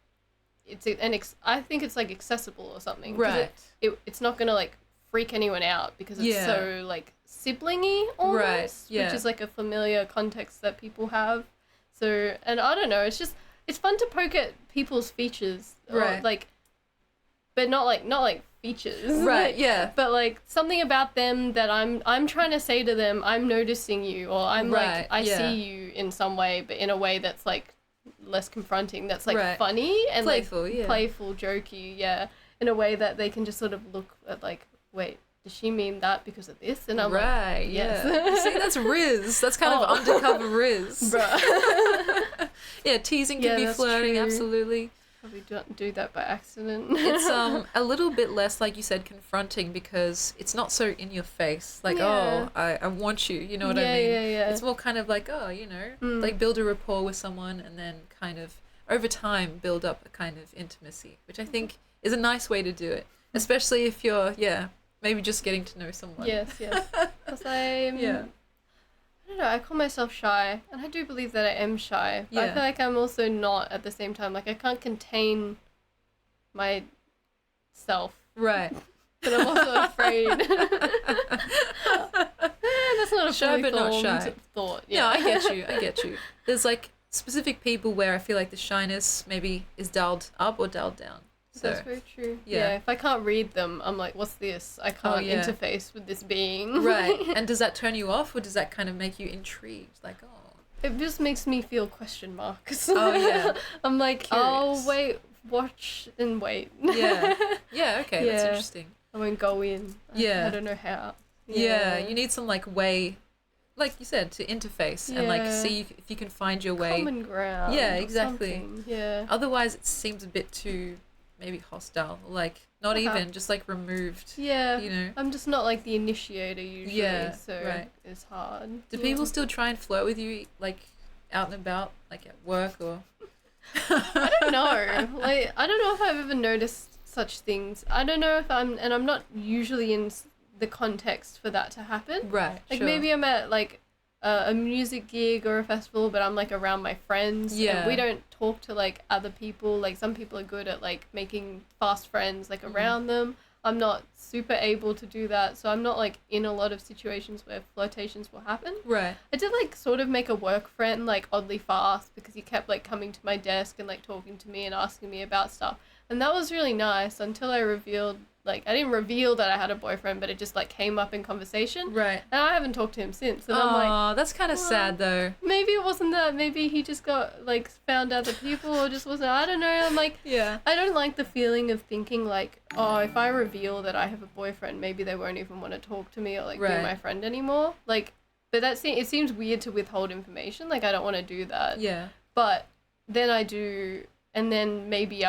I think it's like accessible or something. 'cause Right. It's not gonna like freak anyone out because it's Yeah. so like siblingy almost, Right, yeah. which is like a familiar context that people have. So, and I don't know, it's fun to poke at people's features, or, Right. like, but not like features, Right. Yeah. but like something about them that I'm trying to say to them, I'm noticing you, or I'm Right, like I yeah. see you in some way, but in a way that's like less confronting, that's like Right. funny and Playful, like yeah. playful, jokey, yeah, in a way that they can just sort of look at like wait, does she mean that because of this? And I'm like, Right, yes. yeah. See, that's Riz. That's kind of undercover Riz. bruh. Yeah, teasing can Yeah, be that's flirting, true. absolutely. Probably don't do that by accident. It's a little bit less, like you said, confronting because it's not so in your face. Like, Yeah. oh, I want you. You know what I Yeah, mean? yeah. It's more kind of like, oh, like build a rapport with someone and then kind of over time build up a kind of intimacy, which I think is a nice way to do it, especially if you're, maybe just getting to know someone. Yes. Because Yeah. I don't know, I call myself shy, and I do believe that I am shy, but I Yeah. feel like I'm also not at the same time. Like, I can't contain myself, Right. but I'm also afraid. That's not a Shy fully but not formed shy. thought. Yeah, I get you. There's like specific people where I feel like the shyness maybe is dialed up or dialed down. So That's very true. yeah. Yeah, if I can't read them, I'm like, what's this? I can't yeah. interface with this being. right. And does that turn you off or does that kind of make you intrigued? Like, oh. It just makes me feel question marks. Oh, yeah. I'm like, Curious. oh, wait, watch and wait. Yeah. Yeah, okay, that's Yeah. interesting. I won't go in. Yeah. I don't know how. Yeah, you need some like way, like you said, to interface and like Yeah. see if you can find your way. Common ground. Yeah, or exactly. something. Yeah. Otherwise, it seems a bit too maybe hostile, like not Uh-huh. even, just like removed. Yeah. You know. I'm just not like the initiator usually, Yeah, so right. it's hard. Do Yeah. people still try and flirt with you, like out and about, like at work or? I don't know. Like, I don't know if I've ever noticed such things. I don't know if I'm not usually in the context for that to happen. Right. Like sure. maybe I'm at like a music gig or a festival, but I'm like around my friends. Yeah. And we don't talk to like other people. Like some people are good at like making fast friends like around them. I'm not super able to do that, so I'm not like in a lot of situations where flirtations will happen. Right. I did like sort of make a work friend like oddly fast because he kept like coming to my desk and like talking to me and asking me about stuff. And that was really nice until I revealed, like, I didn't reveal that I had a boyfriend, but it just, like, came up in conversation. Right. And I haven't talked to him since. And I'm like, Oh, that's kind of well, sad though. maybe it wasn't that. Maybe he just got, like, found other people or just wasn't. I don't know. I'm like, Yeah. I don't like the feeling of thinking, like, oh, if I reveal that I have a boyfriend, maybe they won't even want to talk to me or, like, Right. be my friend anymore. Like, but it seems weird to withhold information. Like, I don't want to do that. Yeah. But then I do, and then maybe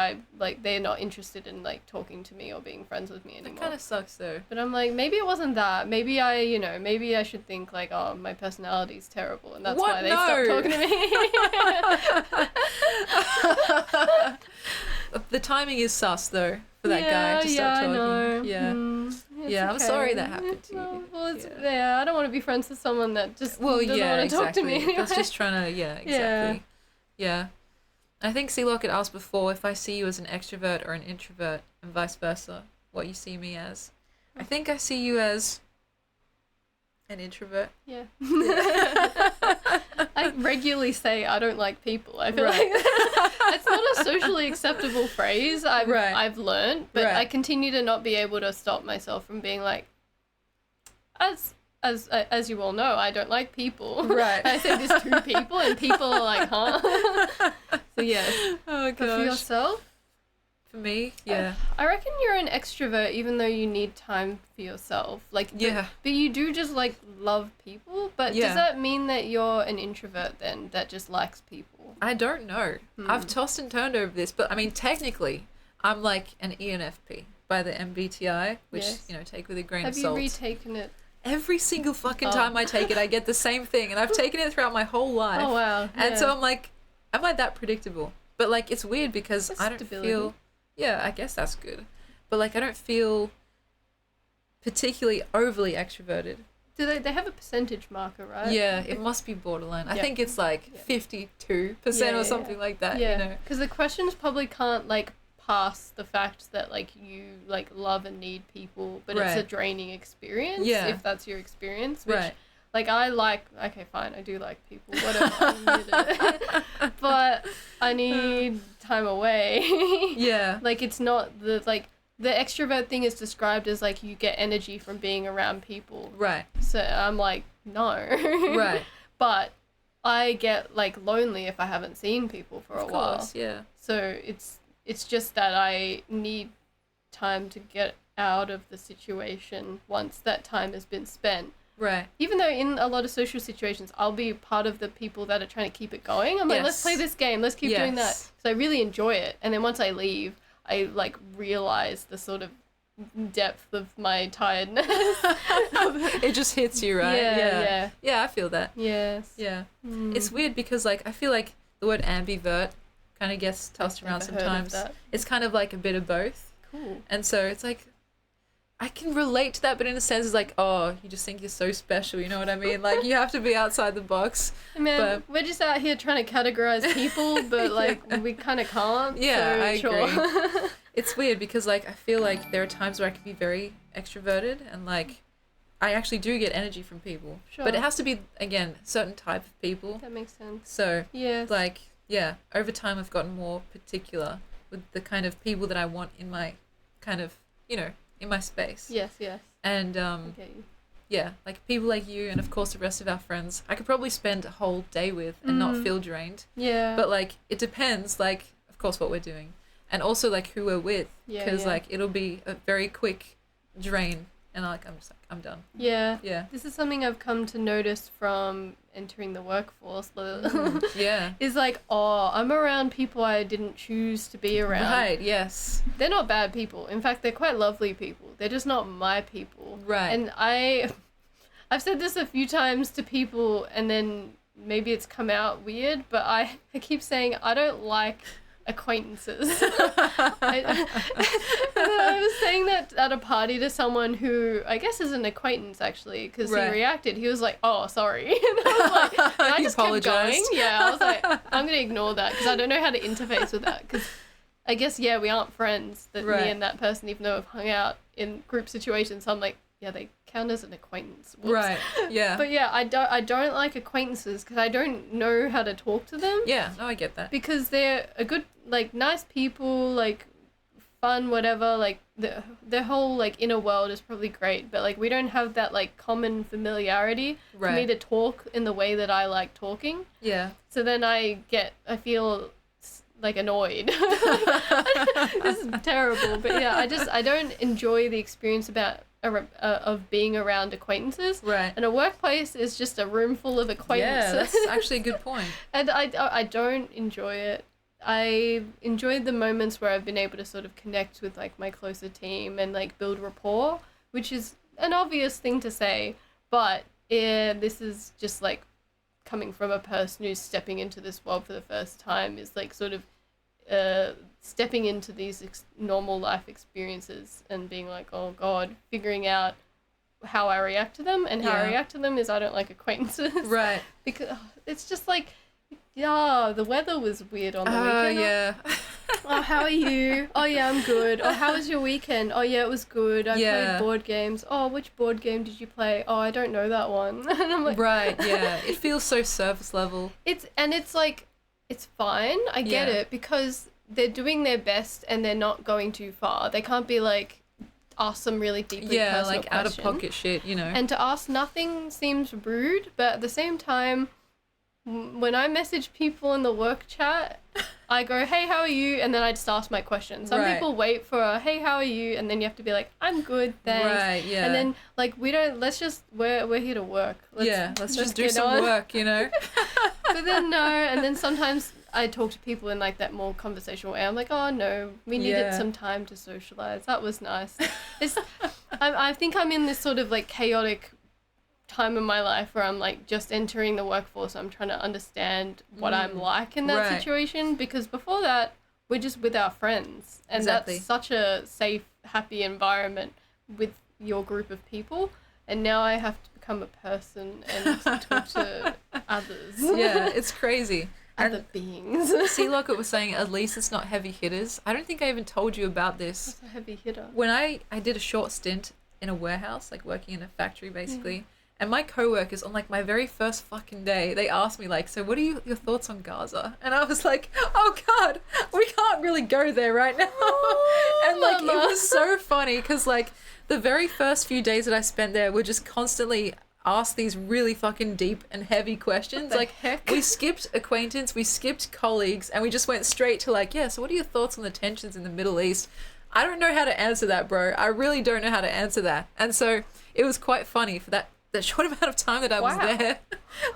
they're not interested in like talking to me or being friends with me That anymore. kind of sucks though. But I'm like, maybe it wasn't that. Maybe I should think like, oh, my personality's terrible, and that's What? why they No. stopped talking to me. The timing is sus though for that guy to stop yeah, talking. I know. Yeah. It's Yeah, I'm sorry that okay. happened to you. Well, it's, Yeah. I don't want to be friends with someone that just Well, doesn't yeah, want to talk to exactly. me. Anyway. That's just trying to, yeah, exactly. Yeah. I think C-Lock had asked before if I see you as an extrovert or an introvert and vice versa, what you see me as. I think I see you as an introvert. Yeah. I regularly say I don't like people. I feel Right. like it's not a socially acceptable phrase Right. I've learned, but Right. I continue to not be able to stop myself from being like, as you all know, I don't like people. Right. I say this to people, and people are like, huh? So yeah. Oh, But for gosh. yourself, For me, yeah. I reckon you're an extrovert, even though you need time for yourself. Like, Yeah. But you do just like love people. But Yeah. does that mean that you're an introvert then that just likes people? I don't know. Hmm. I've tossed and turned over this, but I mean, technically, I'm like an ENFP by the MBTI, which, Yes. take with a grain Have of you salt. retaken it? Every single fucking Oh. time I take it, I get the same thing, and I've taken it throughout my whole life. Oh wow! And yeah. so I'm like, am I that predictable? But like, it's weird because That's I don't stability. feel. Yeah, I guess that's good. But like, I don't feel particularly overly extroverted. Do they have a percentage marker, right? Yeah, it must be borderline. I Yeah. think it's like Yeah. 52% Yeah, or something like that. Yeah, because the questions probably can't like pass the fact that like you like love and need people, but it's a Right. draining experience. Yeah. If that's your experience, which, Right. Like okay, fine, I do like people, whatever. I admit it. But I need time away. Yeah. Like it's not the extrovert thing is described as like you get energy from being around people. Right. So I'm like, no. Right. But I get like lonely if I haven't seen people for a Of while. course, yeah. So it's just that I need time to get out of the situation once that time has been spent. Right. Even though in a lot of social situations, I'll be part of the people that are trying to keep it going. I'm like, let's play this game. Let's keep doing that. So I really enjoy it. And then once I leave, I like realize the sort of depth of my tiredness. It just hits you, right? Yeah, I feel that. Yes. Yeah. It's weird because like I feel like the word ambivert kind of gets tossed around sometimes. It's kind of like a bit of both. Cool. And so it's like I can relate to that, but in a sense it's like, oh, you just think you're so special, you know what I mean? Like you have to be outside the box. Man, we're just out here trying to categorize people, but like we kind of can't. Yeah, so I sure. agree. It's weird because like I feel like there are times where I can be very extroverted and like I actually do get energy from people. Sure. But it has to be, again, certain type of people. That makes sense. So yes. like, yeah, over time I've gotten more particular with the kind of people that I want in my kind of, you know, in my space. Yes. And yeah, like people like you and of course the rest of our friends, I could probably spend a whole day with and not feel drained. Yeah. But like it depends, like of course what we're doing. And also like who we're with, because like it'll be a very quick drain, and I'm just like I'm done. Yeah. This is something I've come to notice from entering the workforce. Yeah. Is like, oh, I'm around people I didn't choose to be around. Right. Yes. They're not bad people. In fact, they're quite lovely people. They're just not my people. Right. And I've said this a few times to people, and then maybe it's come out weird, but I keep saying I don't like acquaintances. I was saying that at a party to someone who I guess is an acquaintance actually, because he reacted. He was like, "Oh, sorry," and I was like, and I just kept going. Yeah, I was like, I'm gonna ignore that because I don't know how to interface with that. Because I guess we aren't friends. That me and that person, even though we've hung out in group situations, so I'm like, yeah, they count as an acquaintance. Whoops. Right. Yeah. But yeah, I don't like acquaintances because I don't know how to talk to them. Yeah. No, I get that. Because they're a good, like, nice people, like, fun, whatever. Like, their whole, like, inner world is probably great. But, like, we don't have that, like, common familiarity for me to talk in the way that I like talking. Yeah. So then I feel like annoyed. This is terrible. But yeah, I don't enjoy the experience of being around acquaintances. Right. And a workplace is just a room full of acquaintances. Yeah, that's actually a good point. And I don't enjoy it. I enjoyed the moments where I've been able to sort of connect with like my closer team and like build rapport, which is an obvious thing to say, but this is just like coming from a person who's stepping into this world for the first time, is like sort of stepping into these normal life experiences and being like, oh God, figuring out how I react to them. And how I react to them is I don't like acquaintances. Right. Because it's just like, yeah, the weather was weird on the weekend. Yeah. Oh, how are you? Oh, yeah, I'm good. Oh, how was your weekend? Oh, yeah, it was good. I played board games. Oh, which board game did you play? Oh, I don't know that one. And I'm like... Right, yeah. It feels so surface level. It's like, it's fine. I get it, because they're doing their best and they're not going too far. They can't be like, ask some really deeply personal like question. out of pocket shit, you know. And to ask nothing seems rude, but at the same time, when I message people in the work chat, I go, hey, how are you? And then I just ask my question. Some people wait for a, hey, how are you? And then you have to be like, I'm good, thanks. Right, yeah. And then, like, we're here to work. Let's just do some work, you know? But then, no. And then sometimes I talk to people in, like, that more conversational way. I'm like, oh, no, we needed some time to socialize. That was nice. I think I'm in this sort of, like, chaotic time in my life where I'm like just entering the workforce. I'm trying to understand what I'm like in that situation, because before that we're just with our friends, and that's such a safe, happy environment with your group of people, and now I have to become a person and talk to others. Yeah, it's crazy. Other beings. C. Lockett was saying at least it's not heavy hitters. I don't think I even told you about this. What's a heavy hitter? When I did a short stint in a warehouse, like working in a factory basically, and my co-workers on like my very first fucking day, they asked me like, so what are your thoughts on Gaza? And I was like, oh God, we can't really go there right now. And like, it was so funny because like the very first few days that I spent there were just constantly asked these really fucking deep and heavy questions. Like, we skipped acquaintance, we skipped colleagues, and we just went straight to like, yeah, so what are your thoughts on the tensions in the Middle East? I don't know how to answer that, bro. I really don't know how to answer that. And so it was quite funny for that short amount of time that I was Wow. there.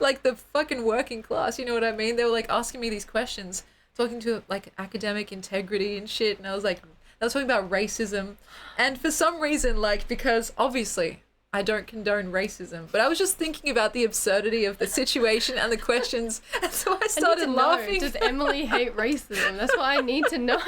Like the fucking working class, you know what I mean? They were like asking me these questions, talking to like academic integrity and shit, and I was like, they were talking about racism. And for some reason, like, because obviously I don't condone racism, but I was just thinking about the absurdity of the situation and the questions, and so I started laughing. Does Emily hate racism? That's what I need to know.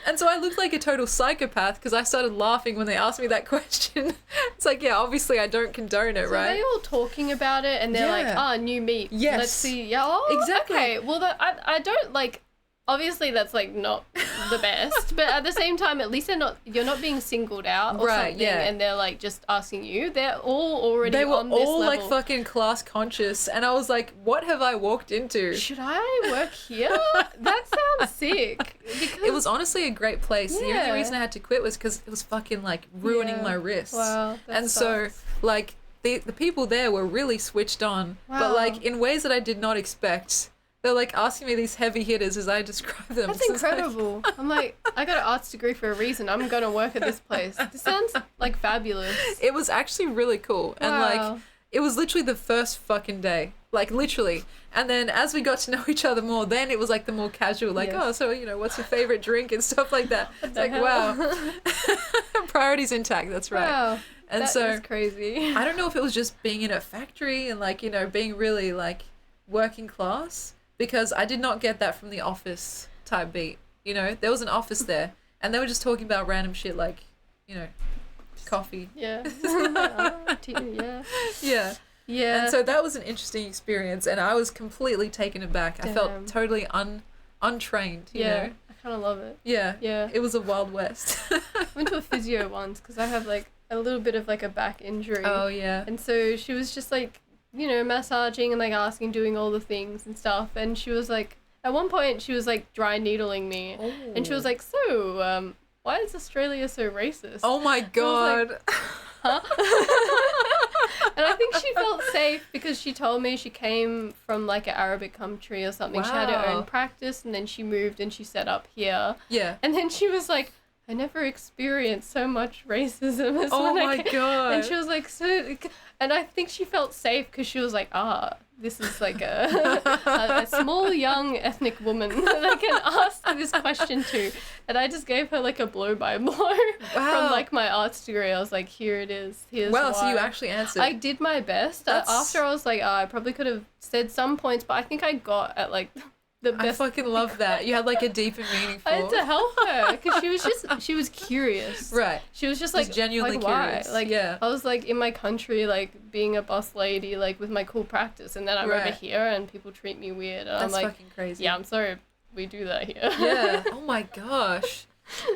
And so I looked like a total psychopath because I started laughing when they asked me that question. It's like, yeah, obviously I don't condone it, So right? are they all talking about it and they're Yeah. like, new meat. Yes. Let's see. Yeah. Oh, Exactly. Okay. Well, I don't like. Obviously, that's like not the best, but at the same time, at least you're not being singled out or Right, something, yeah. and they're like just asking you. They're all already They were on this all like level. fucking class conscious, and I was like, what have I walked into? Should I work here? That sounds sick. Because It was honestly a great place. The only Yeah. reason I had to quit was because it was fucking like ruining Yeah. my wrists. Wow. That And so sucks. like the people there were really switched on, but Wow. like in ways that I did not expect. They're like asking me these heavy hitters as I describe them. That's So it's like- incredible. I'm like, I got an arts degree for a reason. I'm gonna work at this place. This sounds like fabulous. It was actually really cool. And Wow. like it was literally the first fucking day. Like literally. And then as we got to know each other more, then it was like the more casual, like, Yes. oh, so you know, what's your favorite drink and stuff like that. It's the like, hell? wow. Priorities intact, that's right. Wow. And That so is crazy. I don't know if it was just being in a factory and like, you know, being really like working class, because I did not get that from the office type beat. You know, there was an office there and they were just talking about random shit like, you know, coffee. Yeah. Yeah. Yeah. Yeah. And so that was an interesting experience and I was completely taken aback. I Damn. felt totally untrained, you yeah. know? I kind of love it. Yeah. Yeah. It was a wild west. I went to a physio once because I have like a little bit of like a back injury. Oh, yeah. And so she was just like, you know, massaging and like asking, doing all the things and stuff. And she was like, at one point she was like dry needling me. And she was like, so, why is Australia so racist? Oh my God. like, Huh? And I think she felt safe because she told me she came from like an Arabic country or something. She had her Wow. own practice and then she moved and she set up here. Yeah. And then she was like, I never experienced so much racism as Oh when I my came. God. And she was like, so, and I think she felt safe because she was like, this is like a small young ethnic woman that I can ask this question to. And I just gave her like a blow by blow from like my arts degree. I was like, here it is. Here's Wow, so you why. actually answered. I did my best. After I was like, I probably could have said some points, but I think I got at like the I best. fucking love that. You had like a deep and meaningful. I had to help her because she was curious. Right. She was just Just like genuinely why? curious. Like Yeah. I was like in my country, like being a bus lady, like with my cool practice, and then I'm over Right. here and people treat me weird, and That's I'm like, fucking crazy. yeah, I'm sorry, we do that here. Yeah. Oh my gosh.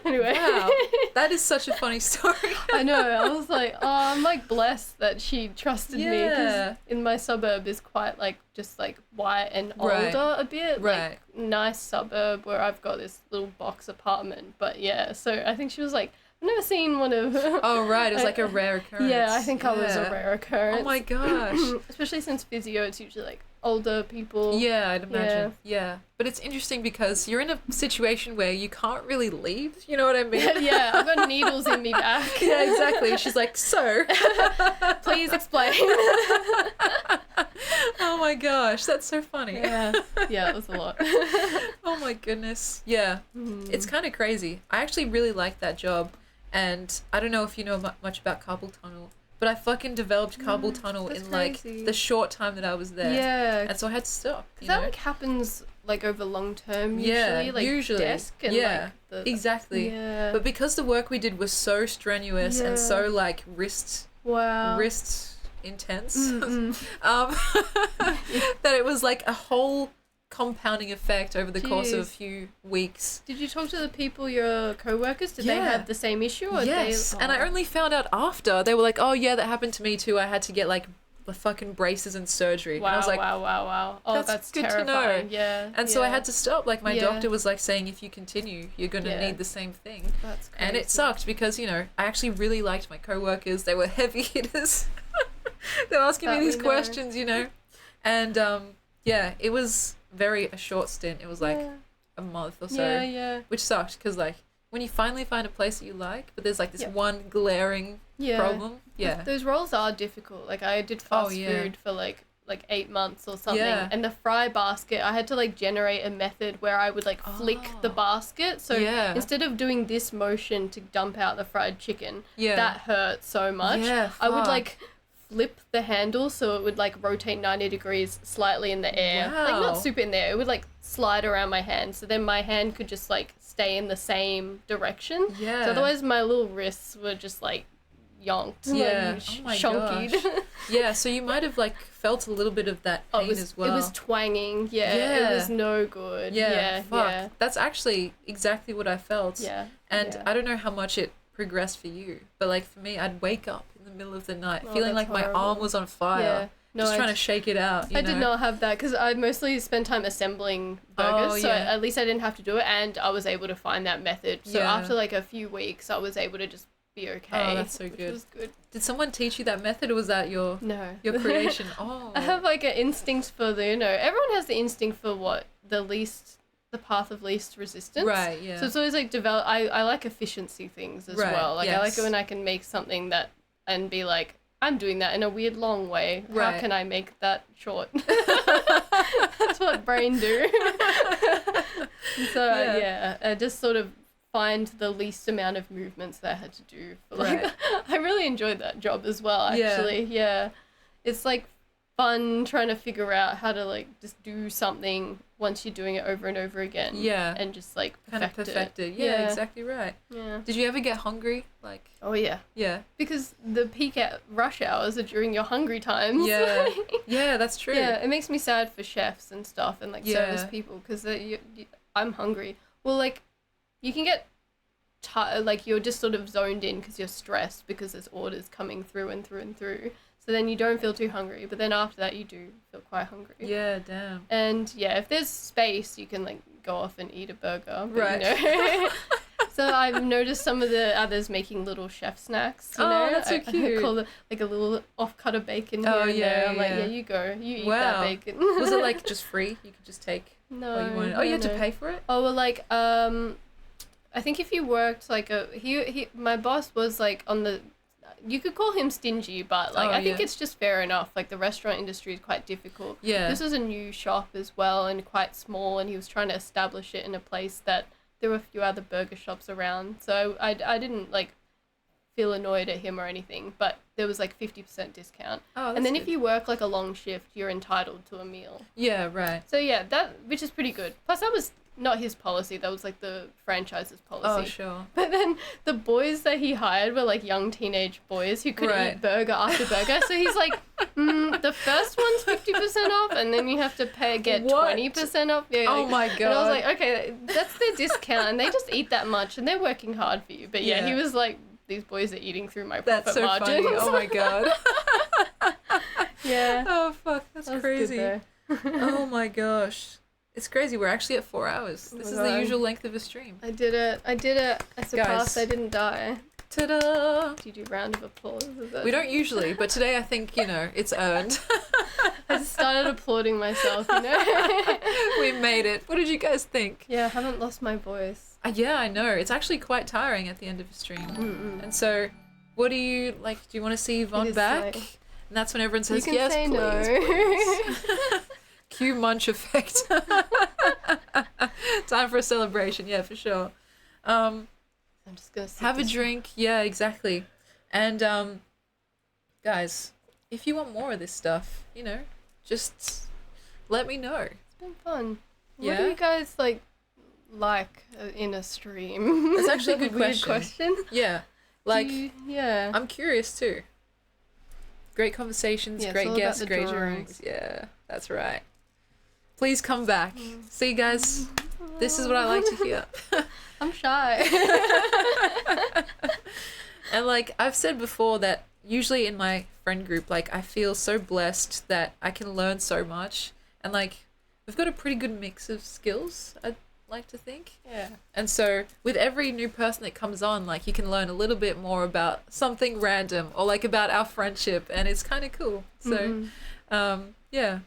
Anyway. Wow. That is such a funny story. I know. I was like, oh, I'm like blessed that she trusted me Yeah. because in my suburb is quite like just like white and Right. older a bit, Right. like nice suburb where I've got this little box apartment. But yeah, so I think she was like, I've never seen one of. Oh right, it was like a rare occurrence. Yeah, I think I was a Yeah. rare occurrence. Oh my gosh. Especially since physio, it's usually like older people. Yeah, I'd imagine. Yeah. But it's interesting because you're in a situation where you can't really leave. You know what I mean? Yeah, I've got needles in me back. Yeah, exactly. She's like, so. Please explain. Oh my gosh, that's so funny. Yeah, it was a lot. Oh my goodness. Yeah. It's kind of crazy. I actually really like that job. And I don't know if you know much about carpal tunnel, but I fucking developed carpal tunnel that's in like crazy. the short time that I was there. Yeah, And so I had to stop. You that know? like happens like over long term usually, Yeah, like usually. desk and Yeah, like the Exactly. yeah. But because the work we did was so strenuous Yeah. and so like wrist intense, that it was like a whole compounding effect over the course of a Jeez. few weeks. Did you talk to the people, your co-workers? Did they Yeah. have the same issue? Or Yes, they... and I only found out after. They were like, "Oh yeah, that happened to me too. I had to get like the fucking braces and surgery." Wow, and I was like, wow. Oh, that's that's good to know. terrifying. Yeah. and so I had to stop. Like my Yeah. doctor was like saying, "If you continue, you're gonna Yeah. need the same thing." That's crazy. And it sucked because, you know, I actually really liked my coworkers. They were heavy hitters. They were asking That me these we know. questions, you know. And yeah, it was a short stint. It was like Yeah. a month or so, Yeah. which sucked because like when you finally find a place that you like, but there's like this Yep. one glaring Yeah. problem. Yeah. Those roles are difficult. Like I did fast food for like 8 months or something, Yeah. and the fry basket, I had to like generate a method where I would like flick the basket. So Yeah. instead of doing this motion to dump out the fried chicken, Yeah. that hurt so much. Yeah, I would fuck. like flip the handle so it would like rotate 90 degrees slightly in the air. Like Wow. not super in the air. It would like slide around my hand, so then my hand could just like stay in the same direction. Yeah. So otherwise my little wrists were just like yonked. Yeah. Like, Oh my shonkied. gosh. Yeah, so you might have like felt a little bit of that pain as well. It was twanging. Yeah, Yeah. it was no good. Yeah, fuck. yeah, That's actually exactly what I felt. yeah. And yeah. I don't know how much it progressed for you, but like for me, I'd wake up in the middle of the night Oh, feeling that's like my arm horrible. was on fire. Yeah. No, just I trying to shake it out. You I know? did not have that because I mostly spent time assembling burgers, Oh, so yeah. at least I didn't have to do it, and I was able to find that method. So Yeah. after like a few weeks, I was able to just be okay. Oh, that's so which good. was good. Did someone teach you that method, or was that your No. creation? Oh, I have like an instinct for the, everyone has the instinct for what the path of least resistance. right, yeah. So it's always like I like efficiency things as Right, well. Like I like yes. it when I can make something that and be like, I'm doing that in a weird long way. Right. How can I make that short? That's what brain do. So I just sort of find the least amount of movements that I had to do. Like, Right. I really enjoyed that job as well, actually. Yeah. It's like fun trying to figure out how to like just do something once you're doing it over and over again. Yeah. And just like kind of perfect perfect it. it. Yeah, exactly right. Yeah. Did you ever get hungry? Like, Oh yeah. yeah. Because the peak rush hours are during your hungry times. Yeah. Yeah, that's true. Yeah, it makes me sad for chefs and stuff and like service Yeah. people because I'm hungry. Well, like you can get like you're just sort of zoned in because you're stressed because there's orders coming through and through and through. So then you don't feel too hungry, but then after that you do feel quite hungry. Yeah, damn. And yeah, if there's space, you can like go off and eat a burger. But, Right. So I've noticed some of the others making little chef snacks. You Oh, know, that's so I cute. call it like a little off-cut of bacon here Oh, and there. yeah, I'm like, yeah. yeah, you go, you eat Wow. that bacon. Was it like just free? You could just take no? what you wanted. Oh, you had no. to pay for it? Oh well, like I think if you worked like my boss was like on the. You could call him stingy, but like Oh, I think yeah. it's just fair enough. Like the restaurant industry is quite difficult. Yeah. This was a new shop as well and quite small, and he was trying to establish it in a place that there were a few other burger shops around. So I didn't like feel annoyed at him or anything, but there was like 50% discount. Oh, And then that's if good. you work like a long shift, you're entitled to a meal. Yeah, right. So yeah, which is pretty good. Plus that was not his policy, that was like the franchise's Oh, policy. sure. But then the boys that he hired were like young teenage boys who could Right. eat burger after burger. So he's like, the first one's 50% off, and then you have to get What? 20% off. Yeah, Oh like- my And I was God. like, okay, that's their discount, and they just eat that much, and they're working hard for you. But yeah, he Yeah. was like, these boys are eating through my profit That's so margins. funny. Oh my god. Yeah, Oh fuck, that's that was crazy. good though. Oh my gosh. It's crazy. We're actually at 4 hours. Oh This my is the God. usual length of a stream. I did it. I surpassed. I didn't die. Ta-da! Do you do round of applause? Is that- We don't usually, but today I think, it's earned. I just started applauding myself, you know? We made it. What did you guys think? Yeah, I haven't lost my voice. Yeah, I know. It's actually quite tiring at the end of a stream. Mm-mm. And so, what do you, like, do you want to see Yvonne is back? like- And that's when everyone says, you can yes, say please. no. Cue munch effect. Time for a celebration. Yeah, for sure. I'm just gonna sip Have a this. drink. Yeah, exactly. And guys, if you want more of this stuff, just let me know. It's been fun. What Yeah? do you guys like in a stream? That's actually a Is that good weird question. Yeah. Like, yeah. I'm curious too. Great conversations, Yeah, it's great all about guests, the great drawings. drawings. Yeah, that's right. Please come back. See, guys, this is what I like to hear. I'm shy. And like I've said before that usually in my friend group, like I feel so blessed that I can learn so much. And like we've got a pretty good mix of skills, I'd like to think. Yeah. And so with every new person that comes on, like you can learn a little bit more about something random or like about our friendship, and it's kind of cool. So Mhm. yeah,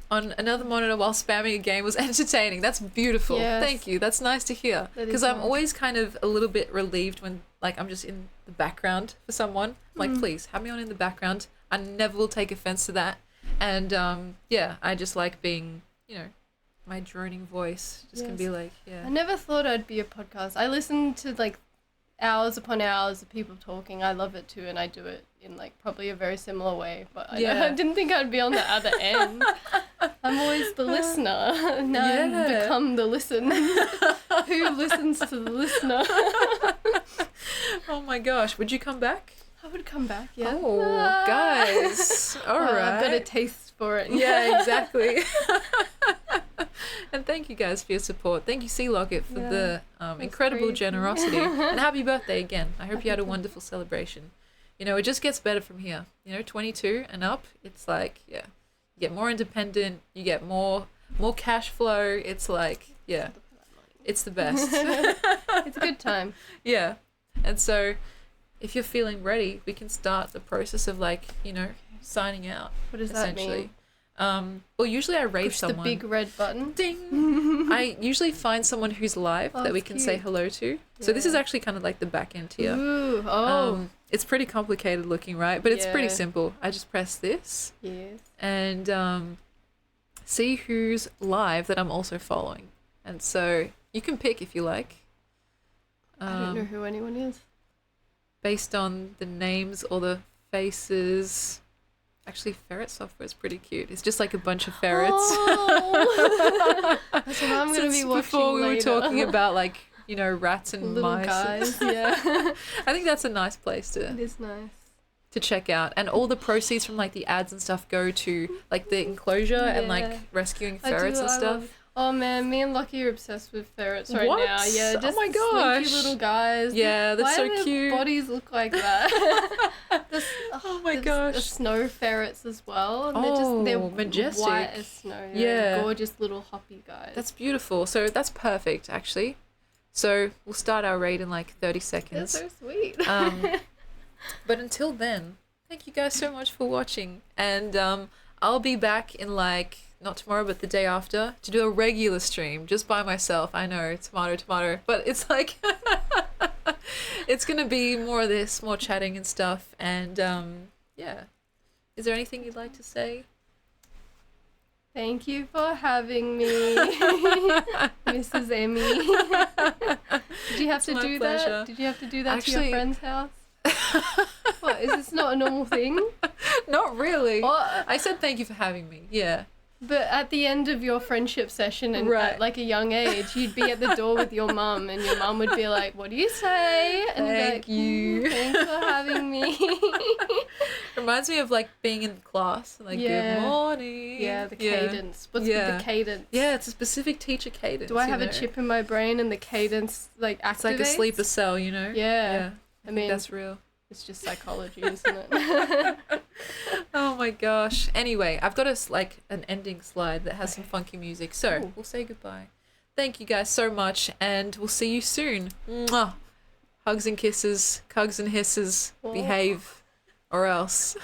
on another monitor while spamming a game was entertaining. That's beautiful. Yes. Thank you. That's nice to hear. That is Because I'm nice. always kind of a little bit relieved when like I'm just in the background for someone. Like, please have me on in the background. I never will take offense to that. And yeah, I just like being, you know, my droning voice just can Yes. be like, yeah. I never thought I'd be a podcast. I listen to like hours upon hours of people talking. I love it too, and I do it in like probably a very similar way. But I Yeah. didn't think I'd be on the other end. I'm always the listener. Now I've Yeah. become the listen. Who listens to the listener? Oh my gosh, would you come back? I would come back. Yeah. Oh, guys. All Well, right. I've got a taste for it. Yeah, exactly. And thank you guys for your support. Thank you, Sea Locket, for Yeah, the incredible great. generosity. And happy birthday again. I hope you had a wonderful celebration. You know, it just gets better from here. You know, 22 and up, it's like, yeah, you get more independent, you get more cash flow. It's like, yeah, it's the best. It's a good time. Yeah. And so if you're feeling ready, we can start the process of like, you know, signing out. What does that essentially. mean? Well, usually I rate Push someone. the big red button. Ding. I usually find someone who's live Oh, that we that's can say cute. hello to. So this is Yeah. actually kind of like the back end here. Ooh. Oh. It's pretty complicated looking, right? But it's pretty Yeah. simple. I just press this Yes. and see who's live that I'm also following. And so you can pick if you like. I don't know who anyone is. Based on the names or the faces. Actually, ferret software is pretty cute. It's just like a bunch of ferrets. Oh. That's what I'm gonna Since be watching before we were later. talking about like, you know, rats and little mice. guys. Yeah. I think that's a nice place It to is nice. check out. And all the proceeds from like the ads and stuff go to like the enclosure and like Yeah. rescuing I do, ferrets and I stuff. love- Oh man, me and Lucky are obsessed with ferrets right What? now. Yeah, Oh just my the slinky gosh. little guys. Yeah, they're Why so do their cute. bodies look like that? Oh my The gosh. snow ferrets as well. And Oh, they're majestic. white as snow. Yeah. Gorgeous little hoppy guys. That's beautiful. So that's perfect actually. So we'll start our raid in like 30 They're seconds. so sweet. But until then, thank you guys so much for watching. And I'll be back in like, not tomorrow, but the day after to do a regular stream just by myself. I know, tomato. But it's like, it's going to be more of this, more chatting and stuff. And yeah. Is there anything you'd like to say? Thank you for having me, Mrs. Emmy. Did you have It's to my do pleasure. that? Did you have to do that to Actually- your friend's house? What, is this not a normal thing? Not really. What? I said thank you for having me. Yeah. But at the end of your friendship session and Right. at like a young age, you'd be at the door with your mum and your mum would be like, what do you say? And you'd be Thank like, you. Thanks for having me. Reminds me of like being in class. Like, Yeah. good morning. Yeah, the cadence. What's Yeah. the cadence? Yeah, it's a specific teacher cadence. Do I you have a know? chip in my brain and the cadence like activates? It's like a sleeper cell, you know? Yeah. I I mean, think that's real. it's just psychology, isn't it? Oh my gosh. Anyway, I've got like an ending slide that has some funky music. So Ooh. we'll say goodbye. Thank you guys so much, and we'll see you soon. Mwah. Hugs and kisses, cugs and hisses. Whoa. Behave, or else.